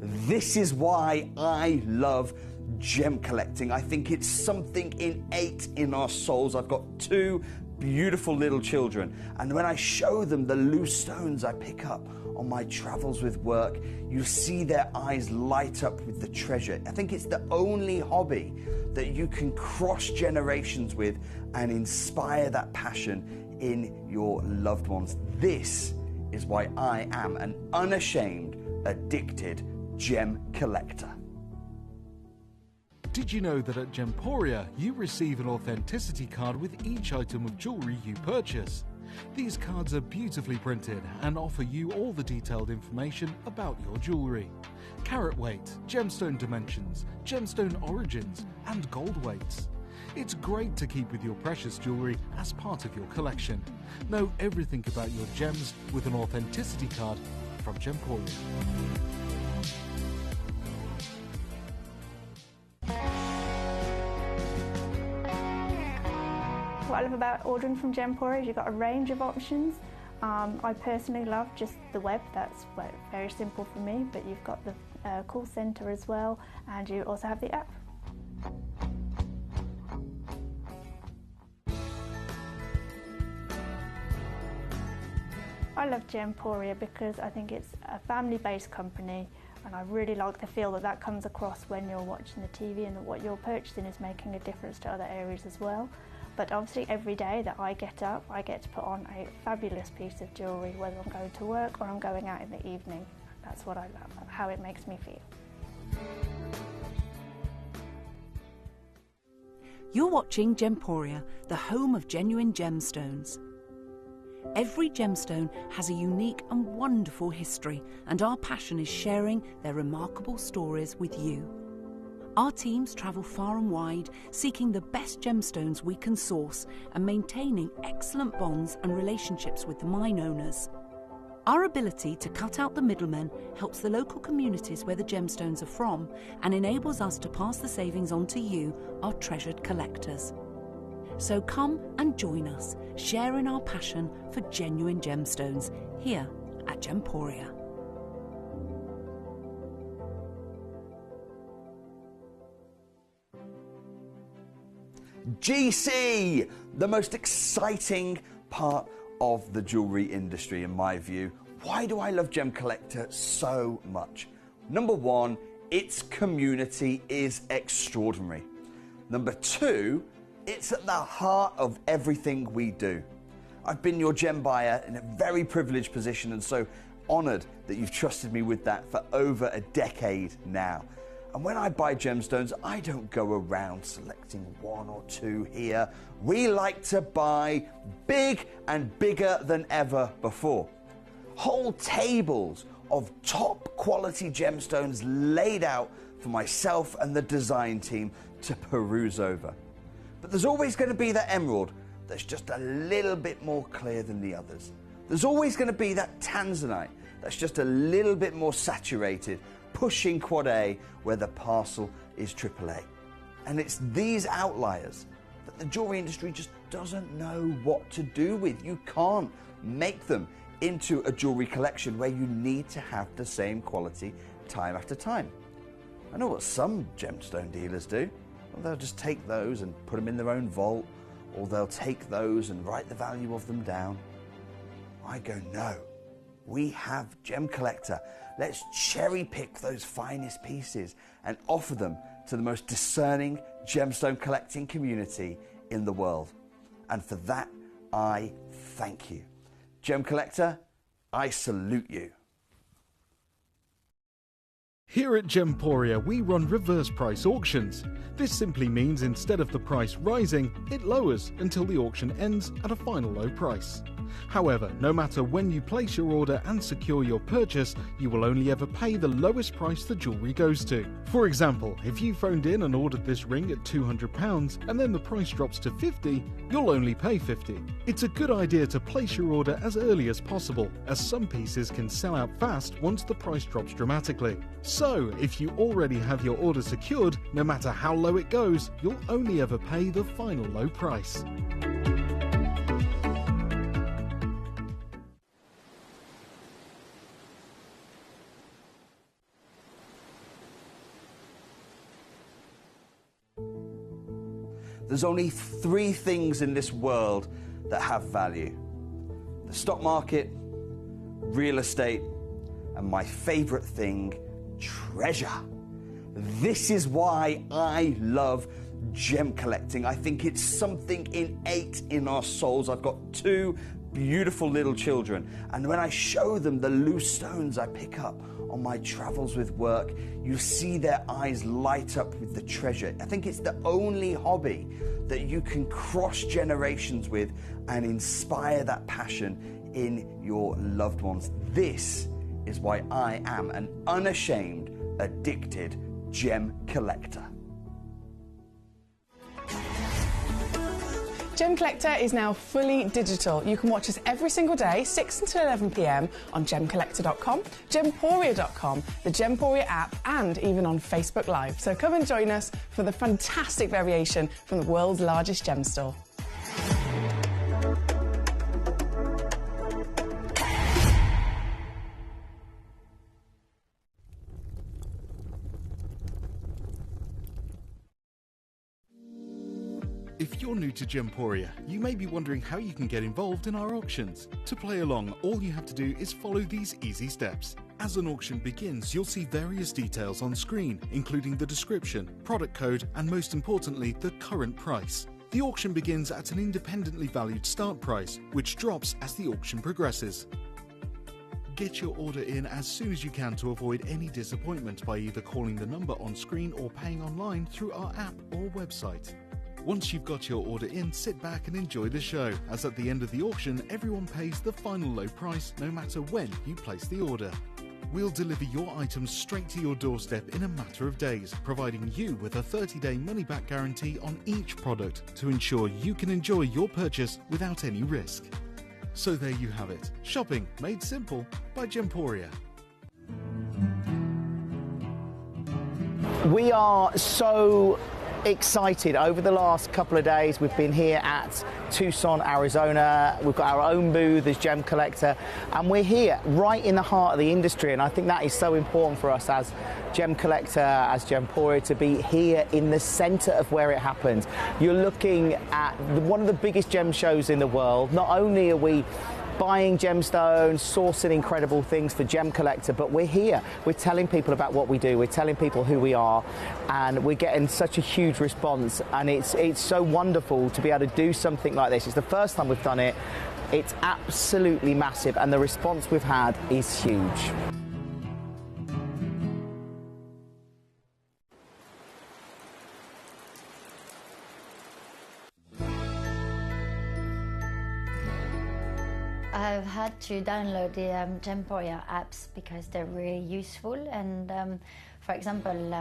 This is why I love gem collecting. I think it's something innate in our souls. I've got 2 beautiful little children, and when I show them the loose stones I pick up on my travels with work, you see their eyes light up with the treasure. I think it's the only hobby that you can cross generations with and inspire that passion in your loved ones. This is why I am an unashamed, addicted gem collector. Did you know that at Gemporia you receive an authenticity card with each item of jewellery you purchase? These cards are beautifully printed and offer you all the detailed information about your jewellery. Carat weight, gemstone dimensions, gemstone origins, and gold weights. It's great to keep with your precious jewellery as part of your collection. Know everything about your gems with an authenticity card from Gemporia. What I love about ordering from Gemporia is you've got a range of options. I personally love just the web, that's very simple for me, but you've got the call centre as well, and you also have the app. I love Gemporia because I think it's a family-based company, and I really like the feel that comes across when you're watching the TV, and that what you're purchasing is making a difference to other areas as well. But obviously every day that I get up, I get to put on a fabulous piece of jewellery, whether I'm going to work or I'm going out in the evening. That's what I love, how it makes me feel. You're watching Gemporia, the home of genuine gemstones. Every gemstone has a unique and wonderful history, and our passion is sharing their remarkable stories with you. Our teams travel far and wide, seeking the best gemstones we can source and maintaining excellent bonds and relationships with the mine owners. Our ability to cut out the middlemen helps the local communities where the gemstones are from and enables us to pass the savings on to you, our treasured collectors. So come and join us, sharing our passion for genuine gemstones here at Gemporia. GC, the most exciting part of the jewellery industry in my view. Why do I love Gemcollector so much? Number one, its community is extraordinary. Number two, it's at the heart of everything we do. I've been your gem buyer in a very privileged position and so honoured that you've trusted me with that for over a decade now. And when I buy gemstones, I don't go around selecting one or two here. We like to buy big and bigger than ever before. Whole tables of top quality gemstones laid out for myself and the design team to peruse over. But there's always going to be that emerald that's just a little bit more clear than the others. There's always going to be that tanzanite that's just a little bit more saturated, pushing quad A where the parcel is AAA. And it's these outliers that the jewellery industry just doesn't know what to do with. You can't make them into a jewellery collection where you need to have the same quality time after time. I know what some gemstone dealers do. Well, they'll just take those and put them in their own vault, or they'll take those and write the value of them down. I go, no, we have Gemcollector. Let's cherry pick those finest pieces and offer them to the most discerning gemstone collecting community in the world. And for that, I thank you. Gemcollector, I salute you. Here at Gemporia, we run reverse price auctions. This simply means instead of the price rising, it lowers until the auction ends at a final low price. However, no matter when you place your order and secure your purchase, you will only ever pay the lowest price the jewellery goes to. For example, if you phoned in and ordered this ring at £200 and then the price drops to £50, you'll only pay £50. It's a good idea to place your order as early as possible, as some pieces can sell out fast once the price drops dramatically. So, if you already have your order secured, no matter how low it goes, you'll only ever pay the final low price. There's only three things in this world that have value: the stock market, real estate, and my favorite thing, treasure. This is why I love gem collecting. I think it's something innate in our souls. I've got two beautiful little children, and when I show them the loose stones I pick up on my travels with work, you see their eyes light up with the treasure. I think it's the only hobby that you can cross generations with and inspire that passion in your loved ones. This is why I am an unashamed, addicted gem collector. Gemcollector is now fully digital. You can watch us every single day, 6 until 11 p.m. on Gemcollector.com, Gemporia.com, the Gemporia app, and even on Facebook Live. So come and join us for the fantastic variation from the world's largest gem store. If you're new to Gemporia, you may be wondering how you can get involved in our auctions. To play along, all you have to do is follow these easy steps. As an auction begins, you'll see various details on screen, including the description, product code, and most importantly, the current price. The auction begins at an independently valued start price, which drops as the auction progresses. Get your order in as soon as you can to avoid any disappointment by either calling the number on screen or paying online through our app or website. Once you've got your order in, sit back and enjoy the show, as at the end of the auction, everyone pays the final low price no matter when you place the order. We'll deliver your items straight to your doorstep in a matter of days, providing you with a 30-day money-back guarantee on each product to ensure you can enjoy your purchase without any risk. So there you have it, shopping made simple by Gemporia. We are so excited. Over the last couple of days, we've been here at Tucson, Arizona. We've got our own booth as Gemcollector, and we're here right in the heart of the industry, and I think that is so important for us as Gemcollector, as Gemporia, to be here in the centre of where it happens. You're looking at one of the biggest gem shows in the world. Not only are we buying gemstones, sourcing incredible things for Gemcollector, but we're here. We're telling people about what we do. We're telling people who we are, and we're getting such a huge response. And it's so wonderful to be able to do something like this. It's the first time we've done it. It's absolutely massive, and the response we've had is huge. I've had to download the Gemporia apps because they're really useful, and for example,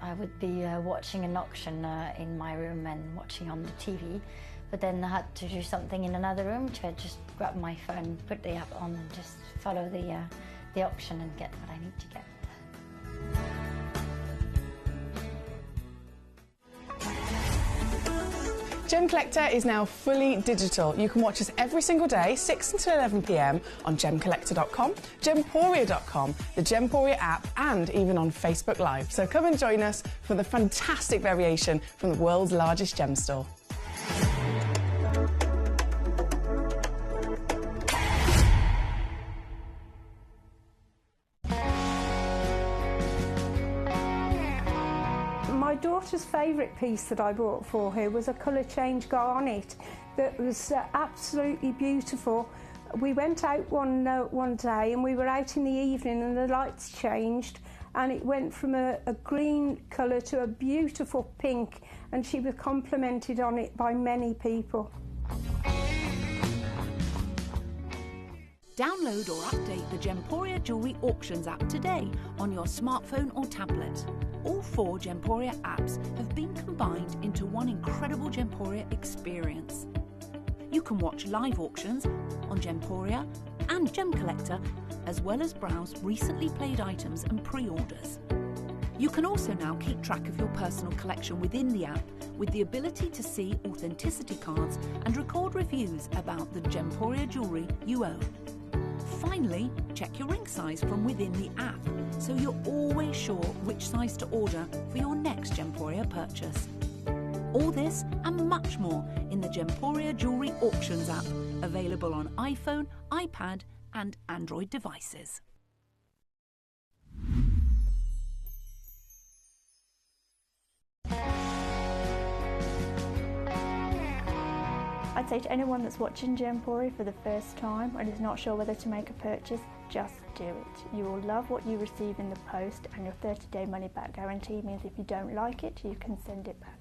I would be watching an auction in my room and watching on the TV, but then I had to do something in another room, which I just grab my phone, put the app on and just follow the auction and get what I need to get. Gemcollector is now fully digital. You can watch us every single day, 6 until 11 p.m. on Gemcollector.com, Gemporia.com, the Gemporia app, and even on Facebook Live. So come and join us for the fantastic variation from the world's largest gem store. My daughter's favourite piece that I bought for her was a colour change garnet that was absolutely beautiful. We went out one day and we were out in the evening and the lights changed and it went from a green colour to a beautiful pink, and she was complimented on it by many people. Download or update the Gemporia Jewellery Auctions app today on your smartphone or tablet. All 4 Gemporia apps have been combined into one incredible Gemporia experience. You can watch live auctions on Gemporia and Gemcollector, as well as browse recently played items and pre-orders. You can also now keep track of your personal collection within the app, with the ability to see authenticity cards and record reviews about the Gemporia jewellery you own. Finally, check your ring size from within the app, so you're always sure which size to order for your next Gemporia purchase. All this and much more in the Gemporia Jewellery Auctions app, available on iPhone, iPad and Android devices. I'd say to anyone that's watching Gemporia for the first time and is not sure whether to make a purchase, just do it. You will love what you receive in the post, and your 30-day money-back guarantee means if you don't like it, you can send it back.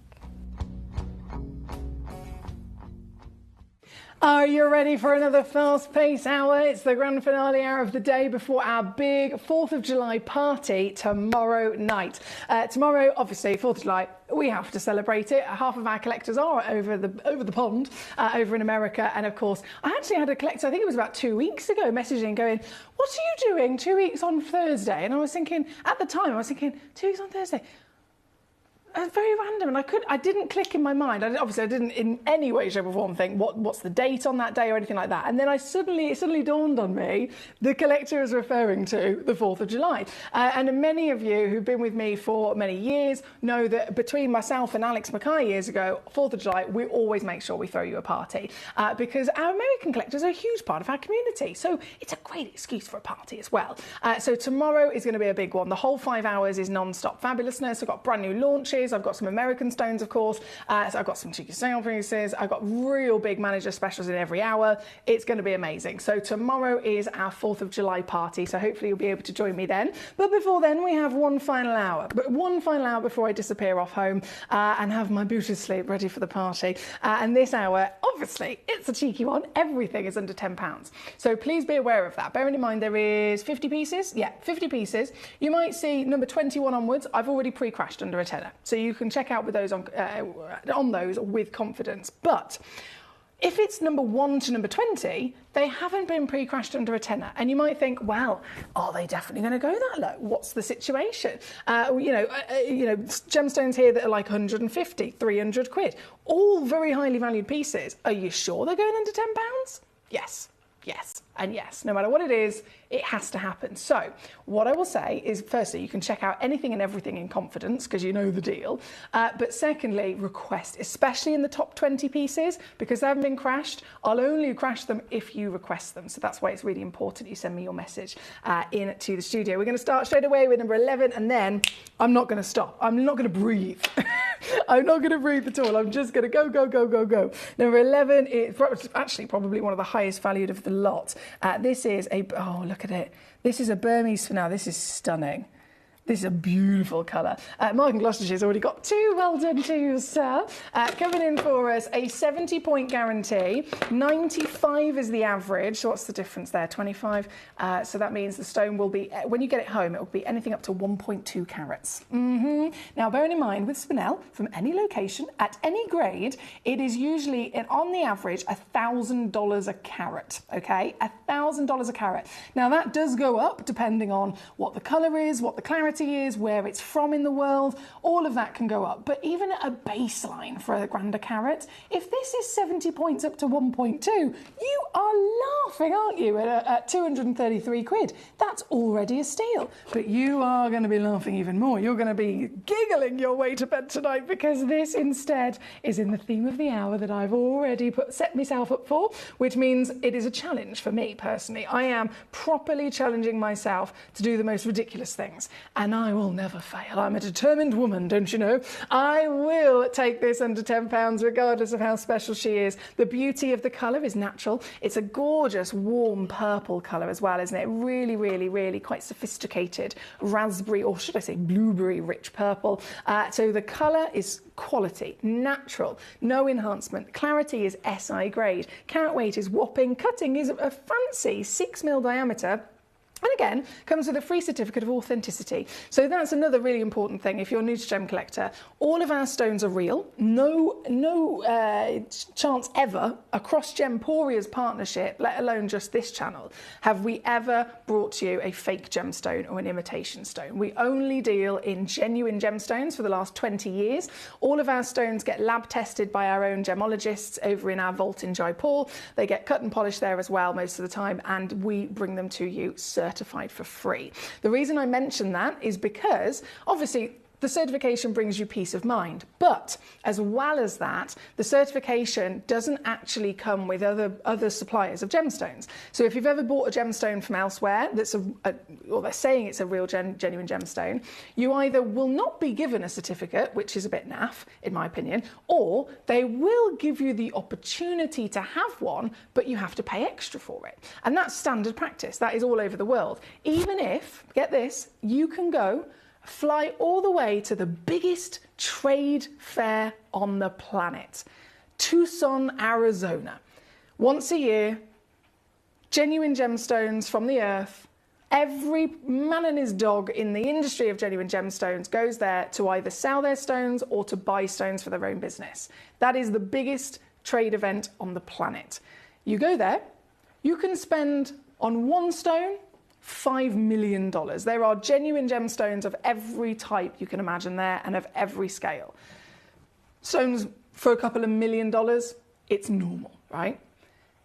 Are you ready for another fast-paced hour? It's the grand finale hour of the day before our big 4th of July party tomorrow night. Tomorrow, obviously, 4th of July, we have to celebrate it. Half of our collectors are over the pond, over in America. And of course, I actually had a collector, I think it was about 2 weeks ago, messaging going, "What are you doing 2 weeks on Thursday?" And I was thinking, at the time, 2 weeks on Thursday? Very random, and I didn't click in my mind. Obviously, I didn't in any way, shape or form think what's the date on that day or anything like that. And then it suddenly dawned on me, the collector is referring to the 4th of July. And many of you who've been with me for many years know that between myself and Alex Mackay years ago, 4th of July, we always make sure we throw you a party because our American collectors are a huge part of our community. So it's a great excuse for a party as well. So tomorrow is going to be a big one. The whole 5 hours is non-stop fabulousness. We've got brand new launches. pieces. I've got some American stones, of course. So I've got some cheeky stone pieces. I've got real big manager specials in every hour. It's going to be amazing. So tomorrow is our 4th of July party. So hopefully you'll be able to join me then. But before then, we have one final hour. But one final hour before I disappear off home and have my booty sleep ready for the party. And this hour, obviously, it's a cheeky one. Everything is under £10. So please be aware of that. Bearing in mind there is 50 pieces. Yeah, 50 pieces. You might see number 21 onwards. I've already pre-crashed under a tenner. So you can check out with those on those with confidence. But if it's number 1 to number 20, they haven't been pre-crashed under a tenner. And you might think, well, are they definitely going to go that low? What's the situation? Gemstones here that are like 150, 300 quid. All very highly valued pieces. Are you sure they're going under £10? Yes. Yes, and yes, no matter what it is, it has to happen. So what I will say is, firstly, you can check out anything and everything in confidence because you know the deal. But secondly, request, especially in the top 20 pieces, because they haven't been crashed. I'll only crash them if you request them. So that's why it's really important you send me your message in to the studio. We're going to start straight away with number 11, and then I'm not going to stop. I'm not going to breathe. I'm not going to breathe at all. I'm just going to go, go, go, go, go. Number 11 is actually probably one of the highest valued of the lot. This is oh, look at it. This is a Burmese now. This is stunning. This is a beautiful colour. Mark in Gloucestershire's already got 2. Well done to you, sir. Coming in for us, a 70-point guarantee. 95 is the average. So what's the difference there? 25. So that means the stone will be, when you get it home, it will be anything up to 1.2 carats. Now, bearing in mind, with spinel, from any location, at any grade, it is usually, on the average, $1,000 a carat, okay? $1,000 a carat. Now, that does go up depending on what the colour is, what the clarity is, where it's from in the world, all of that can go up. But even at a baseline for a grand a carat, if this is 70 points up to 1.2, you are laughing, aren't you, at 233 quid? That's already a steal. But you are going to be laughing even more. You're going to be giggling your way to bed tonight because this instead is in the theme of the hour that I've already set myself up for, which means it is a challenge for me personally. I am properly challenging myself to do the most ridiculous things. And I will never fail. I'm a determined woman, don't you know? I will take this under £10 regardless of how special she is. The beauty of the colour is natural. It's a gorgeous, warm purple colour as well, isn't it? Really, really, really quite sophisticated raspberry, or should I say blueberry rich purple. So the colour is quality, natural, no enhancement. Clarity is SI grade. Carat weight is whopping. Cutting is a fancy 6mm diameter. And again, comes with a free certificate of authenticity. So that's another really important thing. If you're new to Gemcollector, all of our stones are real. No chance ever across Gemporia's partnership, let alone just this channel, have we ever brought you a fake gemstone or an imitation stone. We only deal in genuine gemstones for the last 20 years. All of our stones get lab tested by our own gemologists over in our vault in Jaipur. They get cut and polished there as well most of the time, and we bring them to you certified for free. The reason I mention that is because obviously the certification brings you peace of mind, but as well as that, the certification doesn't actually come with other suppliers of gemstones. So if you've ever bought a gemstone from elsewhere that's or they're saying it's a real genuine gemstone, you either will not be given a certificate, which is a bit naff in my opinion, or they will give you the opportunity to have one, but you have to pay extra for it. And that's standard practice. That is all over the world. Even if, get this, you can fly all the way to the biggest trade fair on the planet, Tucson, Arizona. Once a year, genuine gemstones from the earth. Every man and his dog in the industry of genuine gemstones goes there to either sell their stones or to buy stones for their own business. That is the biggest trade event on the planet. You go there, you can spend on one stone $5 million. There are genuine gemstones of every type you can imagine there and of every scale. Stones for a couple of $1 million, it's normal, right?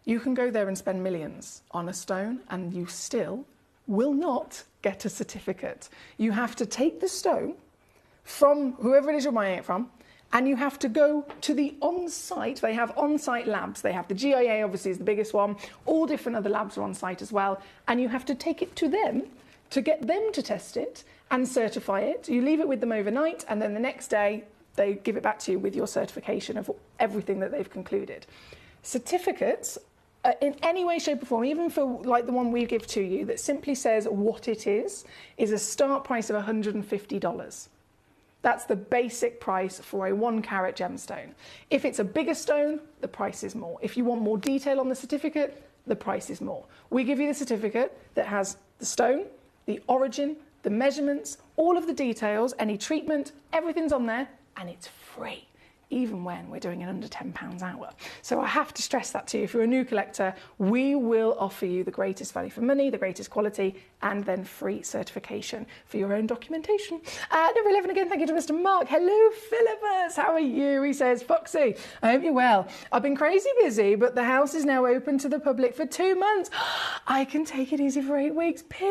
You can go there and spend millions on a stone and you still will not get a certificate. You have to take the stone from whoever it is you're buying it from, and you have to go to the on-site. They have on-site labs. They have the GIA, obviously, is the biggest one. All different other labs are on-site as well. And you have to take it to them to get them to test it and certify it. You leave it with them overnight, and then the next day they give it back to you with your certification of everything that they've concluded. Certificates, in any way, shape or form, even for like the one we give to you that simply says what it is a start price of $150. That's the basic price for a 1 carat gemstone. If it's a bigger stone, the price is more. If you want more detail on the certificate, the price is more. We give you the certificate that has the stone, the origin, the measurements, all of the details, any treatment, everything's on there, and it's free, even when we're doing it under £10 hour. So I have to stress that to you. If you're a new collector, we will offer you the greatest value for money, the greatest quality, and then free certification for your own documentation. Number 11 again, thank you to Mr. Mark. Hello, Philippus, how are you? He says, Foxy, I hope you're well. I've been crazy busy, but the house is now open to the public for 2 months. I can take it easy for 8 weeks. P,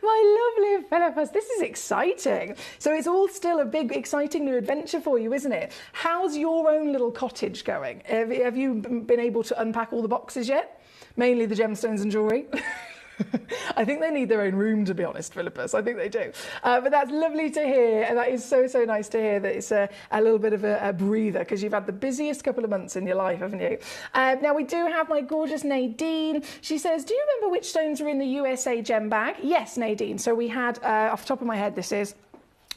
my lovely Philippus, this is exciting. So it's all still a big, exciting new adventure for you, isn't it? How's your own little cottage going? Have you been able to unpack all the boxes yet? Mainly the gemstones and jewellery. I think they need their own room, to be honest, Philippus. I think they do. But that's lovely to hear. And that is so, so nice to hear that it's a little bit of a breather, because you've had the busiest couple of months in your life, haven't you? Now, we do have my gorgeous Nadine. She says, do you remember which stones are in the USA gem bag? Yes, Nadine. So we had, off the top of my head,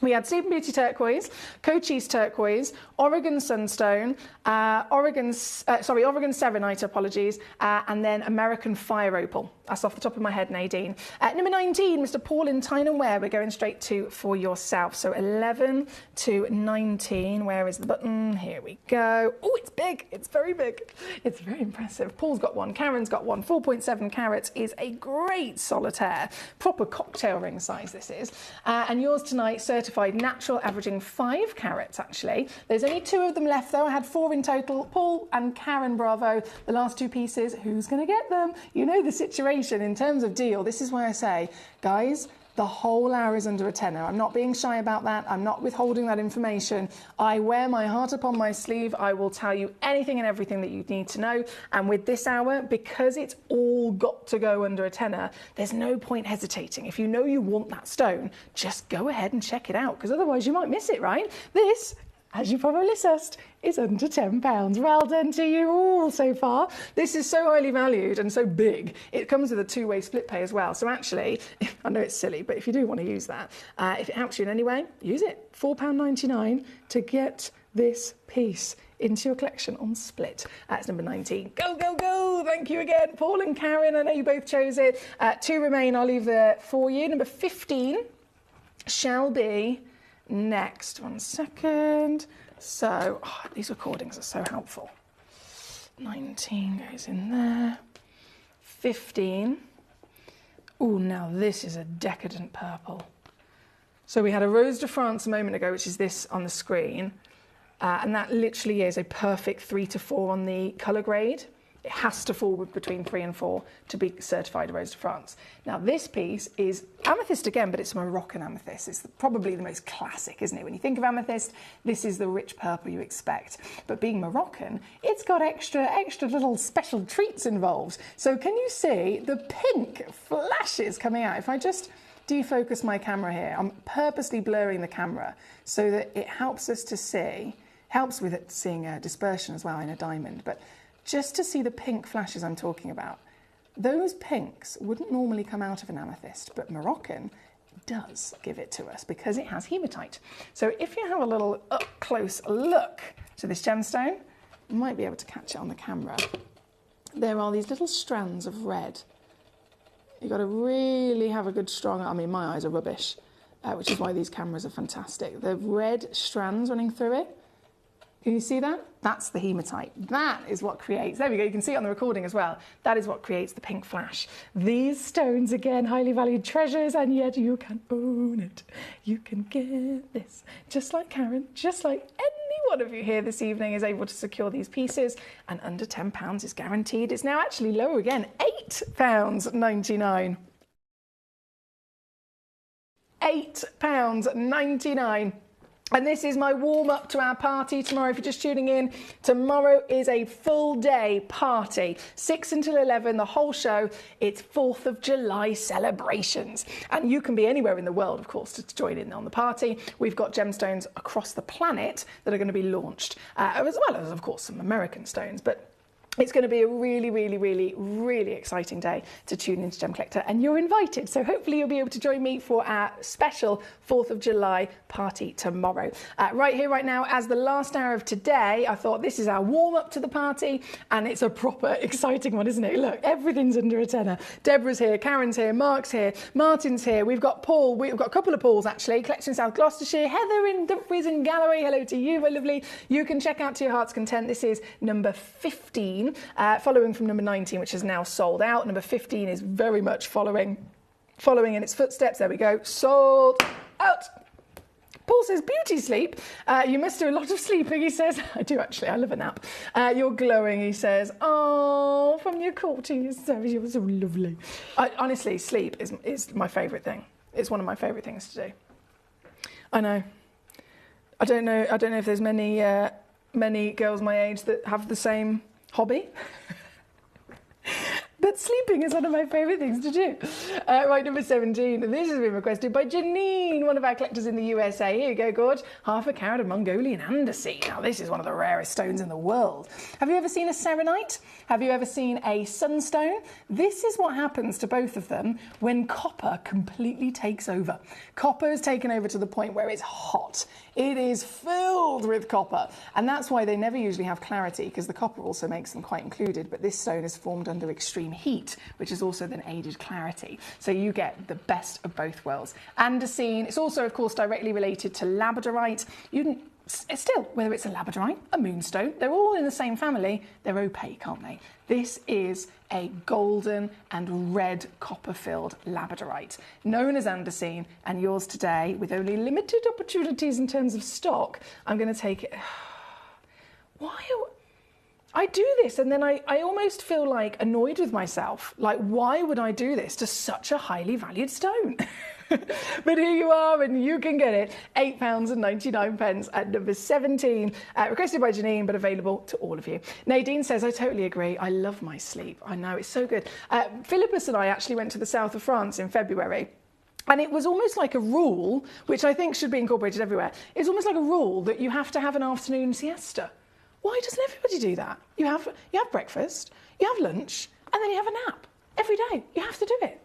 we had Sleeping Beauty turquoise, Cochise turquoise, Oregon sunstone, Oregon selenite, apologies, and then American fire opal. That's off the top of my head, Nadine. Number 19, Mr. Paul in Tyne & Wear, we're going straight to for yourself. So 11 to 19, where is the button? Here we go. Oh, it's big, it's very big. It's very impressive. Paul's got one, Karen's got one. 4.7 carats is a great solitaire. Proper cocktail ring size this is. And yours tonight, certified natural, averaging 5 carats actually. There's only 2 of them left though. I had 4 in total. Paul and Karen, bravo. The last 2 pieces, who's going to get them? You know the situation in terms of deal. This is why I say, guys, the whole hour is under a tenner. I'm not being shy about that. I'm not withholding that information. I wear my heart upon my sleeve. I will tell you anything and everything that you need to know. And with this hour, because it's all got to go under a tenner, there's no point hesitating. If you know you want that stone, just go ahead and check it out, because otherwise you might miss it, right? This, as you probably sussed, is under £10. Well done to you all so far. This is so highly valued and so big. It comes with a 2-way split pay as well. So actually, I know it's silly, but if you do want to use that, if it helps you in any way, use it. £4.99 to get this piece into your collection on split. That's number 19. Go, go, go. Thank you again, Paul and Karen. I know you both chose it. 2 remain. I'll leave there for you. Number 15 shall be next. 1 second. So, these recordings are so helpful. 19 goes in there. 15. Oh, now this is a decadent purple. So we had a Rose de France a moment ago, which is this on the screen. And that literally is a perfect 3 to 4 on the colour grade. It has to fall between 3 and 4 to be certified Rose de France. Now this piece is amethyst again, but it's Moroccan amethyst. It's probably the most classic, isn't it? When you think of amethyst, this is the rich purple you expect. But being Moroccan, it's got extra little special treats involved. So can you see the pink flashes coming out? If I just defocus my camera here, I'm purposely blurring the camera so that it helps us to see, helps with it seeing dispersion as well in a diamond. But just to see the pink flashes I'm talking about. Those pinks wouldn't normally come out of an amethyst, but Moroccan does give it to us because it has hematite. So if you have a little up-close look to this gemstone, you might be able to catch it on the camera. There are these little strands of red. You've got to really have a good strong, I mean, my eyes are rubbish, which is why these cameras are fantastic. The red strands running through it. Can you see that? That's the hematite. That is what creates, there we go, you can see it on the recording as well. That is what creates the pink flash. These stones, again, highly valued treasures, and yet you can own it. You can get this. Just like Karen, just like any one of you here this evening is able to secure these pieces, and under £10 is guaranteed. It's now actually lower again, £8.99. £8.99. And this is my warm-up to our party tomorrow. If you're just tuning in, tomorrow is a full-day party, 6 until 11, the whole show. It's 4th of July celebrations. And you can be anywhere in the world, of course, to join in on the party. We've got gemstones across the planet that are going to be launched, as well as, of course, some American stones. But it's going to be a really, really, really, really exciting day to tune into Gemcollector, and you're invited. So hopefully you'll be able to join me for our special 4th of July party tomorrow. Right here, right now, as the last hour of today, I thought this is our warm-up to the party, and it's a proper exciting one, isn't it? Look, everything's under a tenner. Deborah's here, Karen's here, Mark's here, Martin's here. We've got Paul. We've got a couple of Pauls, actually. Collection South Gloucestershire. Heather in Dumfries and Galloway. Hello to you, my lovely. You can check out To Your Heart's Content. This is number 15. Following from number 19, which is now sold out. Number 15 is very much following in its footsteps. There we go. Sold out. Paul says, beauty sleep. You must do a lot of sleeping, he says. I do, actually. I love a nap. You're glowing, he says. Oh, from your courties. You're so lovely. Honestly, sleep is my favourite thing. It's one of my favourite things to do. I know. I don't know if there's many girls my age that have the same hobby. But sleeping is one of my favourite things to do. Right, number 17. This has been requested by Janine, one of our collectors in the USA. Here you go, Gorge. Half a carat of Mongolian andesite. Now, this is one of the rarest stones in the world. Have you ever seen a serenite? Have you ever seen a sunstone? This is what happens to both of them when copper completely takes over. Copper is taken over to the point where it's hot. It is filled with copper. And that's why they never usually have clarity, because the copper also makes them quite included. But this stone is formed under extreme heat, which has also then aided clarity. So you get the best of both worlds. Andesine, it's also, of course, directly related to labradorite. Still, whether it's a labradorite, a moonstone, they're all in the same family. They're opaque, aren't they? This is a golden and red copper-filled labradorite, known as andesine, and yours today, with only limited opportunities in terms of stock. I'm going to take it. I do this and then I almost feel like annoyed with myself. Like, why would I do this to such a highly valued stone? But here you are, and you can get it. £8.99 at number 17. Requested by Janine, but available to all of you. Nadine says, I totally agree. I love my sleep. I know, it's so good. Philippus and I actually went to the south of France in February. And it was almost like a rule, which I think should be incorporated everywhere. It's almost like a rule that you have to have an afternoon siesta. Why doesn't everybody do that? You have breakfast, you have lunch, and then you have a nap every day. You have to do it.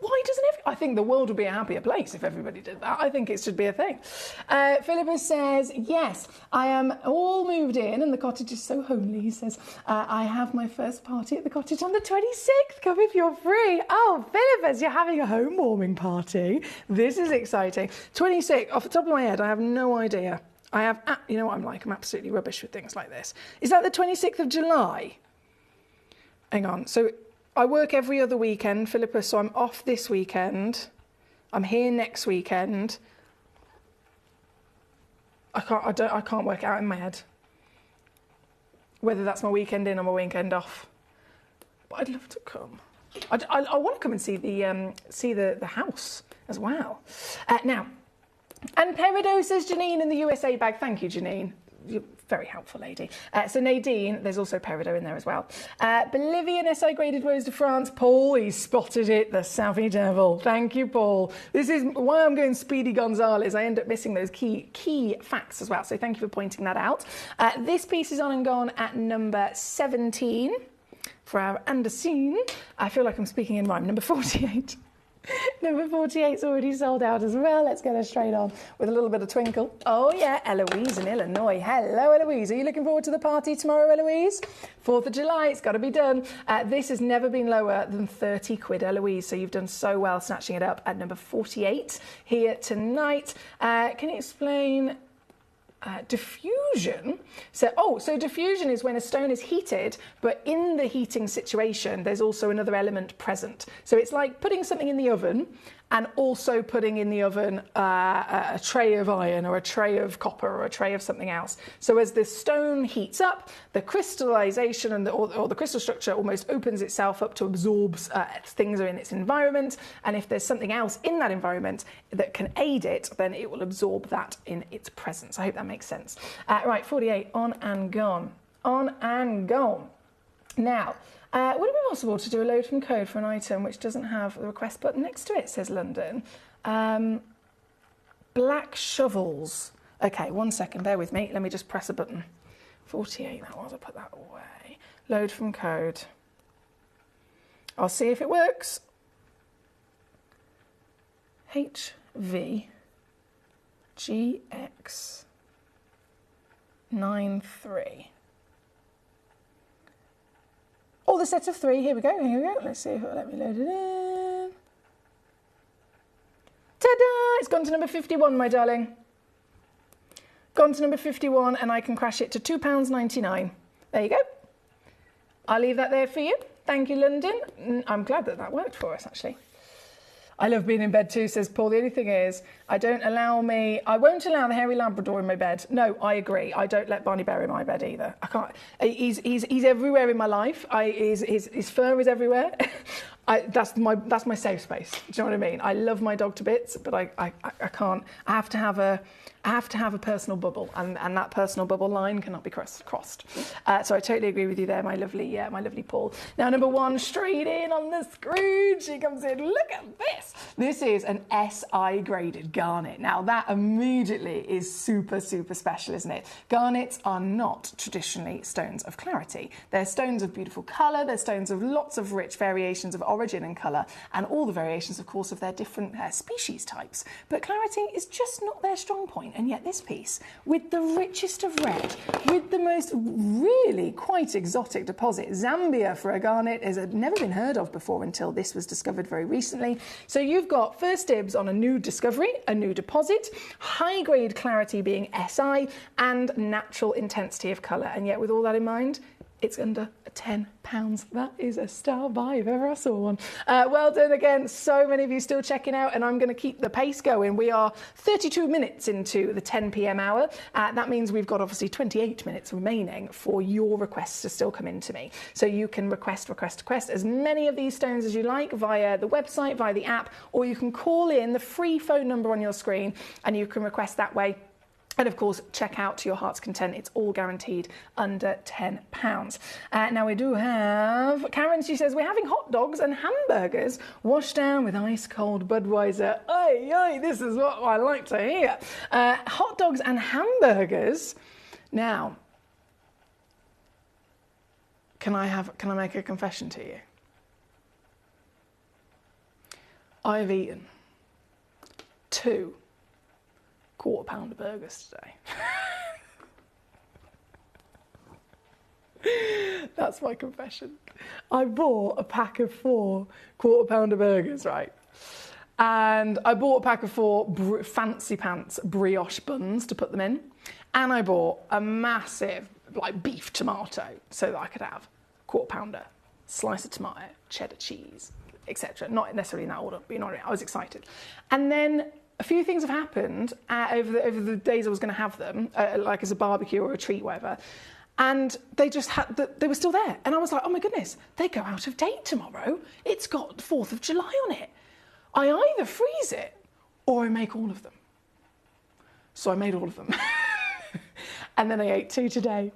Why doesn't I think the world would be a happier place if everybody did that. I think it should be a thing. Philippa says, yes, I am all moved in and the cottage is so homely. He says, I have my first party at the cottage on the 26th. Come if you're free. Oh, Philippa, you're having a home warming party. This is exciting. 26th, off the top of my head, I have no idea. You know what I'm like, I'm absolutely rubbish with things like this. Is that the 26th of July? Hang on, so I work every other weekend, Philippa, so I'm off this weekend. I'm here next weekend. I can't work it out in my head whether that's my weekend in or my weekend off. But I'd love to come. I want to come and see the house as well. Now, and Peridot, says Janine in the USA bag. Thank you, Janine. You're a very helpful lady. So Nadine, there's also Peridot in there as well. Bolivian SI graded Rose de France. Paul, he spotted it, the savvy devil. Thank you, Paul. This is why I'm going Speedy Gonzales. I end up missing those key facts as well. So thank you for pointing that out. This piece is on and gone at number 17 for our andesine. I feel like I'm speaking in rhyme. Number 48. Number 48's already sold out as well. Let's get her straight on with a little bit of twinkle. Oh, yeah, Eloise in Illinois. Hello, Eloise. Are you looking forward to the party tomorrow, Eloise? 4th of July, it's got to be done. This has never been lower than 30 quid, Eloise, so you've done so well snatching it up at number 48 here tonight. Can you explain... diffusion. So diffusion is when a stone is heated, but in the heating situation, there's also another element present. So it's like putting something in the oven and also putting in the oven a tray of iron or a tray of copper or a tray of something else. So as the stone heats up, the crystallization and or the crystal structure almost opens itself up to absorb things in its environment, and if there's something else in that environment that can aid it, then it will absorb that in its presence. I hope that makes sense. Right, 48, on and gone. On and gone. Now, would it be possible to do a load from code for an item which doesn't have the request button next to it, says London? Black shovels. Okay, 1 second, bear with me. Let me just press a button. 48, that was, I'll put that away. Load from code. I'll see if it works. HVGX93. All the set of 3, here we go. Let's see if it'll let me load it in. Ta-da! It's gone to number 51, my darling. Gone to number 51, and I can crash it to £2.99. There you go. I'll leave that there for you. Thank you, London. I'm glad that worked for us, actually. I love being in bed too, says Paul. The only thing is, I won't allow the hairy Labrador in my bed. No, I agree. I don't let Barney Bear in my bed either. I can't. He's everywhere in my life. His fur is everywhere. That's my safe space. Do you know what I mean? I love my dog to bits, but I can't. I have to have a personal bubble, and that personal bubble line cannot be crossed. So I totally agree with you there, my lovely Paul. Now, number 1, straight in on the screen. She comes in. Look at this. This is an SI graded garnet. Now, that immediately is super, super special, isn't it? Garnets are not traditionally stones of clarity. They're stones of beautiful colour. They're stones of lots of rich variations of origin and colour, and all the variations, of course, of their different species types. But clarity is just not their strong point. And yet this piece, with the richest of red, with the most really quite exotic deposit, Zambia for a garnet has never been heard of before until this was discovered very recently. So you've got first dibs on a new discovery, a new deposit, high grade clarity being SI, and natural intensity of colour. And yet with all that in mind, it's under £10. That is a star buy if ever I saw one. Well done again. So many of you still checking out, and I'm going to keep the pace going. We are 32 minutes into the 10 p.m. hour. That means we've got obviously 28 minutes remaining for your requests to still come in to me. So you can request as many of these stones as you like via the website, via the app, or you can call in the free phone number on your screen and you can request that way. And of course, check out to your heart's content. It's all guaranteed under £10. Now we do have Karen. She says we're having hot dogs and hamburgers washed down with ice cold Budweiser. Aye, aye, this is what I like to hear. Hot dogs and hamburgers. Now, can I make a confession to you? I've eaten 2 quarter-pounder burgers today. That's my confession. I bought a pack of 4 quarter-pounder burgers, right? And I bought a pack of 4 fancy pants brioche buns to put them in. And I bought a massive beef tomato so that I could have quarter-pounder, slice of tomato, cheddar cheese, etc. Not necessarily in that order, but you know what I mean? I was excited. And then a few things have happened over the days I was going to have them, like as a barbecue or a treat, whatever. And they were still there. And I was like, oh my goodness, they go out of date tomorrow. It's got 4th of July on it. I either freeze it or I make all of them. So I made all of them. And then I ate 2 today.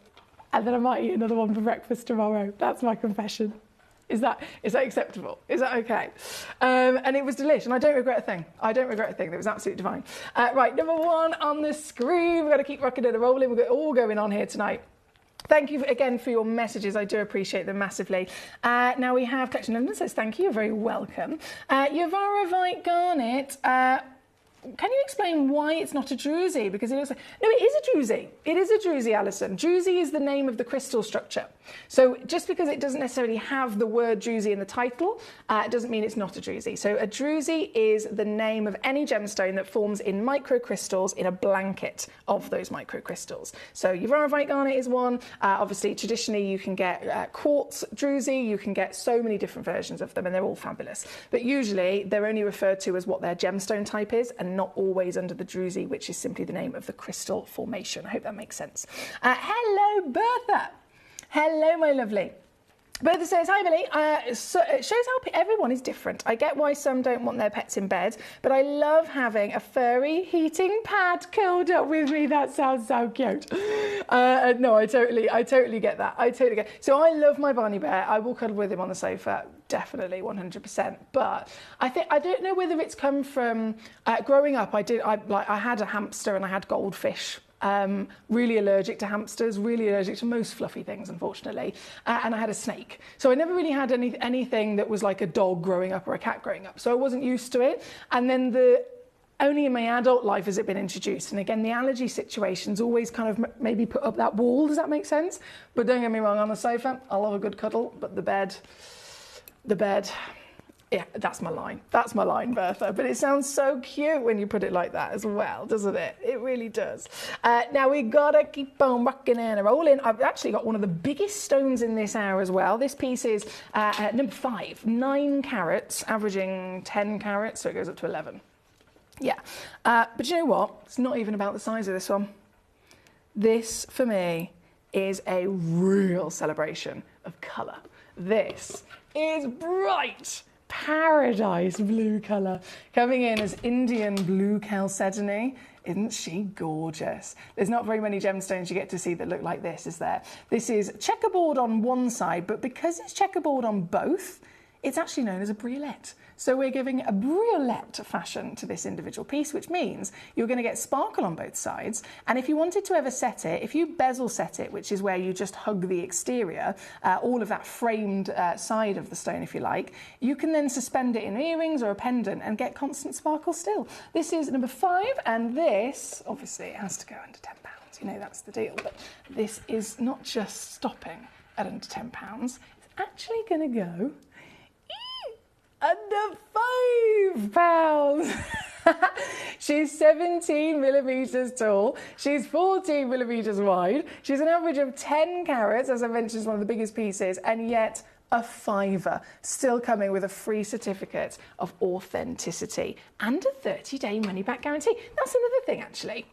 And then I might eat another one for breakfast tomorrow. That's my confession. Is that acceptable? Is that okay? And it was delish, and I don't regret a thing. It was absolutely divine. Right, number 1 on the screen. We've got to keep rocking and rolling. We've got it all going on here tonight. Thank you again for your messages. I do appreciate them massively. Now we have Collection London says thank you. You're very welcome. Yavarovite Garnet. can you explain why it's not a druzy? Because it looks like, no, it is a druzy. It is a druzy, Alison. Druzy is the name of the crystal structure. So just because it doesn't necessarily have the word druzy in the title, it doesn't mean it's not a druzy. So a druzy is the name of any gemstone that forms in microcrystals in a blanket of those microcrystals. So Uvarovite garnet is one. Obviously, traditionally, you can get quartz druzy. You can get so many different versions of them, and they're all fabulous. But usually, they're only referred to as what their gemstone type is, and not always under the druzy, which is simply the name of the crystal formation. I hope that makes sense. Hello, Bertha. Hello, my lovely. Bertha says, hi, Billy. So it shows how everyone is different. I get why some don't want their pets in bed, but I love having a furry heating pad curled up with me. That sounds so cute. No, I totally get that. I totally get it. So I love my Barney Bear. I will cuddle with him on the sofa, definitely, 100%. But I don't know whether it's come from growing up. I had a hamster and I had goldfish. Really allergic to hamsters, really allergic to most fluffy things, unfortunately. And I had a snake. So I never really had anything that was like a dog growing up or a cat growing up. So I wasn't used to it. And then only in my adult life has it been introduced. And again, the allergy situation's always kind of maybe put up that wall. Does that make sense? But don't get me wrong, on the sofa, I love a good cuddle. But the bed, yeah, that's my line. That's my line, Bertha. But it sounds so cute when you put it like that as well, doesn't it? It really does. Now, we got to keep on rocking and rolling. I've actually got one of the biggest stones in this hour as well. This piece is number 5, 9 carats, averaging 10 carats, so it goes up to 11. Yeah. But you know what? It's not even about the size of this one. This, for me, is a real celebration of colour. This is bright paradise blue colour, coming in as Indian blue chalcedony. Isn't she gorgeous? There's not very many gemstones you get to see that look like this, is there? This is checkerboard on one side, but because it's checkerboard on both, it's actually known as a briolette. So we're giving a briolette fashion to this individual piece, which means you're going to get sparkle on both sides. And if you wanted to ever set it, if you bezel set it, which is where you just hug the exterior, all of that framed side of the stone, if you like, you can then suspend it in earrings or a pendant and get constant sparkle still. This is number 5, and this, obviously, it has to go under £10. You know, that's the deal. But this is not just stopping at under £10. It's actually going to go under £5. She's 17 millimetres tall. She's 14 millimetres wide. She's an average of 10 carats, as I mentioned, is one of the biggest pieces, and yet a £5, still coming with a free certificate of authenticity and a 30-day money-back guarantee. That's another thing, actually.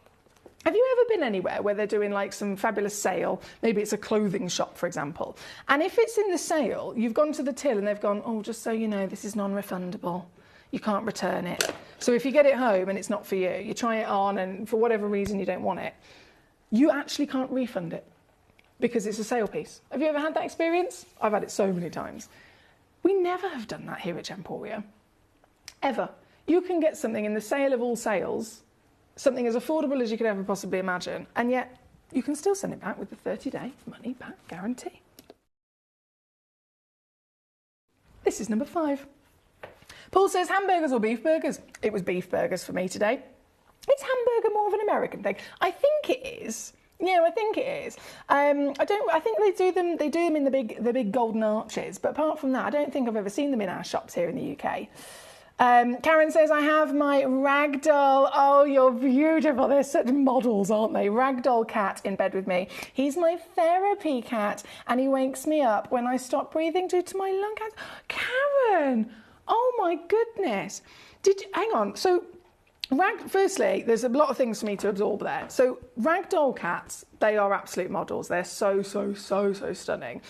Have you ever been anywhere where they're doing like some fabulous sale? Maybe it's a clothing shop, for example. And if it's in the sale, you've gone to the till and they've gone, oh, just so you know, this is non-refundable. You can't return it. So if you get it home and it's not for you, you try it on and for whatever reason you don't want it, you actually can't refund it because it's a sale piece. Have you ever had that experience? I've had it so many times. We never have done that here at Gemporia. Ever. You can get something in the sale of all sales, something as affordable as you could ever possibly imagine, and yet you can still send it back with the 30-day money-back guarantee. This is number 5. Paul says, hamburgers or beef burgers? It was beef burgers for me today. Is hamburger more of an American thing? I think it is. Yeah, I think it is. I think they do them in the big golden arches, but apart from that, I don't think I've ever seen them in our shops here in the UK. Karen says, I have my ragdoll. Oh, you're beautiful. They're such models, aren't they? Ragdoll cat in bed with me. He's my therapy cat, and he wakes me up when I stop breathing due to my lung cancer. Karen! Oh, my goodness. Hang on. So, firstly, there's a lot of things for me to absorb there. So, ragdoll cats, they are absolute models. They're so stunning.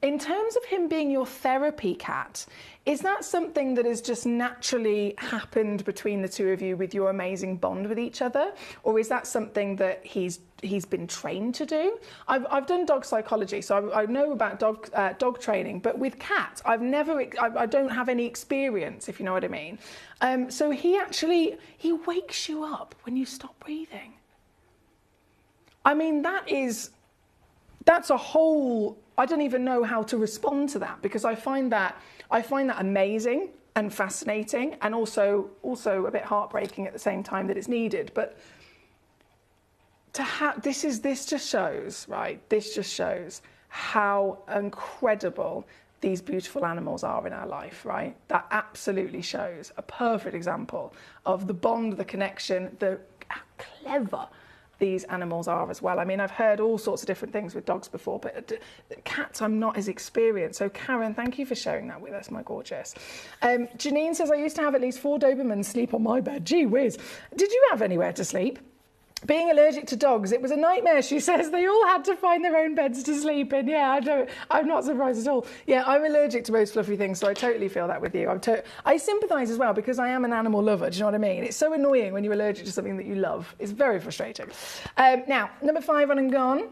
In terms of him being your therapy cat, is that something that has just naturally happened between the two of you with your amazing bond with each other? Or is that something that he's been trained to do? I've done dog psychology, so I know about dog training, but with cats, I don't have any experience, if you know what I mean. So he wakes you up when you stop breathing. I mean, that's a whole, I don't even know how to respond to that, because I find that amazing. and fascinating, and also a bit heartbreaking at the same time that it's needed. But to have this just shows, right? This just shows how incredible these beautiful animals are in our life, right? That absolutely shows a perfect example of the bond, the connection, how clever these animals are as well. I mean, I've heard all sorts of different things with dogs before, but cats I'm not as experienced. So Karen, thank you for sharing that with us, my gorgeous. Janine says, I used to have at least 4 Dobermans sleep on my bed. Gee whiz. Did you have anywhere to sleep? Being allergic to dogs, it was a nightmare, she says. They all had to find their own beds to sleep in. Yeah, I'm not surprised at all. Yeah, I'm allergic to most fluffy things, so I totally feel that with you. I sympathise as well because I am an animal lover, do you know what I mean? It's so annoying when you're allergic to something that you love. It's very frustrating. Now, number 5 on and gone.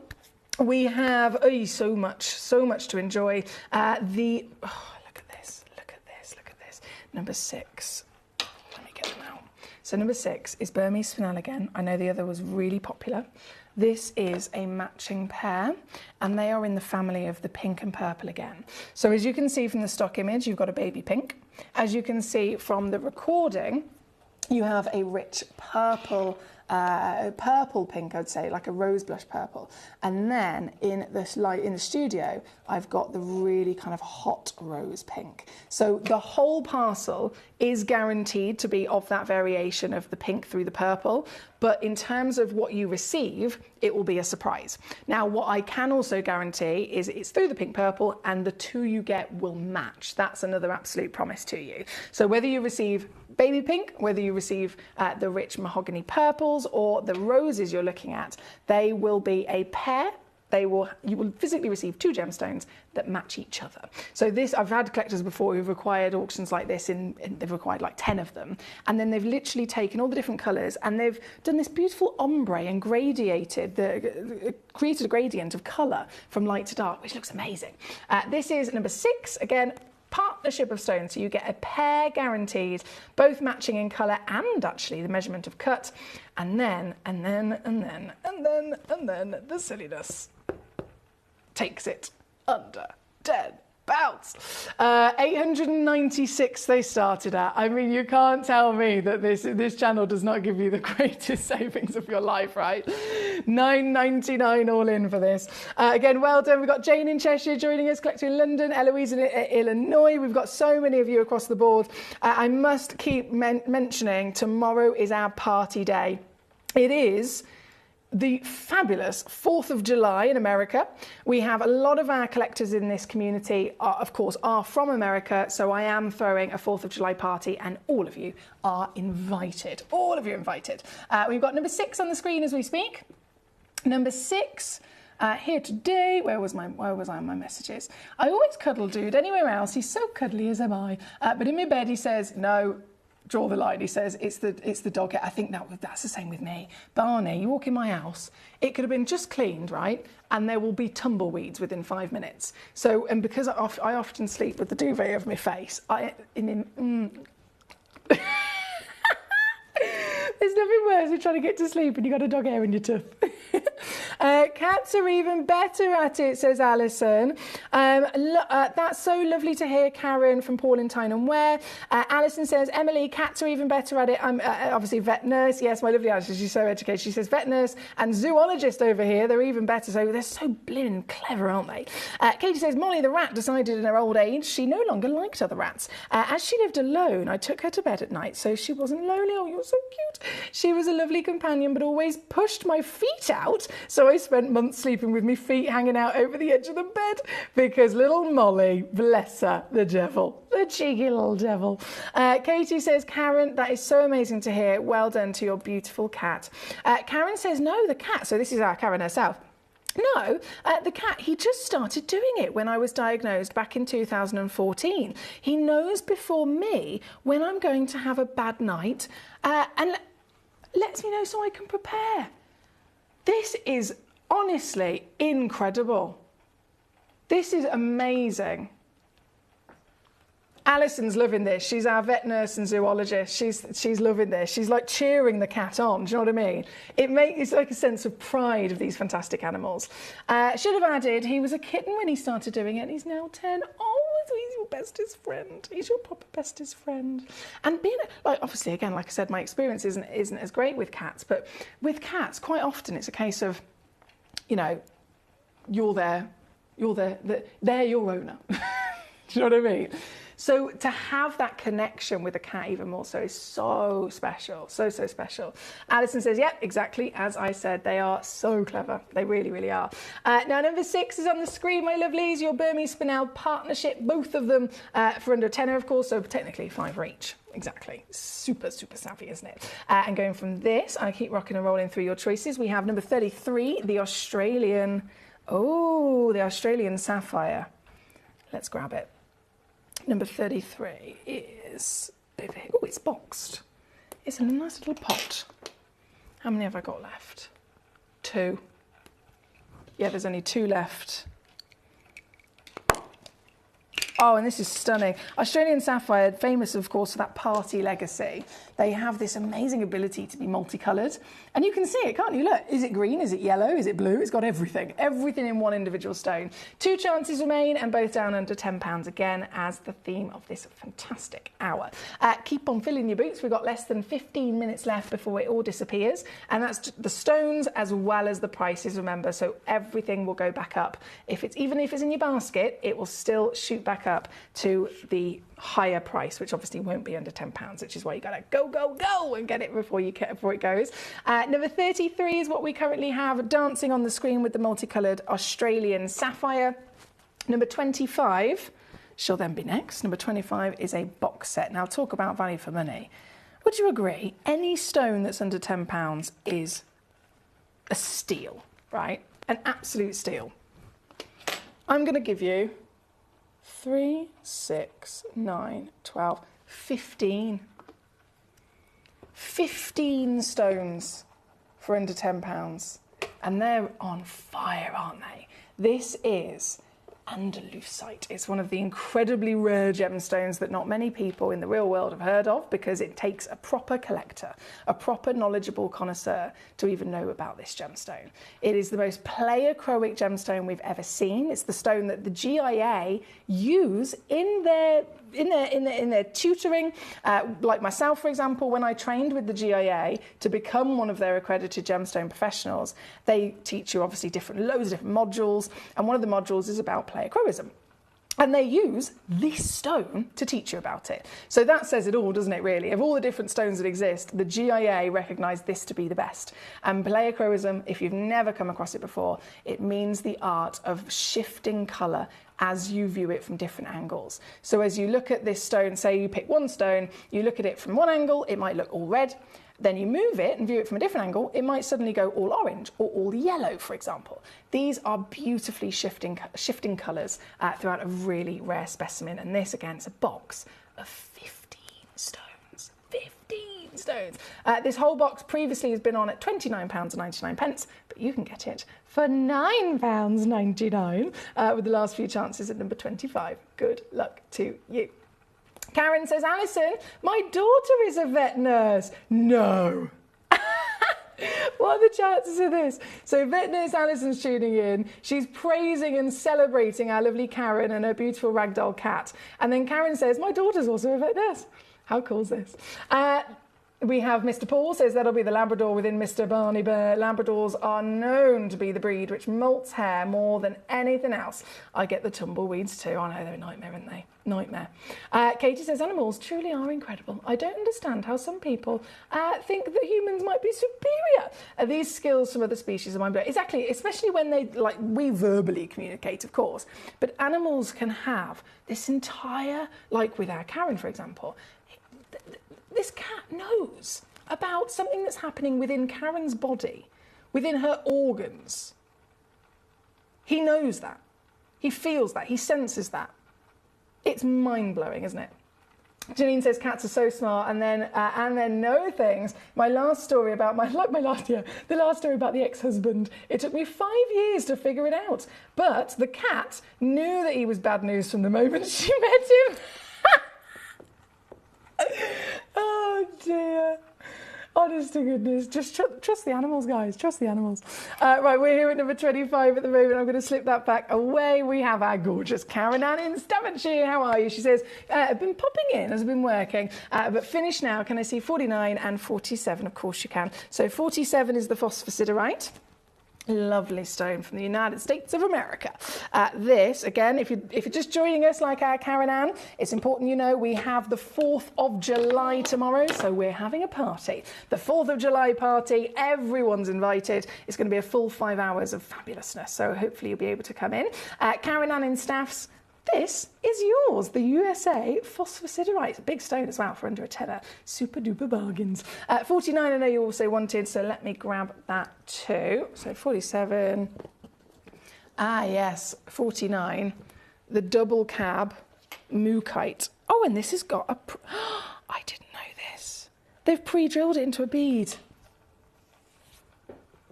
We have so much to enjoy. Look at this. Number 6. So number 6 is Burmese Spinel again. I know the other was really popular. This is a matching pair, and they are in the family of the pink and purple again. So as you can see from the stock image, you've got a baby pink. As you can see from the recording, you have a rich purple pink, I'd say, like a rose blush purple. And then in the studio, I've got the really kind of hot rose pink. So the whole parcel is guaranteed to be of that variation of the pink through the purple. But in terms of what you receive, it will be a surprise. Now, what I can also guarantee is it's through the pink purple and the 2 you get will match. That's another absolute promise to you. So whether you receive baby pink, whether you receive the rich mahogany purples or the roses you're looking at, they will be a pair. You will physically receive 2 gemstones that match each other. So this, I've had collectors before who've required auctions like this, they've required like 10 of them, and then they've literally taken all the different colours and they've done this beautiful ombre and created a gradient of colour from light to dark, which looks amazing. This is number 6, again, partnership of stones, so you get a pair guaranteed, both matching in colour and actually the measurement of cut, and then the silliness takes it under 10 pounds. 896 they started at. I mean, you can't tell me that this channel does not give you the greatest savings of your life, right? £9.99 all in for this. Again, well done. We've got Jane in Cheshire joining us, collector in London, Eloise in Illinois. We've got so many of you across the board. I must keep mentioning tomorrow is our party day. It is the fabulous 4th of July in America. We have a lot of our collectors in this community, of course, are from America, so I am throwing a 4th of July party and all of you are invited. All of you invited. We've got number 6 on the screen as we speak. Number 6 here today. Where was I on my messages? I always cuddle dude. Anywhere else, he's so cuddly as am I. But in my bed, he says, no, draw the line. He says, it's the dog. I think that's the same with me. Barney, you walk in my house, it could have been just cleaned, right? And there will be tumbleweeds within 5 minutes. So, and because I often sleep with the duvet over my face, there's nothing worse than trying to get to sleep and you've got a dog hair in your tooth. Cats are even better at it, says Alison. That's so lovely to hear, Karen from Paul in Tyne and Ware. Alison says, Emily, cats are even better at it. I'm obviously vet nurse. Yes, my lovely Alison, she's so educated. She says vet nurse and zoologist over here. They're even better. So they're so blimmin' clever, aren't they? Katie says, Molly the rat decided in her old age she no longer liked other rats. As she lived alone, I took her to bed at night so she wasn't lonely. Oh, you're so cute. She was a lovely companion but always pushed my feet out, so I spent months sleeping with my feet hanging out over the edge of the bed because little Molly, bless her, the devil, the cheeky little devil. Katie says, Karen, that is so amazing to hear. Well done to your beautiful cat. Karen says, no, the cat, so this is our Karen herself. No, the cat, he just started doing it when I was diagnosed back in 2014. He knows before me when I'm going to have a bad night and lets me know so I can prepare. This is honestly incredible. This is amazing. Alison's loving this. She's our vet nurse and zoologist. She's loving this. She's like cheering the cat on. Do you know what I mean? It's like a sense of pride of these fantastic animals. Should have added, he was a kitten when he started doing it and he's now 10. Oh, so he's your bestest friend. He's your proper bestest friend. And being, like, obviously, again, like I said, my experience isn't as great with cats, but with cats, quite often it's a case of, you know, they're your owner. Do you know what I mean? So to have that connection with a cat even more so is so special, so special. Alison says, yep, exactly as I said. They are so clever. They really, really are. Now, number 6 is on the screen, my lovelies. Your Burmese Spinel partnership, both of them for under tenner, of course, so technically 5 each. Exactly. Super, super savvy, isn't it? And going from this, I keep rocking and rolling through your choices. We have number 33, the Australian Sapphire. Let's grab it. Number 33 is over here. Oh, it's boxed. It's in a nice little pot. How many have I got left? 2. Yeah, there's only 2 left. Oh, and this is stunning. Australian Sapphire, famous, of course, for that party legacy. They have this amazing ability to be multicoloured. And you can see it, can't you? Look, is it green? Is it yellow? Is it blue? It's got everything. Everything in one individual stone. 2 chances remain, and both down under £10 again as the theme of this fantastic hour. Keep on filling your boots. We've got less than 15 minutes left before it all disappears. And that's the stones as well as the prices, remember. So everything will go back up. Even if it's in your basket, it will still shoot back up to the higher price, which obviously won't be under £10, which is why you gotta go and get it before it goes. Number 33 is what we currently have dancing on the screen with the multicoloured Australian Sapphire. Number 25 shall then be next. Number 25 is a box set. Now, talk about value for money. Would you agree? Any stone that's under £10 is a steal, right? An absolute steal. I'm going to give you 3, 6, 9, 12, 15. 15 stones for under £10. And they're on fire, aren't they? This is Andalusite. It's one of the incredibly rare gemstones that not many people in the real world have heard of, because it takes a proper collector, a proper knowledgeable connoisseur to even know about this gemstone. It is the most pleiochroic gemstone we've ever seen. It's the stone that the GIA use in their tutoring. Like myself, for example, when I trained with the GIA to become one of their accredited gemstone professionals, they teach you obviously loads of different modules, and one of the modules is about pleiochroism. And they use this stone to teach you about it. So that says it all, doesn't it, really? Of all the different stones that exist, the GIA recognised this to be the best. And pleiochroism, if you've never come across it before, it means the art of shifting colour as you view it from different angles. So as you look at this stone, say you pick one stone, you look at it from one angle, it might look all red. Then you move it and view it from a different angle, it might suddenly go all orange or all yellow, for example. These are beautifully shifting colours throughout a really rare specimen. And this, again, is a box of 15 stones. 15 stones. This whole box previously has been on at £29.99, but you can get it for £9.99 with the last few chances at number 25. Good luck to you. Karen says, Alison, my daughter is a vet nurse. No. What are the chances of this? So vet nurse Alison's tuning in. She's praising and celebrating our lovely Karen and her beautiful ragdoll cat. And then Karen says, my daughter's also a vet nurse. How cool is this? We have Mr. Paul says that'll be the Labrador within Mr. Barney Bear. Labradors are known to be the breed which molts hair more than anything else. I get the tumbleweeds too. I know, they're a nightmare, aren't they? Nightmare. Katie says animals truly are incredible. I don't understand how some people think that humans might be superior. These skills from other species are mind-blowing. Exactly, especially when we verbally communicate, of course. But animals can have this entire, like with our Karen, for example, this cat knows about something that's happening within Karen's body, within her organs. He knows that. He feels that. He senses that. It's mind-blowing, isn't it? Janine says cats are so smart, and then know things. My last story about the last story about the ex-husband. It took me 5 years to figure it out, but the cat knew that he was bad news from the moment she met him. Oh dear. Honest to goodness, just trust the animals, guys. Trust the animals. Right, we're here at number 25 at the moment. I'm going to slip that back away. We have our gorgeous Karen Ann in Staffordshire. How are you? She says, I've been popping in, has been working, but finished now. Can I see 49 and 47? Of course you can. So 47 is the phosphosiderite. Lovely stone from the United States of America. This, again, if you're just joining us like our Karen Ann, it's important you know we have the 4th of July tomorrow, so we're having a party. The 4th of July party, everyone's invited. It's going to be a full 5 hours of fabulousness, so hopefully you'll be able to come in. Karen Ann in Staffs, this is yours, the USA phosphosiderite. A big stone as well for under a tenner. Super duper bargains. 49 I know you also wanted, so let me grab that too. So 47. Ah, yes, 49. The double cab mookite. Oh, and this has got a... I didn't know this. They've pre-drilled it into a bead.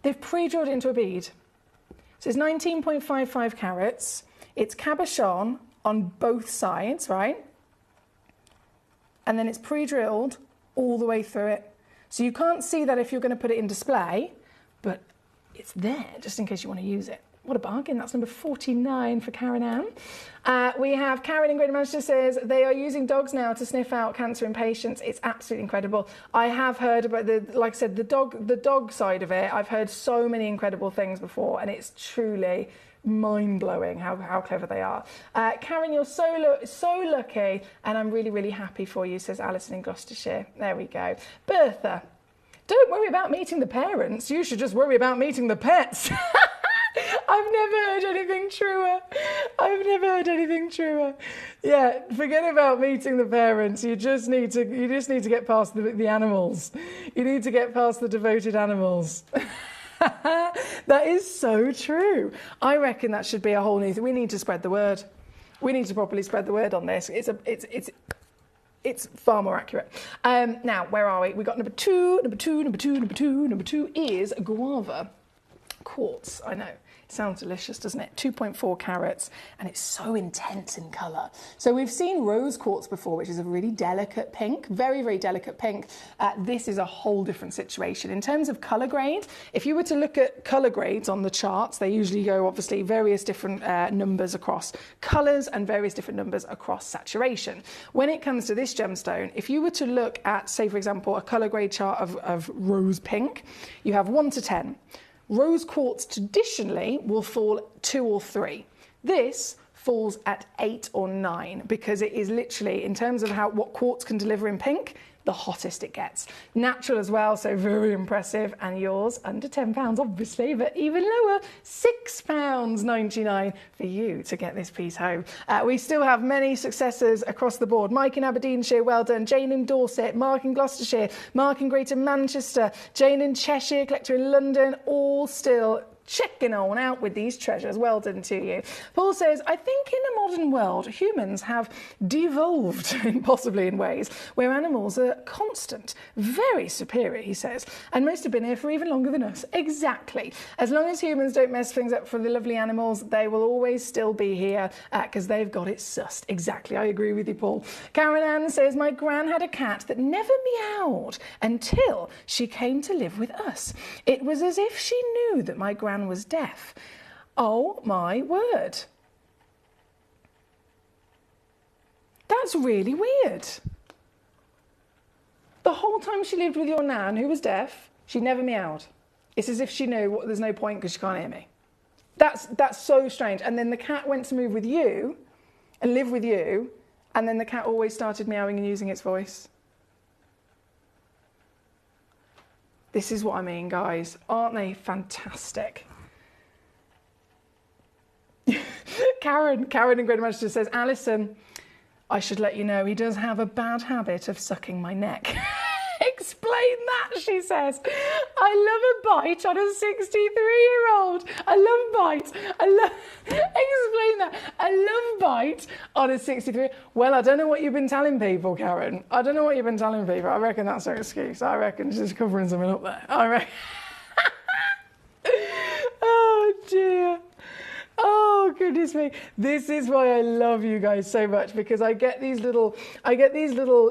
They've pre-drilled it into a bead. So it's 19.55 carats. It's cabochon on both sides, right? And then it's pre-drilled all the way through it. So you can't see that if you're going to put it in display, but it's there just in case you want to use it. What a bargain. That's number 49 for Karen Ann. We have Karen in Greater Manchester says they are using dogs now to sniff out cancer in patients. It's absolutely incredible. I have heard about like I said, the dog side of it. I've heard so many incredible things before, and it's truly mind-blowing how clever they are. Karen, you're so lucky, and I'm really, really happy for you, says Alison in Gloucestershire. There we go. Bertha, don't worry about meeting the parents. You should just worry about meeting the pets. I've never heard anything truer. I've never heard anything truer. Yeah, forget about meeting the parents. You just need to get past the animals. You need to get past the devoted animals. That is so true. I reckon that should be a whole new thing. We need to spread the word. We need to properly spread the word on this. It's far more accurate. Now, where are we? We got number two is guava quartz. I know. Sounds delicious, doesn't it? 2.4 carats, and it's so intense in colour. So we've seen rose quartz before, which is a really delicate pink, very, very delicate pink. This is a whole different situation. In terms of colour grade, if you were to look at colour grades on the charts, they usually go, obviously, various different numbers across colours and various different numbers across saturation. When it comes to this gemstone, if you were to look at, say, for example, a colour grade chart of rose pink, you have 1 to 10. Rose quartz traditionally will fall 2 or 3. This falls at 8 or 9 because it is literally, in terms of what quartz can deliver in pink, the hottest it gets. Natural as well, so very impressive. And yours, under £10, obviously, but even lower, £6.99 for you to get this piece home. We still have many successors across the board. Mike in Aberdeenshire, well done. Jane in Dorset, Mark in Gloucestershire, Mark in Greater Manchester, Jane in Cheshire, Collector in London, all still checking on out with these treasures. Well done to you. Paul says, I think in a modern world, humans have devolved, possibly in ways, where animals are constant, very superior, he says, and most have been here for even longer than us. Exactly. As long as humans don't mess things up for the lovely animals, they will always still be here because they've got it sussed. Exactly. I agree with you, Paul. Karen Ann says, my gran had a cat that never meowed until she came to live with us. It was as if she knew that my gran was deaf. Oh my word. That's really weird. The whole time she lived with your nan, who was deaf, she never meowed. It's as if she knew there's no point because she can't hear me. That's so strange. And then the cat went to move with you and live with you, and then the cat always started meowing and using its voice. This is what I mean, guys. Aren't they fantastic? Karen in Greater Manchester says, Alison, I should let you know he does have a bad habit of sucking my neck. Explain that, she says. I love a bite on a 63-year-old. I love bite. Explain that. I love bite on a 63. Well, I don't know what you've been telling people, Karen. I don't know what you've been telling people. I reckon that's her excuse. I reckon she's covering something up there. I reckon. Oh, dear. Oh, goodness Goodness me, this is why I love you guys so much, because I get these little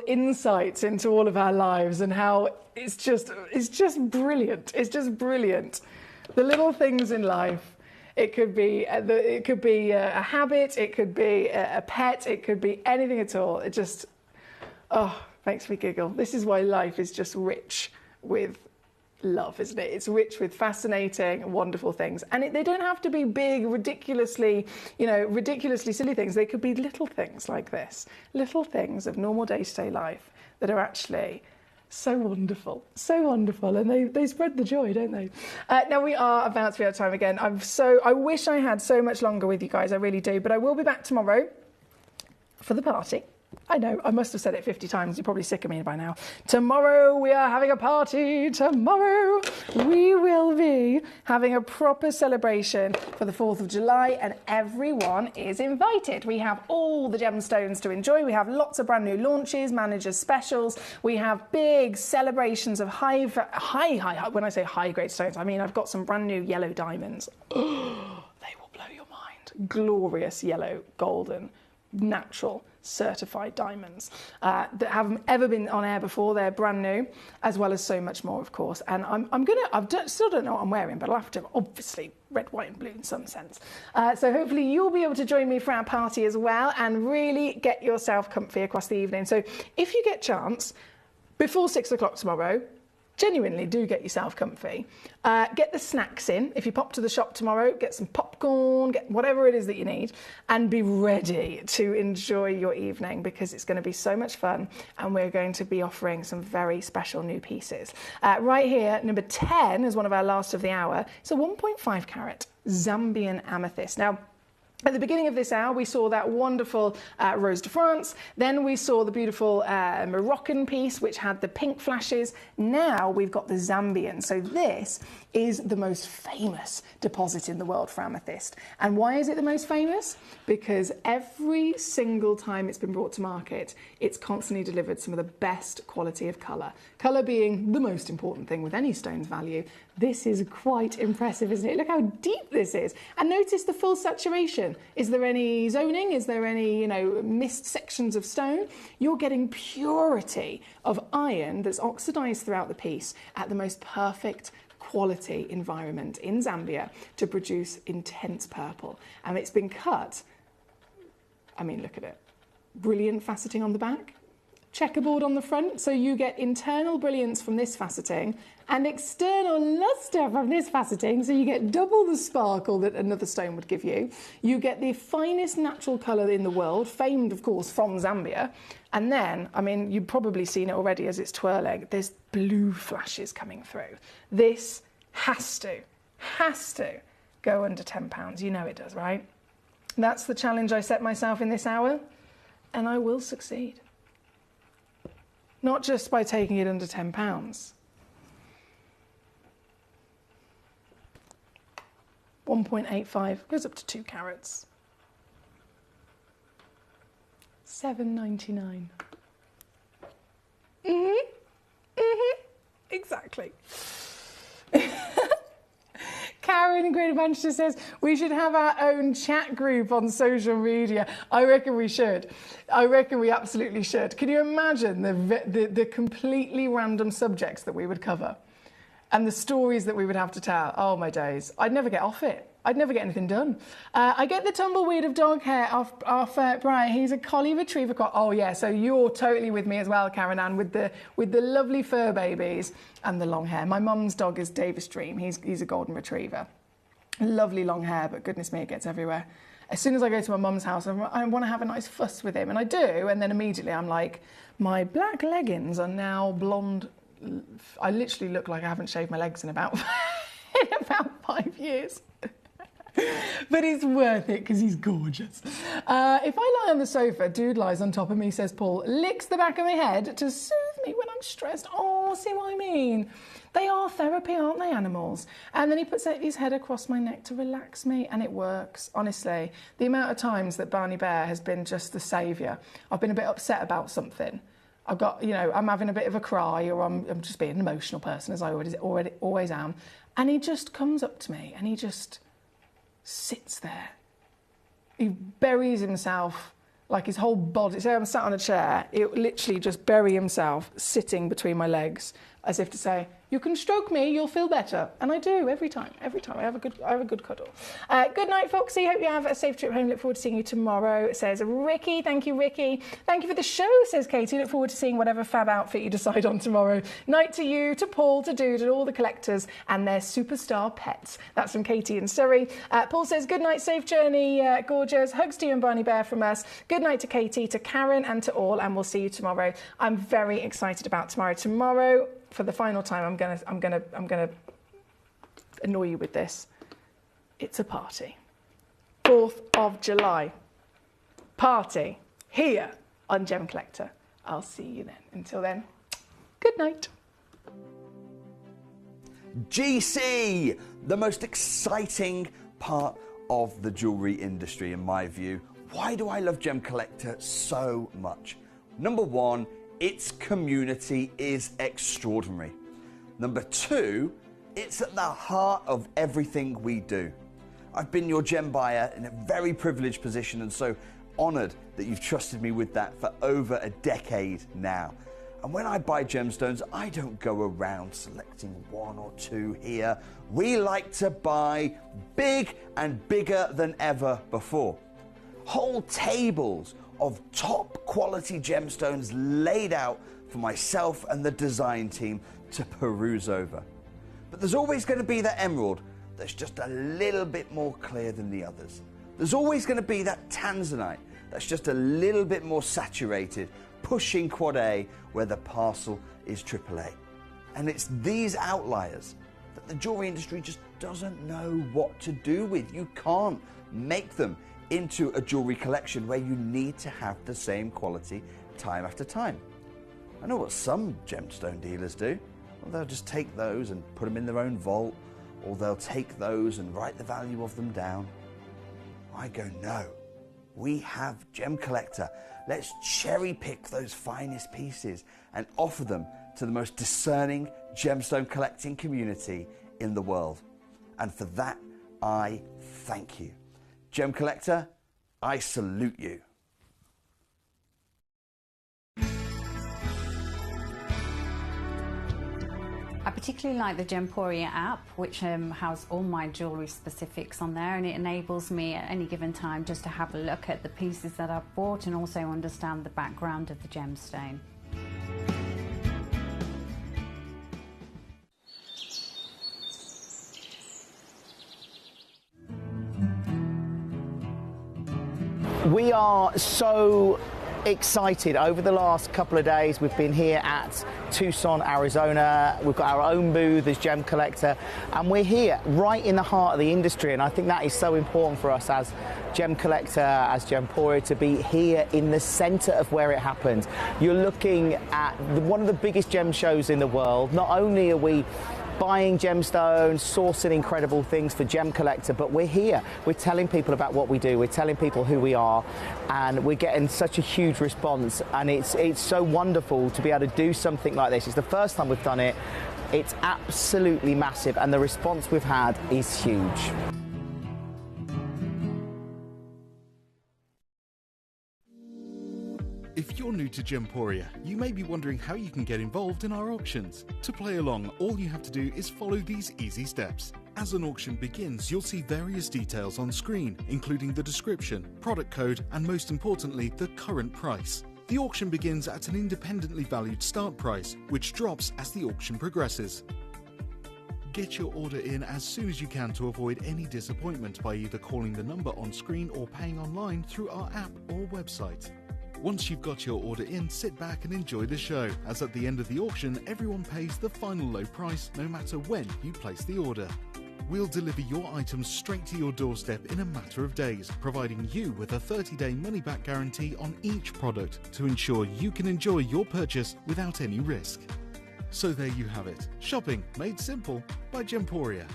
insights into all of our lives and how it's just brilliant. It's just brilliant. The little things in life. It could be a habit. It could be a pet. It could be anything at all. It just makes me giggle. This is why life is just rich with love, isn't it? It's rich with fascinating, wonderful things. And they don't have to be big, ridiculously silly things. They could be little things like this. Little things of normal day-to-day life that are actually so wonderful, and they spread the joy, don't they? Now we are about to be out of time again. I wish I had so much longer with you guys, I really do, but I will be back tomorrow for the party. I know, I must have said it 50 times. You're probably sick of me by now. Tomorrow we are having a party. Tomorrow we will be having a proper celebration for the 4th of July, and everyone is invited. We have all the gemstones to enjoy. We have lots of brand new launches, managers specials. We have big celebrations of high, when I say high grade stones, I mean I've got some brand new yellow diamonds. They will blow your mind. Glorious yellow, golden, natural certified diamonds that haven't ever been on air before. They're brand new, as well as so much more, of course. And still don't know what I'm wearing, but I'll have to have obviously red, white and blue in some sense. So hopefully you'll be able to join me for our party as well and really get yourself comfy across the evening. So if you get chance, before 6 o'clock tomorrow, genuinely do get yourself comfy. Get the snacks in. If you pop to the shop tomorrow, get some popcorn, get whatever it is that you need, and be ready to enjoy your evening, because it's going to be so much fun, and we're going to be offering some very special new pieces. Right here, number 10 is one of our last of the hour. It's a 1.5 carat Zambian amethyst. Now, at the beginning of this hour, we saw that wonderful Rose de France. Then we saw the beautiful Moroccan piece, which had the pink flashes. Now we've got the Zambian. So this is the most famous deposit in the world for amethyst. And why is it the most famous? Because every single time it's been brought to market, it's constantly delivered some of the best quality of colour. Colour being the most important thing with any stone's value. This is quite impressive, isn't it? Look how deep this is. And notice the full saturation. Is there any zoning? Is there any, missed sections of stone? You're getting purity of iron that's oxidised throughout the piece at the most perfect quality environment in Zambia to produce intense purple. And it's been cut. I mean, look at it. Brilliant faceting on the back. Checkerboard on the front, so you get internal brilliance from this faceting and external lustre from this faceting, so you get double the sparkle that another stone would give you. You get the finest natural colour in the world, famed, of course, from Zambia. And then, I mean, you've probably seen it already as it's twirling, there's blue flashes coming through. This has to go under £10. You know it does, right? That's the challenge I set myself in this hour, and I will succeed. Not just by taking it under £10. $1.85 goes up to 2 carats. $7.99. Exactly. Karen in Greater Manchester says we should have our own chat group on social media. I reckon we should. I reckon we absolutely should. Can you imagine the completely random subjects that we would cover and the stories that we would have to tell? Oh, my days. I'd never get off it. I'd never get anything done. I get the tumbleweed of dog hair off Brian. He's a collie retriever. Oh yeah, so you're totally with me as well, Karen Ann, with the lovely fur babies and the long hair. My mum's dog is Davis Dream. He's a golden retriever. Lovely long hair, but goodness me, it gets everywhere. As soon as I go to my mum's house, I want to have a nice fuss with him, and I do, and then immediately I'm like, my black leggings are now blonde. I literally look like I haven't shaved my legs in about 5 years. But it's worth it because he's gorgeous. If I lie on the sofa, dude lies on top of me, says Paul, licks the back of my head to soothe me when I'm stressed. Oh, see what I mean? They are therapy, aren't they, animals? And then he puts his head across my neck to relax me, and it works, honestly. The amount of times that Barney Bear has been just the saviour. I've been a bit upset about something. I've got, I'm having a bit of a cry, or I'm just being an emotional person, as I always am. And he just comes up to me, and he just sits there he buries himself, like his whole body. Say I'm sat on a chair, it literally just bury himself sitting between my legs, as if to say, you can stroke me, you'll feel better. And I do every time. I have a good cuddle. Good night, Foxy. Hope you have a safe trip home. Look forward to seeing you tomorrow, says Ricky. Thank you, Ricky. Thank you for the show, says Katie. Look forward to seeing whatever fab outfit you decide on tomorrow. Night to you, to Paul, to Dude, and all the collectors and their superstar pets. That's from Katie in Surrey. Paul says, good night, safe journey, gorgeous. Hugs to you and Barney Bear from us. Good night to Katie, to Karen, and to all, and we'll see you tomorrow. I'm very excited about tomorrow. Tomorrow, for the final time, I'm gonna annoy you with this. It's a party. 4th of July. Party. Here on Gemcollector. I'll see you then. Until then, good night. GC, the most exciting part of the jewellery industry in my view. Why do I love Gemcollector so much? Number one, its community is extraordinary. Number two, it's at the heart of everything we do. I've been your gem buyer in a very privileged position and so honoured that you've trusted me with that for over a decade now. And when I buy gemstones, I don't go around selecting one or two here. We like to buy big and bigger than ever before. Whole tables of top quality gemstones laid out for myself and the design team to peruse over. But there's always going to be that emerald that's just a little bit more clear than the others. There's always going to be that tanzanite that's just a little bit more saturated, pushing quad A where the parcel is AAA. And it's these outliers that the jewelry industry just doesn't know what to do with. You can't make them into a jewelry collection where you need to have the same quality time after time. I know what some gemstone dealers do. Well, they'll just take those and put them in their own vault, or they'll take those and write the value of them down. I go, no, we have Gemcollector. Let's cherry pick those finest pieces and offer them to the most discerning gemstone collecting community in the world. And for that, I thank you. Gemcollector, I salute you. I particularly like the Gemporia app, which has all my jewellery specifics on there, and it enables me at any given time just to have a look at the pieces that I've bought and also understand the background of the gemstone. We are so excited. Over the last couple of days, we've been here at Tucson, Arizona. We've got our own booth as Gemcollector, and we're here right in the heart of the industry. And I think that is so important for us as Gemcollector, as Gemporia, to be here in the centre of where it happens. You're looking at one of the biggest gem shows in the world. Not only are we buying gemstones, sourcing incredible things for Gemcollector, but we're here. We're telling people about what we do. We're telling people who we are, and we're getting such a huge response. And it's so wonderful to be able to do something like this. It's the first time we've done it. It's absolutely massive, and the response we've had is huge. If you're new to Gemporia, you may be wondering how you can get involved in our auctions. To play along, all you have to do is follow these easy steps. As an auction begins, you'll see various details on screen, including the description, product code, and most importantly, the current price. The auction begins at an independently valued start price, which drops as the auction progresses. Get your order in as soon as you can to avoid any disappointment by either calling the number on screen or paying online through our app or website. Once you've got your order in, sit back and enjoy the show, as at the end of the auction, everyone pays the final low price no matter when you place the order. We'll deliver your items straight to your doorstep in a matter of days, providing you with a 30-day money-back guarantee on each product to ensure you can enjoy your purchase without any risk. So there you have it, shopping made simple by Gemporia.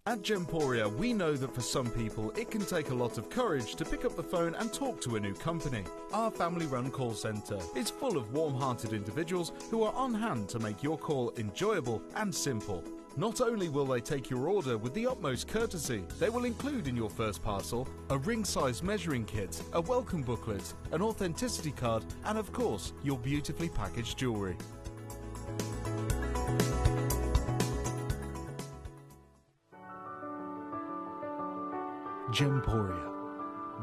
At Gemporia, we know that for some people it can take a lot of courage to pick up the phone and talk to a new company. Our family-run call centre is full of warm-hearted individuals who are on hand to make your call enjoyable and simple. Not only will they take your order with the utmost courtesy, they will include in your first parcel a ring-size measuring kit, a welcome booklet, an authenticity card, and of course, your beautifully packaged jewellery. Gemporia.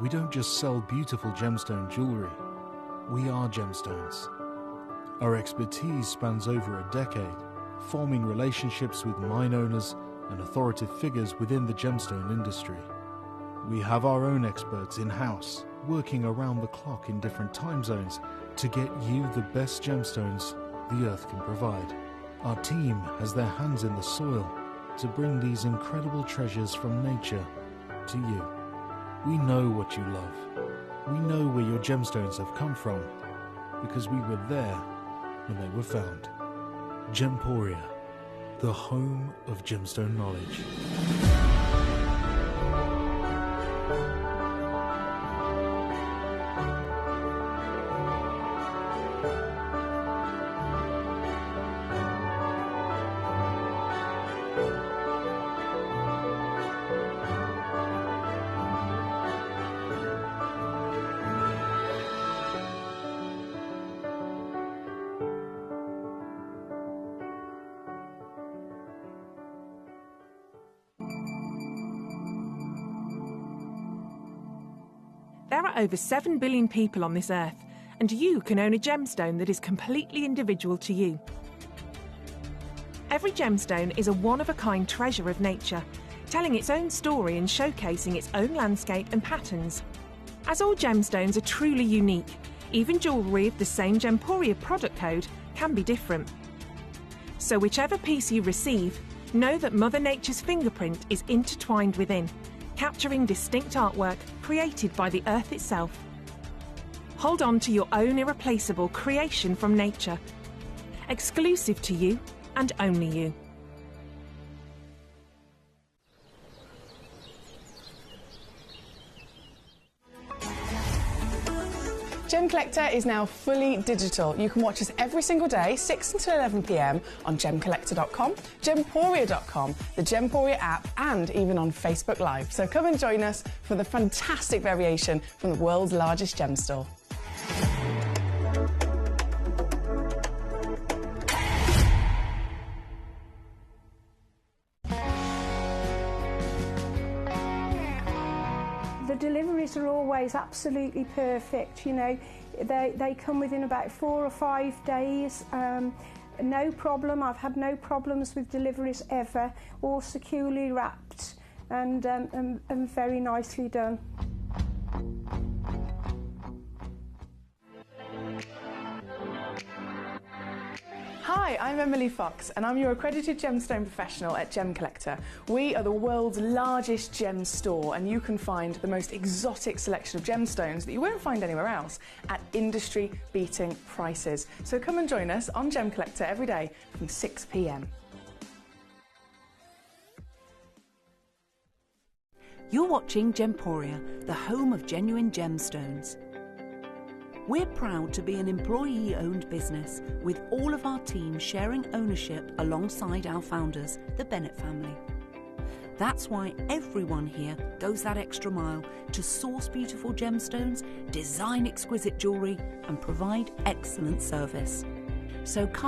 We don't just sell beautiful gemstone jewellery, we are gemstones. Our expertise spans over a decade, forming relationships with mine owners and authoritative figures within the gemstone industry. We have our own experts in-house, working around the clock in different time zones to get you the best gemstones the earth can provide. Our team has their hands in the soil to bring these incredible treasures from nature to you. We know what you love. We know where your gemstones have come from because we were there when they were found. Gemporia, the home of gemstone knowledge. There are over 7 billion people on this earth, and you can own a gemstone that is completely individual to you. Every gemstone is a one-of-a-kind treasure of nature, telling its own story and showcasing its own landscape and patterns. As all gemstones are truly unique, even jewellery of the same Gemporia product code can be different. So whichever piece you receive, know that Mother Nature's fingerprint is intertwined within, capturing distinct artwork created by the earth itself. Hold on to your own irreplaceable creation from nature, exclusive to you and only you. Gemcollector is now fully digital. You can watch us every single day, 6 until 11 p.m. on Gemcollector.com, Gemporia.com, the Gemporia app, and even on Facebook Live. So come and join us for the fantastic variation from the world's largest gem store. The deliveries are always absolutely perfect, you know. They come within about 4 or 5 days. No problem. I've had no problems with deliveries ever. All securely wrapped and very nicely done. Hi, I'm Emily Fox and I'm your accredited gemstone professional at Gemcollector. We are the world's largest gem store and you can find the most exotic selection of gemstones that you won't find anywhere else at industry-beating prices. So come and join us on Gemcollector every day from 6 p.m. You're watching Gemporia, the home of genuine gemstones. We're proud to be an employee-owned business with all of our team sharing ownership alongside our founders, the Bennett family. That's why everyone here goes that extra mile to source beautiful gemstones, design exquisite jewellery and provide excellent service. So come